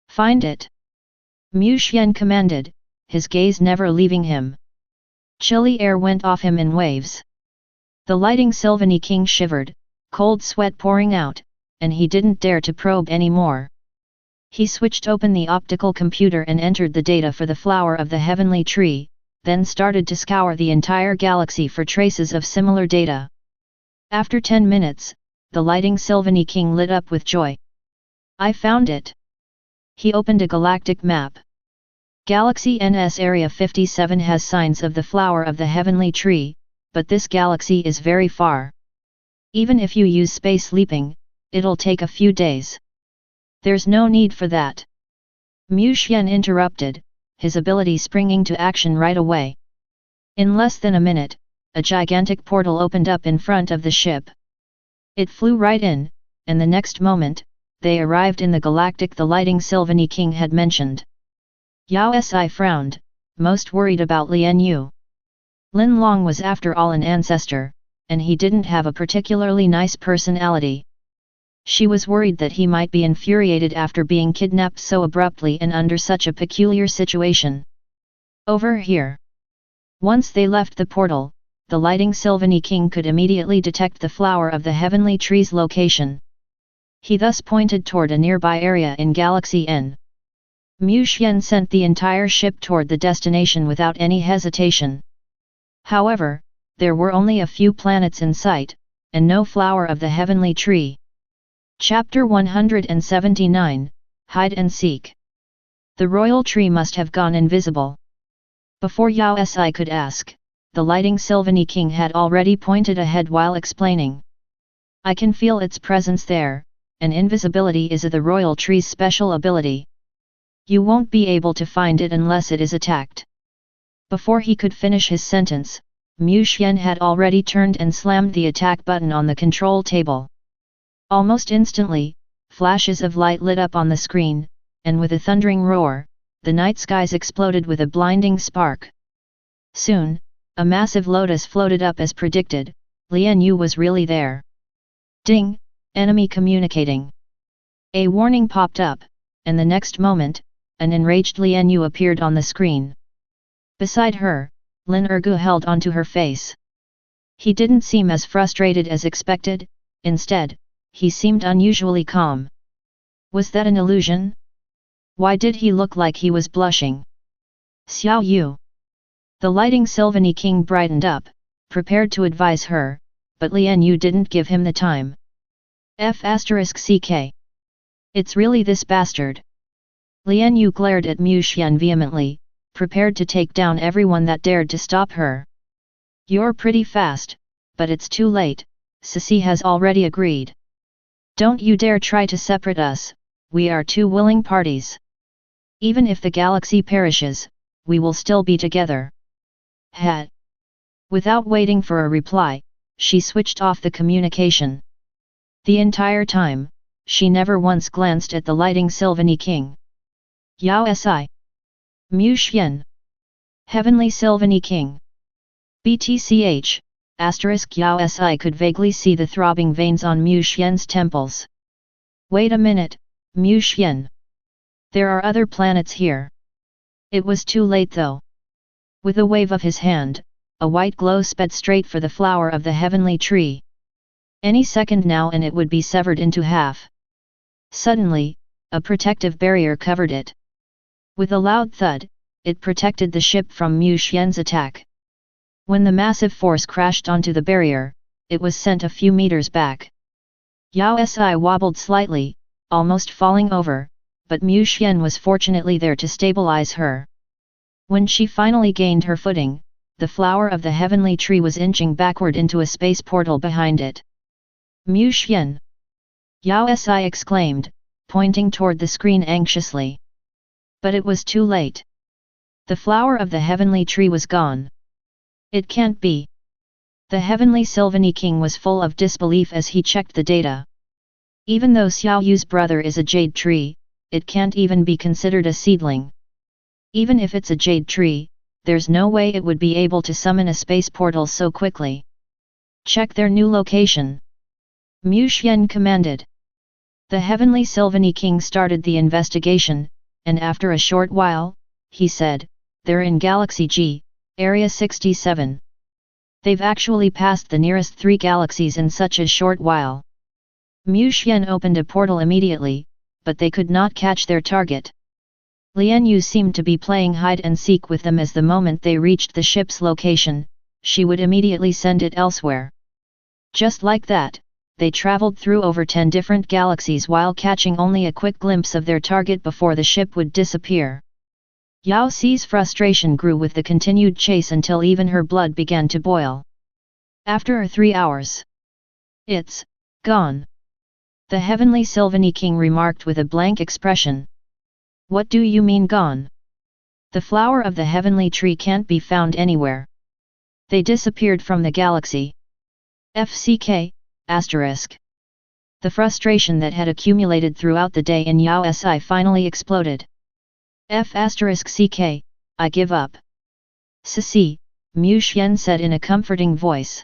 Find it." Mu Xian commanded, his gaze never leaving him. Chilly air went off him in waves. The Lighting Sylvany King shivered, cold sweat pouring out, and he didn't dare to probe anymore. He switched open the optical computer and entered the data for the flower of the heavenly tree, then started to scour the entire galaxy for traces of similar data. After 10 minutes, the Lighting Sylvany King lit up with joy. "I found it." He opened a galactic map. Galaxy NS Area 57 has signs of the flower of the heavenly tree, but this galaxy is very far. Even if you use space leaping, it'll take a few days. There's no need for that. Mu Xian interrupted, his ability springing to action right away. In less than a minute, a gigantic portal opened up in front of the ship. It flew right in, and the next moment, they arrived in the galactic the Lighting Sylvany King had mentioned. Yao Si frowned, most worried about Lian Yu. Lin Long was after all an ancestor, and he didn't have a particularly nice personality. She was worried that he might be infuriated after being kidnapped so abruptly and under such a peculiar situation. Over here. Once they left the portal, the lighting Sylvanese king could immediately detect the flower of the heavenly tree's location. He thus pointed toward a nearby area in Galaxy N. Mu Xian sent the entire ship toward the destination without any hesitation. However, there were only a few planets in sight, and no flower of the heavenly tree. Chapter 179, Hide and Seek. The royal tree must have gone invisible. Before Yao Si could ask, the lighting Sylvanese king had already pointed ahead while explaining. I can feel its presence there, and invisibility is the royal tree's special ability. You won't be able to find it unless it is attacked. Before he could finish his sentence, Mu Xian had already turned and slammed the attack button on the control table. Almost instantly, flashes of light lit up on the screen, and with a thundering roar, the night skies exploded with a blinding spark. Soon, a massive lotus floated up as predicted. Lian Yu was really there. Ding! Enemy communicating. A warning popped up, and the next moment, an enraged Lian Yu appeared on the screen. Beside her, Lin Ergu held onto her face. He didn't seem as frustrated as expected, instead, he seemed unusually calm. Was that an illusion? Why did he look like he was blushing? Xiao Yu. The lighting Sylvanese king brightened up, prepared to advise her, but Lian Yu didn't give him the time. *CK. It's really this bastard. Lian Yu glared at Mu Xian vehemently, prepared to take down everyone that dared to stop her. You're pretty fast, but it's too late, Cosy has already agreed. Don't you dare try to separate us, we are two willing parties. Even if the galaxy perishes, we will still be together. Had. Without waiting for a reply, she switched off the communication. The entire time, she never once glanced at the lighting Sylvanese king. Yao Si. Mu Xian. Heavenly Sylvanese king. BTCH, Yao Si could vaguely see the throbbing veins on Mu Xian's temples. Wait a minute, Mu Xian. There are other planets here. It was too late though. With a wave of his hand, a white glow sped straight for the flower of the heavenly tree. Any second now and it would be severed into half. Suddenly, a protective barrier covered it. With a loud thud, it protected the ship from Mu Xian's attack. When the massive force crashed onto the barrier, it was sent a few meters back. Yao Si wobbled slightly, almost falling over, but Mu Xian was fortunately there to stabilize her. When she finally gained her footing, the flower of the heavenly tree was inching backward into a space portal behind it. Mu Xian! Yao Si exclaimed, pointing toward the screen anxiously. But it was too late. The flower of the heavenly tree was gone. It can't be. The heavenly Sylvanese king was full of disbelief as he checked the data. Even though Xiao Yu's brother is a jade tree, it can't even be considered a seedling. Even if it's a jade tree, there's no way it would be able to summon a space portal so quickly. Check their new location. Mu Xian commanded. The heavenly Sylvanese king started the investigation, and after a short while, he said, they're in Galaxy G, Area 67. They've actually passed the nearest 3 galaxies in such a short while. Mu Xian opened a portal immediately, but they could not catch their target. Lian Yu seemed to be playing hide and seek with them as the moment they reached the ship's location, she would immediately send it elsewhere. Just like that, they traveled through over 10 different galaxies while catching only a quick glimpse of their target before the ship would disappear. Yao Si's frustration grew with the continued chase until even her blood began to boil. After 3 hours. It's gone. The heavenly Sylvanese king remarked with a blank expression. What do you mean gone? The flower of the heavenly tree can't be found anywhere. They disappeared from the galaxy. FCK, asterisk. The frustration that had accumulated throughout the day in Yao Si finally exploded. *CK, I give up. Cosy, Mu Xian said in a comforting voice.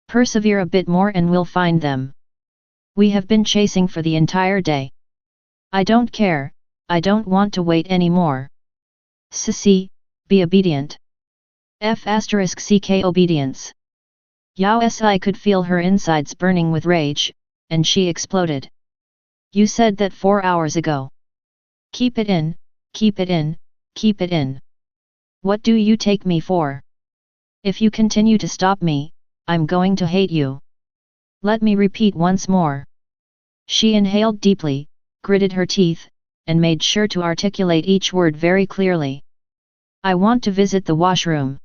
Persevere a bit more and we'll find them. We have been chasing for the entire day. I don't care, I don't want to wait anymore. Sissy, be obedient. F***ck obedience. Yao Si could feel her insides burning with rage, and she exploded. You said that 4 hours ago. Keep it in, keep it in, keep it in. What do you take me for? If you continue to stop me, I'm going to hate you. Let me repeat once more. She inhaled deeply, gritted her teeth, and made sure to articulate each word very clearly. I want to visit the washroom.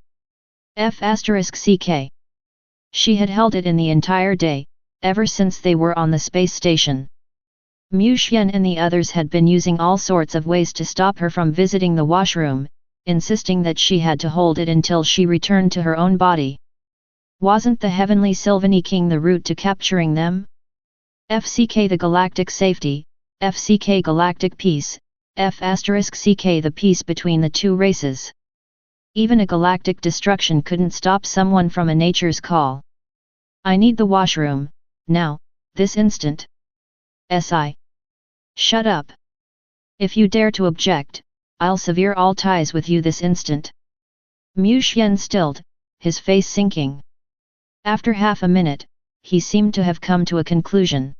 F***ck. She had held it in the entire day, ever since they were on the space station. Mu Xian and the others had been using all sorts of ways to stop her from visiting the washroom, insisting that she had to hold it until she returned to her own body. Wasn't the Heavenly Sylvanese King the route to capturing them? FCK the galactic safety, FCK galactic peace, F***ck the peace between the two races. Even a galactic destruction couldn't stop someone from a nature's call. I need the washroom, now, this instant. Si. Shut up. If you dare to object, I'll sever all ties with you this instant. Mu Xian stilled, his face sinking. After half a minute, he seemed to have come to a conclusion.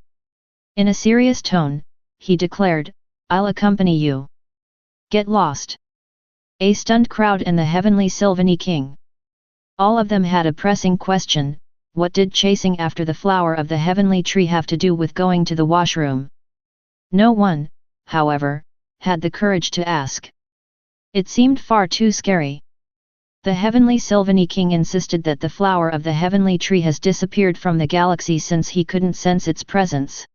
In a serious tone, he declared, I'll accompany you. Get lost. A stunned crowd and the Heavenly Sylvanese King. All of them had a pressing question: what did chasing after the flower of the heavenly tree have to do with going to the washroom? No one, however, had the courage to ask. It seemed far too scary. The Heavenly Sylvanese King insisted that the flower of the heavenly tree has disappeared from the galaxy since he couldn't sense its presence.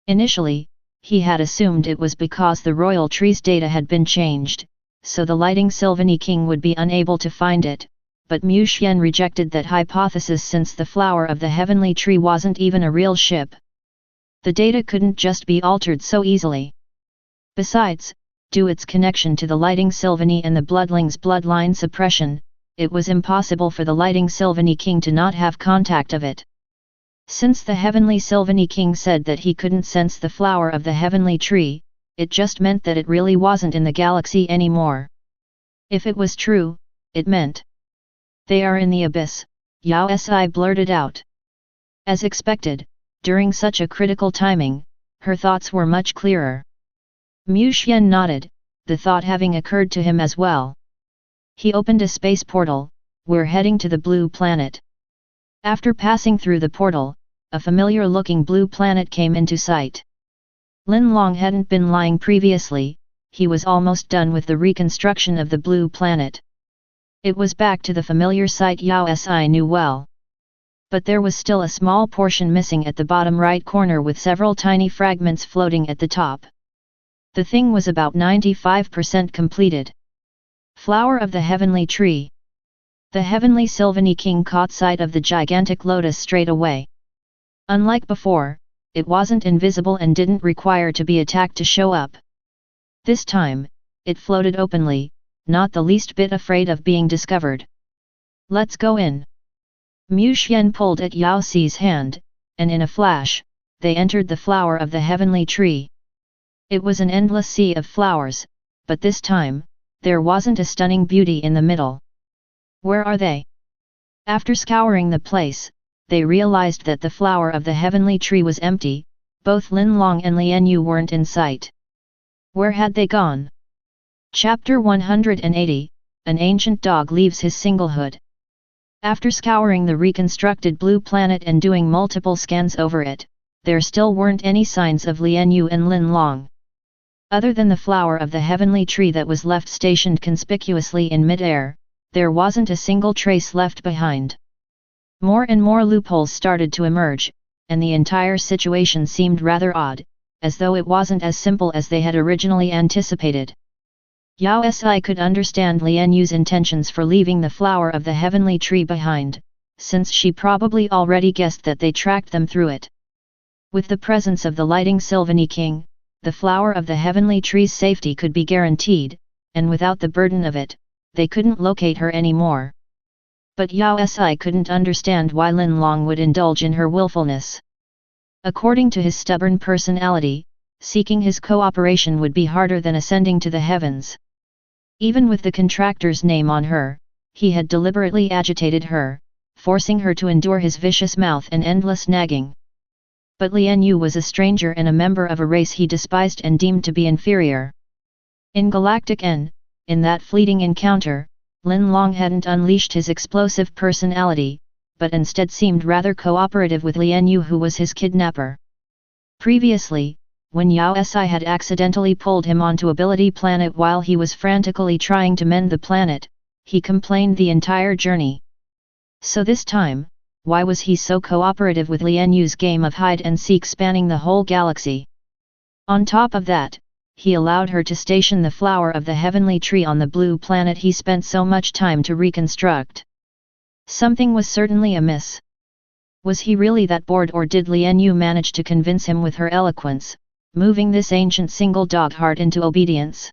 Initially, he had assumed it was because the royal tree's data had been changed, so the lighting Sylvanese King would be unable to find it, but Mu Xian rejected that hypothesis since the flower of the heavenly tree wasn't even a real ship. The data couldn't just be altered so easily. Besides, due its connection to the lighting Sylvanese and the bloodlings' bloodline suppression, it was impossible for the lighting Sylvanese King to not have contact of it. Since the Heavenly Sylvanese King said that he couldn't sense the flower of the heavenly tree, it just meant that it really wasn't in the galaxy anymore. If it was true, it meant they are in the abyss, Yao Si blurted out. As expected, during such a critical timing, her thoughts were much clearer. Mu Xian nodded, the thought having occurred to him as well. He opened a space portal. We're heading to the blue planet. After passing through the portal, a familiar-looking blue planet came into sight. Lin Long hadn't been lying previously, he was almost done with the reconstruction of the blue planet. It was back to the familiar site Yao Si knew well. But there was still a small portion missing at the bottom right corner with several tiny fragments floating at the top. The thing was about 95% completed. Flower of the heavenly tree. The Heavenly Sylvanese King caught sight of the gigantic lotus straight away. Unlike before, it wasn't invisible and didn't require to be attacked to show up. This time, it floated openly, not the least bit afraid of being discovered. Let's go in. Mu Xian pulled at Yao Si's hand, and in a flash, they entered the flower of the heavenly tree. It was an endless sea of flowers, but this time, there wasn't a stunning beauty in the middle. Where are they? After scouring the place, they realized that the flower of the heavenly tree was empty, both Lin Long and Lian Yu weren't in sight. Where had they gone? Chapter 180, An Ancient Dog Leaves His Singlehood. After scouring the reconstructed blue planet and doing multiple scans over it, there still weren't any signs of Lian Yu and Lin Long. Other than the flower of the heavenly tree that was left stationed conspicuously in mid-air, there wasn't a single trace left behind. More and more loopholes started to emerge, and the entire situation seemed rather odd, as though it wasn't as simple as they had originally anticipated. Yao Si could understand Lian Yu's intentions for leaving the flower of the heavenly tree behind, since she probably already guessed that they tracked them through it. With the presence of the lighting Sylvanese King, the flower of the heavenly tree's safety could be guaranteed, and without the burden of it, they couldn't locate her anymore. But Yao Si couldn't understand why Lin Long would indulge in her willfulness. According to his stubborn personality, seeking his cooperation would be harder than ascending to the heavens. Even with the contractor's name on her, he had deliberately agitated her, forcing her to endure his vicious mouth and endless nagging. But Lian Yu was a stranger and a member of a race he despised and deemed to be inferior. In Galactic N, in that fleeting encounter, Lin Long hadn't unleashed his explosive personality, but instead seemed rather cooperative with Lian Yu, who was his kidnapper. Previously, when Yao Si had accidentally pulled him onto Ability Planet while he was frantically trying to mend the planet, he complained the entire journey. So this time, why was he so cooperative with Lian Yu's game of hide and seek spanning the whole galaxy? On top of that, he allowed her to station the flower of the heavenly tree on the blue planet he spent so much time to reconstruct. Something was certainly amiss. Was he really that bored, or did Lian Yu manage to convince him with her eloquence, moving this ancient single dog heart into obedience?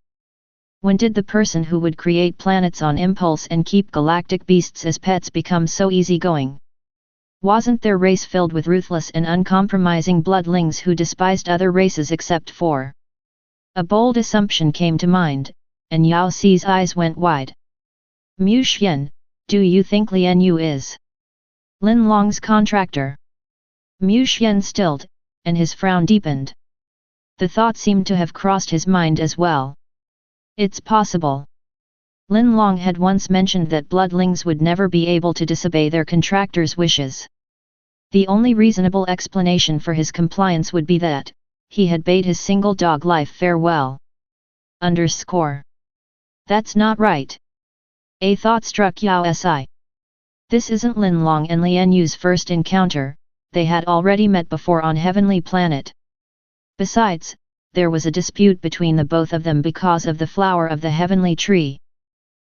When did the person who would create planets on impulse and keep galactic beasts as pets become so easygoing? Wasn't their race filled with ruthless and uncompromising bloodlings who despised other races except for? A bold assumption came to mind, and Yao Si's eyes went wide. Mu Xian, do you think Lian Yu is Lin Long's contractor? Mu Xian stilled, and his frown deepened. The thought seemed to have crossed his mind as well. It's possible. Lin Long had once mentioned that bloodlings would never be able to disobey their contractor's wishes. The only reasonable explanation for his compliance would be that he had bade his single dog life farewell. That's not right. A thought struck Yao Si. This isn't Lin Long and Lian Yu's first encounter, they had already met before on Heavenly Planet. Besides, there was a dispute between the both of them because of the flower of the heavenly tree.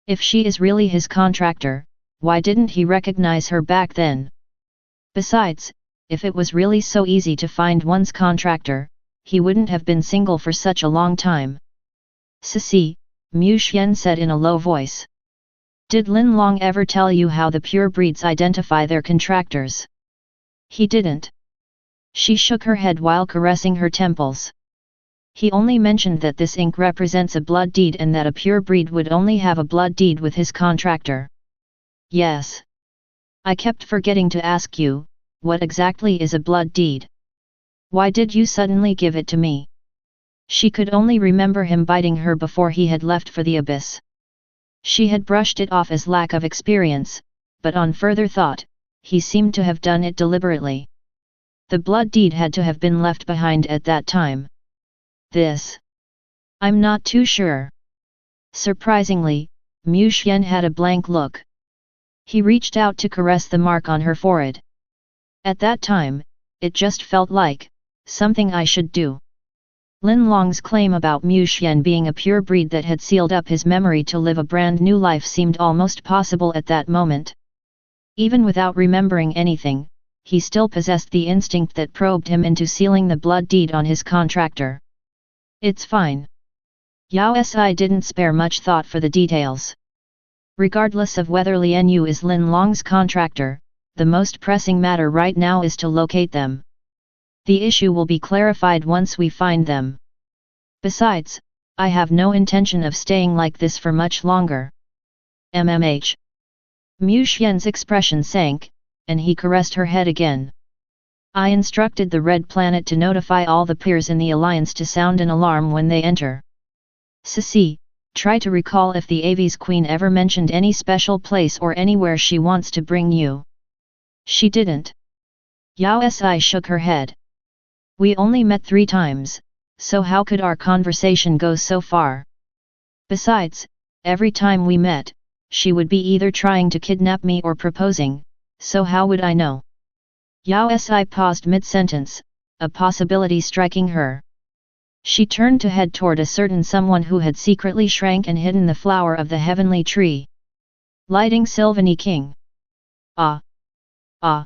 If she is really his contractor, why didn't he recognize her back then? Besides, if it was really so easy to find one's contractor, he wouldn't have been single for such a long time. Ceci, Mu Xian said in a low voice. Did Lin Long ever tell you how the pure breeds identify their contractors? He didn't. She shook her head while caressing her temples. He only mentioned that this ink represents a blood deed and that a pure breed would only have a blood deed with his contractor. Yes. I kept forgetting to ask you, what exactly is a blood deed? Why did you suddenly give it to me? She could only remember him biting her before he had left for the abyss. She had brushed it off as lack of experience, but on further thought, he seemed to have done it deliberately. The blood deed had to have been left behind at that time. This? I'm not too sure. Surprisingly, Mu Xian had a blank look. He reached out to caress the mark on her forehead. At that time, it just felt like something I should do. Lin Long's claim about Mu Xian being a pure breed that had sealed up his memory to live a brand new life seemed almost possible at that moment. Even without remembering anything, he still possessed the instinct that probed him into sealing the blood deed on his contractor. It's fine. Yao Si didn't spare much thought for the details. Regardless of whether Lian Yu is Lin Long's contractor, the most pressing matter right now is to locate them. The issue will be clarified once we find them. Besides, I have no intention of staying like this for much longer. MMH. Mu Xian's expression sank, and he caressed her head again. I instructed the Red Planet to notify all the peers in the Alliance to sound an alarm when they enter. Ceci, try to recall if the Aves Queen ever mentioned any special place or anywhere she wants to bring you. She didn't. Yao Si shook her head. We only met 3 times, so how could our conversation go so far? Besides, every time we met, she would be either trying to kidnap me or proposing, so how would I know? Yao Si paused mid-sentence, a possibility striking her. She turned to head toward a certain someone who had secretly shrank and hidden the flower of the heavenly tree. Lighting Sylvany King. Ah! Ah!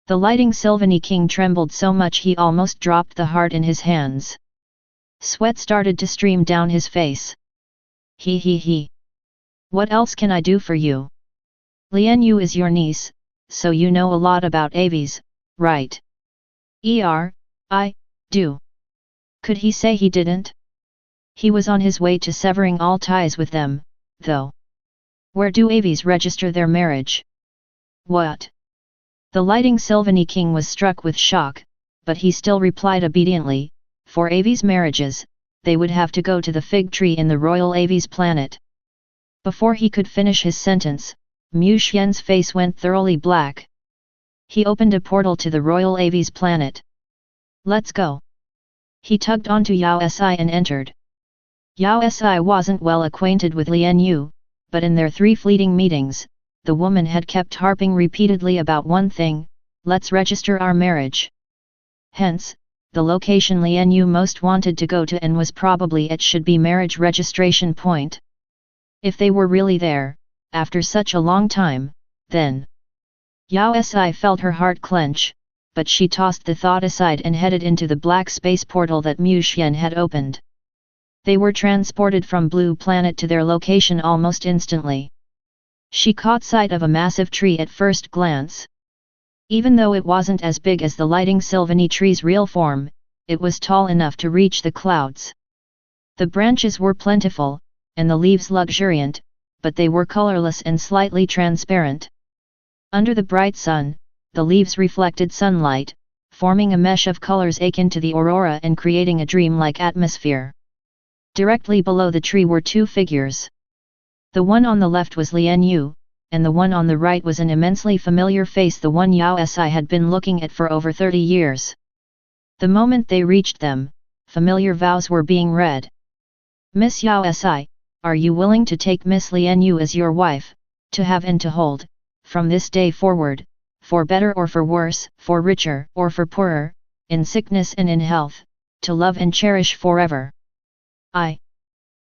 The lighting Sylvany King trembled so much he almost dropped the heart in his hands. Sweat started to stream down his face. He. What else can I do for you? Lian Yu is your niece, so you know a lot about Aves, right? I do. Could he say he didn't? He was on his way to severing all ties with them, though. Where do Aves register their marriage? What? The lighting Sylvani king was struck with shock, but he still replied obediently, for Aves marriages, they would have to go to the fig tree in the royal Aves planet. Before he could finish his sentence, Mu Xian's face went thoroughly black. He opened a portal to the royal Aves planet. Let's go. He tugged onto Yao Si and entered. Yao Si wasn't well acquainted with Lian Yu, but in their 3 fleeting meetings, the woman had kept harping repeatedly about one thing: let's register our marriage. Hence, the location Lian Yu most wanted to go to and was probably it should be marriage registration point. If they were really there, after such a long time, then... Yao Si felt her heart clench, but she tossed the thought aside and headed into the black space portal that Mu Xian had opened. They were transported from Blue Planet to their location almost instantly. She caught sight of a massive tree at first glance. Even though it wasn't as big as the lighting Sylvani tree's real form, it was tall enough to reach the clouds. The branches were plentiful, and the leaves luxuriant, but they were colorless and slightly transparent. Under the bright sun, the leaves reflected sunlight, forming a mesh of colors akin to the aurora and creating a dream-like atmosphere. Directly below the tree were 2 figures. The one on the left was Lian Yu, and the one on the right was an immensely familiar face, the one Yao Si had been looking at for over 30 years. The moment they reached them, familiar vows were being read. Miss Yao Si, are you willing to take Miss Lian Yu as your wife, to have and to hold, from this day forward, for better or for worse, for richer or for poorer, in sickness and in health, to love and cherish forever?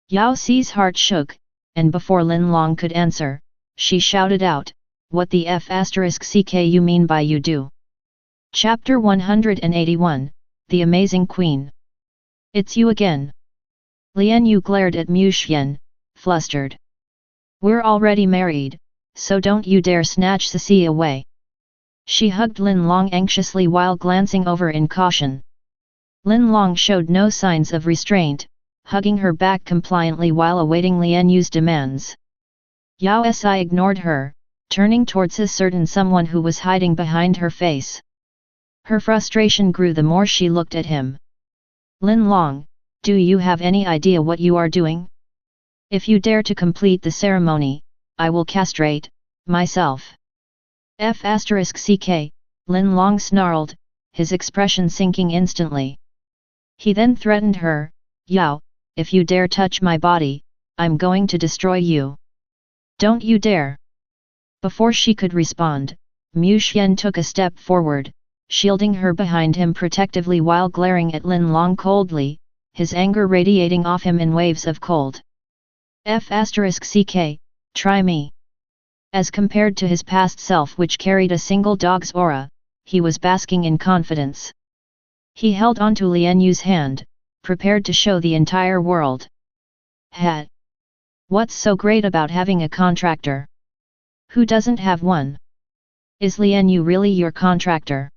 Yao Si's heart shook, and before Lin Long could answer, she shouted out, what the f***ck you mean by you do? Chapter 181, The Amazing Queen. It's you again. Lian Yu glared at Mu Xian, flustered. We're already married, so don't you dare snatch Ceci away. She hugged Lin Long anxiously while glancing over in caution. Lin Long showed no signs of restraint, hugging her back compliantly while awaiting Lian Yu's demands. Yao Si ignored her, turning towards a certain someone who was hiding behind her face. Her frustration grew the more she looked at him. Lin Long, do you have any idea what you are doing? If you dare to complete the ceremony, I will castrate myself. F***ck, Lin Long snarled, his expression sinking instantly. He then threatened her, Yao, if you dare touch my body, I'm going to destroy you. Don't you dare. Before she could respond, Mu Xian took a step forward, shielding her behind him protectively while glaring at Lin Long coldly, his anger radiating off him in waves of cold. F***ck, try me. As compared to his past self which carried a single dog's aura, he was basking in confidence. He held onto Lian Yu's hand, prepared to show the entire world. What's so great about having a contractor? Who doesn't have one? Is Lian Yu really your contractor?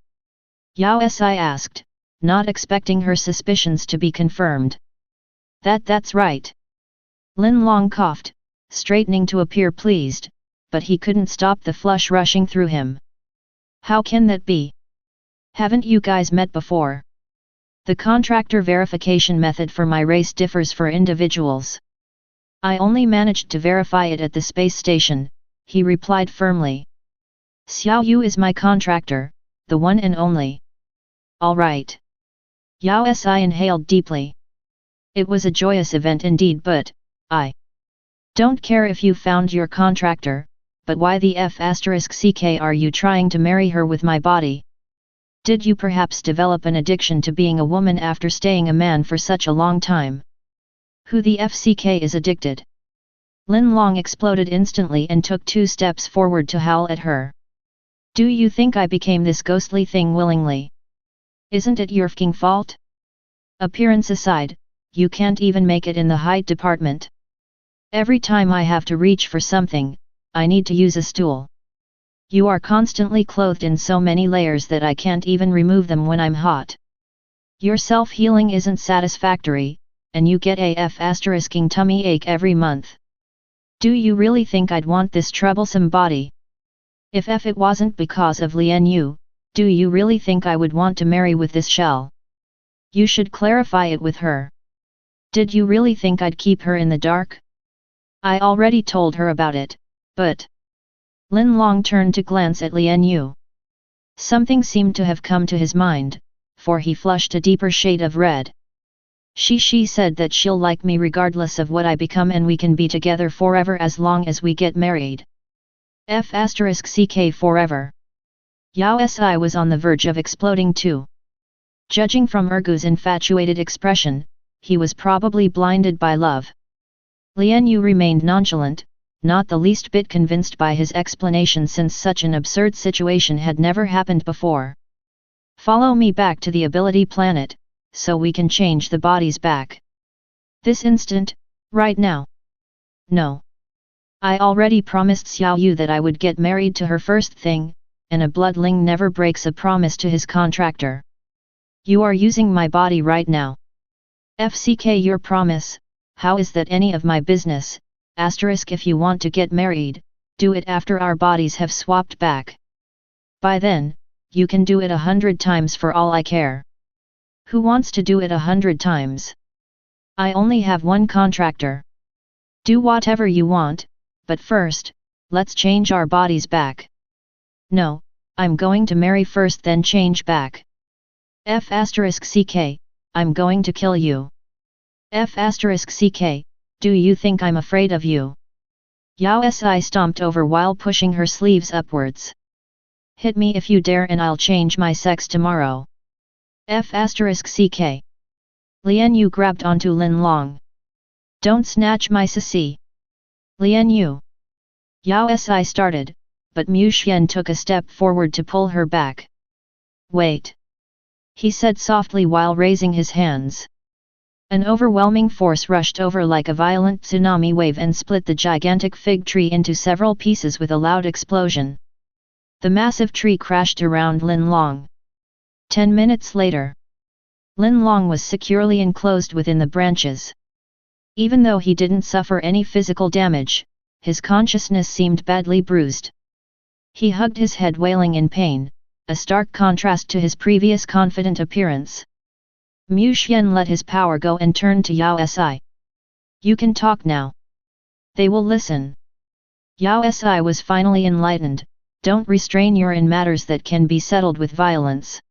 Yao Si asked, not expecting her suspicions to be confirmed. That's right. Lin Long coughed, straightening to appear pleased, but he couldn't stop the flush rushing through him. How can that be? Haven't you guys met before? The contractor verification method for my race differs for individuals. I only managed to verify it at the space station, he replied firmly. Xiao Yu is my contractor, the one and only. All right. Yao Si inhaled deeply. It was a joyous event indeed, but I don't care if you found your contractor, but why the f***ck are you trying to marry her with my body? Did you perhaps develop an addiction to being a woman after staying a man for such a long time? Who the f***ck is addicted? Lin Long exploded instantly and took 2 steps forward to howl at her. Do you think I became this ghostly thing willingly? Isn't it your f***ing fault? Appearance aside, you can't even make it in the height department. Every time I have to reach for something, I need to use a stool. You are constantly clothed in so many layers that I can't even remove them when I'm hot. Your self-healing isn't satisfactory, and you get a f***ing tummy ache every month. Do you really think I'd want this troublesome body? If it wasn't because of Lian Yu, do you really think I would want to marry with this shell? You should clarify it with her. Did you really think I'd keep her in the dark? I already told her about it, but... Lin Long turned to glance at Lian Yu. Something seemed to have come to his mind, for he flushed a deeper shade of red. She said that she'll like me regardless of what I become and we can be together forever as long as we get married. **CK forever. Yao Si was on the verge of exploding too. Judging from Ergu's infatuated expression, he was probably blinded by love. Lian Yu remained nonchalant, not the least bit convinced by his explanation since such an absurd situation had never happened before. Follow me back to the ability planet, so we can change the bodies back. This instant, right now. No. I already promised Xiao Yu that I would get married to her first thing, and a bloodling never breaks a promise to his contractor. You are using my body right now. FCK your promise, how is that any of my business? If you want to get married, do it after our bodies have swapped back. By then, you can do it 100 times for all I care. Who wants to do it 100 times? I only have one contractor. Do whatever you want, but first, let's change our bodies back. No, I'm going to marry first then change back. F***CK, I'm going to kill you. F***CK, do you think I'm afraid of you? Yao Si stomped over while pushing her sleeves upwards. Hit me if you dare and I'll change my sex tomorrow. F***CK. Lian Yu grabbed onto Lin Long. Don't snatch my sissy. Lian Yu. Yao Si started, but Mu Xian took a step forward to pull her back. Wait. He said softly while raising his hands. An overwhelming force rushed over like a violent tsunami wave and split the gigantic fig tree into several pieces with a loud explosion. The massive tree crashed around Lin Long. 10 minutes later, Lin Long was securely enclosed within the branches. Even though he didn't suffer any physical damage, his consciousness seemed badly bruised. He hugged his head wailing in pain, a stark contrast to his previous confident appearance. Mu Xian let his power go and turned to Yao Si. You can talk now. They will listen. Yao Si was finally enlightened. Don't restrain your in matters that can be settled with violence.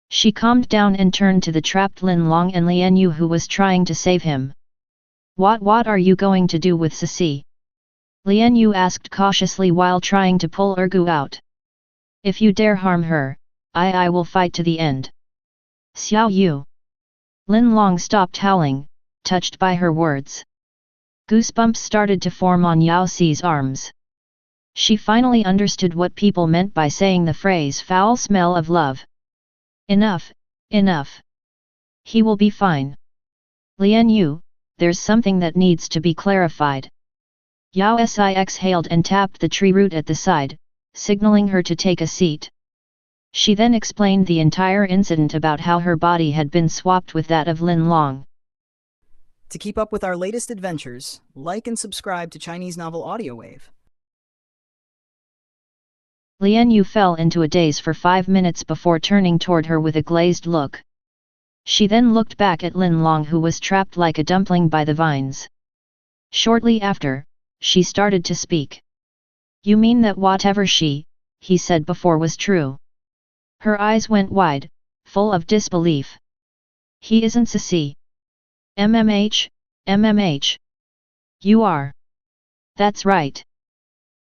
She calmed down and turned to the trapped Lin Long and Lian Yu who was trying to save him. What are you going to do with Sisi? Lian Yu asked cautiously while trying to pull Ergu out. If you dare harm her, I will fight to the end. Xiao Yu. Lin Long stopped howling, touched by her words. Goosebumps started to form on Yao Si's arms. She finally understood what people meant by saying the phrase foul smell of love. Enough, enough. He will be fine. Lian Yu, there's something that needs to be clarified. Yao Si exhaled and tapped the tree root at the side, signaling her to take a seat. She then explained the entire incident about how her body had been swapped with that of Lin Long. To keep up with our latest adventures, like and subscribe to Chinese Novel Audio Wave. Lian Yu fell into a daze for 5 minutes before turning toward her with a glazed look. She then looked back at Lin Long who was trapped like a dumpling by the vines. Shortly after, she started to speak. You mean that whatever he said before was true? Her eyes went wide, full of disbelief. He isn't Sisi. MMH. You are. That's right.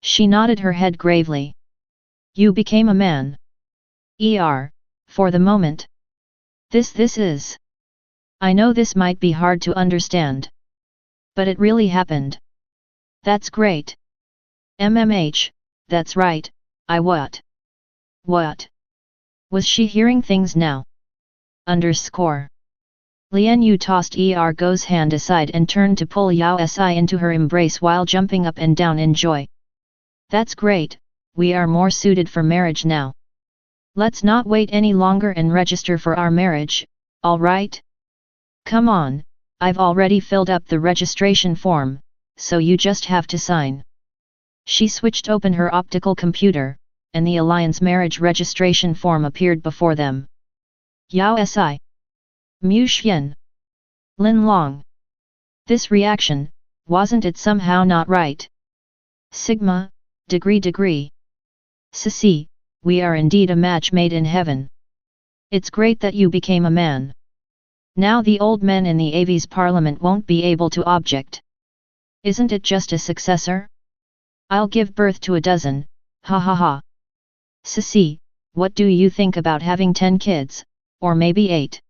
She nodded her head gravely. You became a man. For the moment. This is. I know this might be hard to understand. But it really happened. That's great. MMH, that's right, What? Was she hearing things now? Lian Yu tossed Go's hand aside and turned to pull Yao Si into her embrace while jumping up and down in joy. That's great, we are more suited for marriage now. Let's not wait any longer and register for our marriage, alright? Come on, I've already filled up the registration form, so you just have to sign. She switched open her optical computer, and the alliance marriage registration form appeared before them. Yao Si. Mu Xian. Lin Long. This reaction, wasn't it somehow not right? Sigma, degree. Ceci, we are indeed a match made in heaven. It's great that you became a man. Now the old men in the Aves parliament won't be able to object. Isn't it just a successor? I'll give birth to a dozen, ha ha ha. Ceci, what do you think about having 10 kids, or maybe 8?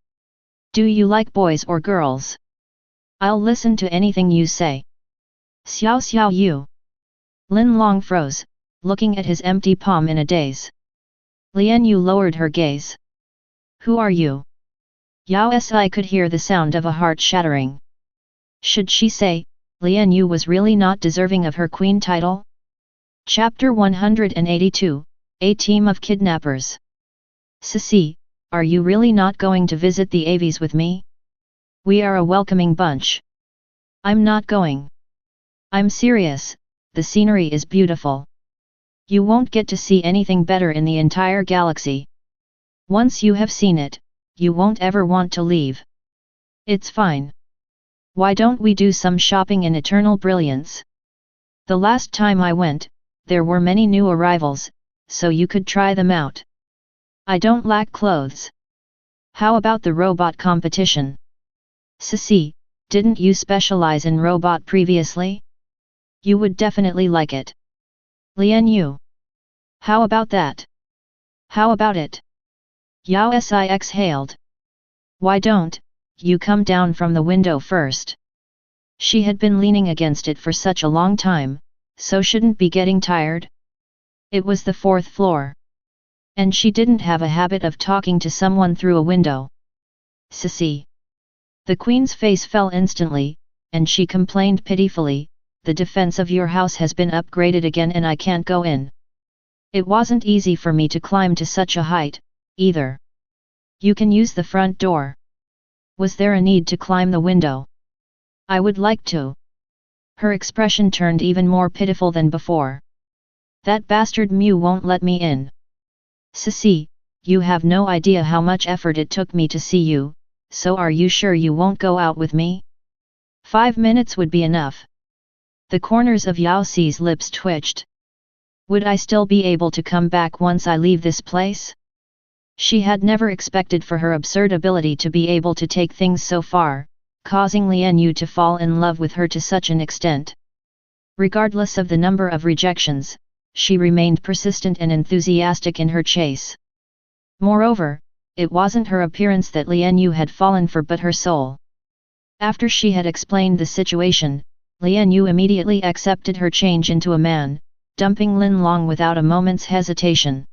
Do you like boys or girls? I'll listen to anything you say. Xiao Yu. Lin Long froze, looking at his empty palm in a daze. Lian Yu lowered her gaze. Who are you? Yao Si could hear the sound of a heart shattering. Should she say, Lian Yu was really not deserving of her queen title? Chapter 182, A Team of Kidnappers. Ceci, are you really not going to visit the Aves with me? We are a welcoming bunch. I'm not going. I'm serious, the scenery is beautiful. You won't get to see anything better in the entire galaxy. Once you have seen it, you won't ever want to leave. It's fine. Why don't we do some shopping in Eternal Brilliance? The last time I went, there were many new arrivals, so you could try them out. I don't lack clothes. How about the robot competition? Ceci, didn't you specialize in robot previously? You would definitely like it. Lian Yu. How about that? How about it? Yao Si exhaled. Why don't you come down from the window first? She had been leaning against it for such a long time, so shouldn't be getting tired. It was the 4th floor. And she didn't have a habit of talking to someone through a window. Ceci. The queen's face fell instantly, and she complained pitifully, the defense of your house has been upgraded again and I can't go in. It wasn't easy for me to climb to such a height, either. You can use the front door. Was there a need to climb the window? I would like to. Her expression turned even more pitiful than before. That bastard Mew won't let me in. Ceci, you have no idea how much effort it took me to see you, so are you sure you won't go out with me? 5 minutes would be enough. The corners of Yao Si's lips twitched. Would I still be able to come back once I leave this place? She had never expected for her absurd ability to be able to take things so far, causing Lian Yu to fall in love with her to such an extent. Regardless of the number of rejections, she remained persistent and enthusiastic in her chase. Moreover, it wasn't her appearance that Lian Yu had fallen for but her soul. After she had explained the situation, Lian Yu immediately accepted her change into a man, dumping Lin Long without a moment's hesitation.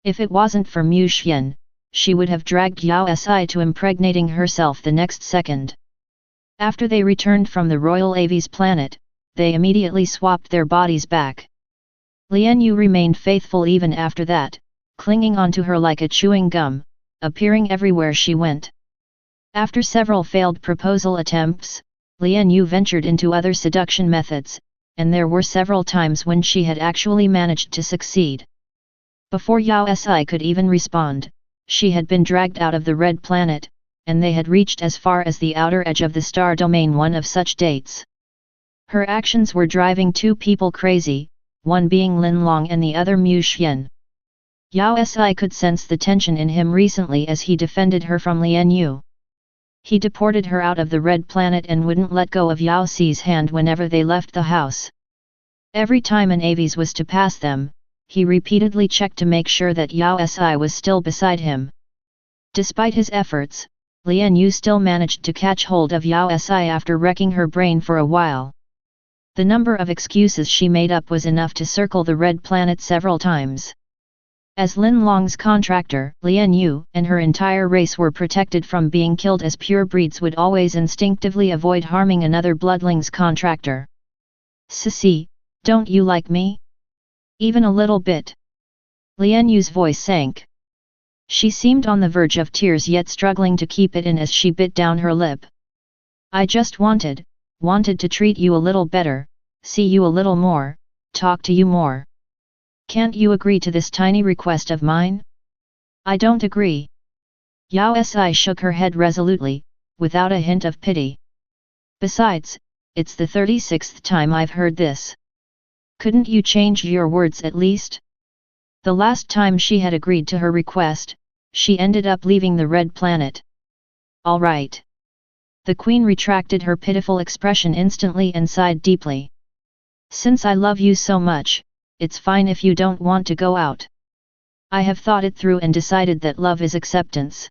If it wasn't for Mu Xian, she would have dragged Yao Si to impregnating herself the next second. After they returned from the Royal Aves planet, they immediately swapped their bodies back. Lian Yu remained faithful even after that, clinging onto her like a chewing gum, appearing everywhere she went. After several failed proposal attempts, Lian Yu ventured into other seduction methods, and there were several times when she had actually managed to succeed. Before Yao Si could even respond, she had been dragged out of the Red Planet, and they had reached as far as the outer edge of the star domain one of such dates. Her actions were driving 2 people crazy, one being Lin Long and the other Mu Xian. Yao Si could sense the tension in him recently as he defended her from Lian Yu. He deported her out of the Red Planet and wouldn't let go of Yao Si's hand whenever they left the house. Every time an Aves was to pass them, he repeatedly checked to make sure that Yao Si was still beside him. Despite his efforts, Lian Yu still managed to catch hold of Yao Si after wrecking her brain for a while. The number of excuses she made up was enough to circle the Red Planet several times. As Lin Long's contractor, Lian Yu and her entire race were protected from being killed as purebreeds would always instinctively avoid harming another bloodling's contractor. Ceci, don't you like me? Even a little bit. Lian Yu's voice sank. She seemed on the verge of tears yet struggling to keep it in as she bit down her lip. I just wanted to treat you a little better, see you a little more, talk to you more. Can't you agree to this tiny request of mine? I don't agree. Yao Si shook her head resolutely, without a hint of pity. Besides, it's the 36th time I've heard this. Couldn't you change your words at least? The last time she had agreed to her request, she ended up leaving the Red Planet. All right. The Queen retracted her pitiful expression instantly and sighed deeply. Since I love you so much, it's fine if you don't want to go out. I have thought it through and decided that love is acceptance.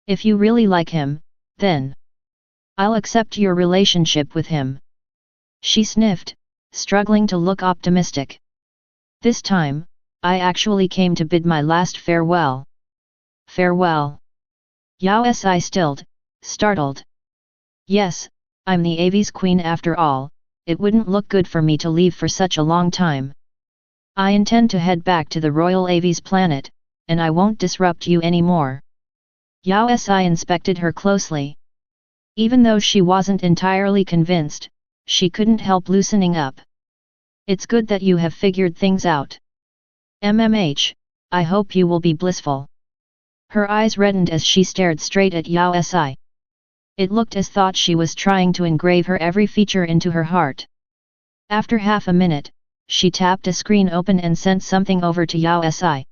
If you really like him, then I'll accept your relationship with him. She sniffed, struggling to look optimistic. This time, I actually came to bid my last farewell. Farewell. Yao Si stilled, startled. Yes, I'm the Avi's queen after all, it wouldn't look good for me to leave for such a long time. I intend to head back to the Royal Avi's planet, and I won't disrupt you anymore. Yao Si inspected her closely. Even though she wasn't entirely convinced, she couldn't help loosening up. It's good that you have figured things out. I hope you will be blissful. Her eyes reddened as she stared straight at Yao Si. It looked as though she was trying to engrave her every feature into her heart. After half a minute, she tapped a screen open and sent something over to Yao Si.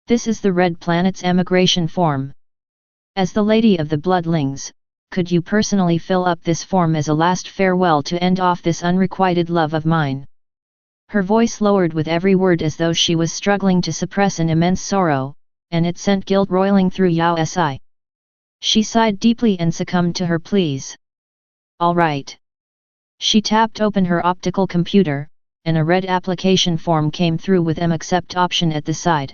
This is the Red Planet's emigration form. As the Lady of the Bloodlings, could you personally fill up this form as a last farewell to end off this unrequited love of mine? Her voice lowered with every word as though she was struggling to suppress an immense sorrow, and it sent guilt roiling through Yao Si. She sighed deeply and succumbed to her pleas. All right. She tapped open her optical computer, and a red application form came through with an accept option at the side.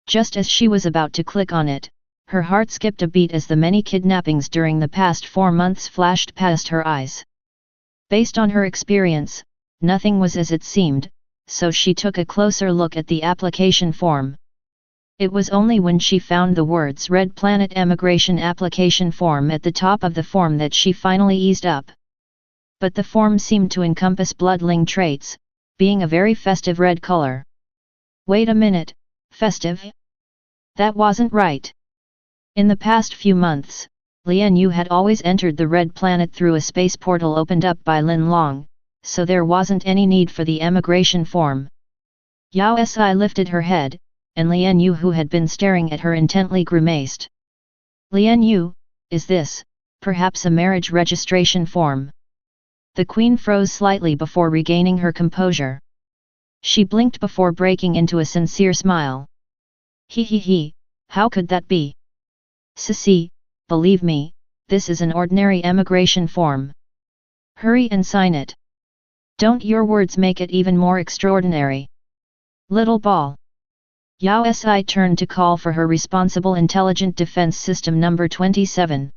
Just as she was about to click on it, her heart skipped a beat as the many kidnappings during the past 4 months flashed past her eyes. Based on her experience, nothing was as it seemed, so she took a closer look at the application form. It was only when she found the words Red Planet Emigration Application Form at the top of the form that she finally eased up. But the form seemed to encompass bloodling traits, being a very festive red color. Wait a minute, festive? That wasn't right. In the past few months, Lian Yu had always entered the Red Planet through a space portal opened up by Lin Long, so there wasn't any need for the emigration form. Yao Si lifted her head, and Lian Yu, who had been staring at her intently, grimaced. Lian Yu, is this, perhaps a marriage registration form? The Queen froze slightly before regaining her composure. She blinked before breaking into a sincere smile. He, how could that be? Sissy, believe me, this is an ordinary emigration form. Hurry and sign it. Don't your words make it even more extraordinary? Little ball. Yao Si turned to call for her responsible intelligent defense system number 27.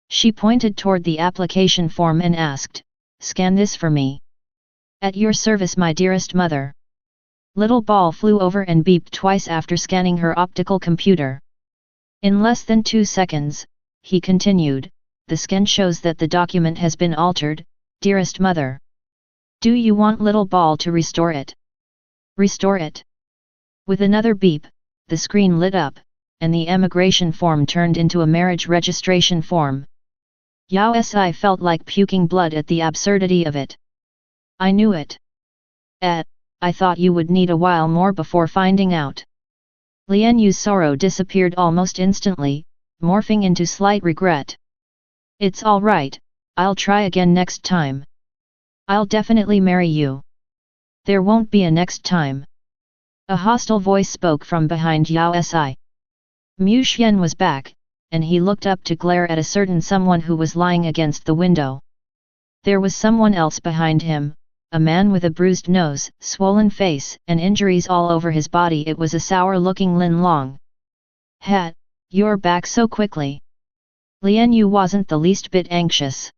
She pointed toward the application form and asked, "Scan this for me." "At your service, my dearest mother." Little ball flew over and beeped twice after scanning her optical computer. In less than 2 seconds, he continued, "The scan shows that the document has been altered, dearest mother. Do you want little ball to restore it?" "Restore it?" With another beep, the screen lit up, and the emigration form turned into a marriage registration form. Yao Si felt like puking blood at the absurdity of it. "I knew it. I thought you would need a while more before finding out." Lian Yu's sorrow disappeared almost instantly, morphing into slight regret. "It's all right, I'll try again next time. I'll definitely marry you. There won't be a next time." A hostile voice spoke from behind Yao Si. Mu Xian was back, and he looked up to glare at a certain someone who was lying against the window. There was someone else behind him, a man with a bruised nose, swollen face, and injuries all over his body. It was a sour-looking Lin Long. "Ha, you're back so quickly." Lian Yu wasn't the least bit anxious.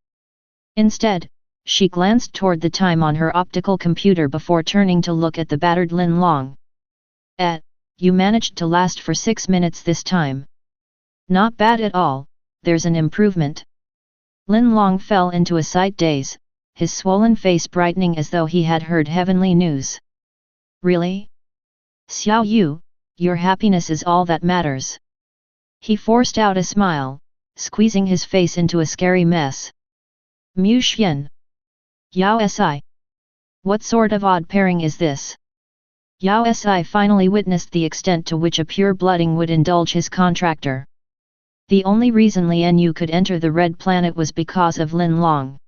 Instead, she glanced toward the time on her optical computer before turning to look at the battered Lin Long. You managed to last for 6 minutes this time. Not bad at all, there's an improvement. Lin Long fell into a sight daze, his swollen face brightening as though he had heard heavenly news. Really? Xiao Yu, your happiness is all that matters. He forced out a smile, squeezing his face into a scary mess. Mu Xian. Yao Si. What sort of odd pairing is this? Yao Si finally witnessed the extent to which a pure-blooding would indulge his contractor. The only reason Lian Yu could enter the Red Planet was because of Lin Long.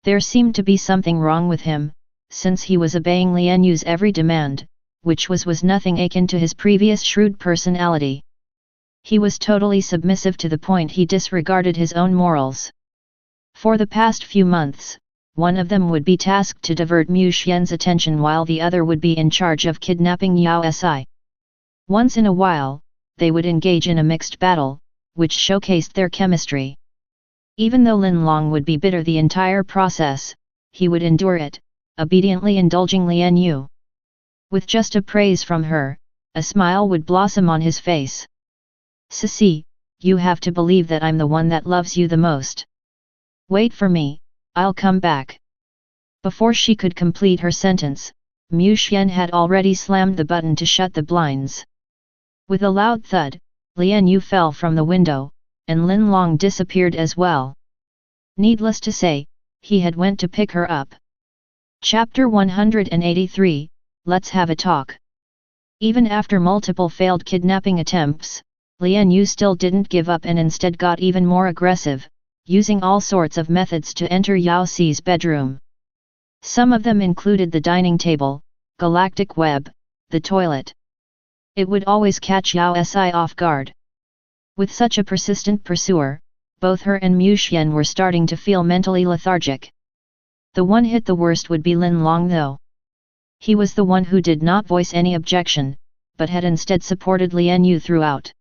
There seemed to be something wrong with him, since he was obeying Lian Yu's every demand, which was nothing akin to his previous shrewd personality. He was totally submissive to the point he disregarded his own morals. For the past few months, one of them would be tasked to divert Mu Xian's attention while the other would be in charge of kidnapping Yao Si. Once in a while, they would engage in a mixed battle, which showcased their chemistry. Even though Lin Long would be bitter the entire process, he would endure it, obediently indulging Lian Yu. With just a praise from her, a smile would blossom on his face. Sissy, you have to believe that I'm the one that loves you the most. Wait for me, I'll come back. Before she could complete her sentence, Mu Xian had already slammed the button to shut the blinds. With a loud thud, Lian Yu fell from the window, and Lin Long disappeared as well. Needless to say, he had went to pick her up. Chapter 183, Let's have a talk. Even after multiple failed kidnapping attempts, Lian Yu still didn't give up and instead got even more aggressive, using all sorts of methods to enter Yao Si's bedroom. Some of them included the dining table, galactic web, the toilet. It would always catch Yao Si off guard. With such a persistent pursuer, both her and Mu Xian were starting to feel mentally lethargic. The one hit the worst would be Lin Long though. He was the one who did not voice any objection, but had instead supported Lian Yu throughout.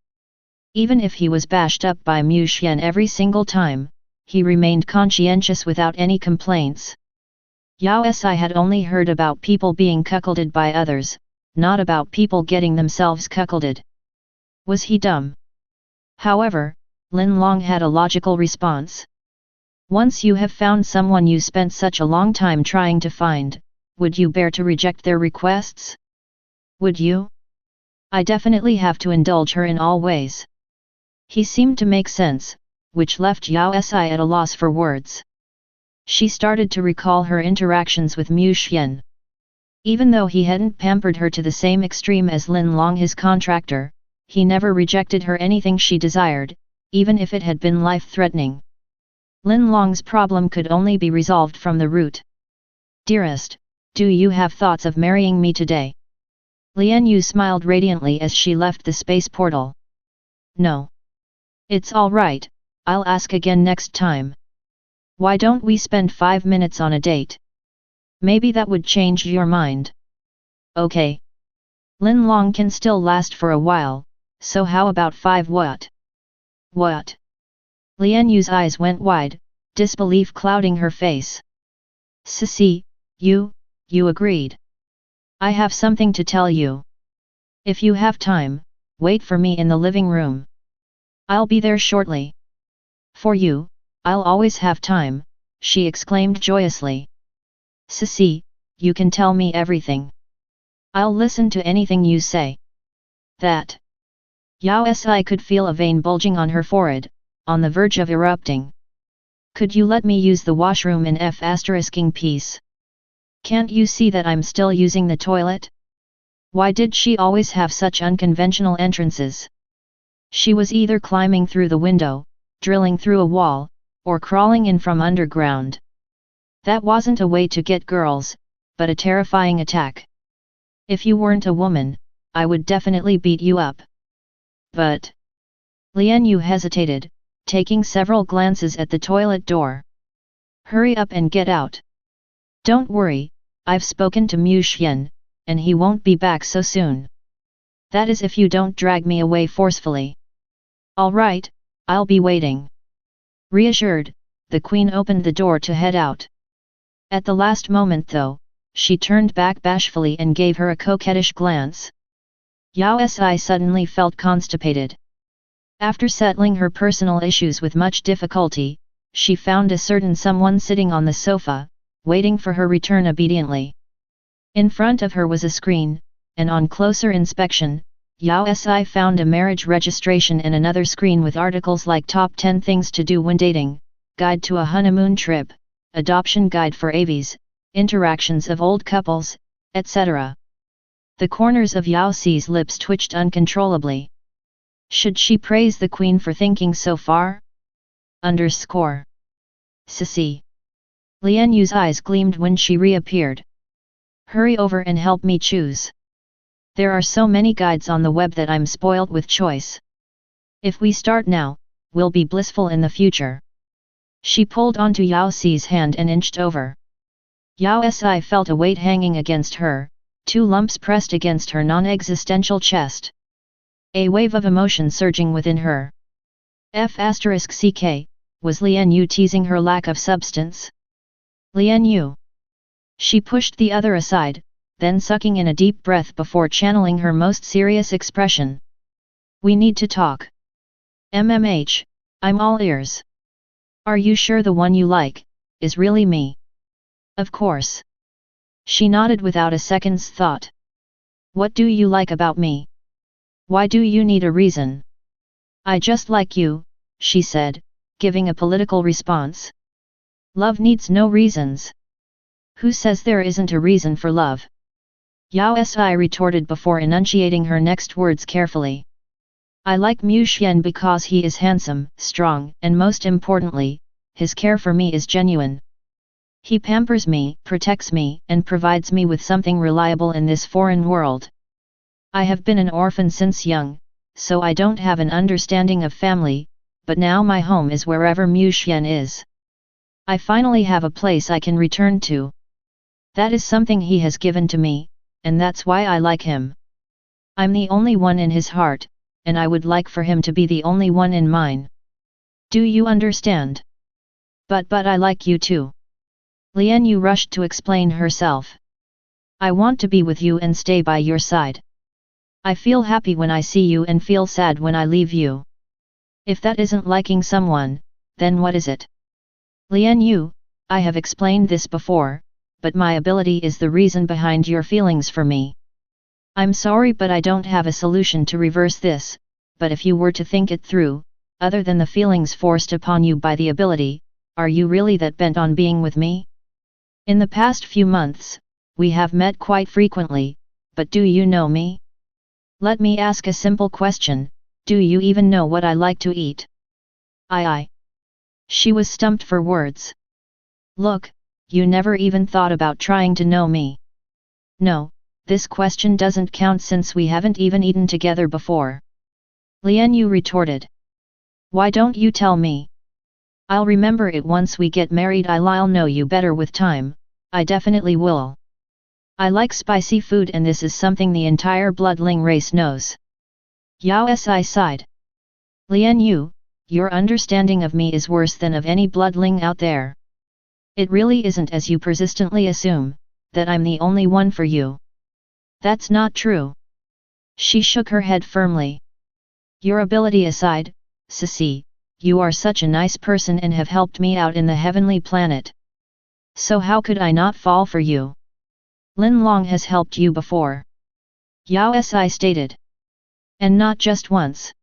Even if he was bashed up by Mu Xian every single time, he remained conscientious without any complaints. Yao Si had only heard about people being cuckolded by others, not about people getting themselves cuckolded. Was he dumb? However, Lin Long had a logical response. Once you have found someone you spent such a long time trying to find, would you bear to reject their requests? Would you? I definitely have to indulge her in all ways. He seemed to make sense, which left Yao Si at a loss for words. She started to recall her interactions with Mu Xian. Even though he hadn't pampered her to the same extreme as Lin Long his contractor, he never rejected her anything she desired, even if it had been life-threatening. Lin Long's problem could only be resolved from the root. Dearest, do you have thoughts of marrying me today? Lian Yu smiled radiantly as she left the space portal. No. It's all right, I'll ask again next time. Why don't we spend 5 minutes on a date? Maybe that would change your mind. Okay. Lin Long can still last for a while, so how about 5 what? What? Lian Yu's eyes went wide, disbelief clouding her face. Sissy, you agreed. I have something to tell you. If you have time, wait for me in the living room. I'll be there shortly. For you, I'll always have time, she exclaimed joyously. Sissy, you can tell me everything. I'll listen to anything you say. That. Yao Si could feel a vein bulging on her forehead, on the verge of erupting. Could you let me use the washroom in F***ing peace? Can't you see that I'm still using the toilet? Why did she always have such unconventional entrances? She was either climbing through the window, drilling through a wall, or crawling in from underground. That wasn't a way to get girls, but a terrifying attack. If you weren't a woman, I would definitely beat you up. But... Lian Yu hesitated, taking several glances at the toilet door. Hurry up and get out. Don't worry, I've spoken to Mu Xian, and he won't be back so soon. That is if you don't drag me away forcefully. All right, I'll be waiting. Reassured, the queen opened the door to head out. At the last moment though, she turned back bashfully and gave her a coquettish glance. Yao Si suddenly felt constipated. After settling her personal issues with much difficulty, she found a certain someone sitting on the sofa, waiting for her return obediently. In front of her was a screen, and on closer inspection, Yao Si found a marriage registration and another screen with articles like Top 10 Things to Do When Dating, Guide to a Honeymoon Trip, Adoption Guide for AVs, Interactions of Old Couples, etc. The corners of Yao Si's lips twitched uncontrollably. Should she praise the queen for thinking so far? Cissy. Lian Yu's eyes gleamed when she reappeared. Hurry over and help me choose. There are so many guides on the web that I'm spoiled with choice. If we start now, we'll be blissful in the future. She pulled onto Yao Si's hand and inched over. Yao Si felt a weight hanging against her, 2 lumps pressed against her non-existential chest. A wave of emotion surging within her. *CK, was Lian Yu teasing her lack of substance? Lian Yu. She pushed the other aside, then sucking in a deep breath before channeling her most serious expression. We need to talk. MMH, I'm all ears. Are you sure the one you like is really me? Of course. She nodded without a second's thought. What do you like about me? Why do you need a reason? I just like you, she said, giving a political response. Love needs no reasons. Who says there isn't a reason for love? Yao Si retorted before enunciating her next words carefully. I like Mu Xian because he is handsome, strong, and most importantly, his care for me is genuine. He pampers me, protects me, and provides me with something reliable in this foreign world. I have been an orphan since young, so I don't have an understanding of family, but now my home is wherever Mu Xian is. I finally have a place I can return to. That is something he has given to me, and that's why I like him. I'm the only one in his heart, and I would like for him to be the only one in mine. Do you understand? But I like you too. Lian Yu rushed to explain herself. I want to be with you and stay by your side. I feel happy when I see you and feel sad when I leave you. If that isn't liking someone, then what is it? Lian Yu, I have explained this before, but my ability is the reason behind your feelings for me. I'm sorry but I don't have a solution to reverse this, but if you were to think it through, other than the feelings forced upon you by the ability, are you really that bent on being with me? In the past few months, we have met quite frequently, but do you know me? Let me ask a simple question, do you even know what I like to eat? I. She was stumped for words. Look, you never even thought about trying to know me. No, this question doesn't count since we haven't even eaten together before. Lian Yu retorted. Why don't you tell me? I'll remember it once we get married. I'll know you better with time, I definitely will. I like spicy food and this is something the entire bloodling race knows. Yao Si sighed. Lian Yu, your understanding of me is worse than of any bloodling out there. It really isn't as you persistently assume, that I'm the only one for you. That's not true. She shook her head firmly. Your ability aside, Cissy, you are such a nice person and have helped me out in the heavenly planet. So how could I not fall for you? Lin Long has helped you before. Yao Si stated. And not just once.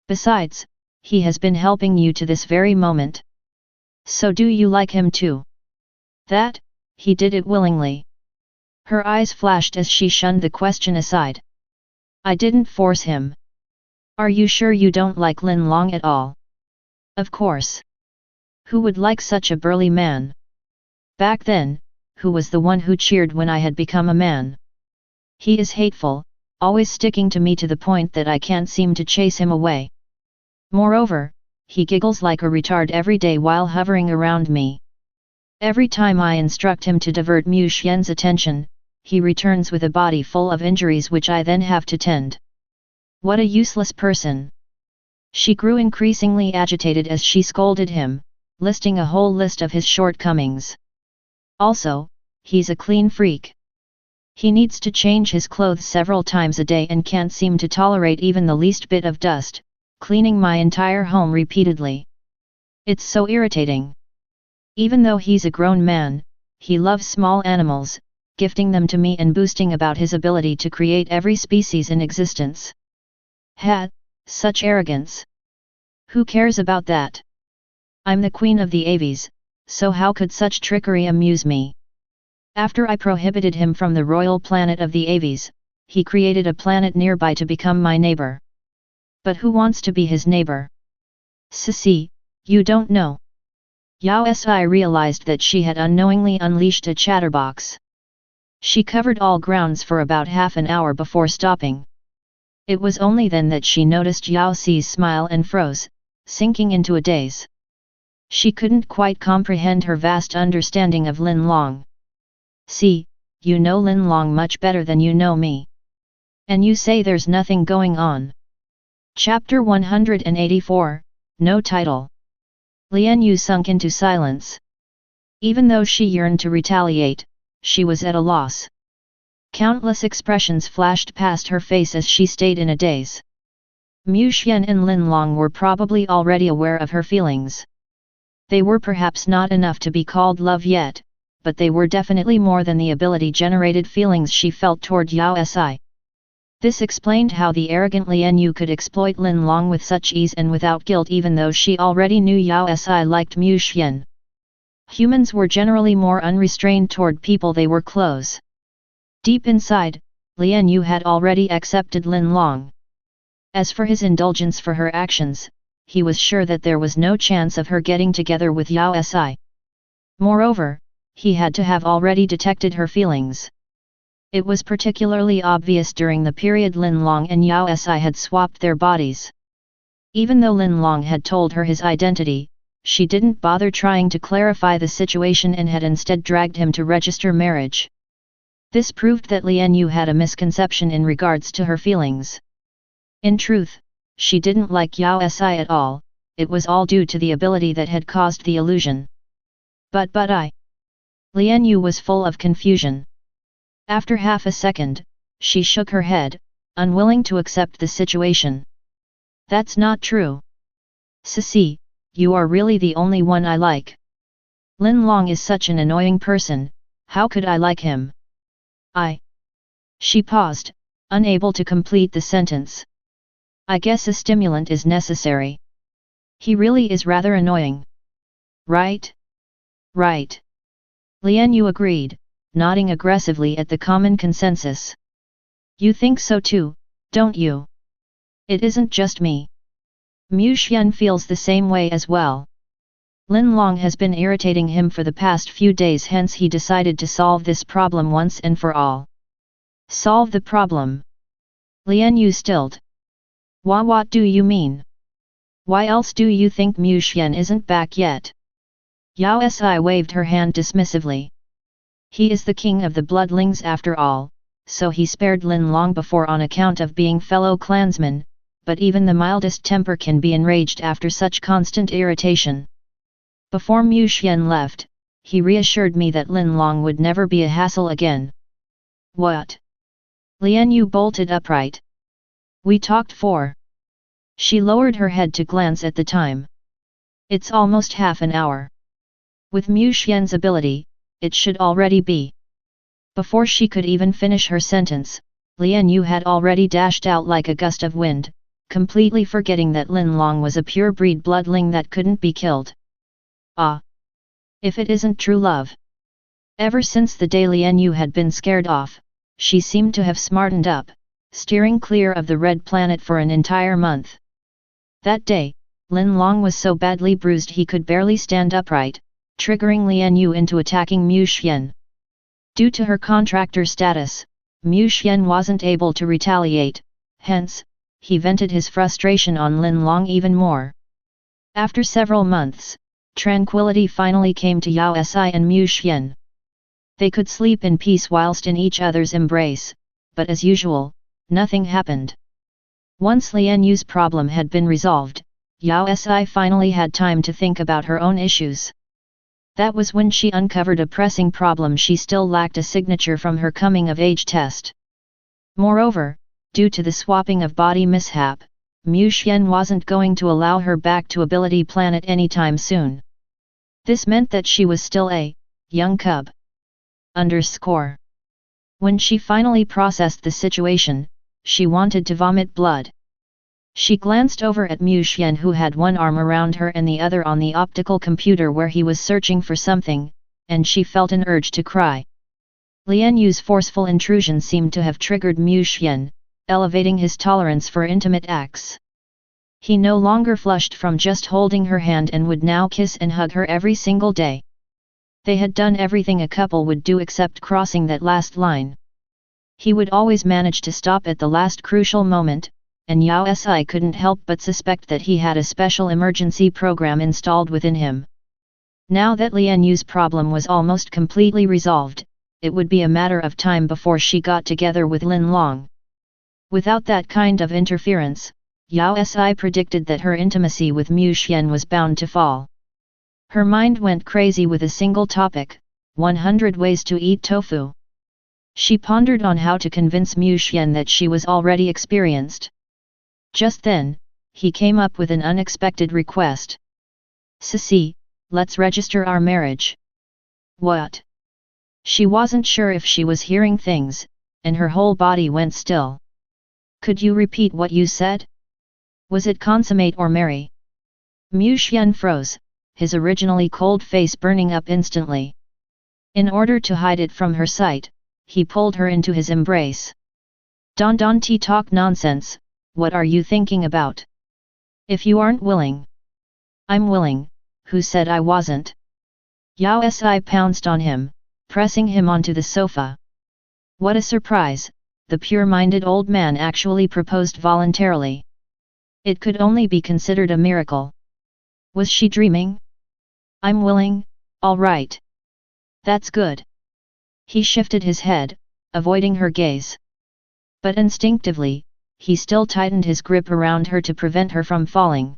Besides, he has been helping you to this very moment. So do you like him too? That, he did it willingly. Her eyes flashed as she shunned the question aside. I didn't force him. Are you sure you don't like Lin Long at all? Of course. Who would like such a burly man? Back then, who was the one who cheered when I had become a man? He is hateful, always sticking to me to the point that I can't seem to chase him away. Moreover, he giggles like a retard every day while hovering around me. Every time I instruct him to divert Mu Xian's attention, he returns with a body full of injuries which I then have to tend. What a useless person! She grew increasingly agitated as she scolded him, listing a whole list of his shortcomings. Also, he's a clean freak. He needs to change his clothes several times a day and can't seem to tolerate even the least bit of dust, cleaning my entire home repeatedly. It's so irritating. Even though he's a grown man, he loves small animals, gifting them to me and boasting about his ability to create every species in existence. Such arrogance. Who cares about that? I'm the queen of the aves, so how could such trickery amuse me? After I prohibited him from the royal planet of the aves, he created a planet nearby to become my neighbor. But who wants to be his neighbor? Sissy, you don't know. Yao Si realized that she had unknowingly unleashed a chatterbox. She covered all grounds for about half an hour before stopping. It was only then that she noticed Yao Si's smile and froze, sinking into a daze. She couldn't quite comprehend her vast understanding of Lin Long. See, you know Lin Long much better than you know me. And you say there's nothing going on. Chapter 184, No Title. Lian Yu sunk into silence. Even though she yearned to retaliate, she was at a loss. Countless expressions flashed past her face as she stayed in a daze. Mu Xian and Lin Long were probably already aware of her feelings. They were perhaps not enough to be called love yet, but they were definitely more than the ability-generated feelings she felt toward Yao Si. This explained how the arrogant Lian Yu could exploit Lin Long with such ease and without guilt, even though she already knew Yao Si liked Mu Xian. Humans were generally more unrestrained toward people they were close. Deep inside, Lian Yu had already accepted Lin Long. As for his indulgence for her actions, he was sure that there was no chance of her getting together with Yao Si. Moreover, he had to have already detected her feelings. It was particularly obvious during the period Lin Long and Yao Si had swapped their bodies. Even though Lin Long had told her his identity, she didn't bother trying to clarify the situation and had instead dragged him to register marriage. This proved that Lian Yu had a misconception in regards to her feelings. In truth, she didn't like Yao Si at all, it was all due to the ability that had caused the illusion. But Lian Yu was full of confusion. After half a second, she shook her head, unwilling to accept the situation. That's not true. Sissy, you are really the only one I like. Lin Long is such an annoying person, how could I like him? She paused, unable to complete the sentence. I guess a stimulant is necessary. He really is rather annoying. Right? Right. Lian Yu agreed, nodding aggressively at the common consensus. You think so too, don't you? It isn't just me. Mu Xian feels the same way as well. Lin Long has been irritating him for the past few days, hence he decided to solve this problem once and for all. Solve the problem? Lian Yu stilled. What do you mean? Why else do you think Mu Xian isn't back yet? Yao Si waved her hand dismissively. He is the king of the bloodlings after all, so he spared Lin Long before on account of being fellow clansmen, but even the mildest temper can be enraged after such constant irritation. Before Mu Xian left, he reassured me that Lin Long would never be a hassle again. What? Lian Yu bolted upright. We talked for. She lowered her head to glance at the time. It's almost half an hour. With Mu Xian's ability, it should already be. Before she could even finish her sentence, Lian Yu had already dashed out like a gust of wind, completely forgetting that Lin Long was a pure-breed bloodling that couldn't be killed. If it isn't true love. Ever since the day Lian Yu had been scared off, she seemed to have smartened up, steering clear of the red planet for an entire month. That day, Lin Long was so badly bruised he could barely stand upright, triggering Lian Yu into attacking Mu Xian. Due to her contractor status, Mu Xian wasn't able to retaliate, hence, he vented his frustration on Lin Long even more. After several months, tranquility finally came to Yao Si and Mu Xian. They could sleep in peace whilst in each other's embrace, but as usual, nothing happened. Once Lian Yu's problem had been resolved, Yao Si finally had time to think about her own issues. That was when she uncovered a pressing problem: she still lacked a signature from her coming-of-age test. Moreover, due to the swapping of body mishap, Mu Xian wasn't going to allow her back to Ability Planet anytime soon. This meant that she was still a young cub. When she finally processed the situation, she wanted to vomit blood. She glanced over at Mu Xian, who had one arm around her and the other on the optical computer where he was searching for something, and she felt an urge to cry. Lian Yu's forceful intrusion seemed to have triggered Mu Xian, elevating his tolerance for intimate acts. He no longer flushed from just holding her hand and would now kiss and hug her every single day. They had done everything a couple would do except crossing that last line. He would always manage to stop at the last crucial moment, and Yao Si couldn't help but suspect that he had a special emergency program installed within him. Now that Lian Yu's problem was almost completely resolved, it would be a matter of time before she got together with Lin Long. Without that kind of interference, Yao Si predicted that her intimacy with Mu Xian was bound to fall. Her mind went crazy with a single topic: 100 ways to eat tofu. She pondered on how to convince Mu Xian that she was already experienced. Just then, he came up with an unexpected request. "Sissy, let's register our marriage." "What?" She wasn't sure if she was hearing things, and her whole body went still. "Could you repeat what you said? Was it consummate or marry?" Mu Xian froze, his originally cold face burning up instantly. In order to hide it from her sight, he pulled her into his embrace. "Don T talk nonsense, what are you thinking about? If you aren't willing." "I'm willing, who said I wasn't?" Yao Si pounced on him, pressing him onto the sofa. What a surprise, the pure-minded old man actually proposed voluntarily. It could only be considered a miracle. Was she dreaming? "I'm willing, all right. That's good." He shifted his head, avoiding her gaze. But instinctively, he still tightened his grip around her to prevent her from falling.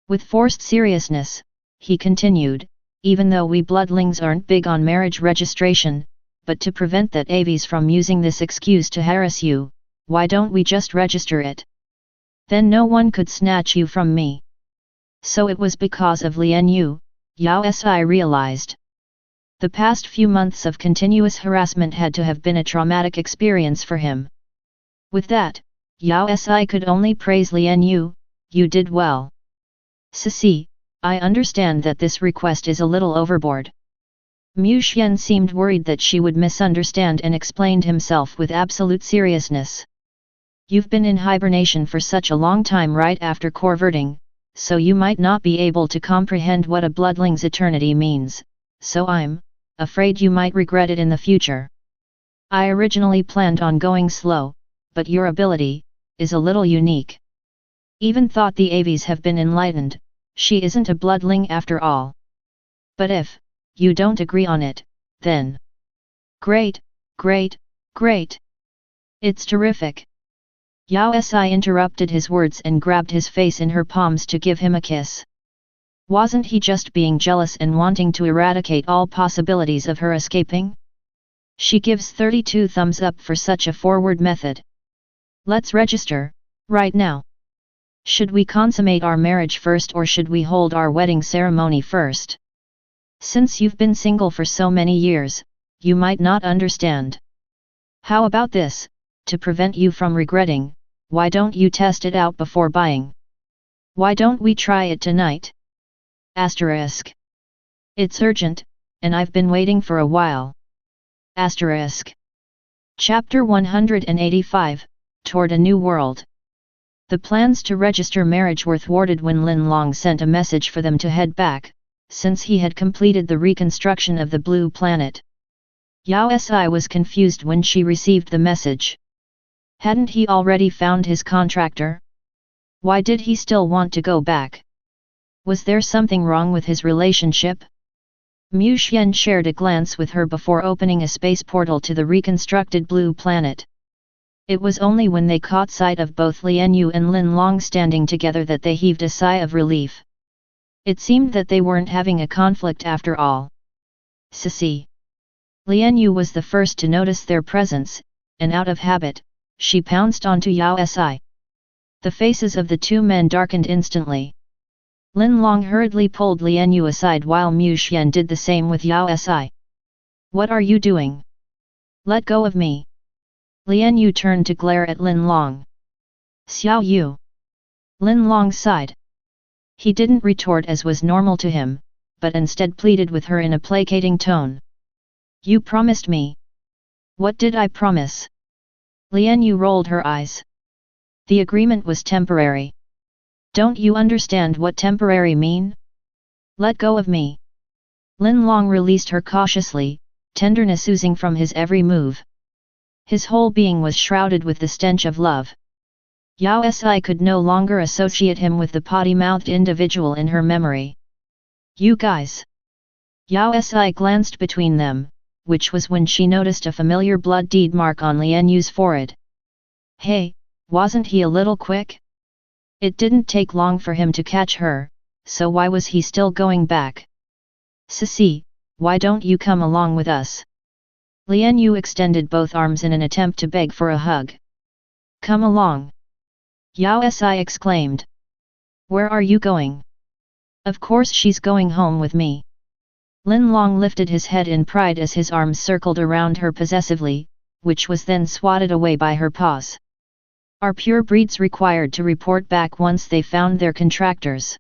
With forced seriousness, he continued, "Even though we bloodlings aren't big on marriage registration, but to prevent that avies from using this excuse to harass you, why don't we just register it? Then no one could snatch you from me." So it was because of Lian Yu, Yao Si realized. The past few months of continuous harassment had to have been a traumatic experience for him. With that, Yao Si could only praise Lian Yu. "You did well. Sissy, I understand that this request is a little overboard." Mu Xian seemed worried that she would misunderstand and explained himself with absolute seriousness. "You've been in hibernation for such a long time right after converting, so you might not be able to comprehend what a bloodling's eternity means, so I'm afraid you might regret it in the future. I originally planned on going slow, but your ability is a little unique. Even thought the avies have been enlightened, she isn't a bloodling after all. But if you don't agree on it, then great, great, great. It's terrific." Yao Si interrupted his words and grabbed his face in her palms to give him a kiss. Wasn't he just being jealous and wanting to eradicate all possibilities of her escaping? She gives 32 thumbs up for such a forward method. "Let's register, right now. Should we consummate our marriage first or should we hold our wedding ceremony first? Since you've been single for so many years, you might not understand. How about this, to prevent you from regretting, why don't you test it out before buying? Why don't we try it tonight? Asterisk. It's urgent, and I've been waiting for a while. Asterisk. Chapter 185, Toward a New World. The plans to register marriage were thwarted when Lin Long sent a message for them to head back, since he had completed the reconstruction of the blue planet. Yao Si was confused when she received the message. Hadn't he already found his contractor? Why did he still want to go back? Was there something wrong with his relationship? Mu Xian shared a glance with her before opening a space portal to the reconstructed blue planet. It was only when they caught sight of both Lian Yu and Lin Long standing together that they heaved a sigh of relief. It seemed that they weren't having a conflict after all. Si. Lian Yu was the first to notice their presence, and out of habit, she pounced onto Yao Si. The faces of the two men darkened instantly. Lin Long hurriedly pulled Lian Yu aside while Mu Xian did the same with Yao Si. What are you doing? Let go of me. Lian Yu turned to glare at Lin Long. Xiao Yu. Lin Long sighed. He didn't retort as was normal to him, but instead pleaded with her in a placating tone. You promised me. What did I promise? Lian Yu rolled her eyes. The agreement was temporary. Don't you understand what temporary mean? Let go of me. Lin Long released her cautiously, tenderness oozing from his every move. His whole being was shrouded with the stench of love. Yao Si could no longer associate him with the potty-mouthed individual in her memory. You guys. Yao Si glanced between them, which was when she noticed a familiar blood deed mark on Lian Yu's forehead. Hey, wasn't he a little quick? It didn't take long for him to catch her, so why was he still going back? Sissy, why don't you come along with us? Lian Yu extended both arms in an attempt to beg for a hug. Come along. Yao Si exclaimed. Where are you going? Of course she's going home with me. Lin Long lifted his head in pride as his arms circled around her possessively, which was then swatted away by her paws. Are pure breeds required to report back once they found their contractors?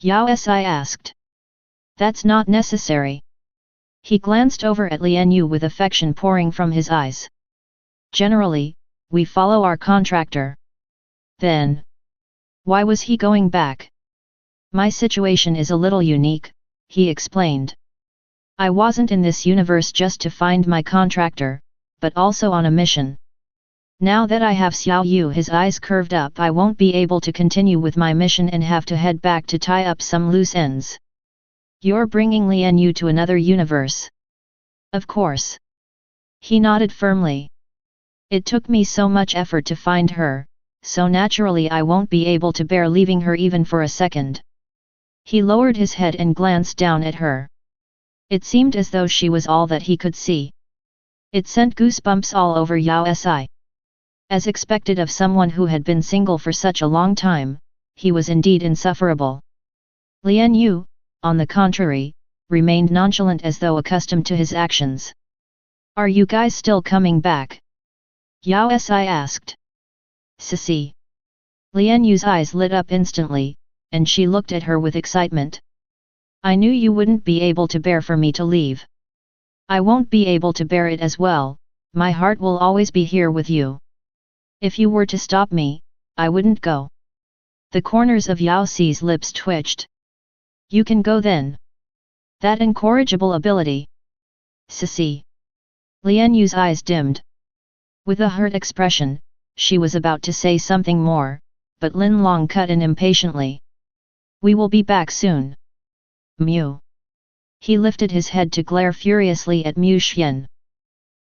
Yao Si asked. That's not necessary. He glanced over at Lian Yu with affection pouring from his eyes. Generally, we follow our contractor. Then, why was he going back? My situation is a little unique, he explained. I wasn't in this universe just to find my contractor, but also on a mission. Now that I have Xiao Yu, his eyes curved up, I won't be able to continue with my mission and have to head back to tie up some loose ends. You're bringing Lian Yu to another universe. Of course. He nodded firmly. It took me so much effort to find her, so naturally I won't be able to bear leaving her even for a second. He lowered his head and glanced down at her. It seemed as though she was all that he could see. It sent goosebumps all over Yao Si. As expected of someone who had been single for such a long time, he was indeed insufferable. Lian Yu, on the contrary, remained nonchalant as though accustomed to his actions. Are you guys still coming back? Yao Si asked. Sissy. Lian Yu's eyes lit up instantly, and she looked at her with excitement. I knew you wouldn't be able to bear for me to leave. I won't be able to bear it as well, my heart will always be here with you. If you were to stop me, I wouldn't go. The corners of Yao Si's lips twitched. You can go then. That incorrigible ability. Sissy. Lian Yu's eyes dimmed. With a hurt expression, she was about to say something more, but Lin Long cut in impatiently. We will be back soon. Mew. He lifted his head to glare furiously at Mu Xian.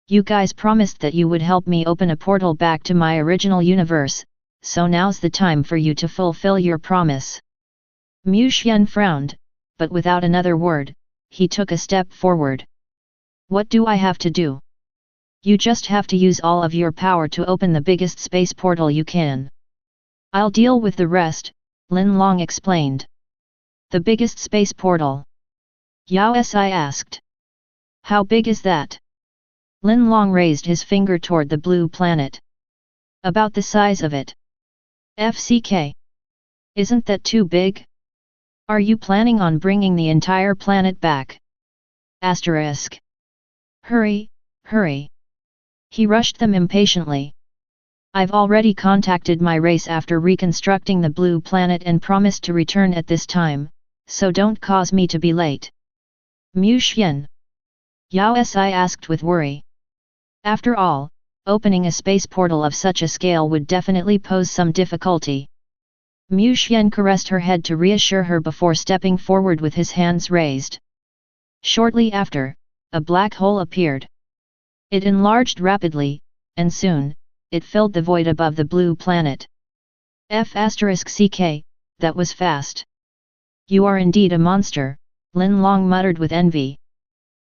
You guys promised that you would help me open a portal back to my original universe, so now's the time for you to fulfill your promise. Mu Xian frowned, but without another word, he took a step forward. What do I have to do? You just have to use all of your power to open the biggest space portal you can. I'll deal with the rest, Lin Long explained. The biggest space portal? Yao Si asked. How big is that? Lin Long raised his finger toward the blue planet. About the size of it. FCK. Isn't that too big? Are you planning on bringing the entire planet back? Asterisk. Hurry, hurry. He rushed them impatiently. I've already contacted my race after reconstructing the blue planet and promised to return at this time, so don't cause me to be late. Mu Xian. Yao Si asked with worry. After all, opening a space portal of such a scale would definitely pose some difficulty. Mu Xian caressed her head to reassure her before stepping forward with his hands raised. Shortly after, a black hole appeared. It enlarged rapidly, and soon, it filled the void above the blue planet. F*CK, that was fast. You are indeed a monster, Lin Long muttered with envy.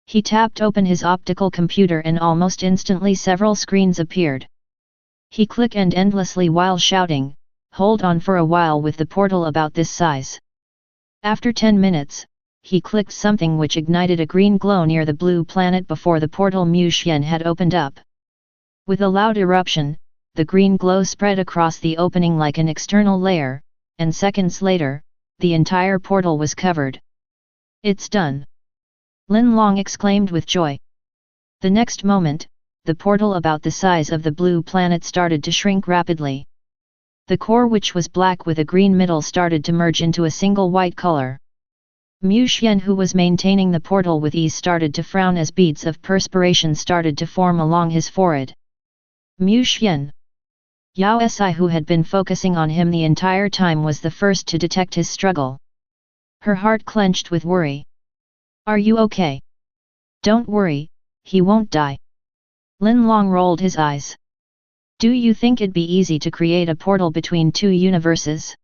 He tapped open his optical computer and almost instantly several screens appeared. He clicked endlessly while shouting, "Hold on for a while with the portal about this size." After 10 minutes, he clicked something which ignited a green glow near the blue planet before the portal Mu Qian had opened up. With a loud eruption, the green glow spread across the opening like an external layer, and seconds later, the entire portal was covered. "It's done!" Lin Long exclaimed with joy. The next moment, the portal about the size of the blue planet started to shrink rapidly. The core, which was black with a green middle, started to merge into a single white color. Mu Qian, who was maintaining the portal with ease, started to frown as beads of perspiration started to form along his forehead. Mu Qian. Yao Si, who had been focusing on him the entire time, was the first to detect his struggle. Her heart clenched with worry. "Are you okay?" "Don't worry, he won't die." Lin Long rolled his eyes. "Do you think it'd be easy to create a portal between two universes?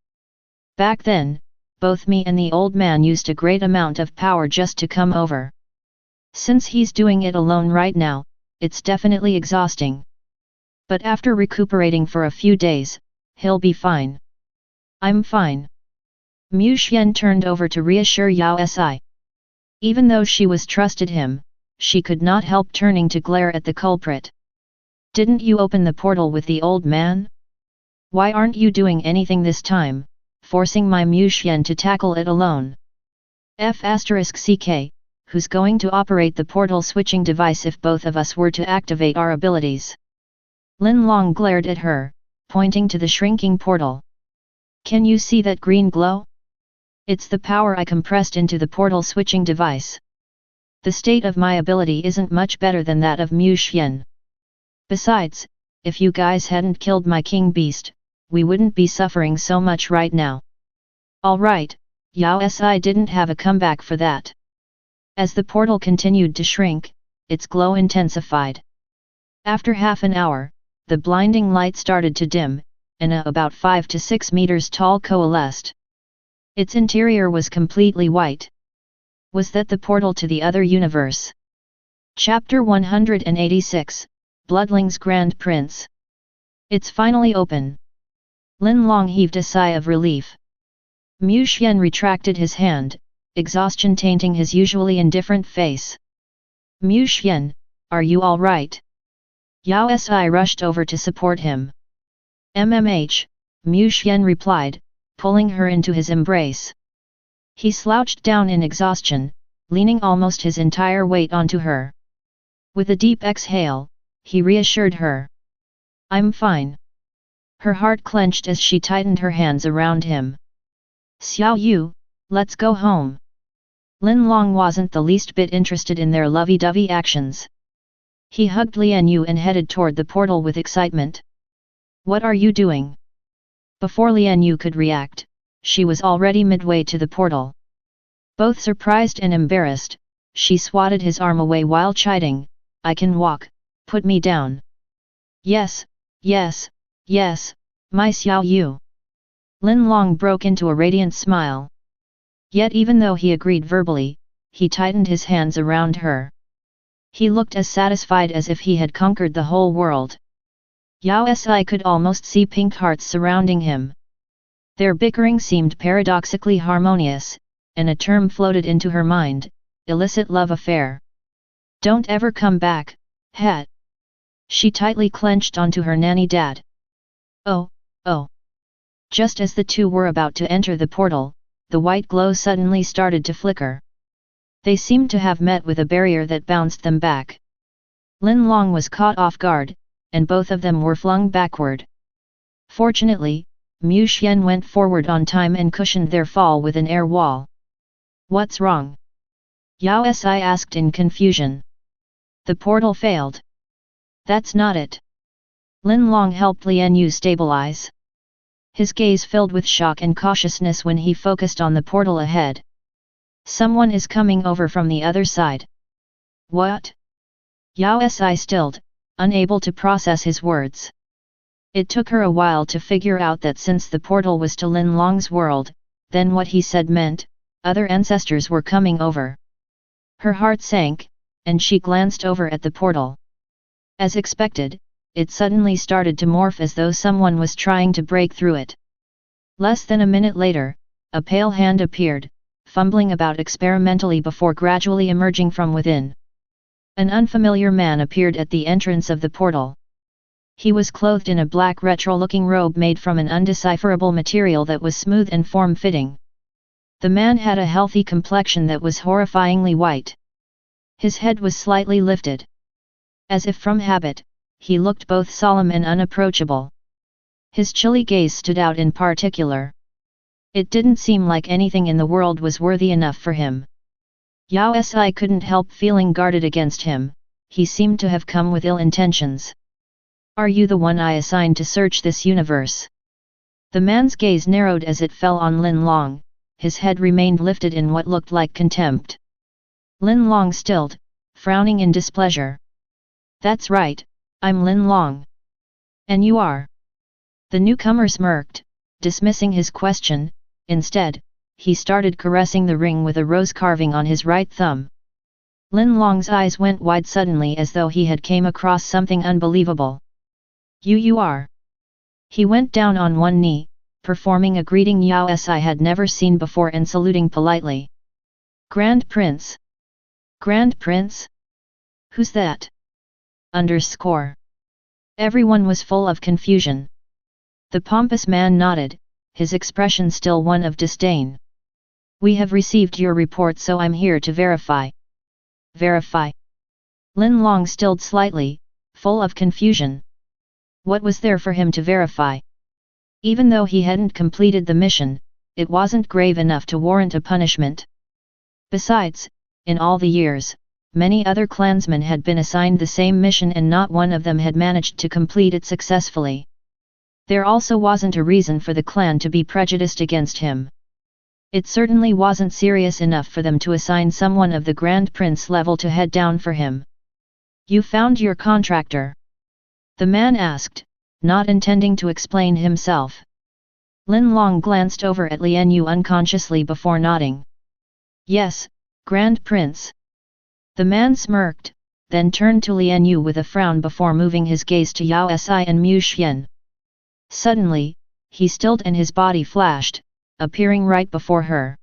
Back then, both me and the old man used a great amount of power just to come over. Since he's doing it alone right now, it's definitely exhausting. But after recuperating for a few days, he'll be fine." "I'm fine." Mu Qian turned over to reassure Yao Si. Even though she was trusted him, she could not help turning to glare at the culprit. "Didn't you open the portal with the old man? Why aren't you doing anything this time, forcing my Mu Qian to tackle it alone? F***ck, who's going to operate the portal switching device if both of us were to activate our abilities?" Lin Long glared at her, pointing to the shrinking portal. "Can you see that green glow? It's the power I compressed into the portal switching device. The state of my ability isn't much better than that of Mu Qian. Besides, if you guys hadn't killed my king beast, we wouldn't be suffering so much right now." "Alright," Yao Si didn't have a comeback for that. As the portal continued to shrink, its glow intensified. After half an hour, the blinding light started to dim, and a about 5 to 6 meters tall coalesced. Its interior was completely white. Was that the portal to the other universe? Chapter 186, Bloodlings Grand Prince. "It's finally open." Lin Long heaved a sigh of relief. Mu Qian retracted his hand, exhaustion tainting his usually indifferent face. "Mu Qian, are you all right?" Yao Si rushed over to support him. "MMH," Mu Qian replied, pulling her into his embrace. He slouched down in exhaustion, leaning almost his entire weight onto her. With a deep exhale, he reassured her. "I'm fine." Her heart clenched as she tightened her hands around him. "Xiao Yu, let's go home." Lin Long wasn't the least bit interested in their lovey-dovey actions. He hugged Lian Yu and headed toward the portal with excitement. "What are you doing?" Before Lian Yu could react, she was already midway to the portal. Both surprised and embarrassed, she swatted his arm away while chiding, "I can walk, put me down." Yes, my Xiao Yu." Lin Long broke into a radiant smile. Yet even though he agreed verbally, he tightened his hands around her. He looked as satisfied as if he had conquered the whole world. Yao Si could almost see pink hearts surrounding him. Their bickering seemed paradoxically harmonious, and a term floated into her mind, illicit love affair. "Don't ever come back, het." She tightly clenched onto her nanny dad. Oh. Just as the two were about to enter the portal, the white glow suddenly started to flicker. They seemed to have met with a barrier that bounced them back. Lin Long was caught off guard, and both of them were flung backward. Fortunately, Mu Qian went forward on time and cushioned their fall with an air wall. "What's wrong?" Yao Si asked in confusion. "The portal failed." "That's not it." Lin Long helped Lian Yu stabilize. His gaze filled with shock and cautiousness when he focused on the portal ahead. "Someone is coming over from the other side." "What?" Yao Si stilled, unable to process his words. It took her a while to figure out that since the portal was to Lin Long's world, then what he said meant, other ancestors were coming over. Her heart sank, and she glanced over at the portal. As expected, it suddenly started to morph as though someone was trying to break through it. Less than a minute later, a pale hand appeared, fumbling about experimentally before gradually emerging from within. An unfamiliar man appeared at the entrance of the portal. He was clothed in a black retro-looking robe made from an undecipherable material that was smooth and form-fitting. The man had a healthy complexion that was horrifyingly white. His head was slightly lifted. As if from habit, he looked both solemn and unapproachable. His chilly gaze stood out in particular. It didn't seem like anything in the world was worthy enough for him. Yao Si couldn't help feeling guarded against him. He seemed to have come with ill intentions. Are you the one I assigned to search this universe? The man's gaze narrowed as it fell on Lin Long. His head remained lifted in what looked like contempt. Lin Long stilled, frowning in displeasure. That's right, I'm Lin Long. And you are? The newcomer smirked, dismissing his question. Instead, he started caressing the ring with a rose carving on his right thumb. Lin Long's eyes went wide suddenly as though he had came across something unbelievable. You are? He went down on one knee, performing a greeting Yao Si had never seen before and saluting politely. Grand Prince? Grand Prince? Who's that? Everyone was full of confusion. The pompous man nodded, his expression still one of disdain. We have received your report, so I'm here to verify. Verify? Lin Long stilled slightly, full of confusion. What was there for him to verify? Even though he hadn't completed the mission, it wasn't grave enough to warrant a punishment. Besides, in all the years, many other clansmen had been assigned the same mission and not one of them had managed to complete it successfully. There also wasn't a reason for the clan to be prejudiced against him. It certainly wasn't serious enough for them to assign someone of the Grand Prince level to head down for him. You found your contractor? The man asked, not intending to explain himself. Lin Long glanced over at Lian Yu unconsciously before nodding. Yes, Grand Prince. The man smirked, then turned to Lian Yu with a frown before moving his gaze to Yao Si and Mu Xian. Suddenly, he stilled and his body flashed, appearing right before her.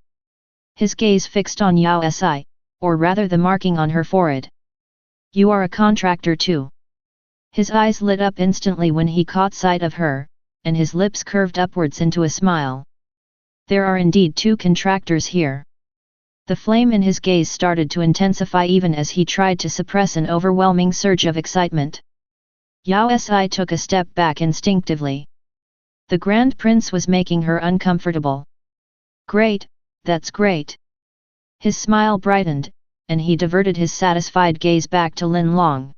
His gaze fixed on Yao Si, or rather the marking on her forehead. You are a contractor too. His eyes lit up instantly when he caught sight of her, and his lips curved upwards into a smile. There are indeed two contractors here. The flame in his gaze started to intensify even as he tried to suppress an overwhelming surge of excitement. Yao Si took a step back instinctively. The Grand Prince was making her uncomfortable. Great, that's great. His smile brightened, and he diverted his satisfied gaze back to Lin Long.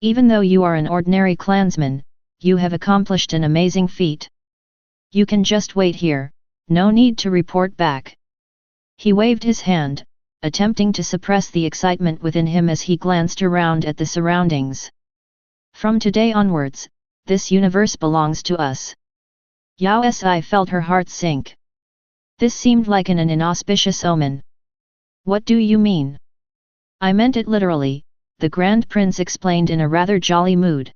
Even though you are an ordinary clansman, you have accomplished an amazing feat. You can just wait here, no need to report back. He waved his hand, attempting to suppress the excitement within him as he glanced around at the surroundings. From today onwards, this universe belongs to us. Yao Si felt her heart sink. This seemed like an inauspicious omen. What do you mean? I meant it literally, the Grand Prince explained in a rather jolly mood.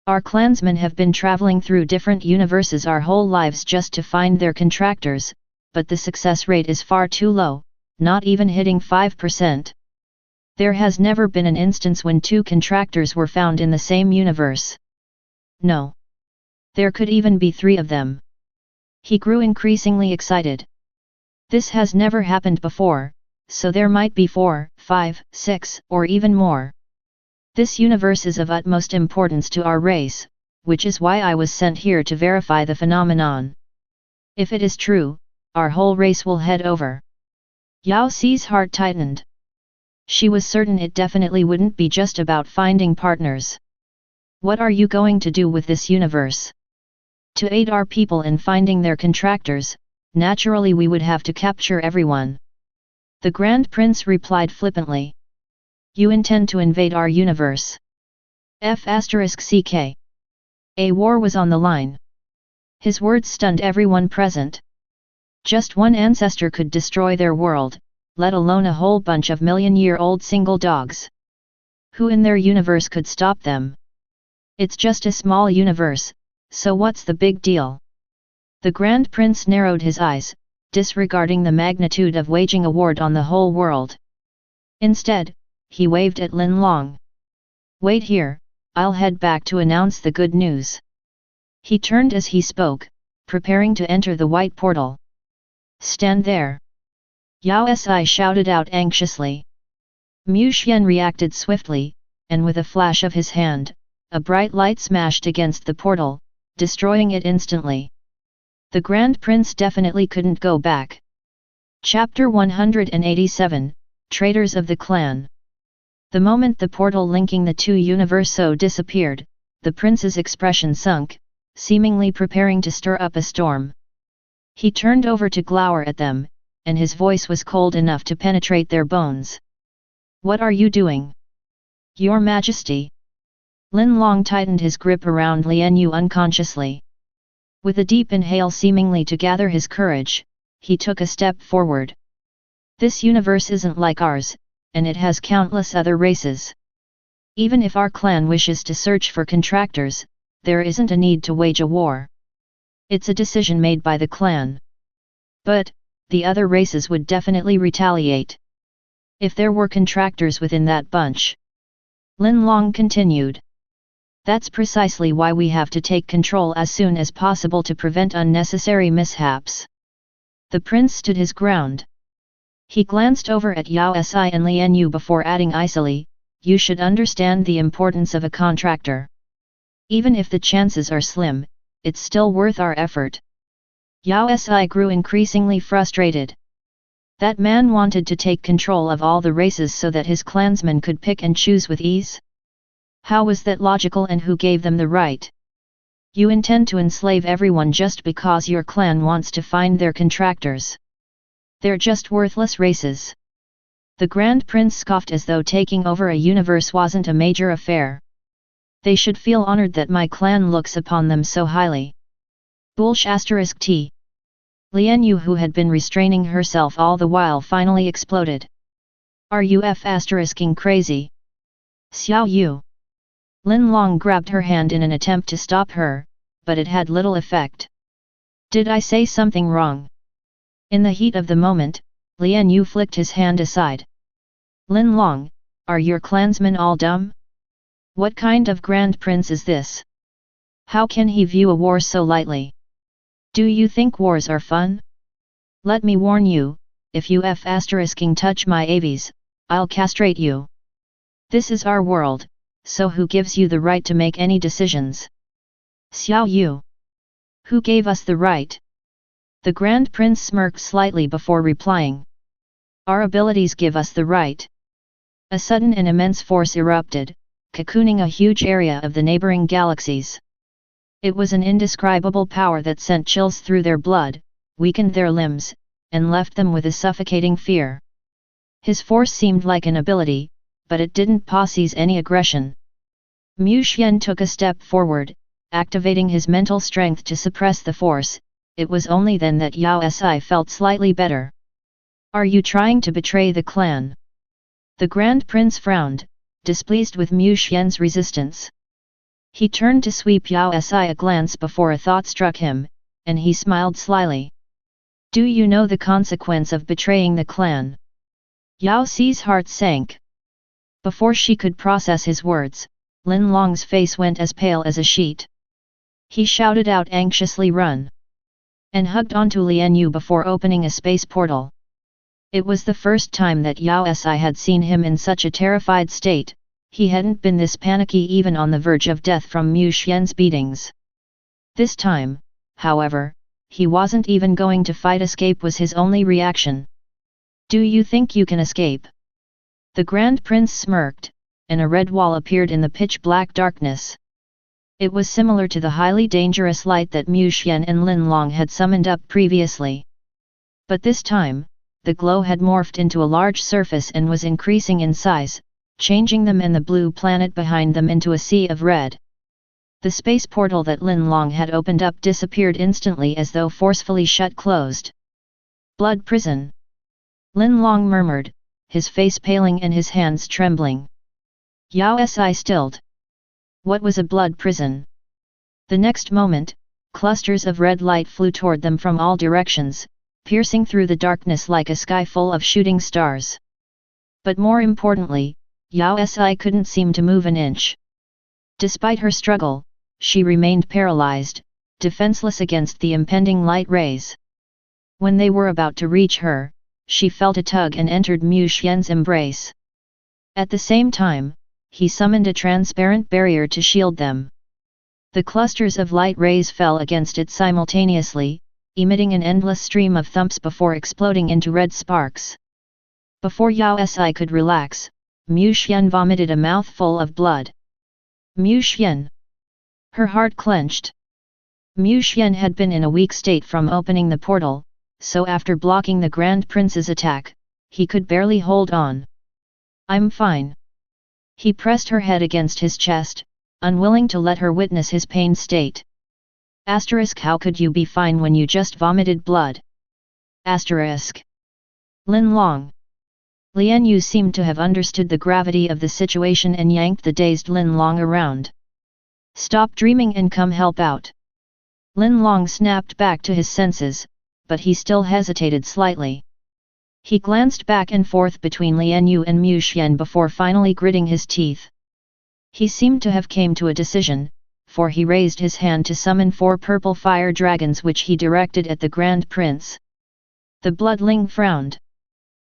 Our clansmen have been traveling through different universes our whole lives just to find their contractors, but the success rate is far too low, not even hitting 5%. There has never been an instance when two contractors were found in the same universe. No. There could even be 3 of them. He grew increasingly excited. This has never happened before, so there might be 4, 5, 6, or even more. This universe is of utmost importance to our race, which is why I was sent here to verify the phenomenon. If it is true, our whole race will head over. Yao Si's heart tightened. She was certain it definitely wouldn't be just about finding partners. What are you going to do with this universe? To aid our people in finding their contractors, naturally we would have to capture everyone. The Grand Prince replied flippantly. You intend to invade our universe? F***ck. A war was on the line. His words stunned everyone present. Just one ancestor could destroy their world, let alone a whole bunch of million-year-old single dogs. Who in their universe could stop them? It's just a small universe, so what's the big deal? The Grand Prince narrowed his eyes, disregarding the magnitude of waging a war on the whole world. Instead, he waved at Lin Long. Wait here, I'll head back to announce the good news. He turned as he spoke, preparing to enter the white portal. Stand there! Yao Si shouted out anxiously. Mu Xian reacted swiftly, and with a flash of his hand, a bright light smashed against the portal, destroying it instantly. The Grand Prince definitely couldn't go back. Chapter 187, Traitors of the Clan. The moment the portal linking the two universes disappeared, the prince's expression sunk, seemingly preparing to stir up a storm. He turned over to glower at them, and his voice was cold enough to penetrate their bones. What are you doing? Your Majesty! Lin Long tightened his grip around Lian Yu unconsciously. With a deep inhale seemingly to gather his courage, he took a step forward. This universe isn't like ours, and it has countless other races. Even if our clan wishes to search for contractors, there isn't a need to wage a war. It's a decision made by the clan. But, the other races would definitely retaliate. If there were contractors within that bunch. Lin Long continued. That's precisely why we have to take control as soon as possible to prevent unnecessary mishaps. The prince stood his ground. He glanced over at Yao Si and Lian Yu before adding icily, you should understand the importance of a contractor. Even if the chances are slim, it's still worth our effort. Yao Si grew increasingly frustrated. That man wanted to take control of all the races so that his clansmen could pick and choose with ease. How was that logical, and who gave them the right? You intend to enslave everyone just because your clan wants to find their contractors. They're just worthless races. The Grand Prince scoffed as though taking over a universe wasn't a major affair. They should feel honored that my clan looks upon them so highly. Bullsh *T. Lian Yu, who had been restraining herself all the while, finally exploded. Are you *ing crazy? Xiao Yu. Lin Long grabbed her hand in an attempt to stop her, but it had little effect. Did I say something wrong? In the heat of the moment, Lian Yu flicked his hand aside. Lin Long, are your clansmen all dumb? What kind of Grand Prince is this? How can he view a war so lightly? Do you think wars are fun? Let me warn you, if you *ing touch my avies, I'll castrate you. This is our world, so who gives you the right to make any decisions? Xiao Yu. Who gave us the right? The Grand Prince smirked slightly before replying. Our abilities give us the right. A sudden and immense force erupted, cocooning a huge area of the neighboring galaxies. It was an indescribable power that sent chills through their blood, weakened their limbs, and left them with a suffocating fear. His force seemed like an ability, but it didn't possess any aggression. Mu Xian took a step forward, activating his mental strength to suppress the force. It was only then that Yao Si felt slightly better. Are you trying to betray the clan? The Grand Prince frowned, displeased with Mu Xian's resistance. He turned to sweep Yao Si a glance before a thought struck him, and he smiled slyly. Do you know the consequence of betraying the clan? Yao Si's heart sank. Before she could process his words, Lin Long's face went as pale as a sheet. He shouted out anxiously, run! And hugged onto Lian Yu before opening a space portal. It was the first time that Yao Si had seen him in such a terrified state. He hadn't been this panicky even on the verge of death from Mu Xian's beatings. This time, however, he wasn't even going to fight. Escape was his only reaction. Do you think you can escape? The Grand Prince smirked, and a red wall appeared in the pitch-black darkness. It was similar to the highly dangerous light that Mu Xian and Lin Long had summoned up previously. But this time, the glow had morphed into a large surface and was increasing in size, changing them and the blue planet behind them into a sea of red. The space portal that Lin Long had opened up disappeared instantly as though forcefully shut closed. Blood prison. Lin Long murmured, his face paling and his hands trembling. Yao Si stilled. What was a blood prison? The next moment, clusters of red light flew toward them from all directions, piercing through the darkness like a sky full of shooting stars. But more importantly, Yao Si couldn't seem to move an inch. Despite her struggle, she remained paralyzed, defenseless against the impending light rays. When they were about to reach her, she felt a tug and entered Mu Xian's embrace. At the same time, he summoned a transparent barrier to shield them. The clusters of light rays fell against it simultaneously, emitting an endless stream of thumps before exploding into red sparks. Before Yao Si could relax, Mu Xian vomited a mouthful of blood. Mu Xian! Her heart clenched. Mu Xian had been in a weak state from opening the portal, so after blocking the Grand Prince's attack, he could barely hold on. I'm fine. He pressed her head against his chest, unwilling to let her witness his pained state. How could you be fine when you just vomited blood? Lin Long. Lian Yu seemed to have understood the gravity of the situation and yanked the dazed Lin Long around. Stop dreaming and come help out. Lin Long snapped back to his senses, but he still hesitated slightly. He glanced back and forth between Lian Yu and Mu Xian before finally gritting his teeth. He seemed to have came to a decision, for he raised his hand to summon 4 purple fire dragons which he directed at the Grand Prince. The bloodling frowned.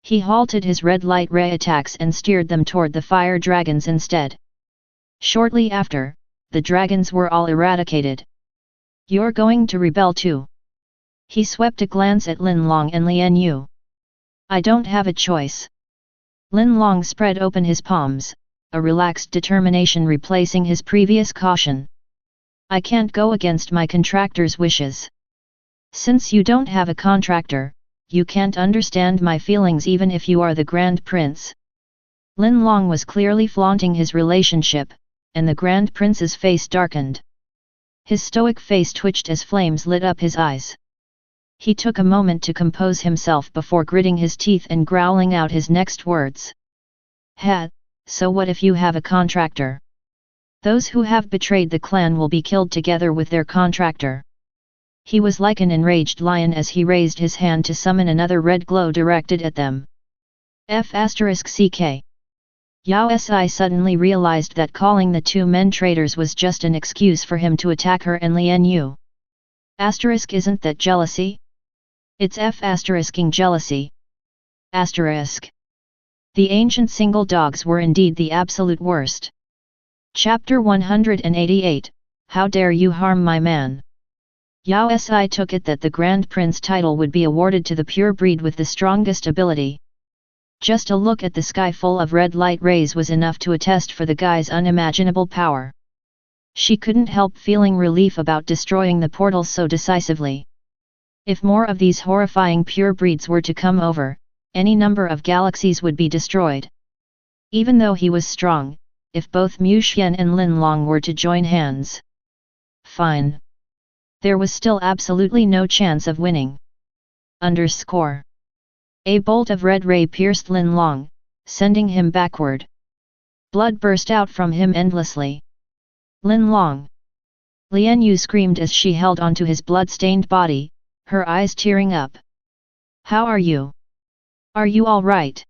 He halted his red light ray attacks and steered them toward the fire dragons instead. Shortly after, the dragons were all eradicated. You're going to rebel too? He swept a glance at Lin Long and Lian Yu. I don't have a choice. Lin Long spread open his palms, a relaxed determination replacing his previous caution. I can't go against my contractor's wishes. Since you don't have a contractor, you can't understand my feelings even if you are the Grand Prince. Lin Long was clearly flaunting his relationship, and the Grand Prince's face darkened. His stoic face twitched as flames lit up his eyes. He took a moment to compose himself before gritting his teeth and growling out his next words. So what if you have a contractor? Those who have betrayed the clan will be killed together with their contractor. He was like an enraged lion as he raised his hand to summon another red glow directed at them. F***ck. Yao Si suddenly realized that calling the 2 men traitors was just an excuse for him to attack her and Lian Yu. Isn't that jealousy? It's F***ing jealousy. The ancient single dogs were indeed the absolute worst. Chapter 188, How dare you harm my man? Yao Si took it that the Grand Prince title would be awarded to the pure breed with the strongest ability. Just a look at the sky full of red light rays was enough to attest for the guy's unimaginable power. She couldn't help feeling relief about destroying the portal so decisively. If more of these horrifying pure breeds were to come over, any number of galaxies would be destroyed. Even though he was strong, if both Mu Xian and Lin Long were to join hands. Fine. There was still absolutely no chance of winning. A bolt of red ray pierced Lin Long, sending him backward. Blood burst out from him endlessly. Lin Long! Lian Yu screamed as she held onto his blood-stained body, her eyes tearing up. How are you? Are you all right?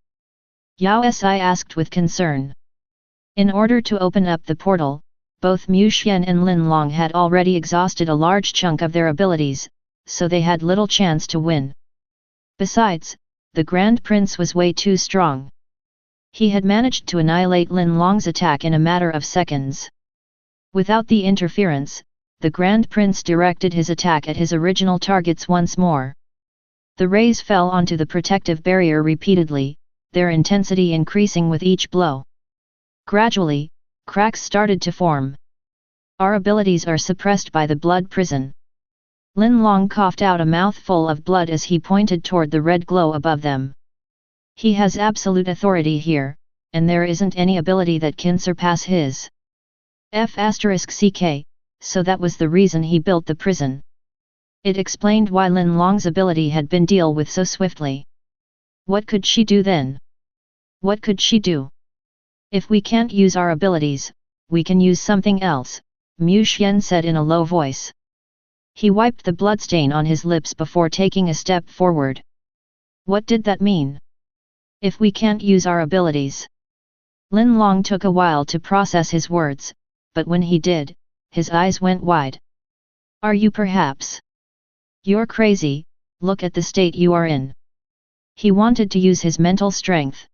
Yao Si asked with concern. In order to open up the portal, both Mu Xian and Lin Long had already exhausted a large chunk of their abilities, so they had little chance to win. Besides, the Grand Prince was way too strong. He had managed to annihilate Lin Long's attack in a matter of seconds. Without the interference, the Grand Prince directed his attack at his original targets once more. The rays fell onto the protective barrier repeatedly, their intensity increasing with each blow. Gradually, cracks started to form. Our abilities are suppressed by the blood prison. Lin Long coughed out a mouthful of blood as he pointed toward the red glow above them. He has absolute authority here, and there isn't any ability that can surpass his. F***ck, so that was the reason he built the prison. It explained why Lin Long's ability had been dealt with so swiftly. What could she do then? What could she do? If we can't use our abilities, we can use something else, Mu Xian said in a low voice. He wiped the bloodstain on his lips before taking a step forward. What did that mean? If we can't use our abilities. Lin Long took a while to process his words, but when he did, his eyes went wide. Are you perhaps? You're crazy, look at the state you are in. He wanted to use his mental strength.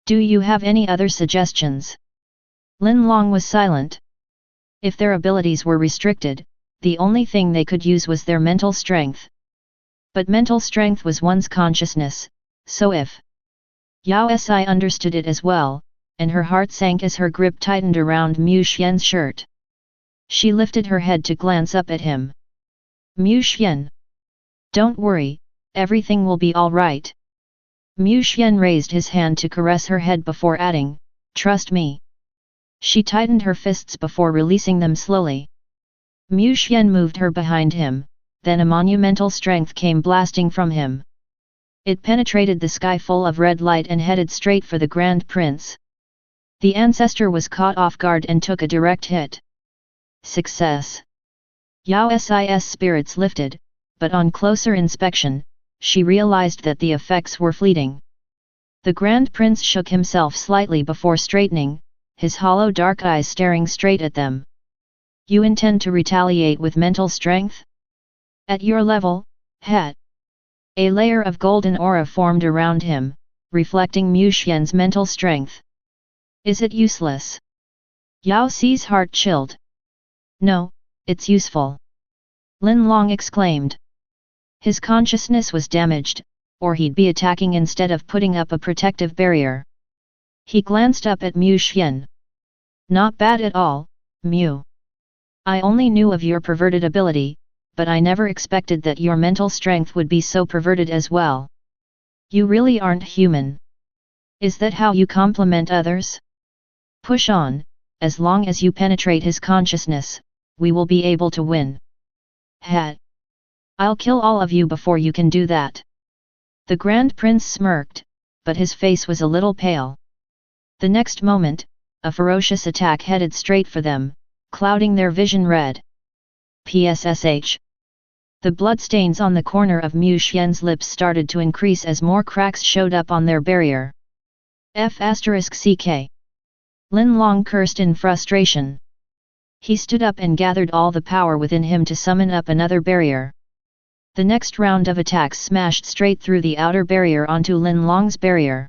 Do you have any other suggestions? Lin Long was silent. If their abilities were restricted, the only thing they could use was their mental strength. But mental strength was one's consciousness, so if Yao Si understood it as well, and her heart sank as her grip tightened around Mu Xian's shirt. She lifted her head to glance up at him. Mu Xian. Don't worry, everything will be all right. Mu Xian raised his hand to caress her head before adding, trust me. She tightened her fists before releasing them slowly. Mu Xian moved her behind him, then a monumental strength came blasting from him. It penetrated the sky full of red light and headed straight for the Grand Prince. The ancestor was caught off guard and took a direct hit. Success. Yao Si's spirits lifted, but on closer inspection, she realized that the effects were fleeting. The Grand Prince shook himself slightly before straightening, his hollow dark eyes staring straight at them. You intend to retaliate with mental strength? At your level, Het. A layer of golden aura formed around him, reflecting Mu Xian's mental strength. Is it useless? Yao Si's heart chilled. No, it's useful. Lin Long exclaimed. His consciousness was damaged, or he'd be attacking instead of putting up a protective barrier. He glanced up at Mu Xian. Not bad at all, Mu. I only knew of your perverted ability, but I never expected that your mental strength would be so perverted as well. You really aren't human. Is that how you compliment others? Push on, as long as you penetrate his consciousness, we will be able to win. Het. I'll kill all of you before you can do that. The Grand Prince smirked, but his face was a little pale. The next moment, a ferocious attack headed straight for them, clouding their vision red. PSSH. The bloodstains on the corner of Mu Xian's lips started to increase as more cracks showed up on their barrier. F***CK. Lin Long cursed in frustration. He stood up and gathered all the power within him to summon up another barrier. The next round of attacks smashed straight through the outer barrier onto Lin Long's barrier.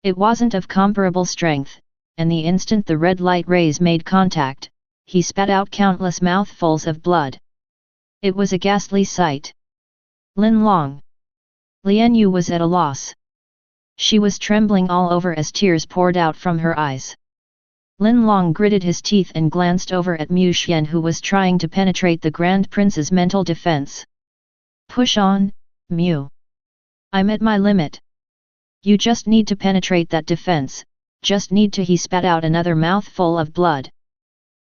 It wasn't of comparable strength, and the instant the red light rays made contact, he spat out countless mouthfuls of blood. It was a ghastly sight. Lin Long. Lian Yu was at a loss. She was trembling all over as tears poured out from her eyes. Lin Long gritted his teeth and glanced over at Mu Xian, who was trying to penetrate the Grand Prince's mental defense. Push on, Mu. I'm at my limit. You just need to penetrate that defense, just need to. He spat out another mouthful of blood.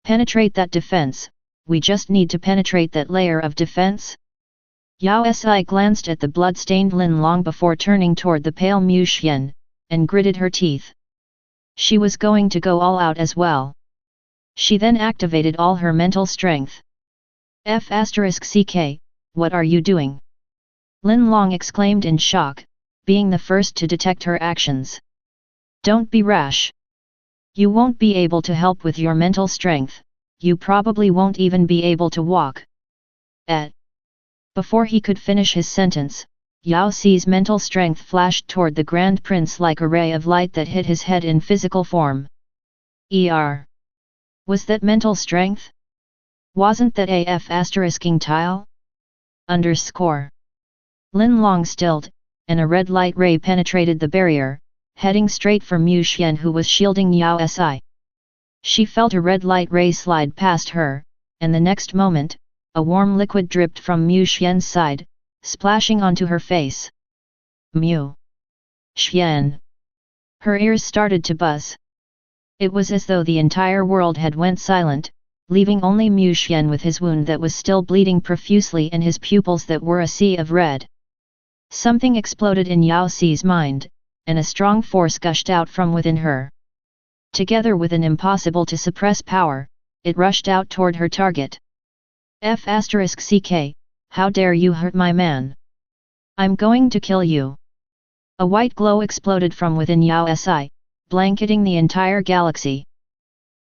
Penetrate that defense, we just need to penetrate that layer of defense? Yao Si glanced at the blood-stained Lin Long before turning toward the pale Mu Xian, and gritted her teeth. She was going to go all out as well. She then activated all her mental strength. F***CK, what are you doing? Lin Long exclaimed in shock, being the first to detect her actions. Don't be rash. You won't be able to help with your mental strength, you probably won't even be able to walk. Before he could finish his sentence, Yao Si's mental strength flashed toward the Grand Prince like a ray of light that hit his head in physical form. Was that mental strength? Wasn't that AF***ing tile? Lin Long stilled, and a red light ray penetrated the barrier, heading straight for Mu Xian, who was shielding Yao Si. She felt a red light ray slide past her, and the next moment, a warm liquid dripped from Mu Xian's side, splashing onto her face. Mu Xian. Her ears started to buzz. It was as though the entire world had went silent, leaving only Mu Xian with his wound that was still bleeding profusely and his pupils that were a sea of red. Something exploded in Yao Si's mind, and a strong force gushed out from within her. Together with an impossible to suppress power, it rushed out toward her target. *CK, how dare you hurt my man? I'm going to kill you. A white glow exploded from within Yao Si, blanketing the entire galaxy.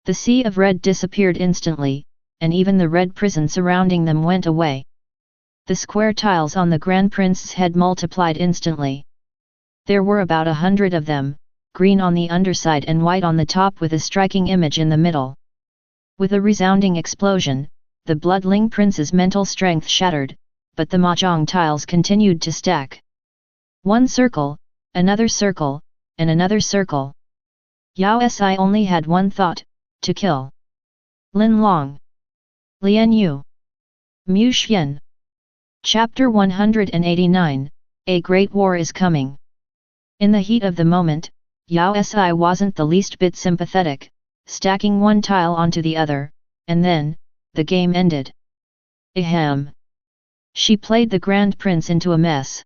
The sea of red disappeared instantly, and even the red prison surrounding them went away. The square tiles on the Grand Prince's head multiplied instantly. There were about 100 of them, green on the underside and white on the top with a striking image in the middle. With a resounding explosion, the bloodling prince's mental strength shattered, but the mahjong tiles continued to stack. One circle, another circle, and another circle. Yao Si only had one thought, to kill. Lin Long. Lian Yu. Mu Xian. Chapter 189, A Great War is Coming. In the heat of the moment, Yao Si wasn't the least bit sympathetic, stacking one tile onto the other, and then, the game ended. Ahem. She played the Grand Prince into a mess.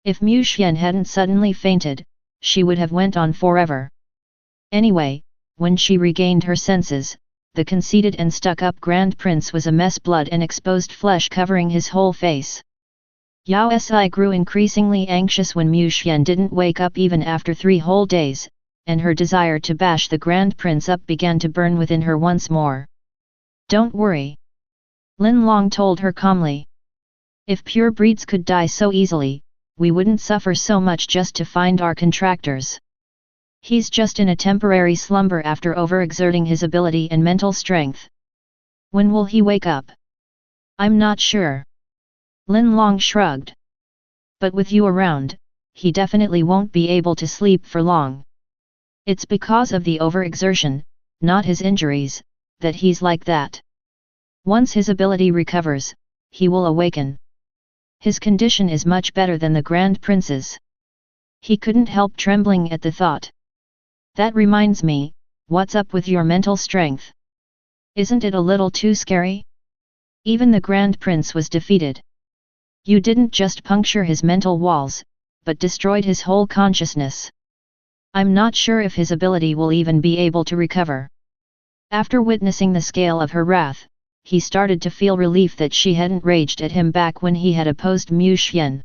If Mu Xian hadn't suddenly fainted, she would have went on forever. Anyway, when she regained her senses, the conceited and stuck-up Grand Prince was a mess, blood and exposed flesh covering his whole face. Yao Si grew increasingly anxious when Mu Xian didn't wake up even after 3 whole days, and her desire to bash the Grand Prince up began to burn within her once more. Don't worry. Lin Long told her calmly. If pure breeds could die so easily, we wouldn't suffer so much just to find our contractors. He's just in a temporary slumber after overexerting his ability and mental strength. When will he wake up? I'm not sure. Lin Long shrugged. But with you around, he definitely won't be able to sleep for long. It's because of the overexertion, not his injuries, that he's like that. Once his ability recovers, he will awaken. His condition is much better than the Grand Prince's. He couldn't help trembling at the thought. That reminds me, what's up with your mental strength? Isn't it a little too scary? Even the Grand Prince was defeated. You didn't just puncture his mental walls, but destroyed his whole consciousness. I'm not sure if his ability will even be able to recover. After witnessing the scale of her wrath, he started to feel relief that she hadn't raged at him back when he had opposed Mu Xian.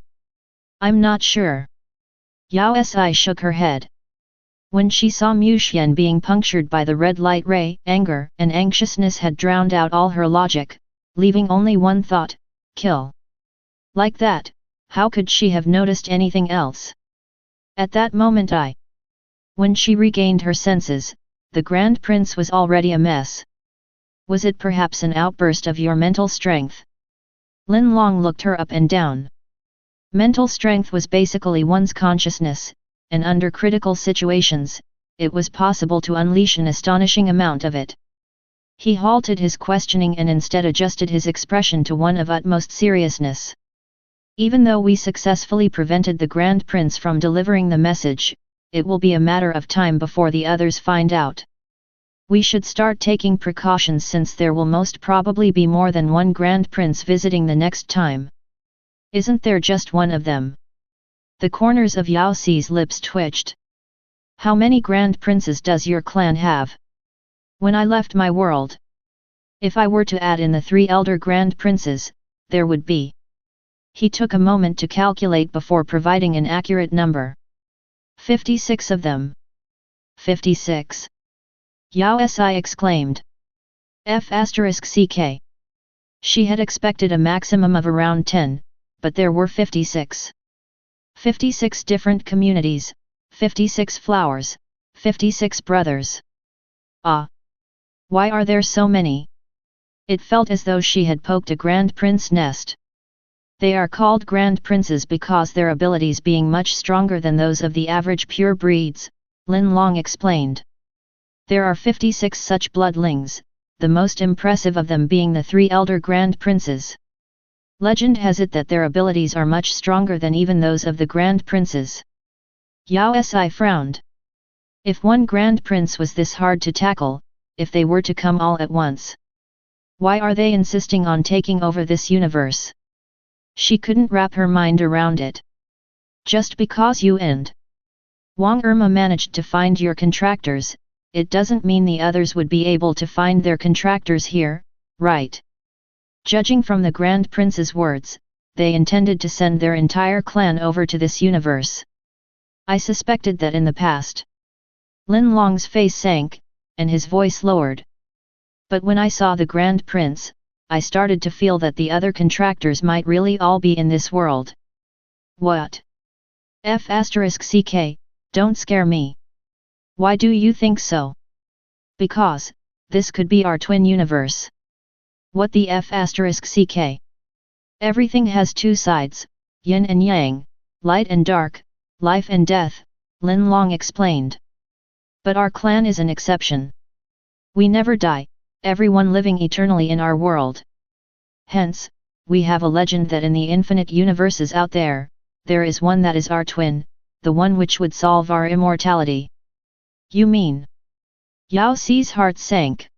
I'm not sure. Yao Si shook her head. When she saw Mu Xian being punctured by the red light ray, anger and anxiousness had drowned out all her logic, leaving only one thought, kill. Like that, how could she have noticed anything else? At that moment When she regained her senses, the Grand Prince was already a mess. Was it perhaps an outburst of your mental strength? Lin Long looked her up and down. Mental strength was basically one's consciousness, and under critical situations, it was possible to unleash an astonishing amount of it. He halted his questioning and instead adjusted his expression to one of utmost seriousness. Even though we successfully prevented the Grand Prince from delivering the message, it will be a matter of time before the others find out. We should start taking precautions since there will most probably be more than one Grand Prince visiting the next time. Isn't there just one of them? The corners of Yao Si's lips twitched. How many Grand Princes does your clan have? When I left my world, if I were to add in the 3 elder Grand Princes, there would be. He took a moment to calculate before providing an accurate number. 56 of them. 56. Yao Si exclaimed. *CK. She had expected a maximum of around 10, but there were 56. 56 different communities, 56 flowers, 56 brothers. Why are there so many? It felt as though she had poked a Grand Prince nest. They are called Grand Princes because their abilities being much stronger than those of the average pure breeds, Lin Long explained. There are 56 such bloodlings, the most impressive of them being the 3 elder Grand Princes. Legend has it that their abilities are much stronger than even those of the Grand Princes. Yao Si frowned. If one Grand Prince was this hard to tackle, if they were to come all at once, why are they insisting on taking over this universe? She couldn't wrap her mind around it. Just because you and Wang Irma managed to find your contractors, it doesn't mean the others would be able to find their contractors here, right? Judging from the Grand Prince's words, they intended to send their entire clan over to this universe. I suspected that in the past. Lin Long's face sank, and his voice lowered. But when I saw the Grand Prince, I started to feel that the other contractors might really all be in this world. What? F***ck, don't scare me. Why do you think so? Because, this could be our twin universe. What the F***ck? Everything has two sides, yin and yang, light and dark, life and death, Lin Long explained. But our clan is an exception. We never die, everyone living eternally in our world. Hence, we have a legend that in the infinite universes out there, there is one that is our twin, the one which would solve our immortality. You mean? Yao Si's heart sank.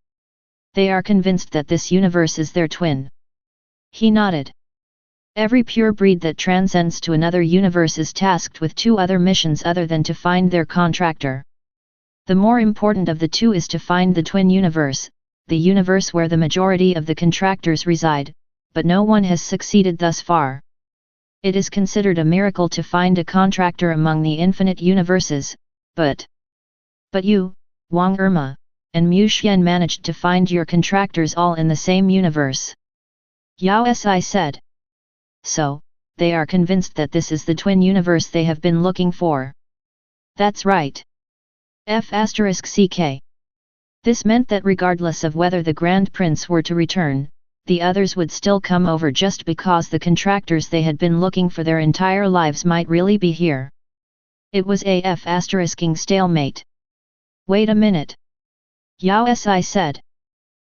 They are convinced that this universe is their twin. He nodded. Every pure breed that transcends to another universe is tasked with two other missions other than to find their contractor. The more important of the two is to find the twin universe, the universe where the majority of the contractors reside, but no one has succeeded thus far. It is considered a miracle to find a contractor among the infinite universes, but you, Wang Irma, and Mu Xian managed to find your contractors all in the same universe. Yao Si said. So, they are convinced that this is the twin universe they have been looking for. That's right. F***ck. This meant that regardless of whether the Grand Prince were to return, the others would still come over just because the contractors they had been looking for their entire lives might really be here. It was a F***ing stalemate. Wait a minute. Yao Si said.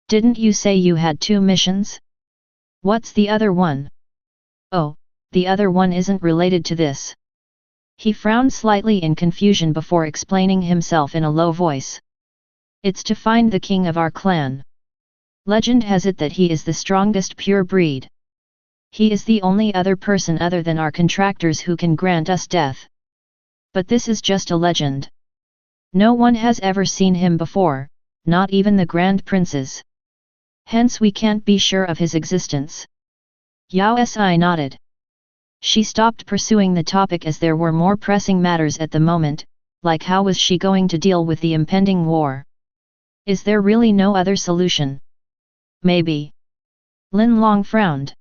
Didn't you say you had two missions? What's the other one? Oh, the other one isn't related to this. He frowned slightly in confusion before explaining himself in a low voice. It's to find the king of our clan. Legend has it that he is the strongest pure breed. He is the only other person other than our contractors who can grant us death. But this is just a legend. No one has ever seen him before, not even the Grand Princes. Hence we can't be sure of his existence. Yao Si nodded. She stopped pursuing the topic as there were more pressing matters at the moment, like how was she going to deal with the impending war? Is there really no other solution? Maybe. Lin Long frowned.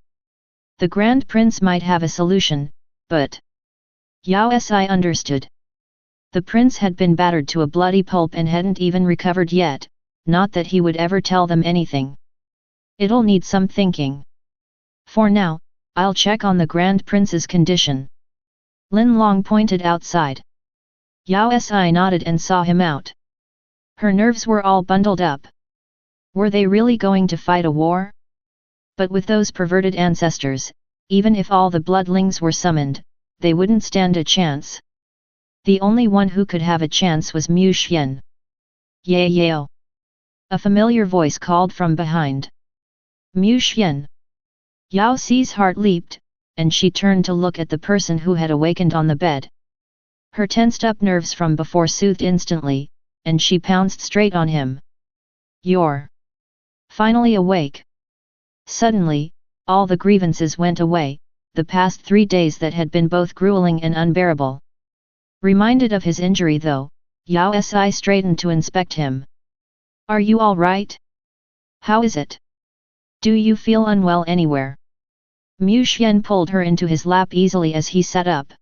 The Grand Prince might have a solution, but Yao Si understood. The prince had been battered to a bloody pulp and hadn't even recovered yet, not that he would ever tell them anything. It'll need some thinking. For now, I'll check on the Grand Prince's condition. Lin Long pointed outside. Yao Si nodded and saw him out. Her nerves were all bundled up. Were they really going to fight a war? But with those perverted ancestors, even if all the bloodlings were summoned, they wouldn't stand a chance. The only one who could have a chance was Mu Xian. Yao! A familiar voice called from behind. Mu Xian! Yao Si's heart leaped, and she turned to look at the person who had awakened on the bed. Her tensed-up nerves from before soothed instantly, and she pounced straight on him. You're finally awake. Suddenly, all the grievances went away, the past 3 days that had been both grueling and unbearable. Reminded of his injury though, Yao Si straightened to inspect him. Are you all right? How is it? Do you feel unwell anywhere? Mu Xian pulled her into his lap easily as he sat up.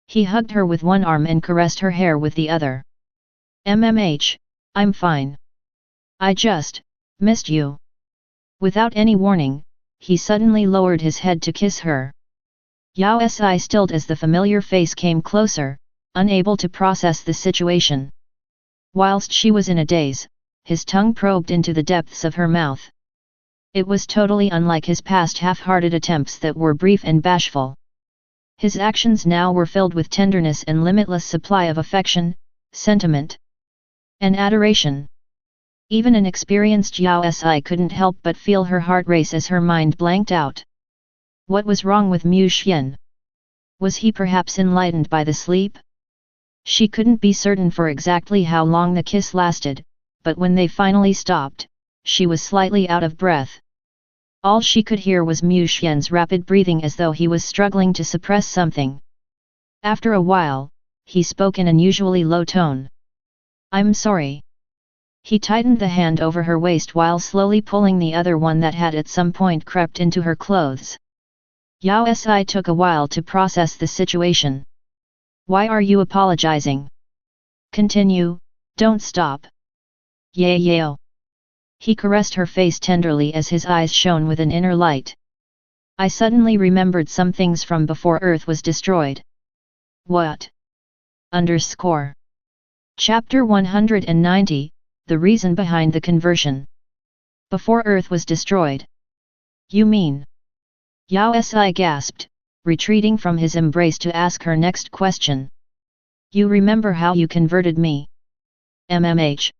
He hugged her with one arm and caressed her hair with the other. I'm fine. I just missed you. Without any warning, he suddenly lowered his head to kiss her. Yao Si stilled as the familiar face came closer, unable to process the situation. Whilst she was in a daze, his tongue probed into the depths of her mouth. It was totally unlike his past half-hearted attempts that were brief and bashful. His actions now were filled with tenderness and limitless supply of affection, sentiment, and adoration. Even an experienced Yao Si couldn't help but feel her heart race as her mind blanked out. What was wrong with Mu Xian? Was he perhaps enlightened by the sleep? She couldn't be certain for exactly how long the kiss lasted, but when they finally stopped, she was slightly out of breath. All she could hear was Mu Xian's rapid breathing as though he was struggling to suppress something. After a while, he spoke in an unusually low tone. "I'm sorry." He tightened the hand over her waist while slowly pulling the other one that had at some point crept into her clothes. Yao Si took a while to process the situation. "Why are you apologizing? Continue, don't stop." Yao. He caressed her face tenderly as his eyes shone with an inner light. "I suddenly remembered some things from before Earth was destroyed." What? Chapter 190, The Reason Behind the Conversion. Before Earth was destroyed. You mean? Yao Si gasped, retreating from his embrace to ask her next question. "You remember how you converted me?" MMH.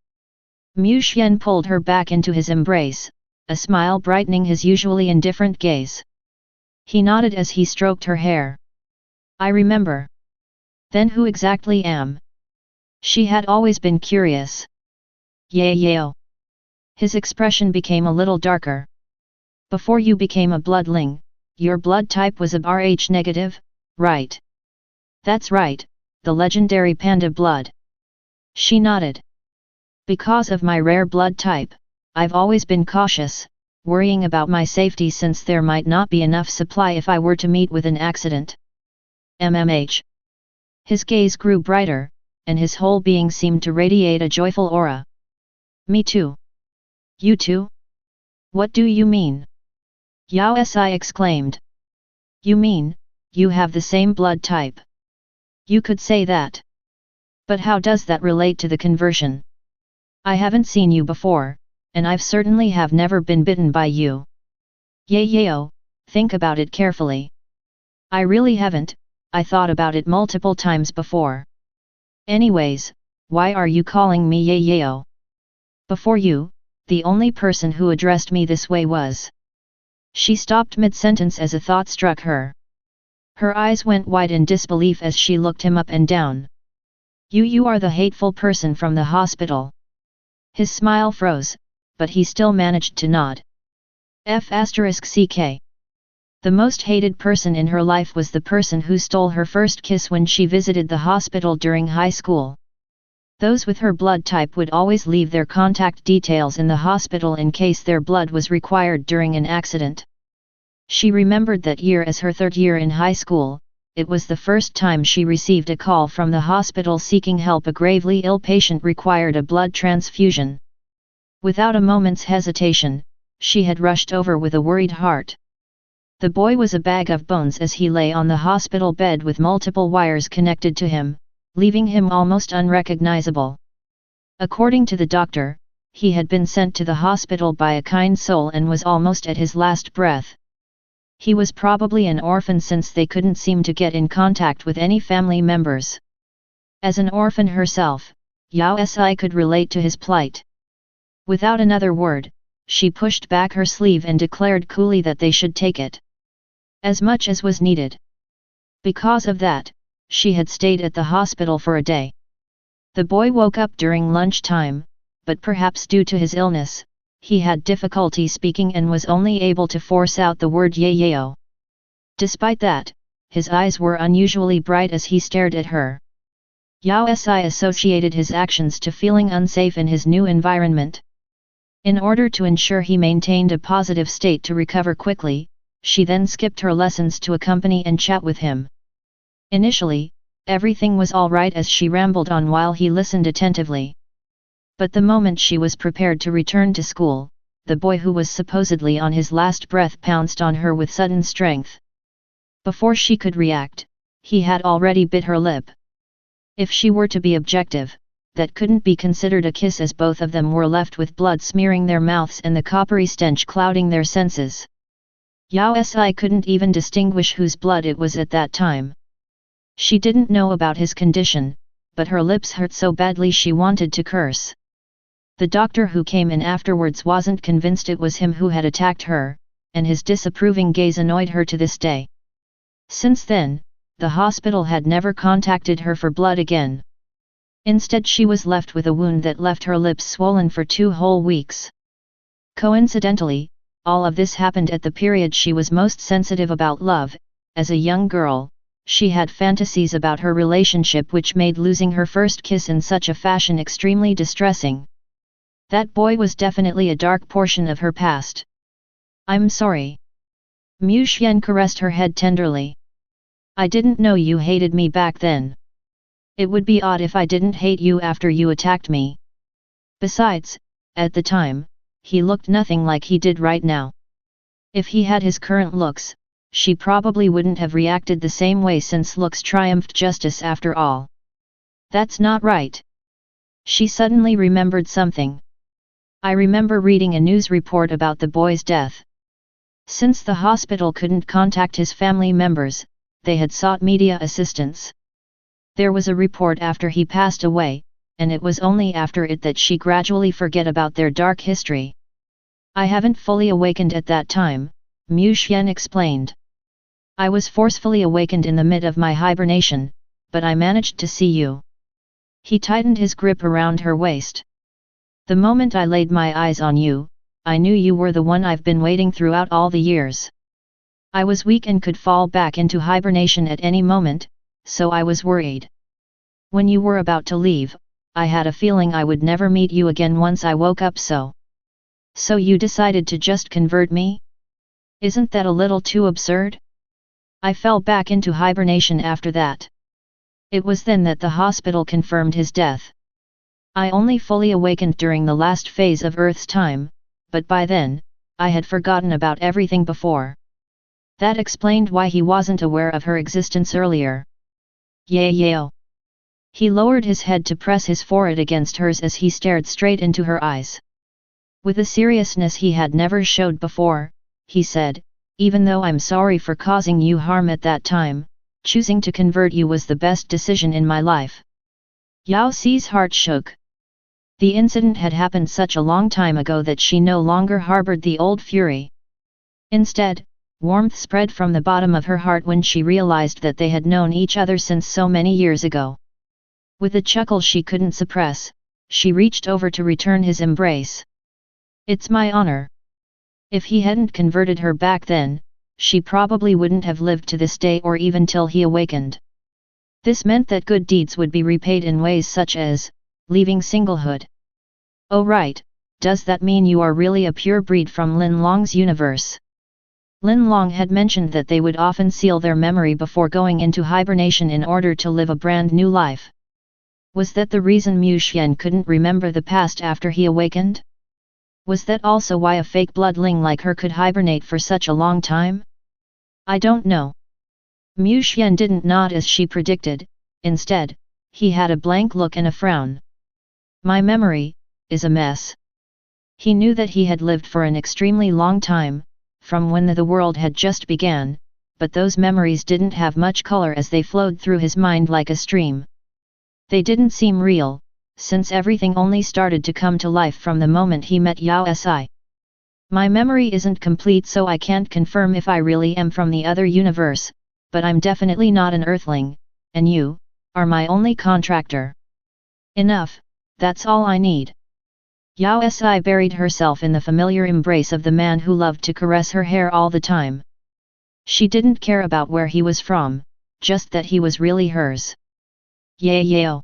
Mu Xian pulled her back into his embrace, a smile brightening his usually indifferent gaze. He nodded as he stroked her hair. "I remember." "Then who exactly am?" She had always been curious. Yao. His expression became a little darker. "Before you became a bloodling, your blood type was a Rh negative, right?" "That's right, the legendary panda blood." She nodded. "Because of my rare blood type, I've always been cautious, worrying about my safety since there might not be enough supply if I were to meet with an accident." MMH. His gaze grew brighter, and his whole being seemed to radiate a joyful aura. "Me too." "You too? What do you mean?" Yao Si exclaimed. "You mean, you have the same blood type." "You could say that. But how does that relate to the conversion? I haven't seen you before, and I've certainly have never been bitten by you." Yao, think about it carefully. "I really haven't, I thought about it multiple times before." "Anyways, why are you calling me Yao? Before you, the only person who addressed me this way was..." She stopped mid-sentence as a thought struck her. Her eyes went wide in disbelief as she looked him up and down. You are the hateful person from the hospital." His smile froze, but he still managed to nod. *CK. The most hated person in her life was the person who stole her first kiss when she visited the hospital during high school. Those with her blood type would always leave their contact details in the hospital in case their blood was required during an accident. She remembered that year as her third year in high school. It was the first time she received a call from the hospital seeking help. A gravely ill patient required a blood transfusion. Without a moment's hesitation, she had rushed over with a worried heart. The boy was a bag of bones as he lay on the hospital bed with multiple wires connected to him, leaving him almost unrecognizable. According to the doctor, he had been sent to the hospital by a kind soul and was almost at his last breath. He was probably an orphan since they couldn't seem to get in contact with any family members. As an orphan herself, Yao Si could relate to his plight. Without another word, she pushed back her sleeve and declared coolly that they should take it. As much as was needed. Because of that, she had stayed at the hospital for a day. The boy woke up during lunchtime, but perhaps due to his illness, he had difficulty speaking and was only able to force out the word Yao. Despite that, his eyes were unusually bright as he stared at her. Yao Si associated his actions to feeling unsafe in his new environment. In order to ensure he maintained a positive state to recover quickly, she then skipped her lessons to accompany and chat with him. Initially, everything was all right as she rambled on while he listened attentively. But the moment she was prepared to return to school, the boy who was supposedly on his last breath pounced on her with sudden strength. Before she could react, he had already bit her lip. If she were to be objective, that couldn't be considered a kiss as both of them were left with blood smearing their mouths and the coppery stench clouding their senses. Yao Si couldn't even distinguish whose blood it was at that time. She didn't know about his condition, but her lips hurt so badly she wanted to curse. The doctor who came in afterwards wasn't convinced it was him who had attacked her, and his disapproving gaze annoyed her to this day. Since then, the hospital had never contacted her for blood again. Instead she was left with a wound that left her lips swollen for 2 whole weeks. Coincidentally, all of this happened at the period she was most sensitive about love. As a young girl, she had fantasies about her relationship which made losing her first kiss in such a fashion extremely distressing. That boy was definitely a dark portion of her past. I'm sorry. Mu Xian caressed her head tenderly. I didn't know you hated me back then. It would be odd if I didn't hate you after you attacked me. Besides, at the time, he looked nothing like he did right now. If he had his current looks, she probably wouldn't have reacted the same way since looks triumphed justice after all. That's not right. She suddenly remembered something. I remember reading a news report about the boy's death. Since the hospital couldn't contact his family members, they had sought media assistance. There was a report after he passed away, and it was only after it that she gradually forget about their dark history. I haven't fully awakened at that time, Mu Xian explained. I was forcefully awakened in the mid of my hibernation, but I managed to see you. He tightened his grip around her waist. The moment I laid my eyes on you, I knew you were the one I've been waiting throughout all the years. I was weak and could fall back into hibernation at any moment, so I was worried. When you were about to leave, I had a feeling I would never meet you again once I woke up. So you decided to just convert me? Isn't that a little too absurd? I fell back into hibernation after that. It was then that the hospital confirmed his death. I only fully awakened during the last phase of Earth's time, but by then, I had forgotten about everything before. That explained why he wasn't aware of her existence earlier. Yao. He lowered his head to press his forehead against hers as he stared straight into her eyes. With a seriousness he had never showed before, he said, even though I'm sorry for causing you harm at that time, choosing to convert you was the best decision in my life. Yao Si's heart shook. The incident had happened such a long time ago that she no longer harbored the old fury. Instead, warmth spread from the bottom of her heart when she realized that they had known each other since so many years ago. With a chuckle she couldn't suppress, she reached over to return his embrace. It's my honor. If he hadn't converted her back then, she probably wouldn't have lived to this day or even till he awakened. This meant that good deeds would be repaid in ways such as leaving singlehood. Oh right, does that mean you are really a pure breed from Lin Long's universe? Lin Long had mentioned that they would often seal their memory before going into hibernation in order to live a brand new life. Was that the reason Mu Xian couldn't remember the past after he awakened? Was that also why a fake bloodling like her could hibernate for such a long time? I don't know. Mu Xian didn't nod as she predicted, instead, he had a blank look and a frown. My memory is a mess. He knew that he had lived for an extremely long time, from when the world had just began, but those memories didn't have much color as they flowed through his mind like a stream. They didn't seem real, since everything only started to come to life from the moment he met Yao Si. My memory isn't complete, so I can't confirm if I really am from the other universe, but I'm definitely not an earthling, and you are my only contractor. Enough, that's all I need. Yao Si buried herself in the familiar embrace of the man who loved to caress her hair all the time. She didn't care about where he was from, just that he was really hers. Yao.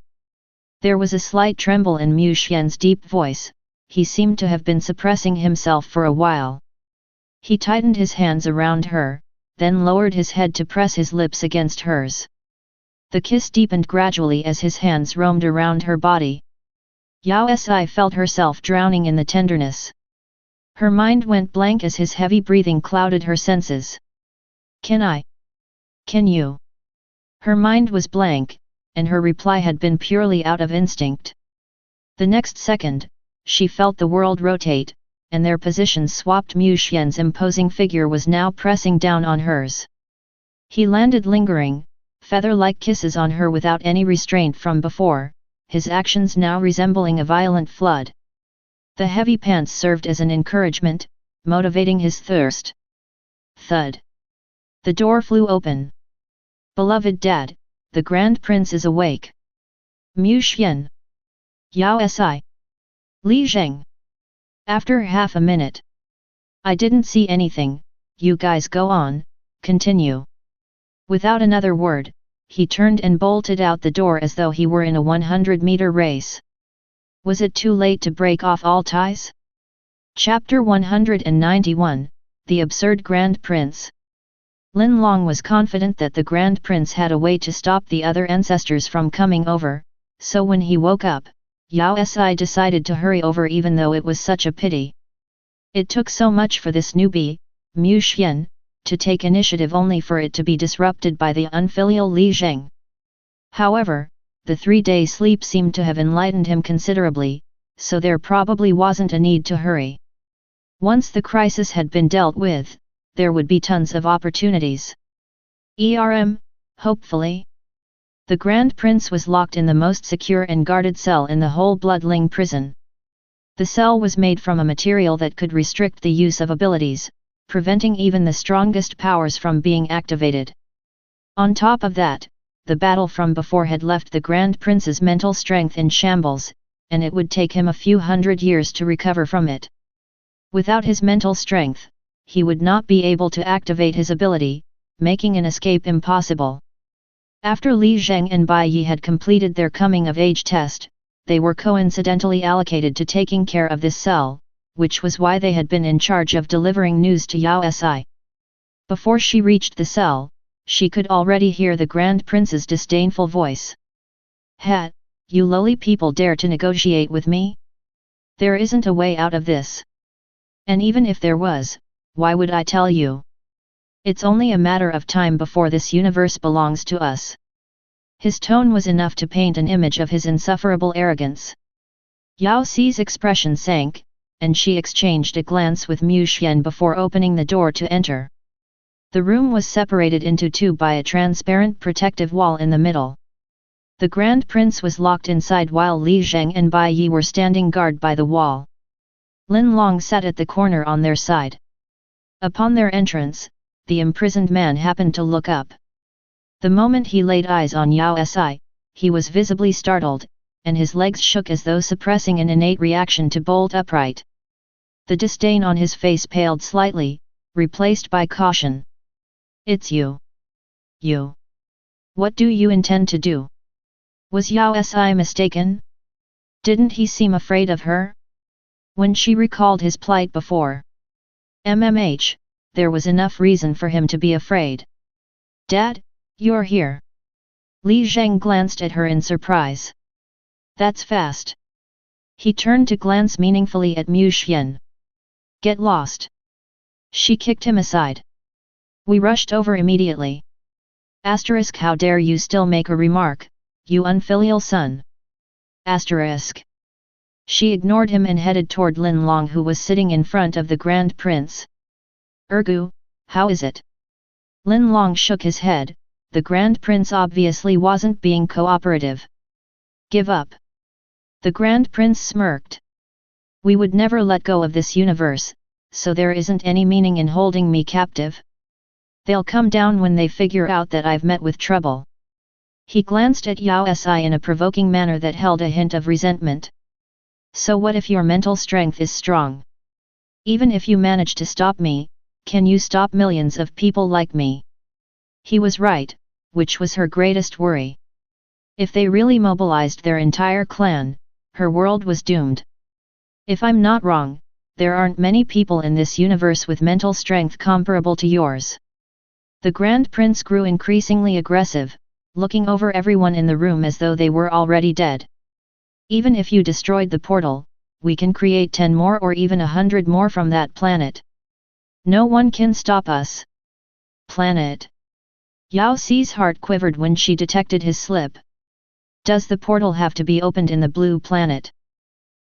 There was a slight tremble in Mu Xian's deep voice. He seemed to have been suppressing himself for a while. He tightened his hands around her, then lowered his head to press his lips against hers. The kiss deepened gradually as his hands roamed around her body. Yao Si felt herself drowning in the tenderness. Her mind went blank as his heavy breathing clouded her senses. Can I? Can you? Her mind was blank, and her reply had been purely out of instinct. The next second, she felt the world rotate, and their positions swapped. Mu Xian's imposing figure was now pressing down on hers. He landed lingering, feather-like kisses on her without any restraint from before, his actions now resembling a violent flood. The heavy pants served as an encouragement, motivating his thirst. Thud. The door flew open. Beloved Dad, the Grand Prince is awake. Mu Xian. Yao Si. Li Zheng. After half a minute. I didn't see anything, you guys go on, continue. Without another word, he turned and bolted out the door as though he were in a 100-meter race. Was it too late to break off all ties? Chapter 191, The Absurd Grand Prince. Lin Long was confident that the Grand Prince had a way to stop the other ancestors from coming over, so when he woke up, Yao Si decided to hurry over even though it was such a pity. It took so much for this newbie, Mu Xian, to take initiative only for it to be disrupted by the unfilial Li Zheng. However, the 3-day sleep seemed to have enlightened him considerably, so there probably wasn't a need to hurry. Once the crisis had been dealt with, there would be tons of opportunities. Hopefully. The Grand Prince was locked in the most secure and guarded cell in the whole bloodling prison. The cell was made from a material that could restrict the use of abilities, preventing even the strongest powers from being activated. On top of that, the battle from before had left the Grand Prince's mental strength in shambles, and it would take him a few hundred years to recover from it. Without his mental strength, he would not be able to activate his ability, making an escape impossible. After Li Zheng and Bai Yi had completed their coming-of-age test, they were coincidentally allocated to taking care of this cell, which was why they had been in charge of delivering news to Yao Si. Before she reached the cell, she could already hear the Grand Prince's disdainful voice. "Ha, you lowly people dare to negotiate with me? There isn't a way out of this. And even if there was, why would I tell you? It's only a matter of time before this universe belongs to us." His tone was enough to paint an image of his insufferable arrogance. Yao Si's expression sank, and she exchanged a glance with Mu Xian before opening the door to enter. The room was separated into two by a transparent protective wall in the middle. The Grand Prince was locked inside while Li Zheng and Bai Yi were standing guard by the wall. Lin Long sat at the corner on their side. Upon their entrance, the imprisoned man happened to look up. The moment he laid eyes on Yao Si, he was visibly startled, and his legs shook as though suppressing an innate reaction to bolt upright. The disdain on his face paled slightly, replaced by caution. "It's you. You. What do you intend to do?" Was Yao Si mistaken? Didn't he seem afraid of her? When she recalled his plight before, there was enough reason for him to be afraid. "Dad, you're here." Li Zheng glanced at her in surprise. "That's fast." He turned to glance meaningfully at Mu Xian. "Get lost." She kicked him aside. "We rushed over immediately." Asterisk, how dare you still make a remark, you unfilial son. Asterisk. She ignored him and headed toward Lin Long, who was sitting in front of the Grand Prince. "Ergu, how is it?" Lin Long shook his head. The Grand Prince obviously wasn't being cooperative. "Give up." The Grand Prince smirked. "We would never let go of this universe, so there isn't any meaning in holding me captive. They'll come down when they figure out that I've met with trouble." He glanced at Yao Si in a provoking manner that held a hint of resentment. "So what if your mental strength is strong? Even if you manage to stop me, can you stop millions of people like me?" He was right, which was her greatest worry. If they really mobilized their entire clan, her world was doomed. "If I'm not wrong, there aren't many people in this universe with mental strength comparable to yours." The Grand Prince grew increasingly aggressive, looking over everyone in the room as though they were already dead. "Even if you destroyed the portal, we can create 10 more or even 100 more from that planet. No one can stop us." Planet. Yao Si's heart quivered when she detected his slip. "Does the portal have to be opened in the blue planet?"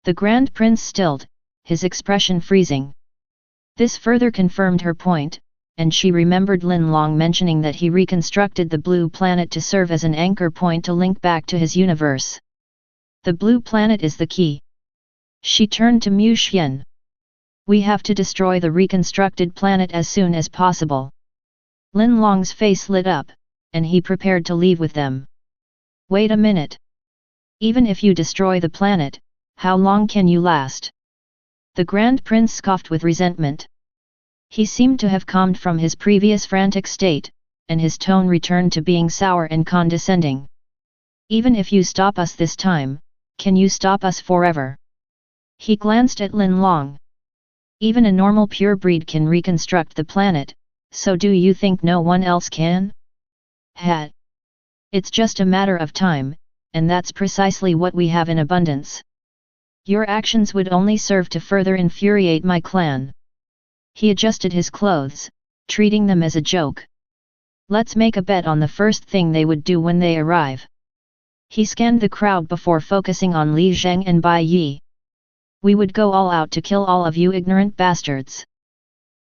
The Grand Prince stilled, his expression freezing. This further confirmed her point, and she remembered Lin Long mentioning that he reconstructed the blue planet to serve as an anchor point to link back to his universe. The blue planet is the key. She turned to Mu Xian. "We have to destroy the reconstructed planet as soon as possible." Lin Long's face lit up, and he prepared to leave with them. Wait a minute. Even if you destroy the planet, how long can you last? The Grand Prince scoffed with resentment. He seemed to have calmed from his previous frantic state, and his tone returned to being sour and condescending. Even if you stop us this time, can you stop us forever? He glanced at Lin Long. Even a normal pure breed can reconstruct the planet, so do you think no one else can? It's just a matter of time, and that's precisely what we have in abundance. Your actions would only serve to further infuriate my clan. He adjusted his clothes, treating them as a joke. Let's make a bet on the first thing they would do when they arrive. He scanned the crowd before focusing on Li Zheng and Bai Yi. We would go all out to kill all of you ignorant bastards.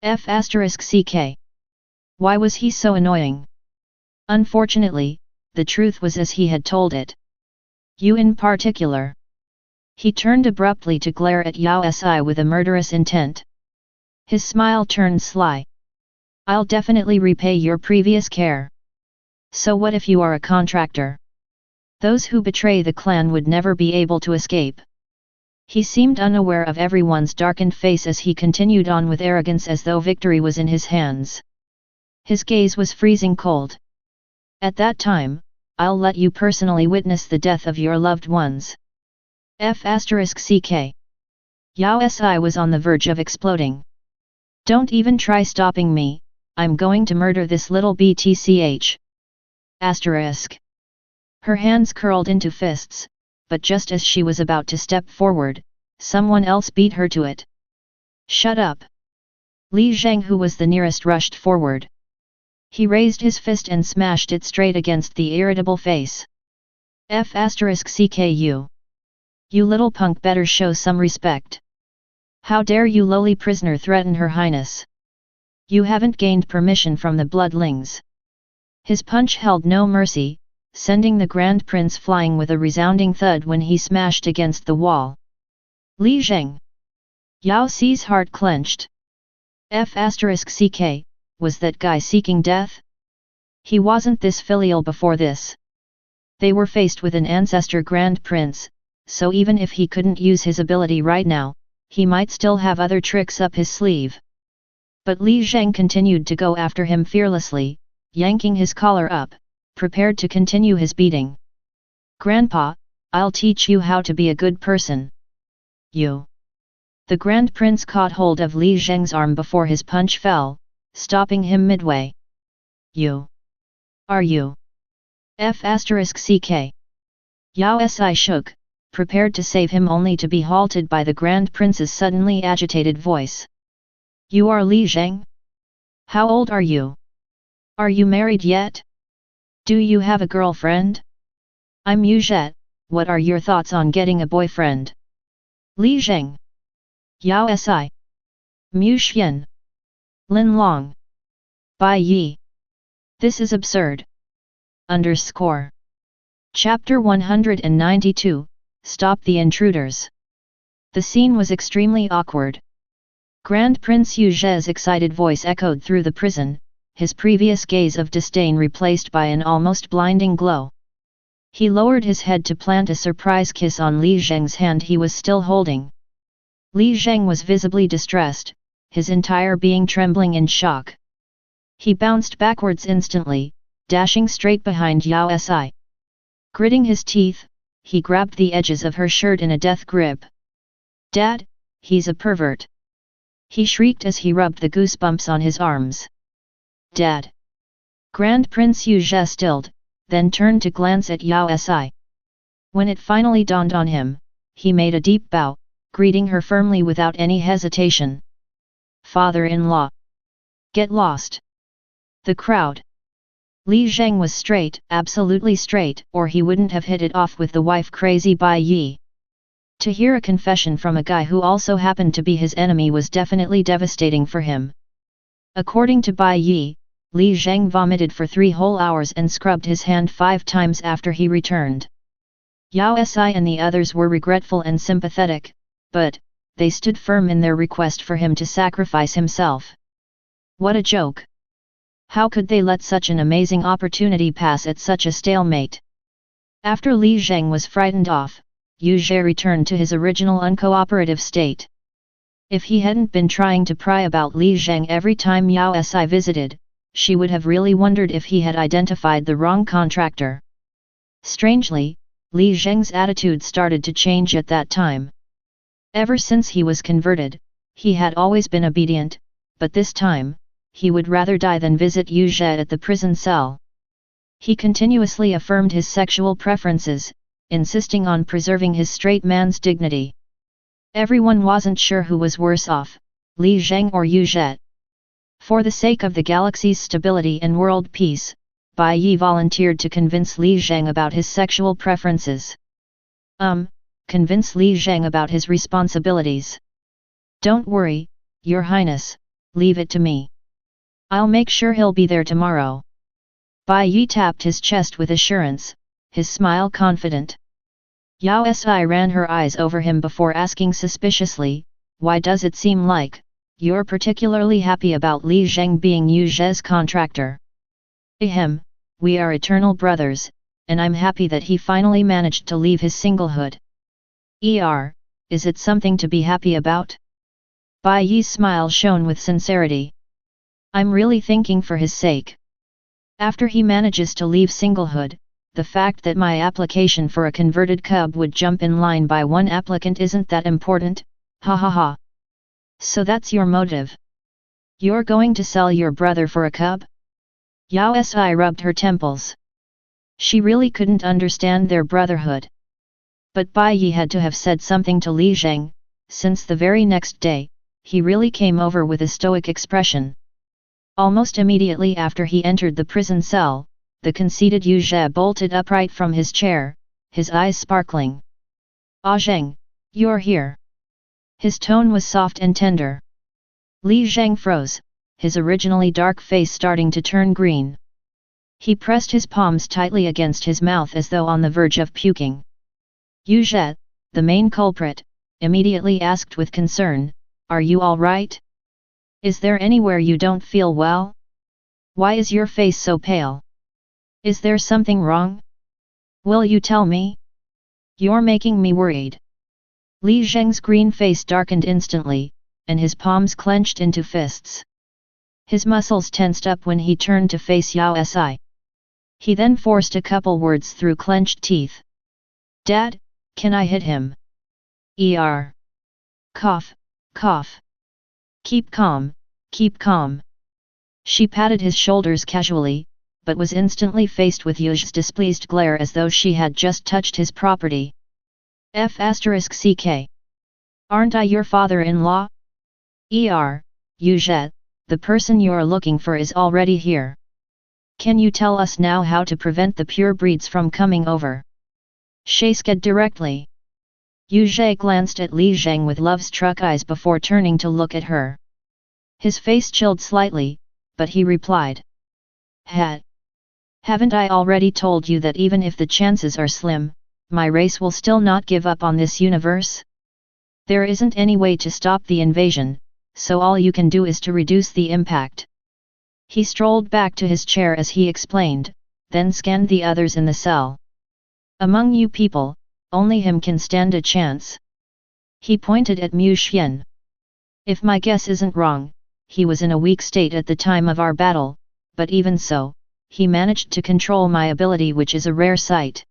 *CK. Why was he so annoying? Unfortunately, the truth was as he had told it. You in particular. He turned abruptly to glare at Yao Si with a murderous intent. His smile turned sly. I'll definitely repay your previous care. So what if you are a contractor? Those who betray the clan would never be able to escape. He seemed unaware of everyone's darkened face as he continued on with arrogance as though victory was in his hands. His gaze was freezing cold. At that time, I'll let you personally witness the death of your loved ones. *CK. Yao Si was on the verge of exploding. Don't even try stopping me, I'm going to murder this little BTCH. Her hands curled into fists, but just as she was about to step forward, someone else beat her to it. Shut up! Li Zheng, who was the nearest, rushed forward. He raised his fist and smashed it straight against the irritable face. *CKU. You little punk, better show some respect. How dare you lowly prisoner threaten Her Highness? You haven't gained permission from the bloodlings. His punch held no mercy, sending the Grand Prince flying with a resounding thud when he smashed against the wall. Li Zheng. Yao Si's heart clenched. *CK, was that guy seeking death? He wasn't this filial before this. They were faced with an ancestor Grand Prince, so even if he couldn't use his ability right now, he might still have other tricks up his sleeve. But Li Zheng continued to go after him fearlessly, yanking his collar up, prepared to continue his beating. Grandpa, I'll teach you how to be a good person. You. The Grand Prince caught hold of Li Zheng's arm before his punch fell, stopping him midway. You. Are you? *CK. Yao Si shook, prepared to save him only to be halted by the Grand Prince's suddenly agitated voice. You are Li Zheng? How old are you? Are you married yet? Do you have a girlfriend? I'm Yuzhet, what are your thoughts on getting a boyfriend? Li Zheng. Yao Si. Mu Xian. Lin Long. Bai Yi. This is absurd. Chapter 192, Stop the Intruders. The scene was extremely awkward. Grand Prince Yuzhet's excited voice echoed through the prison, his previous gaze of disdain replaced by an almost blinding glow. He lowered his head to plant a surprise kiss on Li Zheng's hand he was still holding. Li Zheng was visibly distressed, his entire being trembling in shock. He bounced backwards instantly, dashing straight behind Yao Si. Gritting his teeth, he grabbed the edges of her shirt in a death grip. Dad, he's a pervert! He shrieked as he rubbed the goosebumps on his arms. Dad! Grand Prince Yuzhet stilled, then turned to glance at Yao Si. When it finally dawned on him, he made a deep bow, greeting her firmly without any hesitation. Father-in-law! Get lost! The crowd. Li Zheng was straight, absolutely straight, or he wouldn't have hit it off with the wife-crazy Bai Yi. To hear a confession from a guy who also happened to be his enemy was definitely devastating for him. According to Bai Yi, Li Zheng vomited for 3 whole hours and scrubbed his hand 5 times after he returned. Yao Si and the others were regretful and sympathetic, but they stood firm in their request for him to sacrifice himself. What a joke! How could they let such an amazing opportunity pass at such a stalemate? After Li Zheng was frightened off, Yu Zhe returned to his original uncooperative state. If he hadn't been trying to pry about Li Zheng every time Yao Si visited, she would have really wondered if he had identified the wrong contractor. Strangely, Li Zheng's attitude started to change at that time. Ever since he was converted, he had always been obedient, but this time, he would rather die than visit Yu Zhe at the prison cell. He continuously affirmed his sexual preferences, insisting on preserving his straight man's dignity. Everyone wasn't sure who was worse off, Li Zheng or Yu Zhe. For the sake of the galaxy's stability and world peace, Bai Yi volunteered to convince Li Zheng about his sexual preferences. Convince Li Zheng about his responsibilities. Don't worry, Your Highness, leave it to me. I'll make sure he'll be there tomorrow. Bai Yi tapped his chest with assurance, his smile confident. Yao Si ran her eyes over him before asking suspiciously, why does it seem like you're particularly happy about Li Zheng being Yu Zhe's contractor? Ahem, we are eternal brothers, and I'm happy that he finally managed to leave his singlehood. Is it something to be happy about? Bai Yi's smile shone with sincerity. I'm really thinking for his sake. After he manages to leave singlehood, the fact that my application for a converted cub would jump in line by one applicant isn't that important, ha ha ha. So that's your motive. You're going to sell your brother for a cub? Yao Si rubbed her temples. She really couldn't understand their brotherhood. But Bai Yi had to have said something to Li Zheng, since the very next day, he really came over with a stoic expression. Almost immediately after he entered the prison cell, the conceited Yu Zhe bolted upright from his chair, his eyes sparkling. Ah Zheng, you're here. His tone was soft and tender. Li Zheng froze, his originally dark face starting to turn green. He pressed his palms tightly against his mouth as though on the verge of puking. Yu Zhe, the main culprit, immediately asked with concern, are you all right? Is there anywhere you don't feel well? Why is your face so pale? Is there something wrong? Will you tell me? You're making me worried. Li Zheng's green face darkened instantly, and his palms clenched into fists. His muscles tensed up when he turned to face Yao Si. He then forced a couple words through clenched teeth. Dad, can I hit him? Cough, cough. Keep calm, keep calm. She patted his shoulders casually, but was instantly faced with Yu's displeased glare as though she had just touched his property. *CK. Aren't I your father-in-law? Yu Zhe, the person you're looking for is already here. Can you tell us now how to prevent the pure breeds from coming over? Shaisked directly. Yu Zhe glanced at Li Zheng with love-struck eyes before turning to look at her. His face chilled slightly, but he replied. Haven't I already told you that even if the chances are slim, my race will still not give up on this universe? There isn't any way to stop the invasion, so all you can do is to reduce the impact. He strolled back to his chair as he explained, then scanned the others in the cell. Among you people, only him can stand a chance. He pointed at Mu Xian. If my guess isn't wrong, he was in a weak state at the time of our battle, but even so, he managed to control my ability, which is a rare sight.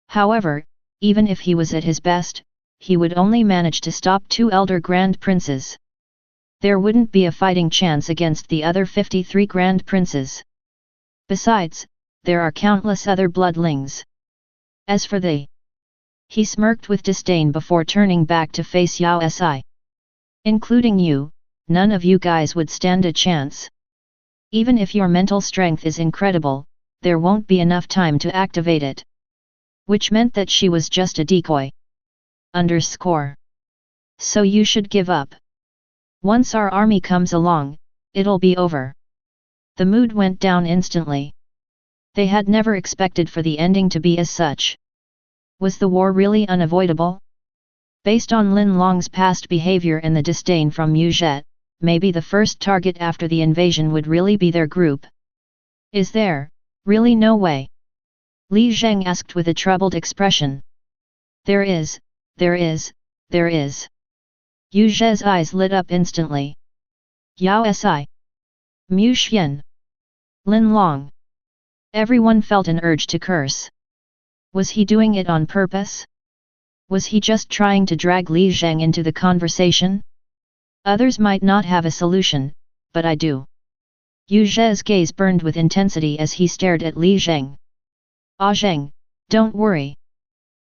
However, even if he was at his best, he would only manage to stop 2 elder grand princes. There wouldn't be a fighting chance against the other 53 grand princes. Besides, there are countless other bloodlings. As for they, he smirked with disdain before turning back to face Yao Si. Including you, none of you guys would stand a chance. Even if your mental strength is incredible, there won't be enough time to activate it. Which meant that she was just a decoy. So you should give up. Once our army comes along, it'll be over. The mood went down instantly. They had never expected for the ending to be as such. Was the war really unavoidable? Based on Lin Long's past behavior and the disdain from Yu Zhe, maybe the first target after the invasion would really be their group, Is there, really no way? Li Zheng asked with a troubled expression. There is, there is, there is. Yu Zhe's eyes lit up instantly. Yao Si. Mu Xian. Lin Long. Everyone felt an urge to curse. Was he doing it on purpose? Was he just trying to drag Li Zheng into the conversation? Others might not have a solution, but I do. Yu Zhe's gaze burned with intensity as he stared at Li Zheng. Ah Zheng, don't worry.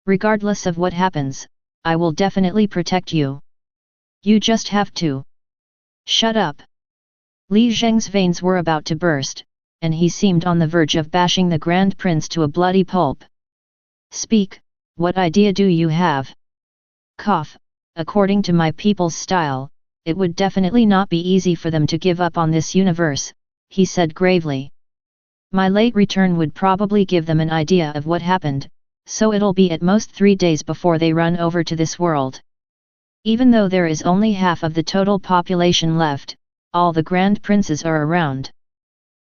Regardless of what happens, I will definitely protect you. You just have to. Shut up. Li Zheng's veins were about to burst, and he seemed on the verge of bashing the Grand Prince to a bloody pulp. Speak, what idea do you have? Cough, according to my people's style, it would definitely not be easy for them to give up on this universe, he said gravely. My late return would probably give them an idea of what happened, so it'll be at most 3 days before they run over to this world. Even though there is only half of the total population left, all the Grand Princes are around.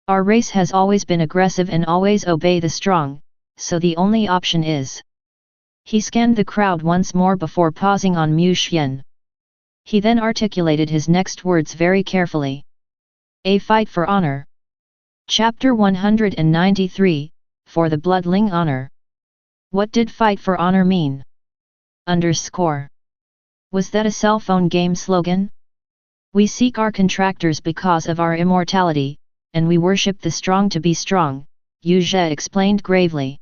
Our race has always been aggressive and always obey the strong, so the only option is. He scanned the crowd once more before pausing on Mu Xian. He then articulated his next words very carefully. A fight for honor. Chapter 193, For the Bloodling Honor. What did fight for honor mean? Underscore. Was that a cell phone game slogan? We seek our contractors because of our immortality, and we worship the strong to be strong, Yu Zhe explained gravely.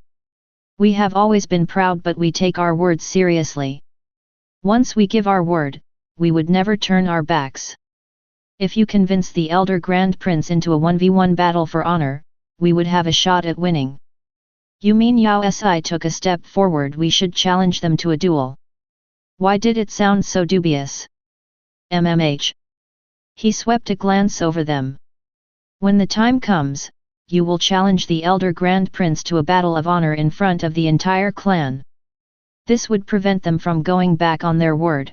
We have always been proud, but we take our words seriously. Once we give our word, we would never turn our backs. If you convince the elder Grand Prince into a 1v1 battle for honor, we would have a shot at winning. You mean Yao Si took a step forward, we should challenge them to a duel? Why did it sound so dubious? MMH. He swept a glance over them. When the time comes, you will challenge the elder Grand Prince to a battle of honor in front of the entire clan. This would prevent them from going back on their word.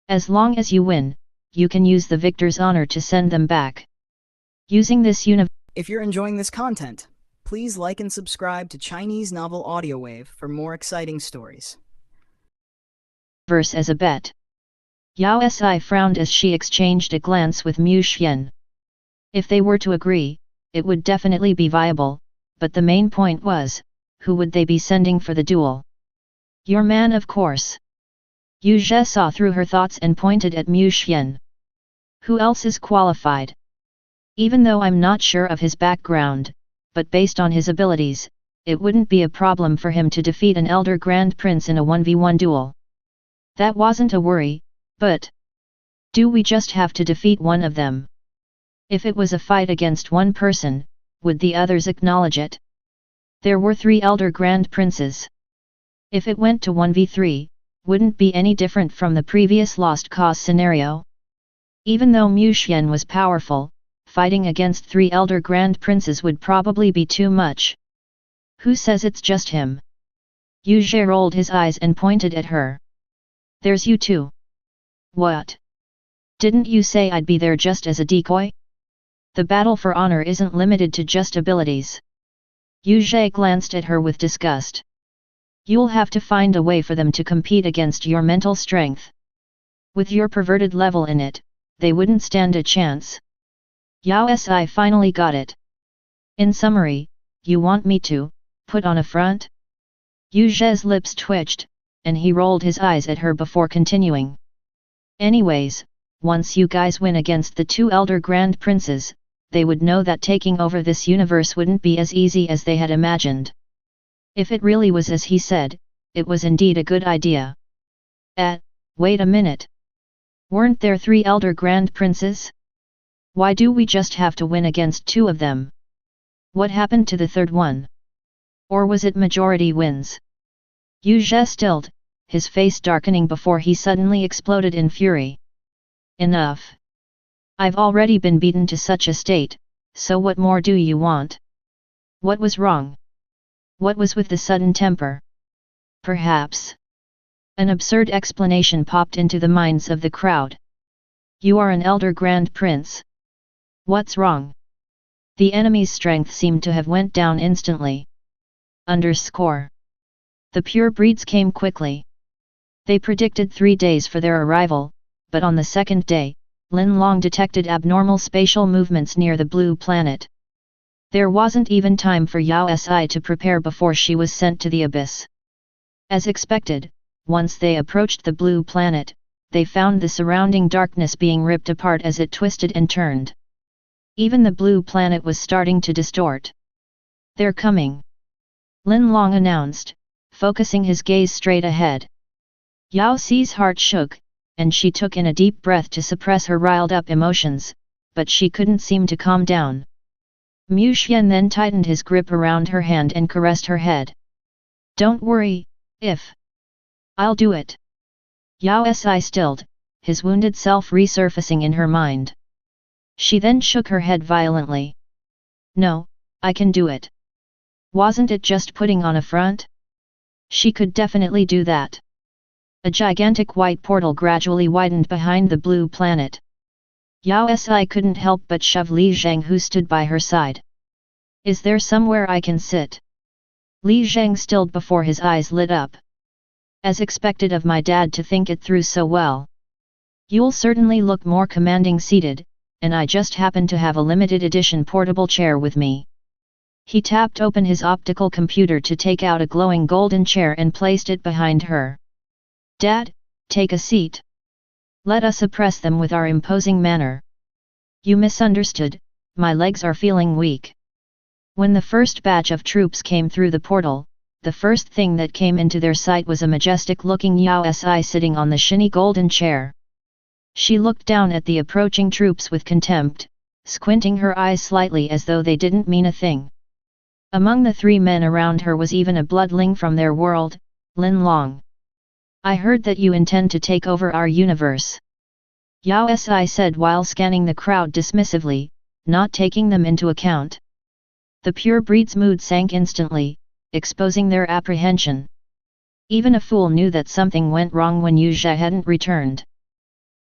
As long as you win, you can use the victor's honor to send them back. Using this If you're enjoying this content, please like and subscribe to Chinese Novel Audio Wave for more exciting stories. Verse as a bet. Yao Si frowned as she exchanged a glance with Mu Xian. If they were to agree, it would definitely be viable, but the main point was, who would they be sending for the duel? Your man, of course. Yu Zhe saw through her thoughts and pointed at Mu Xian. Who else is qualified? Even though I'm not sure of his background, but based on his abilities, it wouldn't be a problem for him to defeat an elder Grand Prince in a 1v1 duel. That wasn't a worry, but do we just have to defeat one of them? If it was a fight against one person, would the others acknowledge it? There were 3 elder Grand Princes. If it went to 1v3, wouldn't be any different from the previous lost cause scenario. Even though Mu Xian was powerful, fighting against 3 elder Grand Princes would probably be too much. Who says it's just him? Yu Zhe rolled his eyes and pointed at her. There's you too. What? Didn't you say I'd be there just as a decoy? The battle for honor isn't limited to just abilities. Yu Zhe glanced at her with disgust. You'll have to find a way for them to compete against your mental strength. With your perverted level in it, they wouldn't stand a chance. Yao Si finally got it. In summary, you want me to put on a front? Yu Zhe's lips twitched, and he rolled his eyes at her before continuing. Anyways, once you guys win against the 2 elder Grand Princes, they would know that taking over this universe wouldn't be as easy as they had imagined. If it really was as he said, it was indeed a good idea. Wait a minute. Weren't there 3 elder Grand Princes? Why do we just have to win against 2 of them? What happened to the 3rd one? Or was it majority wins? Yu Zhe stilled, his face darkening before he suddenly exploded in fury. Enough. I've already been beaten to such a state, so what more do you want? What was wrong? What was with the sudden temper? Perhaps an absurd explanation popped into the minds of the crowd. You are an elder Grand Prince. What's wrong? The enemy's strength seemed to have went down instantly. The pure breeds came quickly. They predicted 3 days for their arrival, but on the second day, Lin Long detected abnormal spatial movements near the blue planet. There wasn't even time for Yao Si to prepare before she was sent to the abyss. As expected, once they approached the blue planet, they found the surrounding darkness being ripped apart as it twisted and turned. Even the blue planet was starting to distort. "They're coming," Lin Long announced, focusing his gaze straight ahead. Yao Si's heart shook, and she took in a deep breath to suppress her riled-up emotions, but she couldn't seem to calm down. Mu Xian then tightened his grip around her hand and caressed her head. "Don't worry, I'll do it." Yao Si stilled, his wounded self resurfacing in her mind. She then shook her head violently. "No, I can do it. Wasn't it just putting on a front? She could definitely do that." A gigantic white portal gradually widened behind the blue planet. Yao Si couldn't help but shove Li Zhang, who stood by her side. "Is there somewhere I can sit?" Li Zhang stilled before his eyes lit up. "As expected of my dad to think it through so well. You'll certainly look more commanding seated, and I just happen to have a limited edition portable chair with me." He tapped open his optical computer to take out a glowing golden chair and placed it behind her. "Dad, take a seat. Let us oppress them with our imposing manner." "You misunderstood, my legs are feeling weak." When the first batch of troops came through the portal, the first thing that came into their sight was a majestic-looking Yao Si sitting on the shiny golden chair. She looked down at the approaching troops with contempt, squinting her eyes slightly as though they didn't mean a thing. Among the 3 men around her was even a bloodling from their world, Lin Long. "I heard that you intend to take over our universe," Yao Si said while scanning the crowd dismissively, not taking them into account. The pure breed's mood sank instantly, exposing their apprehension. Even a fool knew that something went wrong when Yu Zhe hadn't returned.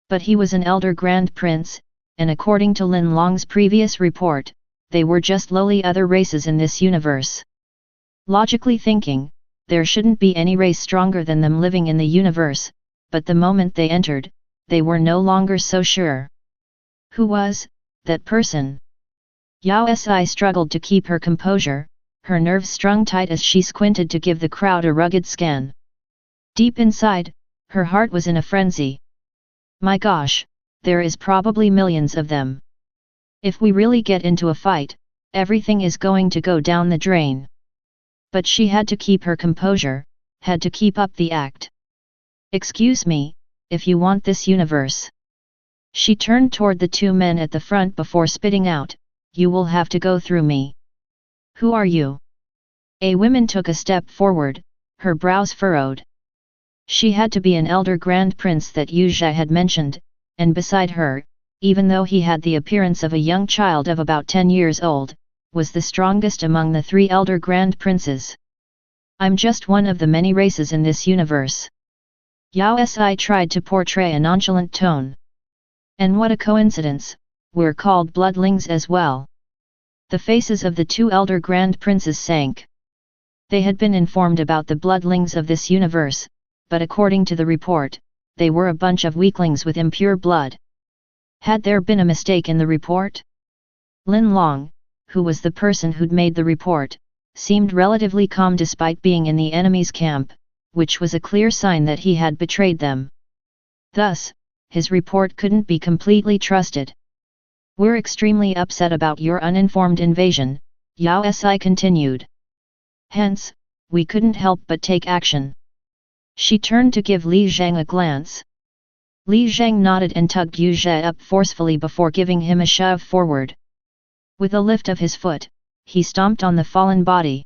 But he was an elder grand prince, and according to Lin Long's previous report, they were just lowly other races in this universe. Logically thinking, there shouldn't be any race stronger than them living in the universe, but the moment they entered, they were no longer so sure. Who was that person? Yao Si struggled to keep her composure, her nerves strung tight as she squinted to give the crowd a rugged scan. Deep inside, her heart was in a frenzy. My gosh, there is probably millions of them. If we really get into a fight, everything is going to go down the drain. But she had to keep her composure, had to keep up the act. Excuse me, if you want this universe. She turned toward the 2 men at the front before spitting out, you will have to go through me. Who are you? A woman took a step forward, her brows furrowed. She had to be an elder grand prince that Yu Zhe had mentioned, and beside her, even though he had the appearance of a young child of about 10 years old, was the strongest among the 3 elder grand princes. I'm just one of the many races in this universe. Yao Si tried to portray a nonchalant tone. And what a coincidence, we're called bloodlings as well. The faces of the 2 elder grand princes sank. They had been informed about the bloodlings of this universe, but according to the report, they were a bunch of weaklings with impure blood. Had there been a mistake in the report? Lin Long, who was the person who'd made the report, seemed relatively calm despite being in the enemy's camp, which was a clear sign that he had betrayed them. Thus, his report couldn't be completely trusted. We're extremely upset about your uninformed invasion, Yao Si continued. Hence, we couldn't help but take action. She turned to give Li Zhang a glance. Li Zhang nodded and tugged Yu Zhe up forcefully before giving him a shove forward. With a lift of his foot, he stomped on the fallen body.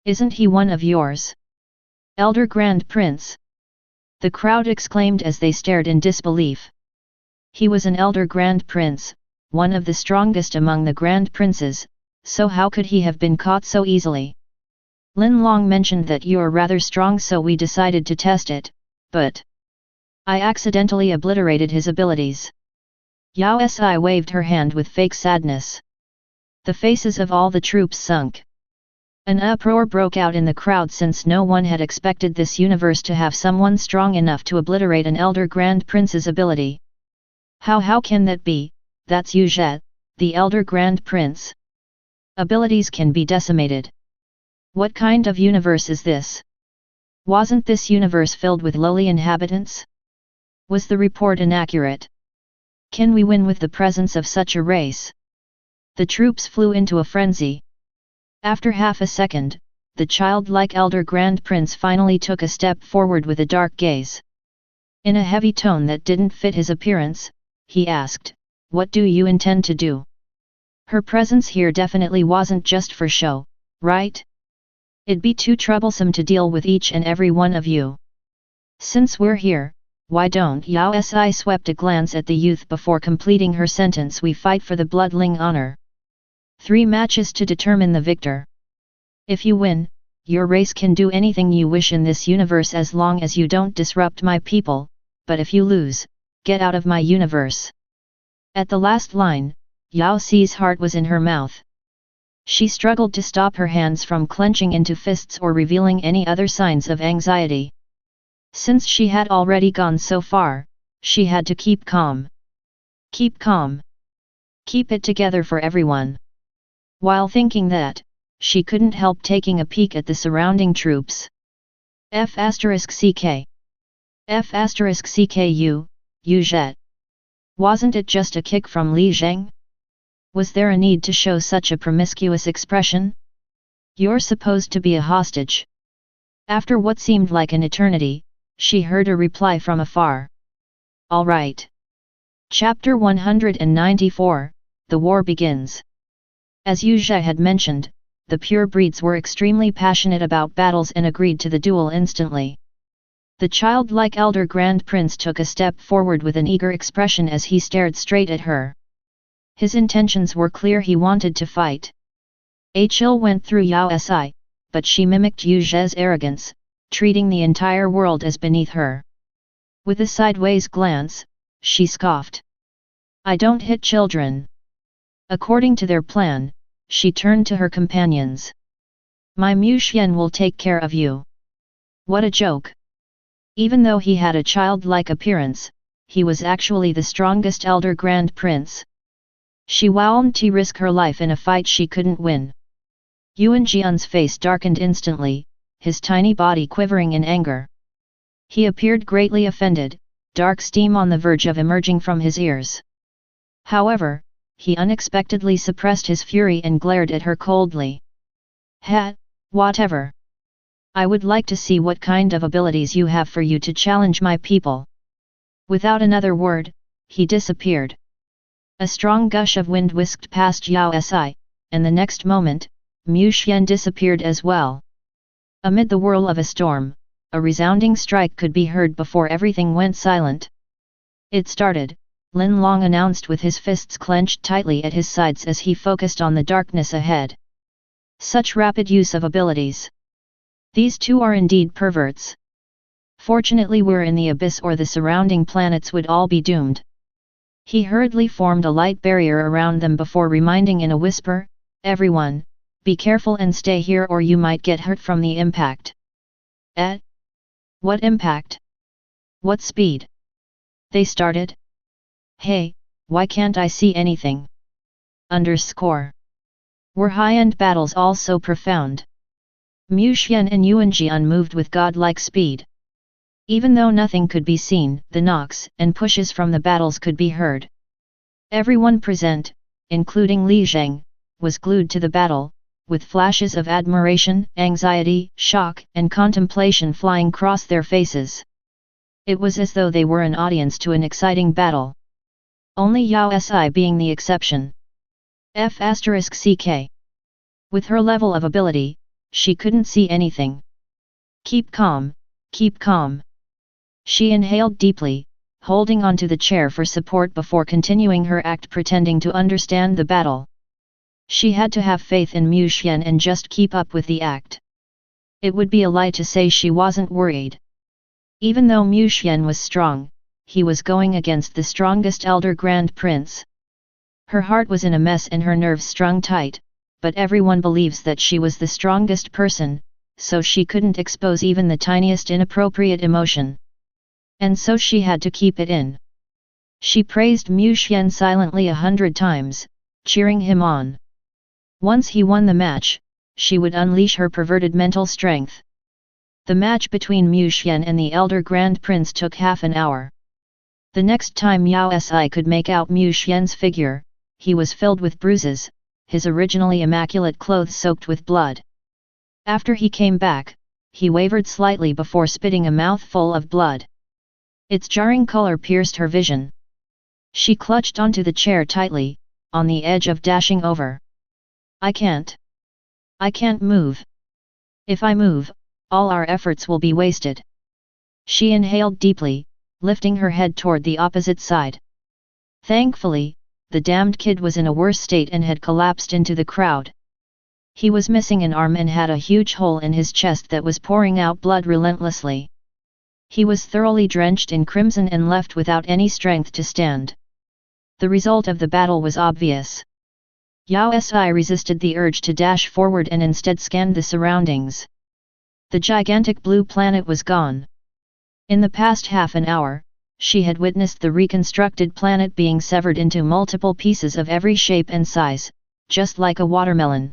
Isn't he one of yours? Elder Grand Prince? The crowd exclaimed as they stared in disbelief. He was an elder Grand Prince, one of the strongest among the Grand Princes, so how could he have been caught so easily? Lin Long mentioned that you're rather strong, so we decided to test it, but I accidentally obliterated his abilities. Yao Si waved her hand with fake sadness. The faces of all the troops sunk. An uproar broke out in the crowd since no one had expected this universe to have someone strong enough to obliterate an elder Grand Prince's ability. How can that be? That's Yu Zhe, the elder Grand Prince. Abilities can be decimated. What kind of universe is this? Wasn't this universe filled with lowly inhabitants? Was the report inaccurate? Can we win with the presence of such a race? The troops flew into a frenzy. After half a second, the childlike elder Grand Prince finally took a step forward with a dark gaze. In a heavy tone that didn't fit his appearance, he asked, "What do you intend to do? Her presence here definitely wasn't just for show, right? It'd be too troublesome to deal with each and every one of you. Since we're here, why don't Yao Si swept a glance at the youth before completing her sentence. We fight for the bloodling honor. 3 matches to determine the victor. If you win, your race can do anything you wish in this universe as long as you don't disrupt my people, but if you lose, get out of my universe." At the last line, Yao Si's heart was in her mouth. She struggled to stop her hands from clenching into fists or revealing any other signs of anxiety. Since she had already gone so far, she had to keep calm. Keep calm. Keep it together for everyone. While thinking that, she couldn't help taking a peek at the surrounding troops. F***CK. F***CKU, Yu Zhe. Wasn't it just a kick from Li Zheng? Was there a need to show such a promiscuous expression? You're supposed to be a hostage. After what seemed like an eternity, she heard a reply from afar. All right. Chapter 194, The War Begins. As Yu Zhe had mentioned, the pure breeds were extremely passionate about battles and agreed to the duel instantly. The childlike elder Grand Prince took a step forward with an eager expression as he stared straight at her. His intentions were clear. He wanted to fight. A chill went through Yao Si, but she mimicked Yu Zhe's arrogance, treating the entire world as beneath her. With a sideways glance, she scoffed. "I don't hit children." According to their plan, she turned to her companions. "My Mu Xian will take care of you." What a joke! Even though he had a childlike appearance, he was actually the strongest elder Grand Prince. She wouldn't risk her life in a fight she couldn't win. Yuan Jian's face darkened instantly, his tiny body quivering in anger. He appeared greatly offended, dark steam on the verge of emerging from his ears. However, he unexpectedly suppressed his fury and glared at her coldly. Whatever. I would like to see what kind of abilities you have for you to challenge my people." Without another word, he disappeared. A strong gush of wind whisked past Yao Si, and the next moment, Mu Xian disappeared as well. Amid the whirl of a storm, a resounding strike could be heard before everything went silent. "It started," Lin Long announced with his fists clenched tightly at his sides as he focused on the darkness ahead. Such rapid use of abilities. These two are indeed perverts. Fortunately we're in the abyss or the surrounding planets would all be doomed. He hurriedly formed a light barrier around them before reminding in a whisper, "Everyone, be careful and stay here or you might get hurt from the impact." What impact? What speed? They started? Hey, why can't I see anything? Were high-end battles all so profound? Mu Xian and Yuan Jian moved with godlike speed. Even though nothing could be seen, the knocks and pushes from the battles could be heard. Everyone present, including Li Zheng, was glued to the battle, with flashes of admiration, anxiety, shock, and contemplation flying across their faces. It was as though they were an audience to an exciting battle. Only Yao Si being the exception. F***CK. With her level of ability, she couldn't see anything. Keep calm, keep calm. She inhaled deeply, holding onto the chair for support before continuing her act pretending to understand the battle. She had to have faith in Mu Xian and just keep up with the act. It would be a lie to say she wasn't worried. Even though Mu Xian was strong, he was going against the strongest elder Grand Prince. Her heart was in a mess and her nerves strung tight, but everyone believes that she was the strongest person, so she couldn't expose even the tiniest inappropriate emotion. And so she had to keep it in. She praised Mu Xian silently 100 times, cheering him on. Once he won the match, she would unleash her perverted mental strength. The match between Mu Xian and the elder Grand Prince took half an hour. The next time Yao Si could make out Mu Xian's figure, he was filled with bruises, his originally immaculate clothes soaked with blood. After he came back, he wavered slightly before spitting a mouthful of blood. Its jarring color pierced her vision. She clutched onto the chair tightly, on the edge of dashing over. I can't move. If I move, all our efforts will be wasted. She inhaled deeply, lifting her head toward the opposite side. Thankfully, the damned kid was in a worse state and had collapsed into the crowd. He was missing an arm and had a huge hole in his chest that was pouring out blood relentlessly. He was thoroughly drenched in crimson and left without any strength to stand. The result of the battle was obvious. Yao Si resisted the urge to dash forward and instead scanned the surroundings. The gigantic blue planet was gone. In the past half an hour, she had witnessed the reconstructed planet being severed into multiple pieces of every shape and size, just like a watermelon.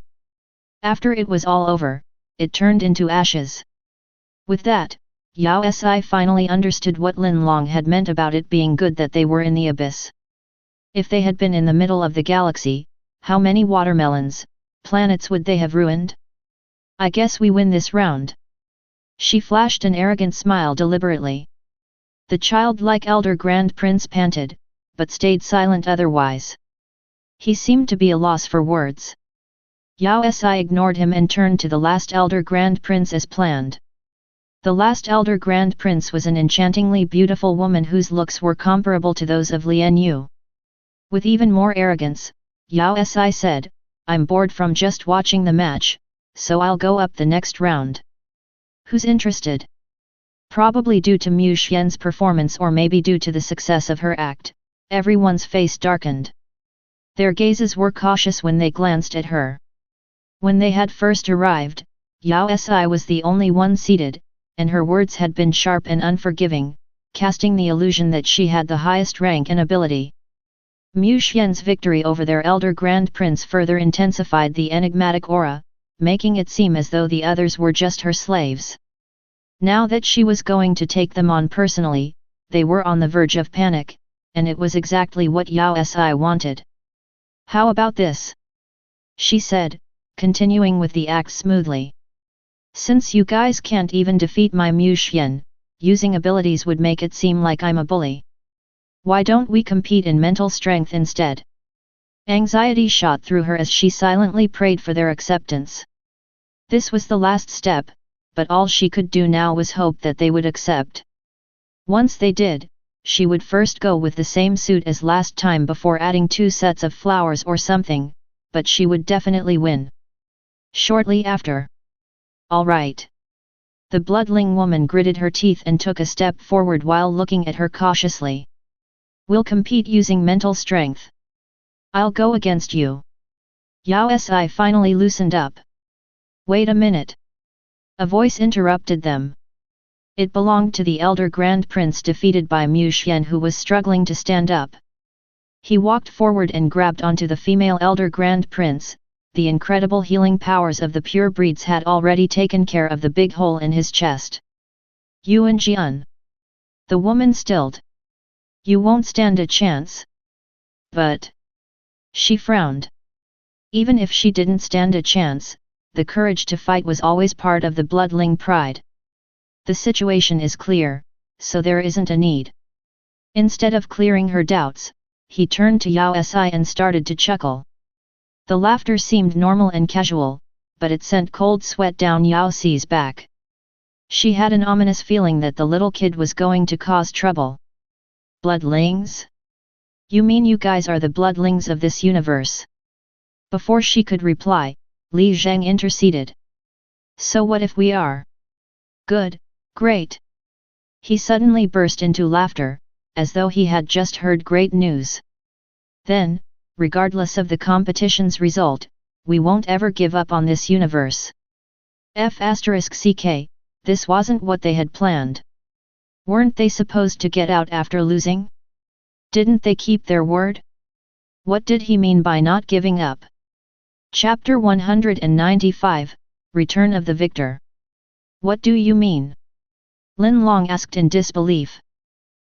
After it was all over, it turned into ashes. With that, Yao Si finally understood what Lin Long had meant about it being good that they were in the abyss. If they had been in the middle of the galaxy, how many watermelons, planets would they have ruined? I guess we win this round. She flashed an arrogant smile deliberately. The childlike elder Grand Prince panted, but stayed silent otherwise. He seemed to be a loss for words. Yao Si ignored him and turned to the last elder Grand Prince as planned. The last elder Grand Prince was an enchantingly beautiful woman whose looks were comparable to those of Lian Yu. With even more arrogance, Yao Si said, I'm bored from just watching the match, so I'll go up the next round. Who's interested? Probably due to Mu Xian's performance or maybe due to the success of her act, everyone's face darkened. Their gazes were cautious when they glanced at her. When they had first arrived, Yao Si was the only one seated, and her words had been sharp and unforgiving, casting the illusion that she had the highest rank and ability. Mu Xian's victory over their elder Grand Prince further intensified the enigmatic aura, making it seem as though the others were just her slaves. Now that she was going to take them on personally, they were on the verge of panic, and it was exactly what Yao Si wanted. How about this? She said, continuing with the act smoothly. Since you guys can't even defeat my Mu Xian, using abilities would make it seem like I'm a bully. Why don't we compete in mental strength instead? Anxiety shot through her as she silently prayed for their acceptance. This was the last step, but all she could do now was hope that they would accept. Once they did, she would first go with the same suit as last time before adding 2 sets of flowers or something, but she would definitely win. Shortly after. All right. The bloodling woman gritted her teeth and took a step forward while looking at her cautiously. We'll compete using mental strength. I'll go against you. Yao Si finally loosened up. Wait a minute. A voice interrupted them. It belonged to the elder Grand Prince defeated by Mu Xian who was struggling to stand up. He walked forward and grabbed onto the female elder Grand Prince. The incredible healing powers of the pure breeds had already taken care of the big hole in his chest. Yuan Jian. The woman stilled. You won't stand a chance. But. She frowned. Even if she didn't stand a chance, the courage to fight was always part of the bloodling pride. The situation is clear, so there isn't a need. Instead of clearing her doubts, he turned to Yao Si and started to chuckle. The laughter seemed normal and casual, but it sent cold sweat down Yao Si's back. She had an ominous feeling that the little kid was going to cause trouble. Bloodlings? You mean you guys are the bloodlings of this universe? Before she could reply, Li Zheng interceded. So what if we are? Good, great. He suddenly burst into laughter, as though he had just heard great news. Then, regardless of the competition's result, we won't ever give up on this universe. *CK, this wasn't what they had planned. Weren't they supposed to get out after losing? Didn't they keep their word? What did he mean by not giving up? Chapter 195, Return of the Victor. What do you mean? Lin Long asked in disbelief.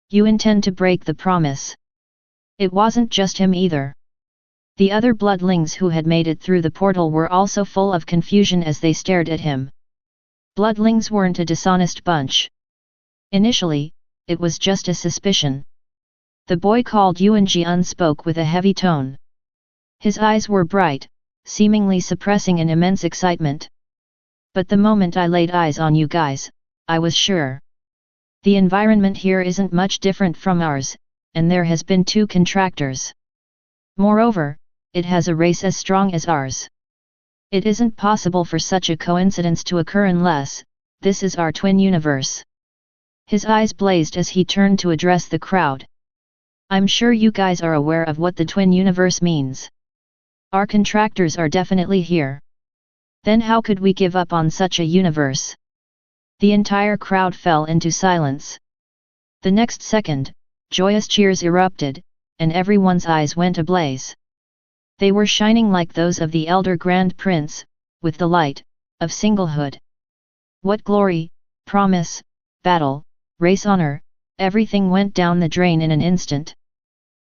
You intend to break the promise. It wasn't just him either. The other bloodlings who had made it through the portal were also full of confusion as they stared at him. Bloodlings weren't a dishonest bunch. Initially, it was just a suspicion. The boy called Yuan Jian spoke with a heavy tone. His eyes were bright, seemingly suppressing an immense excitement. But the moment I laid eyes on you guys, I was sure. The environment here isn't much different from ours, and there has been 2 contractors. Moreover, it has a race as strong as ours. It isn't possible for such a coincidence to occur unless, this is our twin universe. His eyes blazed as he turned to address the crowd. I'm sure you guys are aware of what the twin universe means. Our contractors are definitely here. Then how could we give up on such a universe? The entire crowd fell into silence. The next second, joyous cheers erupted, and everyone's eyes went ablaze. They were shining like those of the elder Grand Prince, with the light of singlehood. What glory, promise, battle, race honor, everything went down the drain in an instant.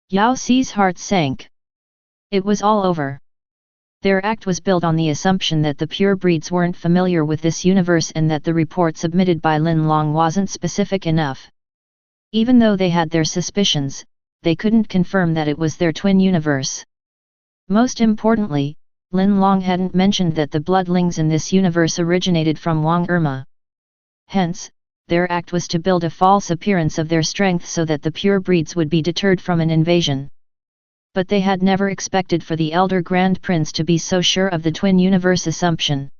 Yao Si's heart sank. It was all over. Their act was built on the assumption that the pure breeds weren't familiar with this universe and that the report submitted by Lin Long wasn't specific enough. Even though they had their suspicions, they couldn't confirm that it was their twin universe. Most importantly, Lin Long hadn't mentioned that the bloodlings in this universe originated from Wang Irma. Hence, their act was to build a false appearance of their strength so that the pure breeds would be deterred from an invasion. But they had never expected for the elder Grand Prince to be so sure of the twin universe assumption.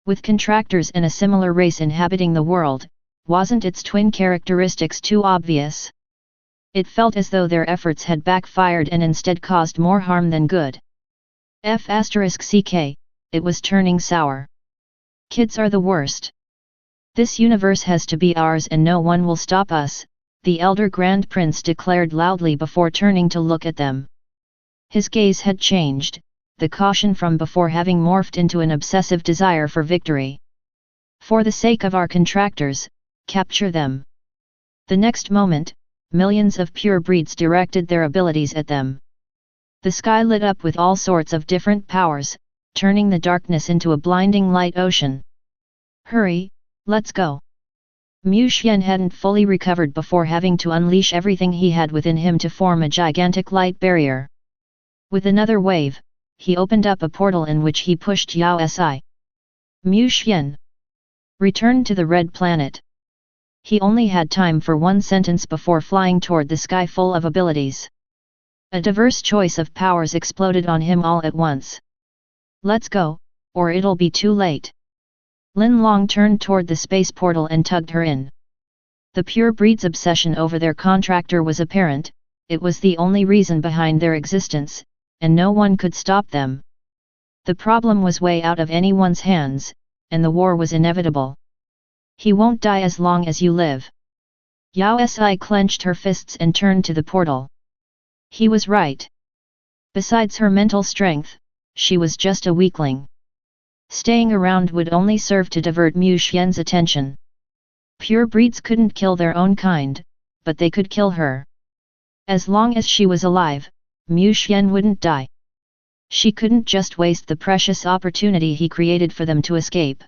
With contractors and a similar race inhabiting the world, wasn't its twin characteristics too obvious? It felt as though their efforts had backfired and instead caused more harm than good. *CK, it was turning sour. Kids are the worst. This universe has to be ours and no one will stop us, the elder Grand Prince declared loudly before turning to look at them. His gaze had changed, the caution from before having morphed into an obsessive desire for victory. For the sake of our contractors, capture them. The next moment, millions of pure breeds directed their abilities at them. The sky lit up with all sorts of different powers, turning the darkness into a blinding light ocean. Hurry, let's go. Mu Xian hadn't fully recovered before having to unleash everything he had within him to form a gigantic light barrier. With another wave, he opened up a portal in which he pushed Yao Si. Mu Xian returned to the red planet. He only had time for one sentence before flying toward the sky full of abilities. A diverse choice of powers exploded on him all at once. Let's go, or it'll be too late. Lin Long turned toward the space portal and tugged her in. The pure breed's obsession over their contractor was apparent, it was the only reason behind their existence, and no one could stop them. The problem was way out of anyone's hands, and the war was inevitable. He won't die as long as you live. Yao Si clenched her fists and turned to the portal. He was right. Besides her mental strength, she was just a weakling. Staying around would only serve to divert Mu Xian's attention. Pure breeds couldn't kill their own kind, but they could kill her. As long as she was alive, Mu Xian wouldn't die. She couldn't just waste the precious opportunity he created for them to escape.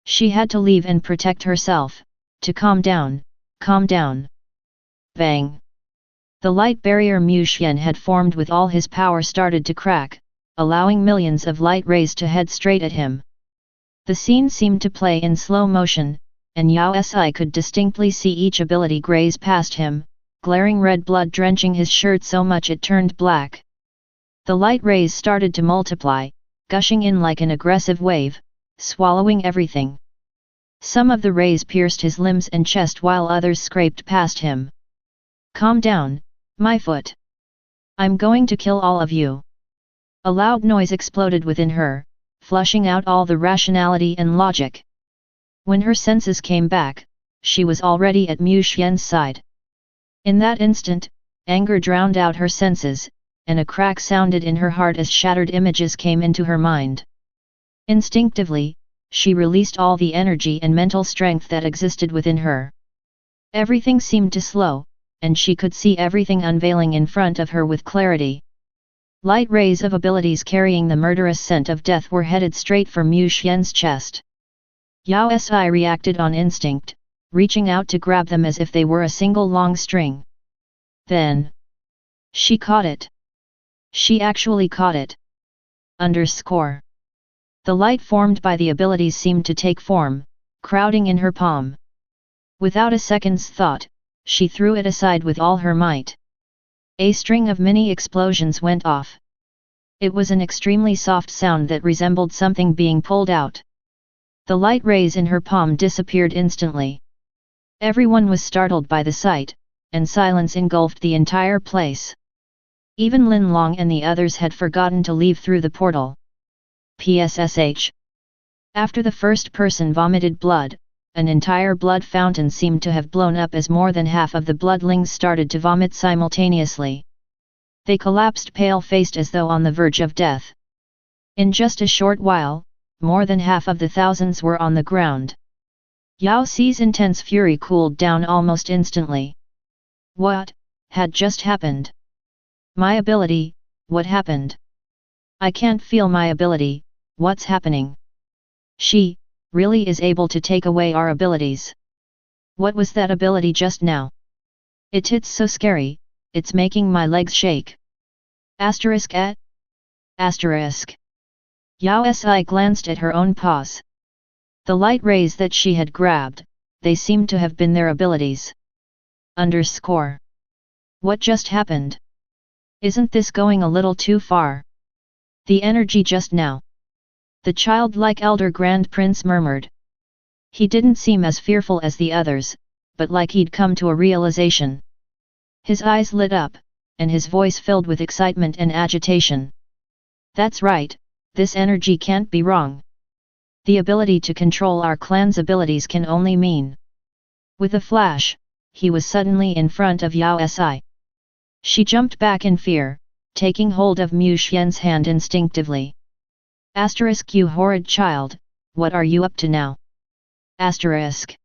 She had to leave and protect herself, to calm down, calm down. Bang! The light barrier Mu Xian had formed with all his power started to crack, allowing millions of light rays to head straight at him. The scene seemed to play in slow motion, and Yao Si could distinctly see each ability graze past him, glaring red blood drenching his shirt so much it turned black. The light rays started to multiply, gushing in like an aggressive wave, swallowing everything. Some of the rays pierced his limbs and chest while others scraped past him. Calm down, my foot. I'm going to kill all of you. A loud noise exploded within her, flushing out all the rationality and logic. When her senses came back, she was already at Mu Xian's side. In that instant, anger drowned out her senses, and a crack sounded in her heart as shattered images came into her mind. Instinctively, she released all the energy and mental strength that existed within her. Everything seemed to slow, and she could see everything unveiling in front of her with clarity. Light rays of abilities carrying the murderous scent of death were headed straight for Mu Xian's chest. Yao Si reacted on instinct, reaching out to grab them as if they were a single long string. Then, she caught it. She actually caught it. The light formed by the abilities seemed to take form, crowding in her palm. Without a second's thought, she threw it aside with all her might. A string of mini explosions went off. It was an extremely soft sound that resembled something being pulled out. The light rays in her palm disappeared instantly. Everyone was startled by the sight, and silence engulfed the entire place. Even Lin Long and the others had forgotten to leave through the portal. PSSH. After the first person vomited blood, an entire blood fountain seemed to have blown up as more than half of the bloodlings started to vomit simultaneously. They collapsed pale-faced as though on the verge of death. In just a short while, more than half of the thousands were on the ground. Yao Si's intense fury cooled down almost instantly. What had just happened? My ability, what happened? I can't feel my ability, what's happening? She really is able to take away our abilities. What was that ability just now? It's so scary, it's making my legs shake. Asterisk at? Asterisk. Yao Si glanced at her own paws. The light rays that she had grabbed, they seemed to have been their abilities. What just happened? Isn't this going a little too far? The energy just now. The childlike elder grand prince murmured. He didn't seem as fearful as the others, but like he'd come to a realization. His eyes lit up, and his voice filled with excitement and agitation. That's right, this energy can't be wrong. The ability to control our clan's abilities can only mean. With a flash, he was suddenly in front of Yao Si. She jumped back in fear, taking hold of Mu Xian's hand instinctively. Asterisk, you horrid child, what are you up to now? Asterisk.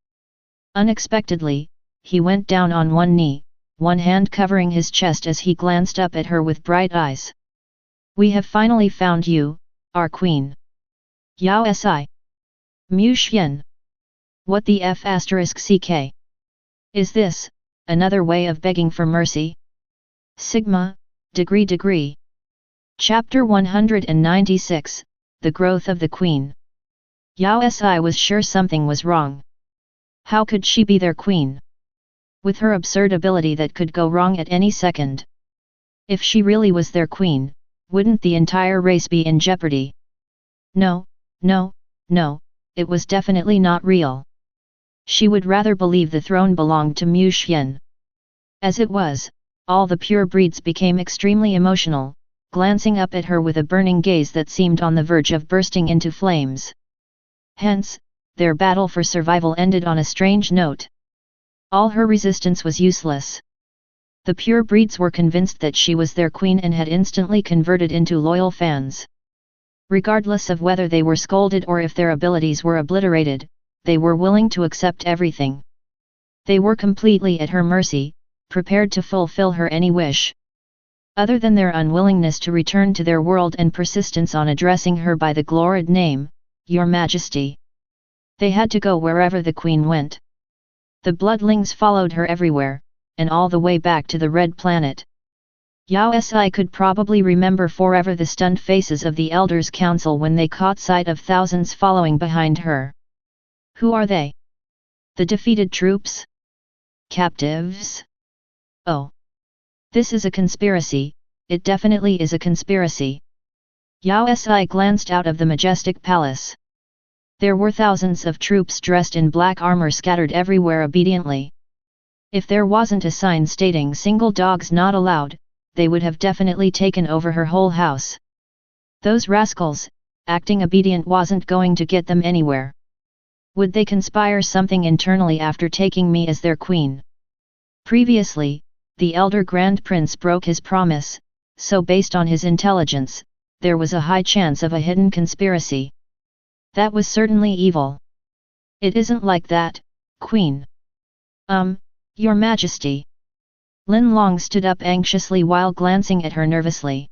Unexpectedly, he went down on one knee, one hand covering his chest as he glanced up at her with bright eyes. We have finally found you, our queen. Yao Si. Mu Xian. What the F asterisk CK? Is this another way of begging for mercy? Sigma, degree. Chapter 196, The Growth of the Queen. Yao Si was sure something was wrong. How could she be their queen? With her absurd ability that could go wrong at any second. If she really was their queen, wouldn't the entire race be in jeopardy? No, it was definitely not real. She would rather believe the throne belonged to Mu Xian. As it was, all the pure breeds became extremely emotional, glancing up at her with a burning gaze that seemed on the verge of bursting into flames. Hence, their battle for survival ended on a strange note. All her resistance was useless. The pure breeds were convinced that she was their queen and had instantly converted into loyal fans. Regardless of whether they were scolded or if their abilities were obliterated, they were willing to accept everything. They were completely at her mercy, prepared to fulfill her any wish. Other than their unwillingness to return to their world and persistence on addressing her by the gloried name, Your Majesty. They had to go wherever the queen went. The bloodlings followed her everywhere, and all the way back to the Red Planet. Yao Si could probably remember forever the stunned faces of the Elders' Council when they caught sight of thousands following behind her. Who are they? The defeated troops? Captives? Oh. This is a conspiracy, it definitely is a conspiracy. Yao Si glanced out of the majestic palace. There were thousands of troops dressed in black armor scattered everywhere obediently. If there wasn't a sign stating single dogs not allowed, they would have definitely taken over her whole house. Those rascals, acting obedient wasn't going to get them anywhere. Would they conspire something internally after taking me as their queen? Previously, the elder Grand Prince broke his promise, so based on his intelligence, there was a high chance of a hidden conspiracy. That was certainly evil. It isn't like that, Queen. Your Majesty. Lin Long stood up anxiously while glancing at her nervously.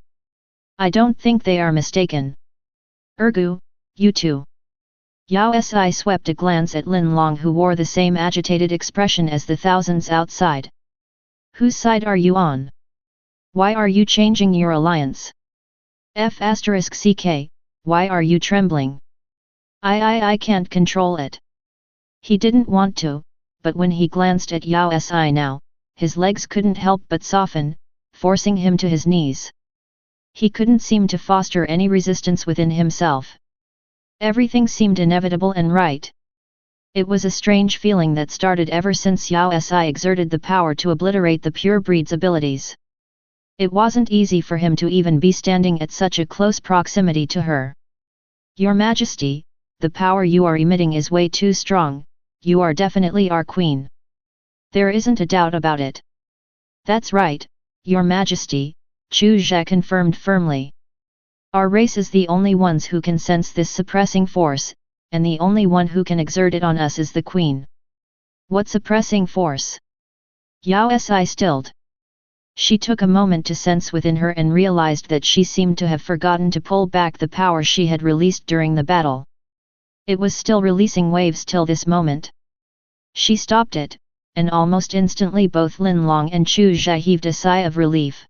I don't think they are mistaken. Ergu, you too. Yao Si swept a glance at Lin Long, who wore the same agitated expression as the thousands outside. Whose side are you on? Why are you changing your alliance? *CK, why are you trembling? I can't control it. He didn't want to, but when he glanced at Yao Si now, his legs couldn't help but soften, forcing him to his knees. He couldn't seem to foster any resistance within himself. Everything seemed inevitable and right. It was a strange feeling that started ever since Yao Si exerted the power to obliterate the pure breed's abilities. It wasn't easy for him to even be standing at such a close proximity to her. Your Majesty, the power you are emitting is way too strong, you are definitely our queen. There isn't a doubt about it. That's right, Your Majesty, Chu Zhe confirmed firmly. Our race is the only ones who can sense this suppressing force, and the only one who can exert it on us is the queen. What suppressing force? Yao Si stilled. She took a moment to sense within her and realized that she seemed to have forgotten to pull back the power she had released during the battle. It was still releasing waves till this moment. She stopped it, and almost instantly both Lin Long and Chu Zhe heaved a sigh of relief.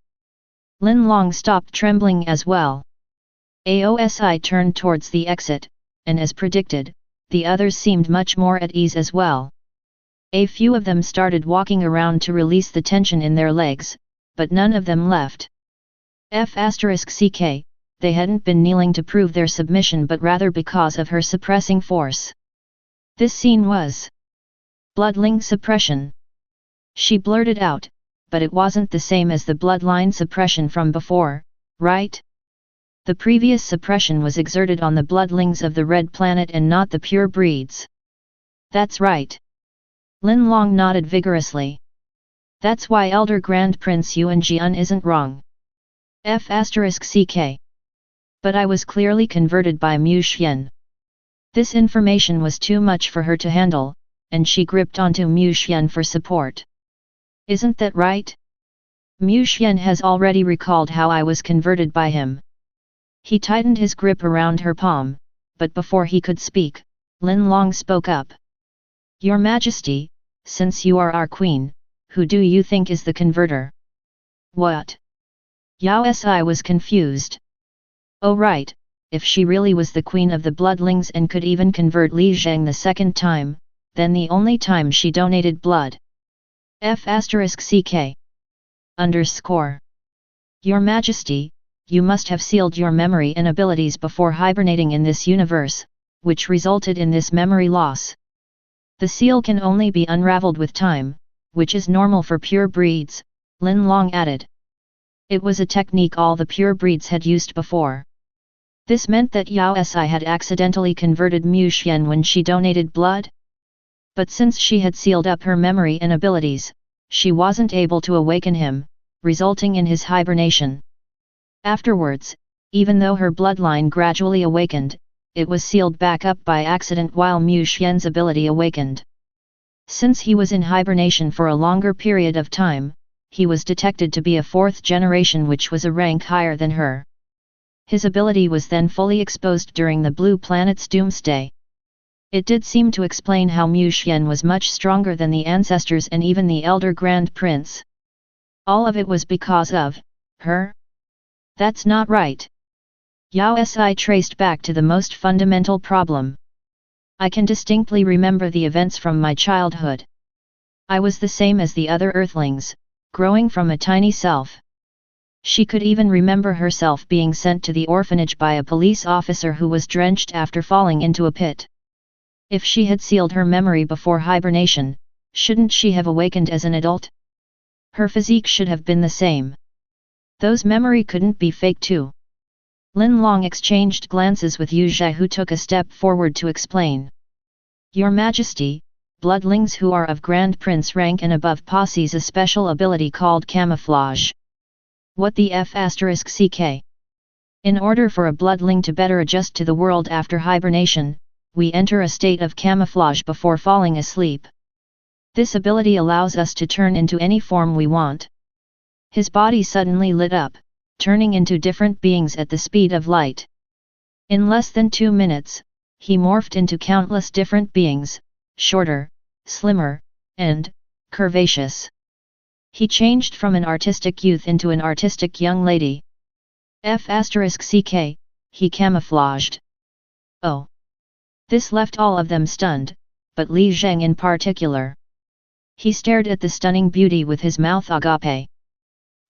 Lin Long stopped trembling as well. Aosi turned towards the exit, and as predicted, the others seemed much more at ease as well. A few of them started walking around to release the tension in their legs, but none of them left. *CK, they hadn't been kneeling to prove their submission but rather because of her suppressing force. This scene was bloodling suppression. She blurted out, but it wasn't the same as the bloodline suppression from before, right? The previous suppression was exerted on the bloodlings of the Red Planet and not the pure breeds. That's right. Lin Long nodded vigorously. That's why Elder Grand Prince Yuan Jian isn't wrong. *CK. But I was clearly converted by Mu Xian. This information was too much for her to handle, and she gripped onto Mu Xian for support. Isn't that right? Mu Xian has already recalled how I was converted by him. He tightened his grip around her palm, but before he could speak, Lin Long spoke up. Your Majesty, since you are our queen, who do you think is the converter? What? Yao Si was confused. Oh right, if she really was the queen of the bloodlings and could even convert Li Zheng the second time, then the only time she donated blood. *CK. Your Majesty, you must have sealed your memory and abilities before hibernating in this universe, which resulted in this memory loss. The seal can only be unraveled with time, which is normal for pure breeds, Lin Long added. It was a technique all the pure breeds had used before. This meant that Yao Si had accidentally converted Mu Xian when she donated blood? But since she had sealed up her memory and abilities, she wasn't able to awaken him, resulting in his hibernation. Afterwards, even though her bloodline gradually awakened, it was sealed back up by accident while Mu Xian's ability awakened. Since he was in hibernation for a longer period of time, he was detected to be a fourth generation, which was a rank higher than her. His ability was then fully exposed during the Blue Planet's doomsday. It did seem to explain how Mu Xian was much stronger than the ancestors and even the elder Grand Prince. All of it was because of her? That's not right. Yao Si traced back to the most fundamental problem. I can distinctly remember the events from my childhood. I was the same as the other Earthlings, growing from a tiny self. She could even remember herself being sent to the orphanage by a police officer who was drenched after falling into a pit. If she had sealed her memory before hibernation, shouldn't she have awakened as an adult? Her physique should have been the same. Those memory couldn't be fake too. Lin Long exchanged glances with Yu Zhe, who took a step forward to explain. Your Majesty, bloodlings who are of Grand Prince rank and above possess a special ability called camouflage. What the f*ck? In order for a bloodling to better adjust to the world after hibernation, we enter a state of camouflage before falling asleep. This ability allows us to turn into any form we want. His body suddenly lit up, turning into different beings at the speed of light. In less than 2 minutes, he morphed into countless different beings, shorter, slimmer, and curvaceous. He changed from an artistic youth into an artistic young lady. f*ck, he camouflaged. Oh! This left all of them stunned, but Li Zheng in particular. He stared at the stunning beauty with his mouth agape.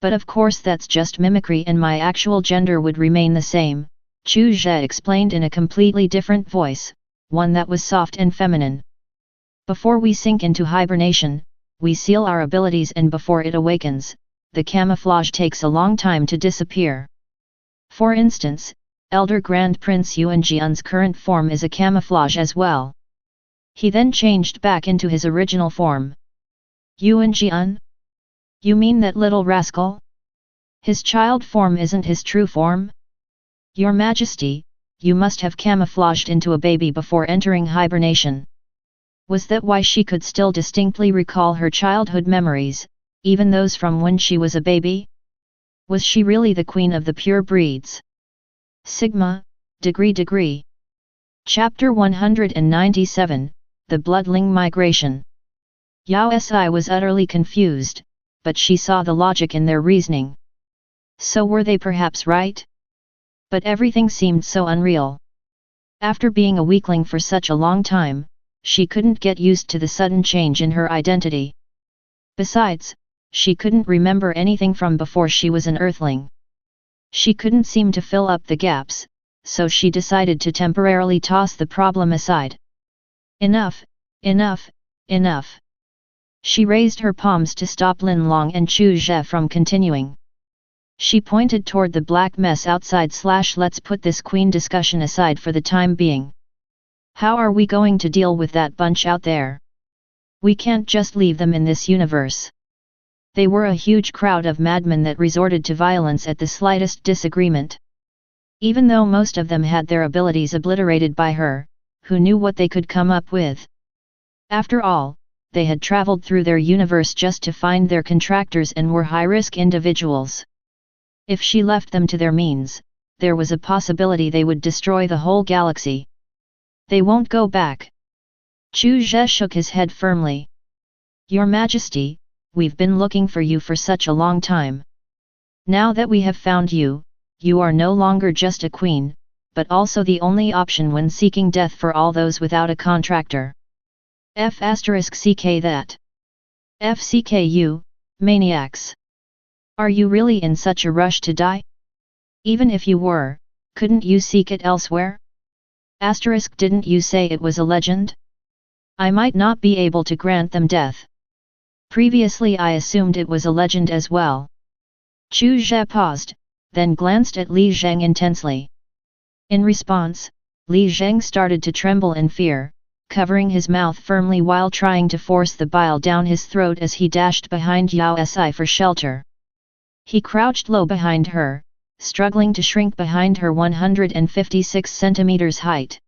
But of course that's just mimicry and my actual gender would remain the same, Chu Zhe explained in a completely different voice, one that was soft and feminine. Before we sink into hibernation, we seal our abilities, and before it awakens, the camouflage takes a long time to disappear. For instance, Elder Grand Prince Yuanjian's current form is a camouflage as well. He then changed back into his original form. Yuanjian? You mean that little rascal? His child form isn't his true form? Your Majesty, you must have camouflaged into a baby before entering hibernation. Was that why she could still distinctly recall her childhood memories, even those from when she was a baby? Was she really the queen of the pure breeds? Sigma, degree. Chapter 197, The Bloodling Migration. Yao Si was utterly confused, but she saw the logic in their reasoning. So were they perhaps right? But everything seemed so unreal. After being a weakling for such a long time, she couldn't get used to the sudden change in her identity. Besides, she couldn't remember anything from before she was an earthling. She couldn't seem to fill up the gaps, so she decided to temporarily toss the problem aside. Enough. She raised her palms to stop Lin Long and Chu Zhe from continuing. She pointed toward the black mess outside. Let's put this queen discussion aside for the time being. How are we going to deal with that bunch out there? We can't just leave them in this universe. They were a huge crowd of madmen that resorted to violence at the slightest disagreement. Even though most of them had their abilities obliterated by her, who knew what they could come up with? After all, they had traveled through their universe just to find their contractors and were high-risk individuals. If she left them to their means, there was a possibility they would destroy the whole galaxy. They won't go back. Chu Zhe shook his head firmly. Your Majesty, we've been looking for you for such a long time. Now that we have found you, you are no longer just a queen, but also the only option when seeking death for all those without a contractor. f*ck that. FCKU, maniacs. Are you really in such a rush to die? Even if you were, couldn't you seek it elsewhere? Didn't you say it was a legend? I might not be able to grant them death. Previously I assumed it was a legend as well. Chu Zhe paused, then glanced at Li Zheng intensely. In response, Li Zheng started to tremble in fear, covering his mouth firmly while trying to force the bile down his throat as he dashed behind Yao Si for shelter. He crouched low behind her, struggling to shrink behind her 156 centimeters height.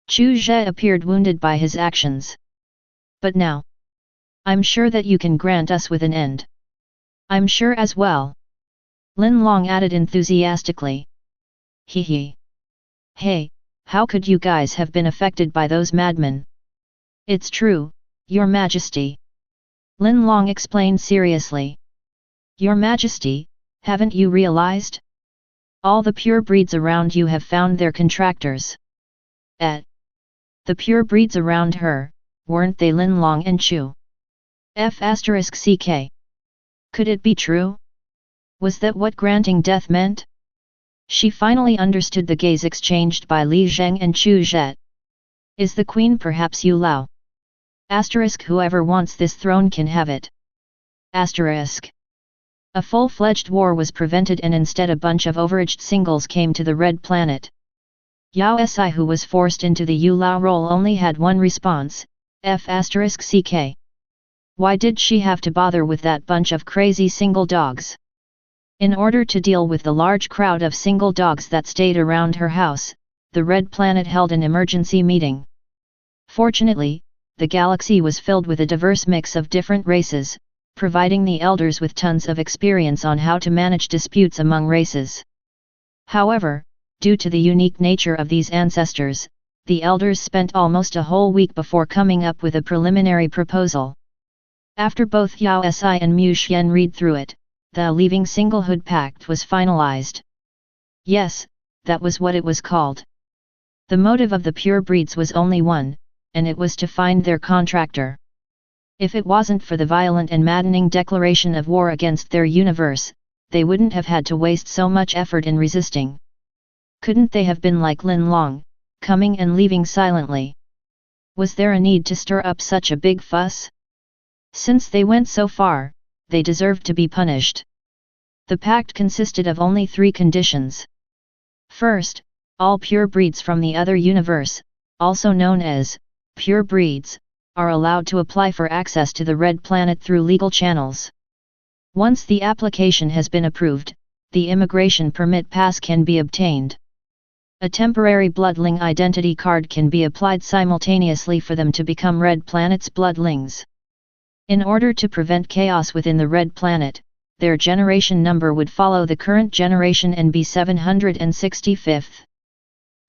Chu Zhe appeared wounded by his actions. But now, I'm sure that you can grant us with an end. I'm sure as well. Lin Long added enthusiastically. Hee. Hey, how could you guys have been affected by those madmen? It's true, Your Majesty. Lin Long explained seriously. Your Majesty, haven't you realized? All the pure breeds around you have found their contractors. The pure breeds around her, weren't they Lin Long and Chu? f*ck. Could it be true? Was that what granting death meant? She finally understood the gaze exchanged by Li Zheng and Chu Zhe. Is the queen perhaps Yu Lao? Whoever wants this throne can have it. A full-fledged war was prevented and instead a bunch of overaged singles came to the Red Planet. Yao Si, who was forced into the Yu Lao role, only had one response, F***ck. Why did she have to bother with that bunch of crazy single dogs? In order to deal with the large crowd of single dogs that stayed around her house, the Red Planet held an emergency meeting. Fortunately, the galaxy was filled with a diverse mix of different races, providing the elders with tons of experience on how to manage disputes among races. However, due to the unique nature of these ancestors, the elders spent almost a whole week before coming up with a preliminary proposal. After both Yao Si and Mu Xian read through it, the Leaving Singlehood Pact was finalized. Yes, that was what it was called. The motive of the pure breeds was only one, and it was to find their contractor. If it wasn't for the violent and maddening declaration of war against their universe, they wouldn't have had to waste so much effort in resisting. Couldn't they have been like Lin Long, coming and leaving silently? Was there a need to stir up such a big fuss? Since they went so far, they deserved to be punished. The pact consisted of only 3 conditions. First, all pure breeds from the other universe, also known as pure breeds, are allowed to apply for access to the Red Planet through legal channels. Once the application has been approved, the immigration permit pass can be obtained. A temporary bloodling identity card can be applied simultaneously for them to become Red Planet's bloodlings. In order to prevent chaos within the Red Planet, their generation number would follow the current generation and be 765th.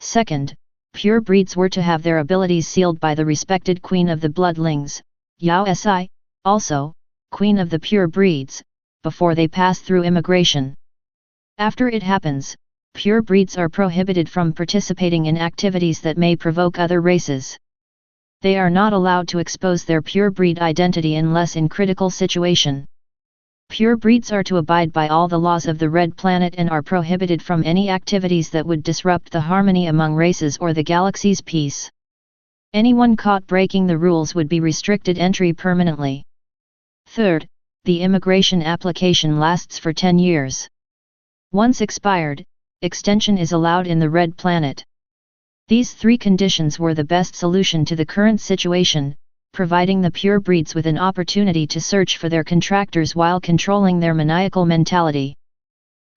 Second, pure breeds were to have their abilities sealed by the respected Queen of the Bloodlings, Yao Si, also, Queen of the Pure Breeds, before they pass through immigration. After it happens, pure breeds are prohibited from participating in activities that may provoke other races. They are not allowed to expose their pure breed identity unless in critical situation. Pure breeds are to abide by all the laws of the Red Planet and are prohibited from any activities that would disrupt the harmony among races or the galaxy's peace. Anyone caught breaking the rules would be restricted entry permanently. Third, the immigration application lasts for 10 years. Once expired, extension is allowed in the Red Planet. These 3 conditions were the best solution to the current situation, providing the pure breeds with an opportunity to search for their contractors while controlling their maniacal mentality.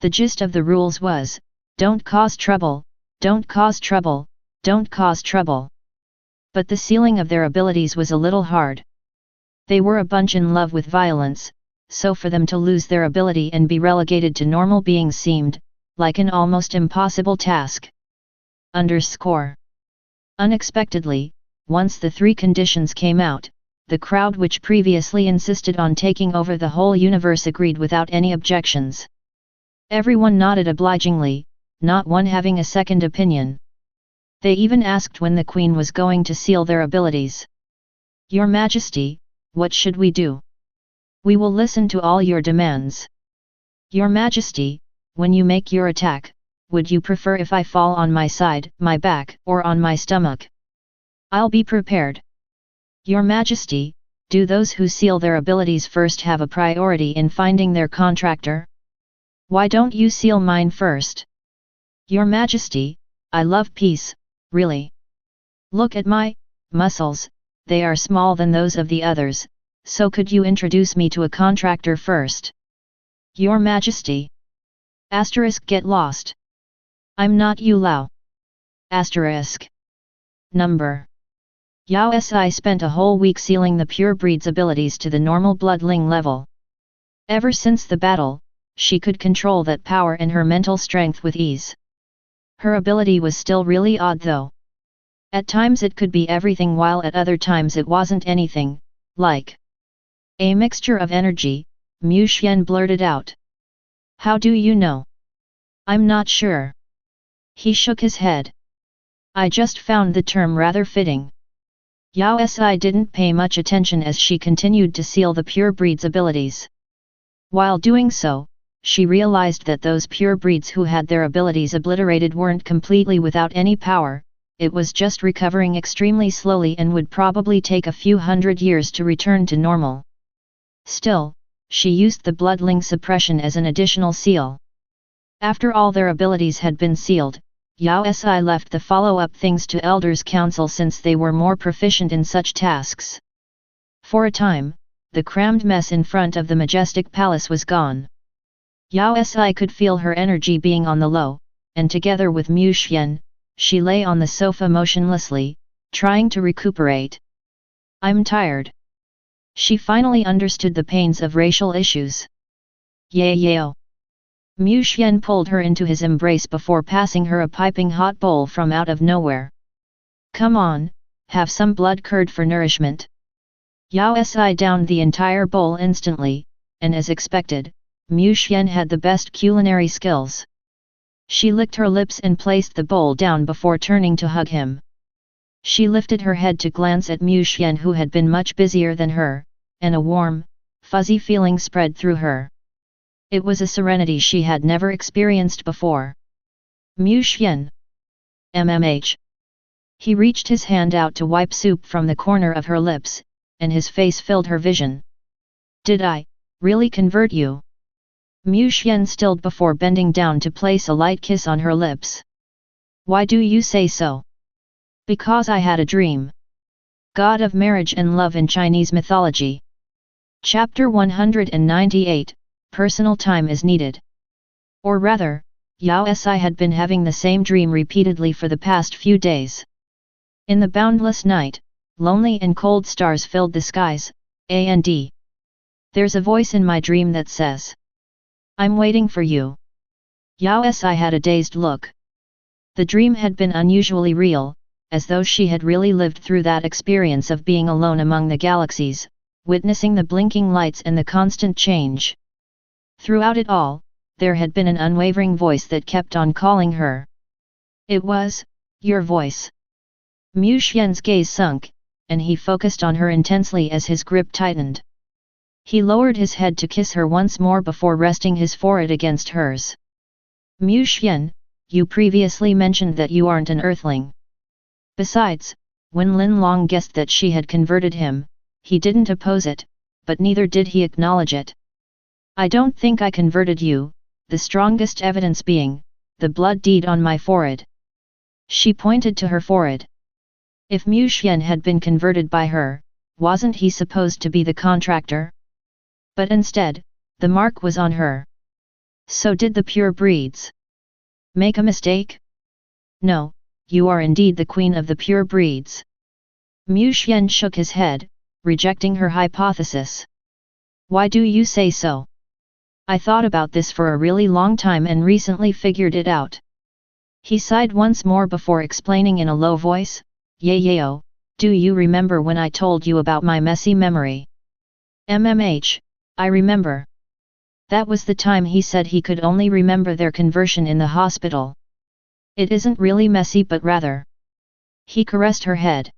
The gist of the rules was, don't cause trouble, don't cause trouble, don't cause trouble. But the sealing of their abilities was a little hard. They were a bunch in love with violence, so for them to lose their ability and be relegated to normal beings seemed like an almost impossible task. Unexpectedly, once the 3 conditions came out, the crowd which previously insisted on taking over the whole universe agreed without any objections. Everyone nodded obligingly, not one having a second opinion. They even asked when the Queen was going to seal their abilities. Your Majesty, what should we do? We will listen to all your demands. Your Majesty, when you make your attack, would you prefer if I fall on my side, my back, or on my stomach? I'll be prepared. Your Majesty, do those who seal their abilities first have a priority in finding their contractor? Why don't you seal mine first? Your Majesty, I love peace, really. Look at my muscles, they are smaller than those of the others, so could you introduce me to a contractor first? Your Majesty. Get lost. I'm not Yu Lao. Number. Yao Si spent a whole week sealing the pure breed's abilities to the normal bloodling level. Ever since the battle, she could control that power and her mental strength with ease. Her ability was still really odd though. At times it could be everything while at other times it wasn't anything, like a mixture of energy, Mu Xian blurted out. How do you know? I'm not sure. He shook his head. I just found the term rather fitting. Yao Si didn't pay much attention as she continued to seal the pure breed's abilities. While doing so, she realized that those pure breeds who had their abilities obliterated weren't completely without any power, it was just recovering extremely slowly and would probably take a few hundred years to return to normal. Still, she used the bloodling suppression as an additional seal. After all their abilities had been sealed, Yao Si left the follow-up things to Elders' Council since they were more proficient in such tasks. For a time, the crammed mess in front of the majestic palace was gone. Yao Si could feel her energy being on the low, and together with Mu Xian, she lay on the sofa motionlessly, trying to recuperate. "I'm tired." She finally understood the pains of racial issues. Yao. Mu Xian pulled her into his embrace before passing her a piping hot bowl from out of nowhere. "Come on, have some blood curd for nourishment." Yao Si downed the entire bowl instantly, and as expected, Mu Xian had the best culinary skills. She licked her lips and placed the bowl down before turning to hug him. She lifted her head to glance at Mu Xian, who had been much busier than her, and a warm, fuzzy feeling spread through her. It was a serenity she had never experienced before. "Mu Xian. He reached his hand out to wipe soup from the corner of her lips, and his face filled her vision. "Did I really convert you?" Mu Xian stilled before bending down to place a light kiss on her lips. "Why do you say so?" "Because I had a dream." God of marriage and love in Chinese mythology. Chapter 198, Personal time is needed. Or rather, Yao Si had been having the same dream repeatedly for the past few days. In the boundless night, lonely and cold stars filled the skies, and there's a voice in my dream that says, "I'm waiting for you." Yao Si had a dazed look. The dream had been unusually real, as though she had really lived through that experience of being alone among the galaxies, witnessing the blinking lights and the constant change. Throughout it all, there had been an unwavering voice that kept on calling her. It was, your voice. Mu Xian's gaze sunk, and he focused on her intensely as his grip tightened. He lowered his head to kiss her once more before resting his forehead against hers. "Mu Xian, you previously mentioned that you aren't an earthling." Besides, when Lin Long guessed that she had converted him, he didn't oppose it, but neither did he acknowledge it. "I don't think I converted you, the strongest evidence being, the blood deed on my forehead." She pointed to her forehead. If Mu Xian had been converted by her, wasn't he supposed to be the contractor? But instead, the mark was on her. So did the pure breeds make a mistake? "No, you are indeed the queen of the pure breeds." Mu Xian shook his head, rejecting her hypothesis. "Why do you say so?" "I thought about this for a really long time and recently figured it out." He sighed once more before explaining in a low voice, "Yao, do you remember when I told you about my messy memory?" I remember." That was the time he said he could only remember their conversion in the hospital. "It isn't really messy but rather." He caressed her head.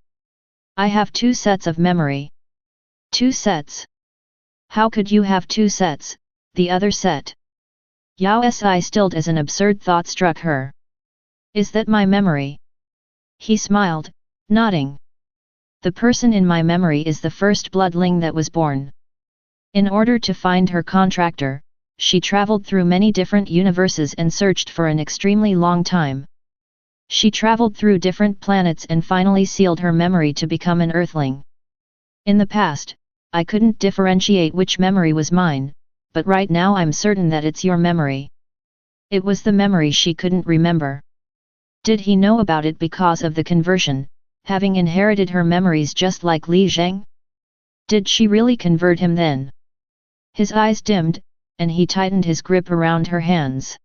"I have 2 sets of memory." "2 sets? How could you have 2 sets, the other set?" Yao Si stilled as an absurd thought struck her. "Is that my memory?" He smiled, nodding. "The person in my memory is the first bloodling that was born." In order to find her contractor, she traveled through many different universes and searched for an extremely long time. She traveled through different planets and finally sealed her memory to become an earthling. "In the past, I couldn't differentiate which memory was mine, but right now I'm certain that it's your memory." It was the memory she couldn't remember. Did he know about it because of the conversion, having inherited her memories just like Li Zheng? Did she really convert him then? His eyes dimmed, and he tightened his grip around her hands.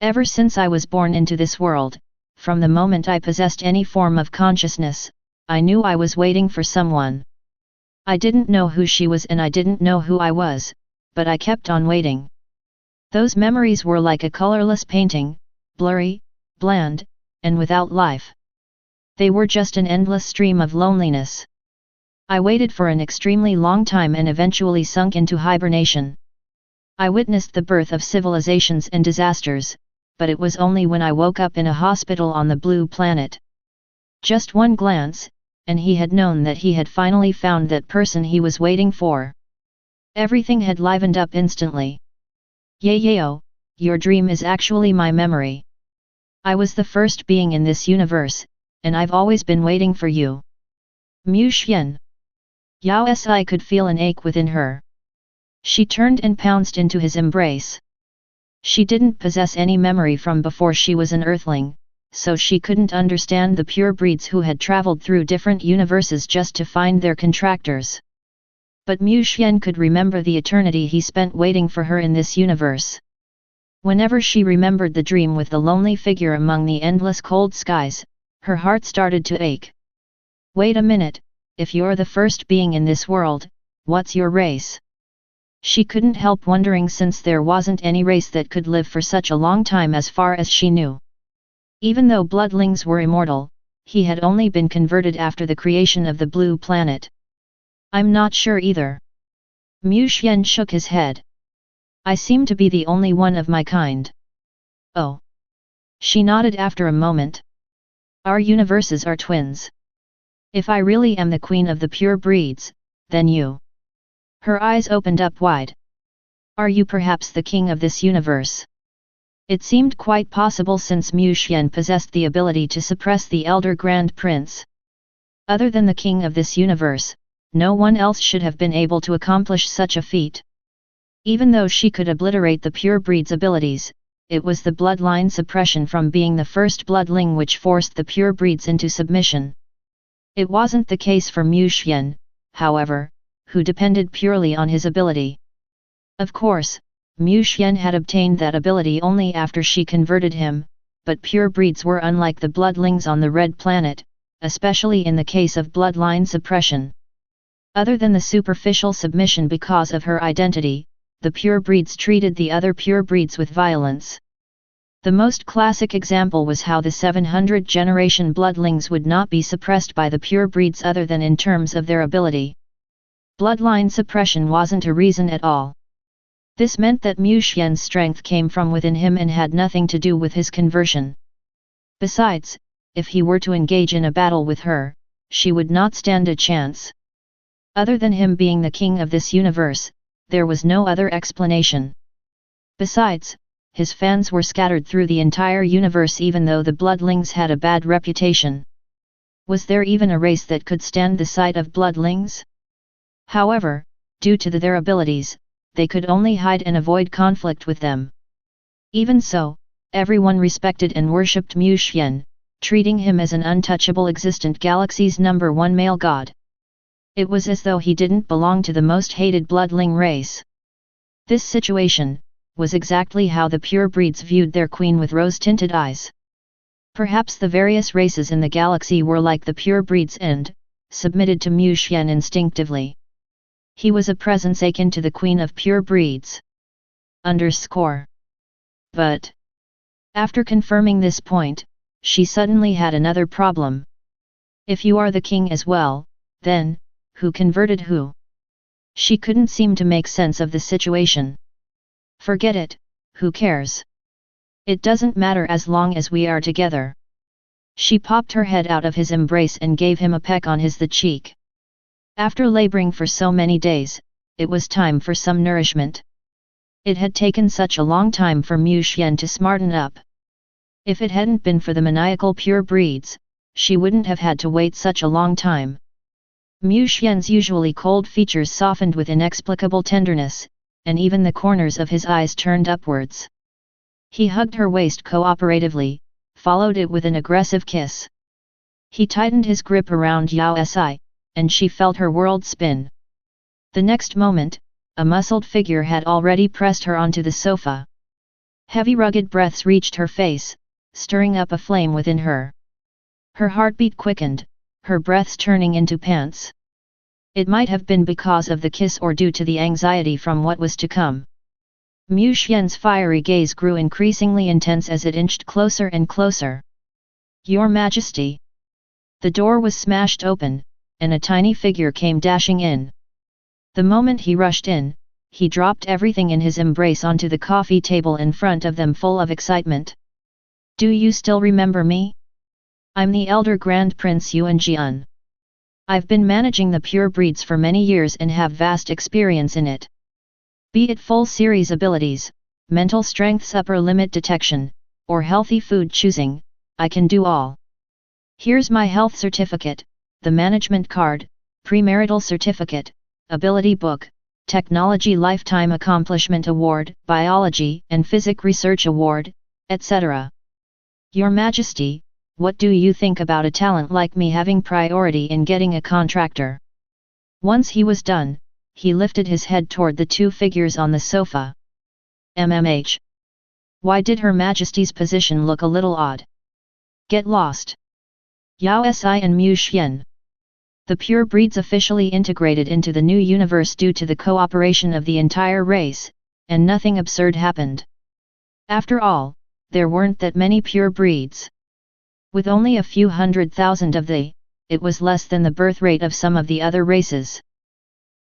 "Ever since I was born into this world, from the moment I possessed any form of consciousness, I knew I was waiting for someone. I didn't know who she was and I didn't know who I was, but I kept on waiting." Those memories were like a colorless painting, blurry, bland, and without life. They were just an endless stream of loneliness. "I waited for an extremely long time and eventually sunk into hibernation. I witnessed the birth of civilizations and disasters, but it was only when I woke up in a hospital on the blue planet. Just one glance, and he had known that he had finally found that person he was waiting for." Everything had livened up instantly. Yao, your dream is actually my memory. I was the first being in this universe, and I've always been waiting for you. Mu Xian. Yao Si could feel an ache within her. She turned and pounced into his embrace. She didn't possess any memory from before she was an earthling, so she couldn't understand the pure breeds who had traveled through different universes just to find their contractors. But Mu Xian could remember the eternity he spent waiting for her in this universe. Whenever she remembered the dream with the lonely figure among the endless cold skies, her heart started to ache. Wait a minute, if you're the first being in this world, what's your race? She couldn't help wondering since there wasn't any race that could live for such a long time as far as she knew. Even though bloodlings were immortal, he had only been converted after the creation of the blue planet. I'm not sure either. Mu Xian shook his head. I seem to be the only one of my kind. Oh. She nodded after a moment. Our universes are twins. If I really am the queen of the pure breeds, then you. Her eyes opened up wide. Are you perhaps the king of this universe? It seemed quite possible since Mu Xian possessed the ability to suppress the elder grand prince. Other than the king of this universe, no one else should have been able to accomplish such a feat. Even though she could obliterate the pure breed's abilities, it was the bloodline suppression from being the first bloodling which forced the pure breeds into submission. It wasn't the case for Mu Xian, however, who depended purely on his ability. Of course, Mu Xian had obtained that ability only after she converted him, but pure breeds were unlike the bloodlings on the Red Planet, especially in the case of bloodline suppression. Other than the superficial submission because of her identity, the pure breeds treated the other pure breeds with violence. The most classic example was how the 700 generation bloodlings would not be suppressed by the pure breeds other than in terms of their ability. Bloodline suppression wasn't a reason at all. This meant that Mu Xian's strength came from within him and had nothing to do with his conversion. Besides, if he were to engage in a battle with her, she would not stand a chance. Other than him being the king of this universe, there was no other explanation. Besides, his fans were scattered through the entire universe even though the bloodlings had a bad reputation. Was there even a race that could stand the sight of bloodlings? However, due to their abilities, they could only hide and avoid conflict with them. Even so, everyone respected and worshipped Mu Xian, treating him as an untouchable existent galaxy's #1 male god. It was as though he didn't belong to the most hated bloodling race. This situation was exactly how the pure breeds viewed their queen with rose-tinted eyes. Perhaps the various races in the galaxy were like the pure breeds and submitted to Mu Xian instinctively. He was a presence akin to the queen of pure breeds. But after confirming this point, she suddenly had another problem. If you are the king as well, then, who converted who? She couldn't seem to make sense of the situation. Forget it, who cares? It doesn't matter as long as we are together. She popped her head out of his embrace and gave him a peck on the cheek. After laboring for so many days, it was time for some nourishment. It had taken such a long time for Mu Xian to smarten up. If it hadn't been for the maniacal pure breeds, she wouldn't have had to wait such a long time. Mu Xian's usually cold features softened with inexplicable tenderness, and even the corners of his eyes turned upwards. He hugged her waist cooperatively, followed it with an aggressive kiss. He tightened his grip around Yao Si, and she felt her world spin. The next moment, a muscled figure had already pressed her onto the sofa. Heavy rugged breaths reached her face, stirring up a flame within her. Her heartbeat quickened, her breaths turning into pants. It might have been because of the kiss or due to the anxiety from what was to come. Mu Xian's fiery gaze grew increasingly intense as it inched closer and closer. Your Majesty! The door was smashed open, and a tiny figure came dashing in. The moment he rushed in, he dropped everything in his embrace onto the coffee table in front of them full of excitement. Do you still remember me? I'm the elder Grand Prince Yuan Jian. I've been managing the pure breeds for many years and have vast experience in it. Be it full series abilities, mental strength's upper limit detection, or healthy food choosing, I can do all. Here's my health certificate, the management card, premarital certificate, ability book, technology lifetime accomplishment award, biology and physics research award, etc. Your Majesty, what do you think about a talent like me having priority in getting a contractor? Once he was done, he lifted his head toward the two figures on the sofa. MMH. Why did Her Majesty's position look a little odd? Get lost. Yao Si and Mu Xian. The pure breeds officially integrated into the new universe due to the cooperation of the entire race, and nothing absurd happened. After all, there weren't that many pure breeds. With only a few 100,000 of it was less than the birth rate of some of the other races.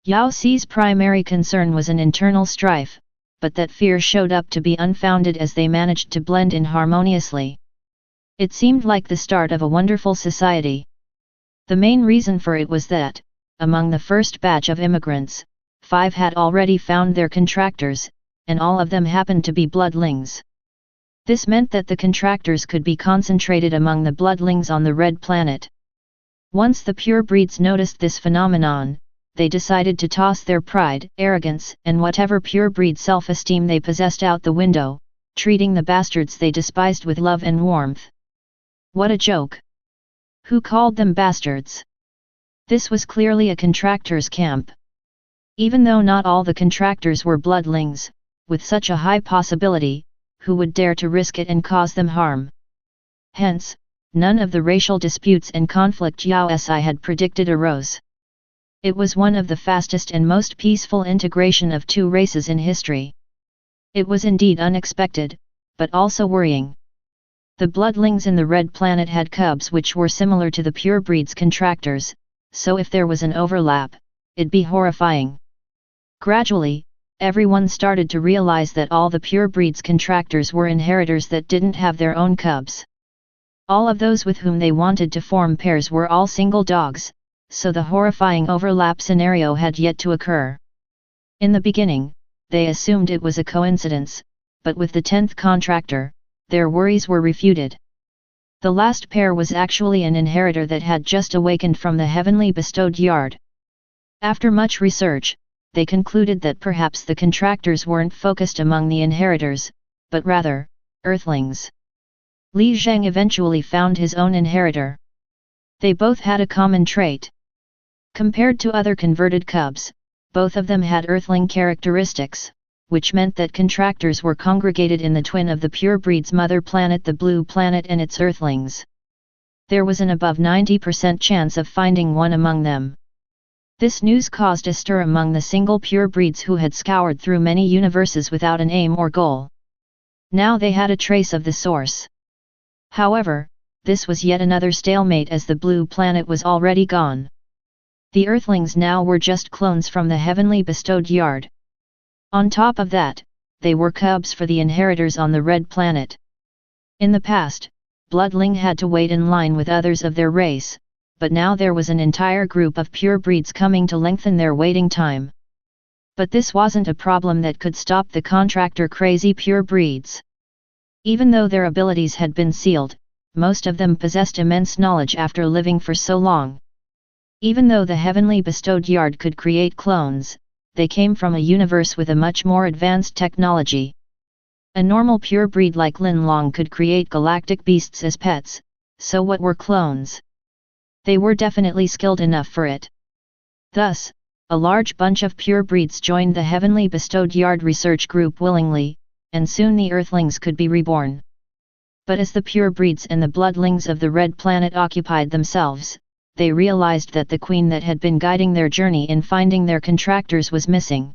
Yao Si's primary concern was an internal strife, but that fear showed up to be unfounded as they managed to blend in harmoniously. It seemed like the start of a wonderful society. The main reason for it was that, among the first batch of immigrants, 5 had already found their contractors, and all of them happened to be bloodlings. This meant that the contractors could be concentrated among the bloodlings on the Red Planet. Once the pure breeds noticed this phenomenon, they decided to toss their pride, arrogance, and whatever pure breed self-esteem they possessed out the window, treating the bastards they despised with love and warmth. What a joke! Who called them bastards? This was clearly a contractor's camp. Even though not all the contractors were bloodlings, with such a high possibility, who would dare to risk it and cause them harm? Hence, none of the racial disputes and conflict Yao Si had predicted arose. It was one of the fastest and most peaceful integration of two races in history. It was indeed unexpected, but also worrying. The bloodlings in the Red Planet had cubs which were similar to the pure breed's contractors, so if there was an overlap, it'd be horrifying. Gradually, everyone started to realize that all the pure breed's contractors were inheritors that didn't have their own cubs. All of those with whom they wanted to form pairs were all single dogs, so the horrifying overlap scenario had yet to occur. In the beginning, they assumed it was a coincidence, but with the 10th contractor, their worries were refuted. The last pair was actually an inheritor that had just awakened from the heavenly bestowed yard. After much research, they concluded that perhaps the contractors weren't focused among the inheritors, but rather, earthlings. Li Zheng eventually found his own inheritor. They both had a common trait. Compared to other converted cubs, both of them had earthling characteristics, which meant that contractors were congregated in the twin of the pure breed's mother planet, the blue planet, and its earthlings. There was an above 90% chance of finding one among them. This news caused a stir among the single pure breeds who had scoured through many universes without an aim or goal. Now they had a trace of the source. However, this was yet another stalemate as the blue planet was already gone. The earthlings now were just clones from the heavenly bestowed yard. On top of that, they were cubs for the inheritors on the Red Planet. In the past, bloodling had to wait in line with others of their race, but now there was an entire group of pure breeds coming to lengthen their waiting time. But this wasn't a problem that could stop the contractor crazy pure breeds. Even though their abilities had been sealed, most of them possessed immense knowledge after living for so long. Even though the heavenly bestowed yard could create clones, they came from a universe with a much more advanced technology. A normal pure breed like Lin Long could create galactic beasts as pets, so what were clones? They were definitely skilled enough for it. Thus, a large bunch of pure breeds joined the heavenly bestowed yard research group willingly, and soon the earthlings could be reborn. But as the pure breeds and the bloodlings of the Red Planet occupied themselves, they realized that the queen that had been guiding their journey in finding their contractors was missing.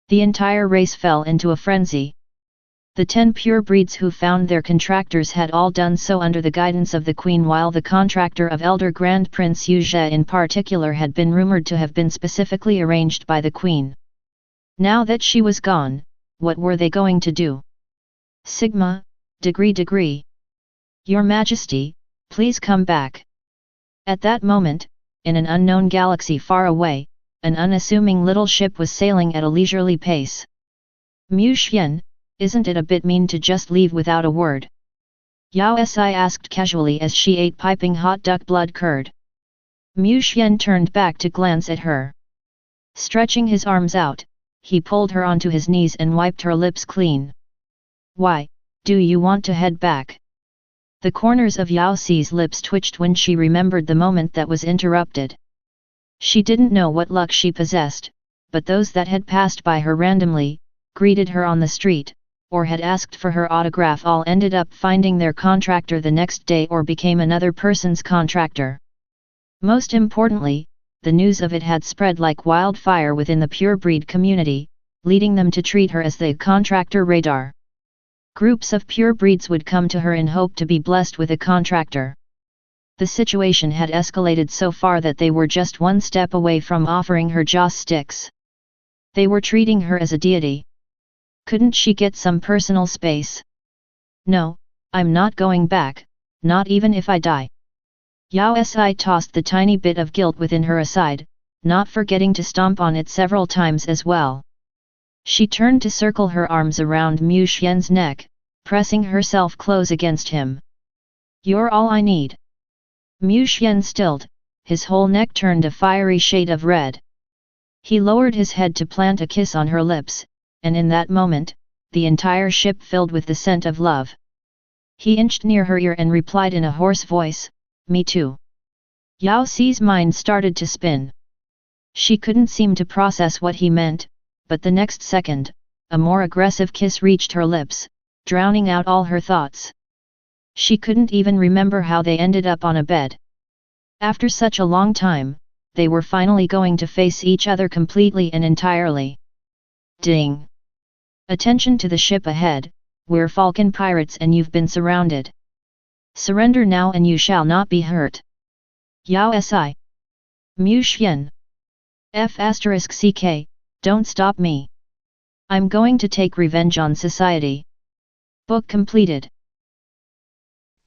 The entire race fell into a frenzy. The 10 pure breeds who found their contractors had all done so under the guidance of the queen, while the contractor of Elder Grand Prince Yu Zhe in particular had been rumored to have been specifically arranged by the queen. Now that she was gone, what were they going to do? Sigma, degree. Your Majesty, please come back. At that moment, in an unknown galaxy far away, an unassuming little ship was sailing at a leisurely pace. Mu Xian, isn't it a bit mean to just leave without a word? Yao Si asked casually as she ate piping hot duck blood curd. Mu Xian turned back to glance at her. Stretching his arms out, he pulled her onto his knees and wiped her lips clean. Why, do you want to head back? The corners of Yao Si's lips twitched when she remembered the moment that was interrupted. She didn't know what luck she possessed, but those that had passed by her randomly, greeted her on the street, or had asked for her autograph all ended up finding their contractor the next day or became another person's contractor. Most importantly, the news of it had spread like wildfire within the purebreed community, leading them to treat her as the contractor radar. Groups of purebreeds would come to her in hope to be blessed with a contractor. The situation had escalated so far that they were just one step away from offering her joss sticks. They were treating her as a deity. Couldn't she get some personal space? No, I'm not going back, not even if I die. Yao Si tossed the tiny bit of guilt within her aside, not forgetting to stomp on it several times as well. She turned to circle her arms around Mu Xian's neck, pressing herself close against him. You're all I need. Mu Xian stilled, his whole neck turned a fiery shade of red. He lowered his head to plant a kiss on her lips, and in that moment, the entire ship filled with the scent of love. He inched near her ear and replied in a hoarse voice, "Me too." Yao Si's mind started to spin. She couldn't seem to process what he meant, but the next second, a more aggressive kiss reached her lips, drowning out all her thoughts. She couldn't even remember how they ended up on a bed. After such a long time, they were finally going to face each other completely and entirely. Ding! Attention to the ship ahead, we're Falcon pirates and you've been surrounded. Surrender now and you shall not be hurt. Yao Si. Mu Xian. F***ck, don't stop me. I'm going to take revenge on society. Book completed.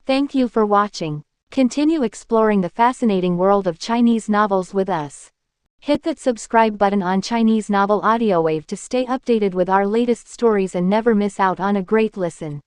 Thank you for watching. Continue exploring the fascinating world of Chinese novels with us. Hit that subscribe button on Chinese Novel Audio Wave to stay updated with our latest stories and never miss out on a great listen.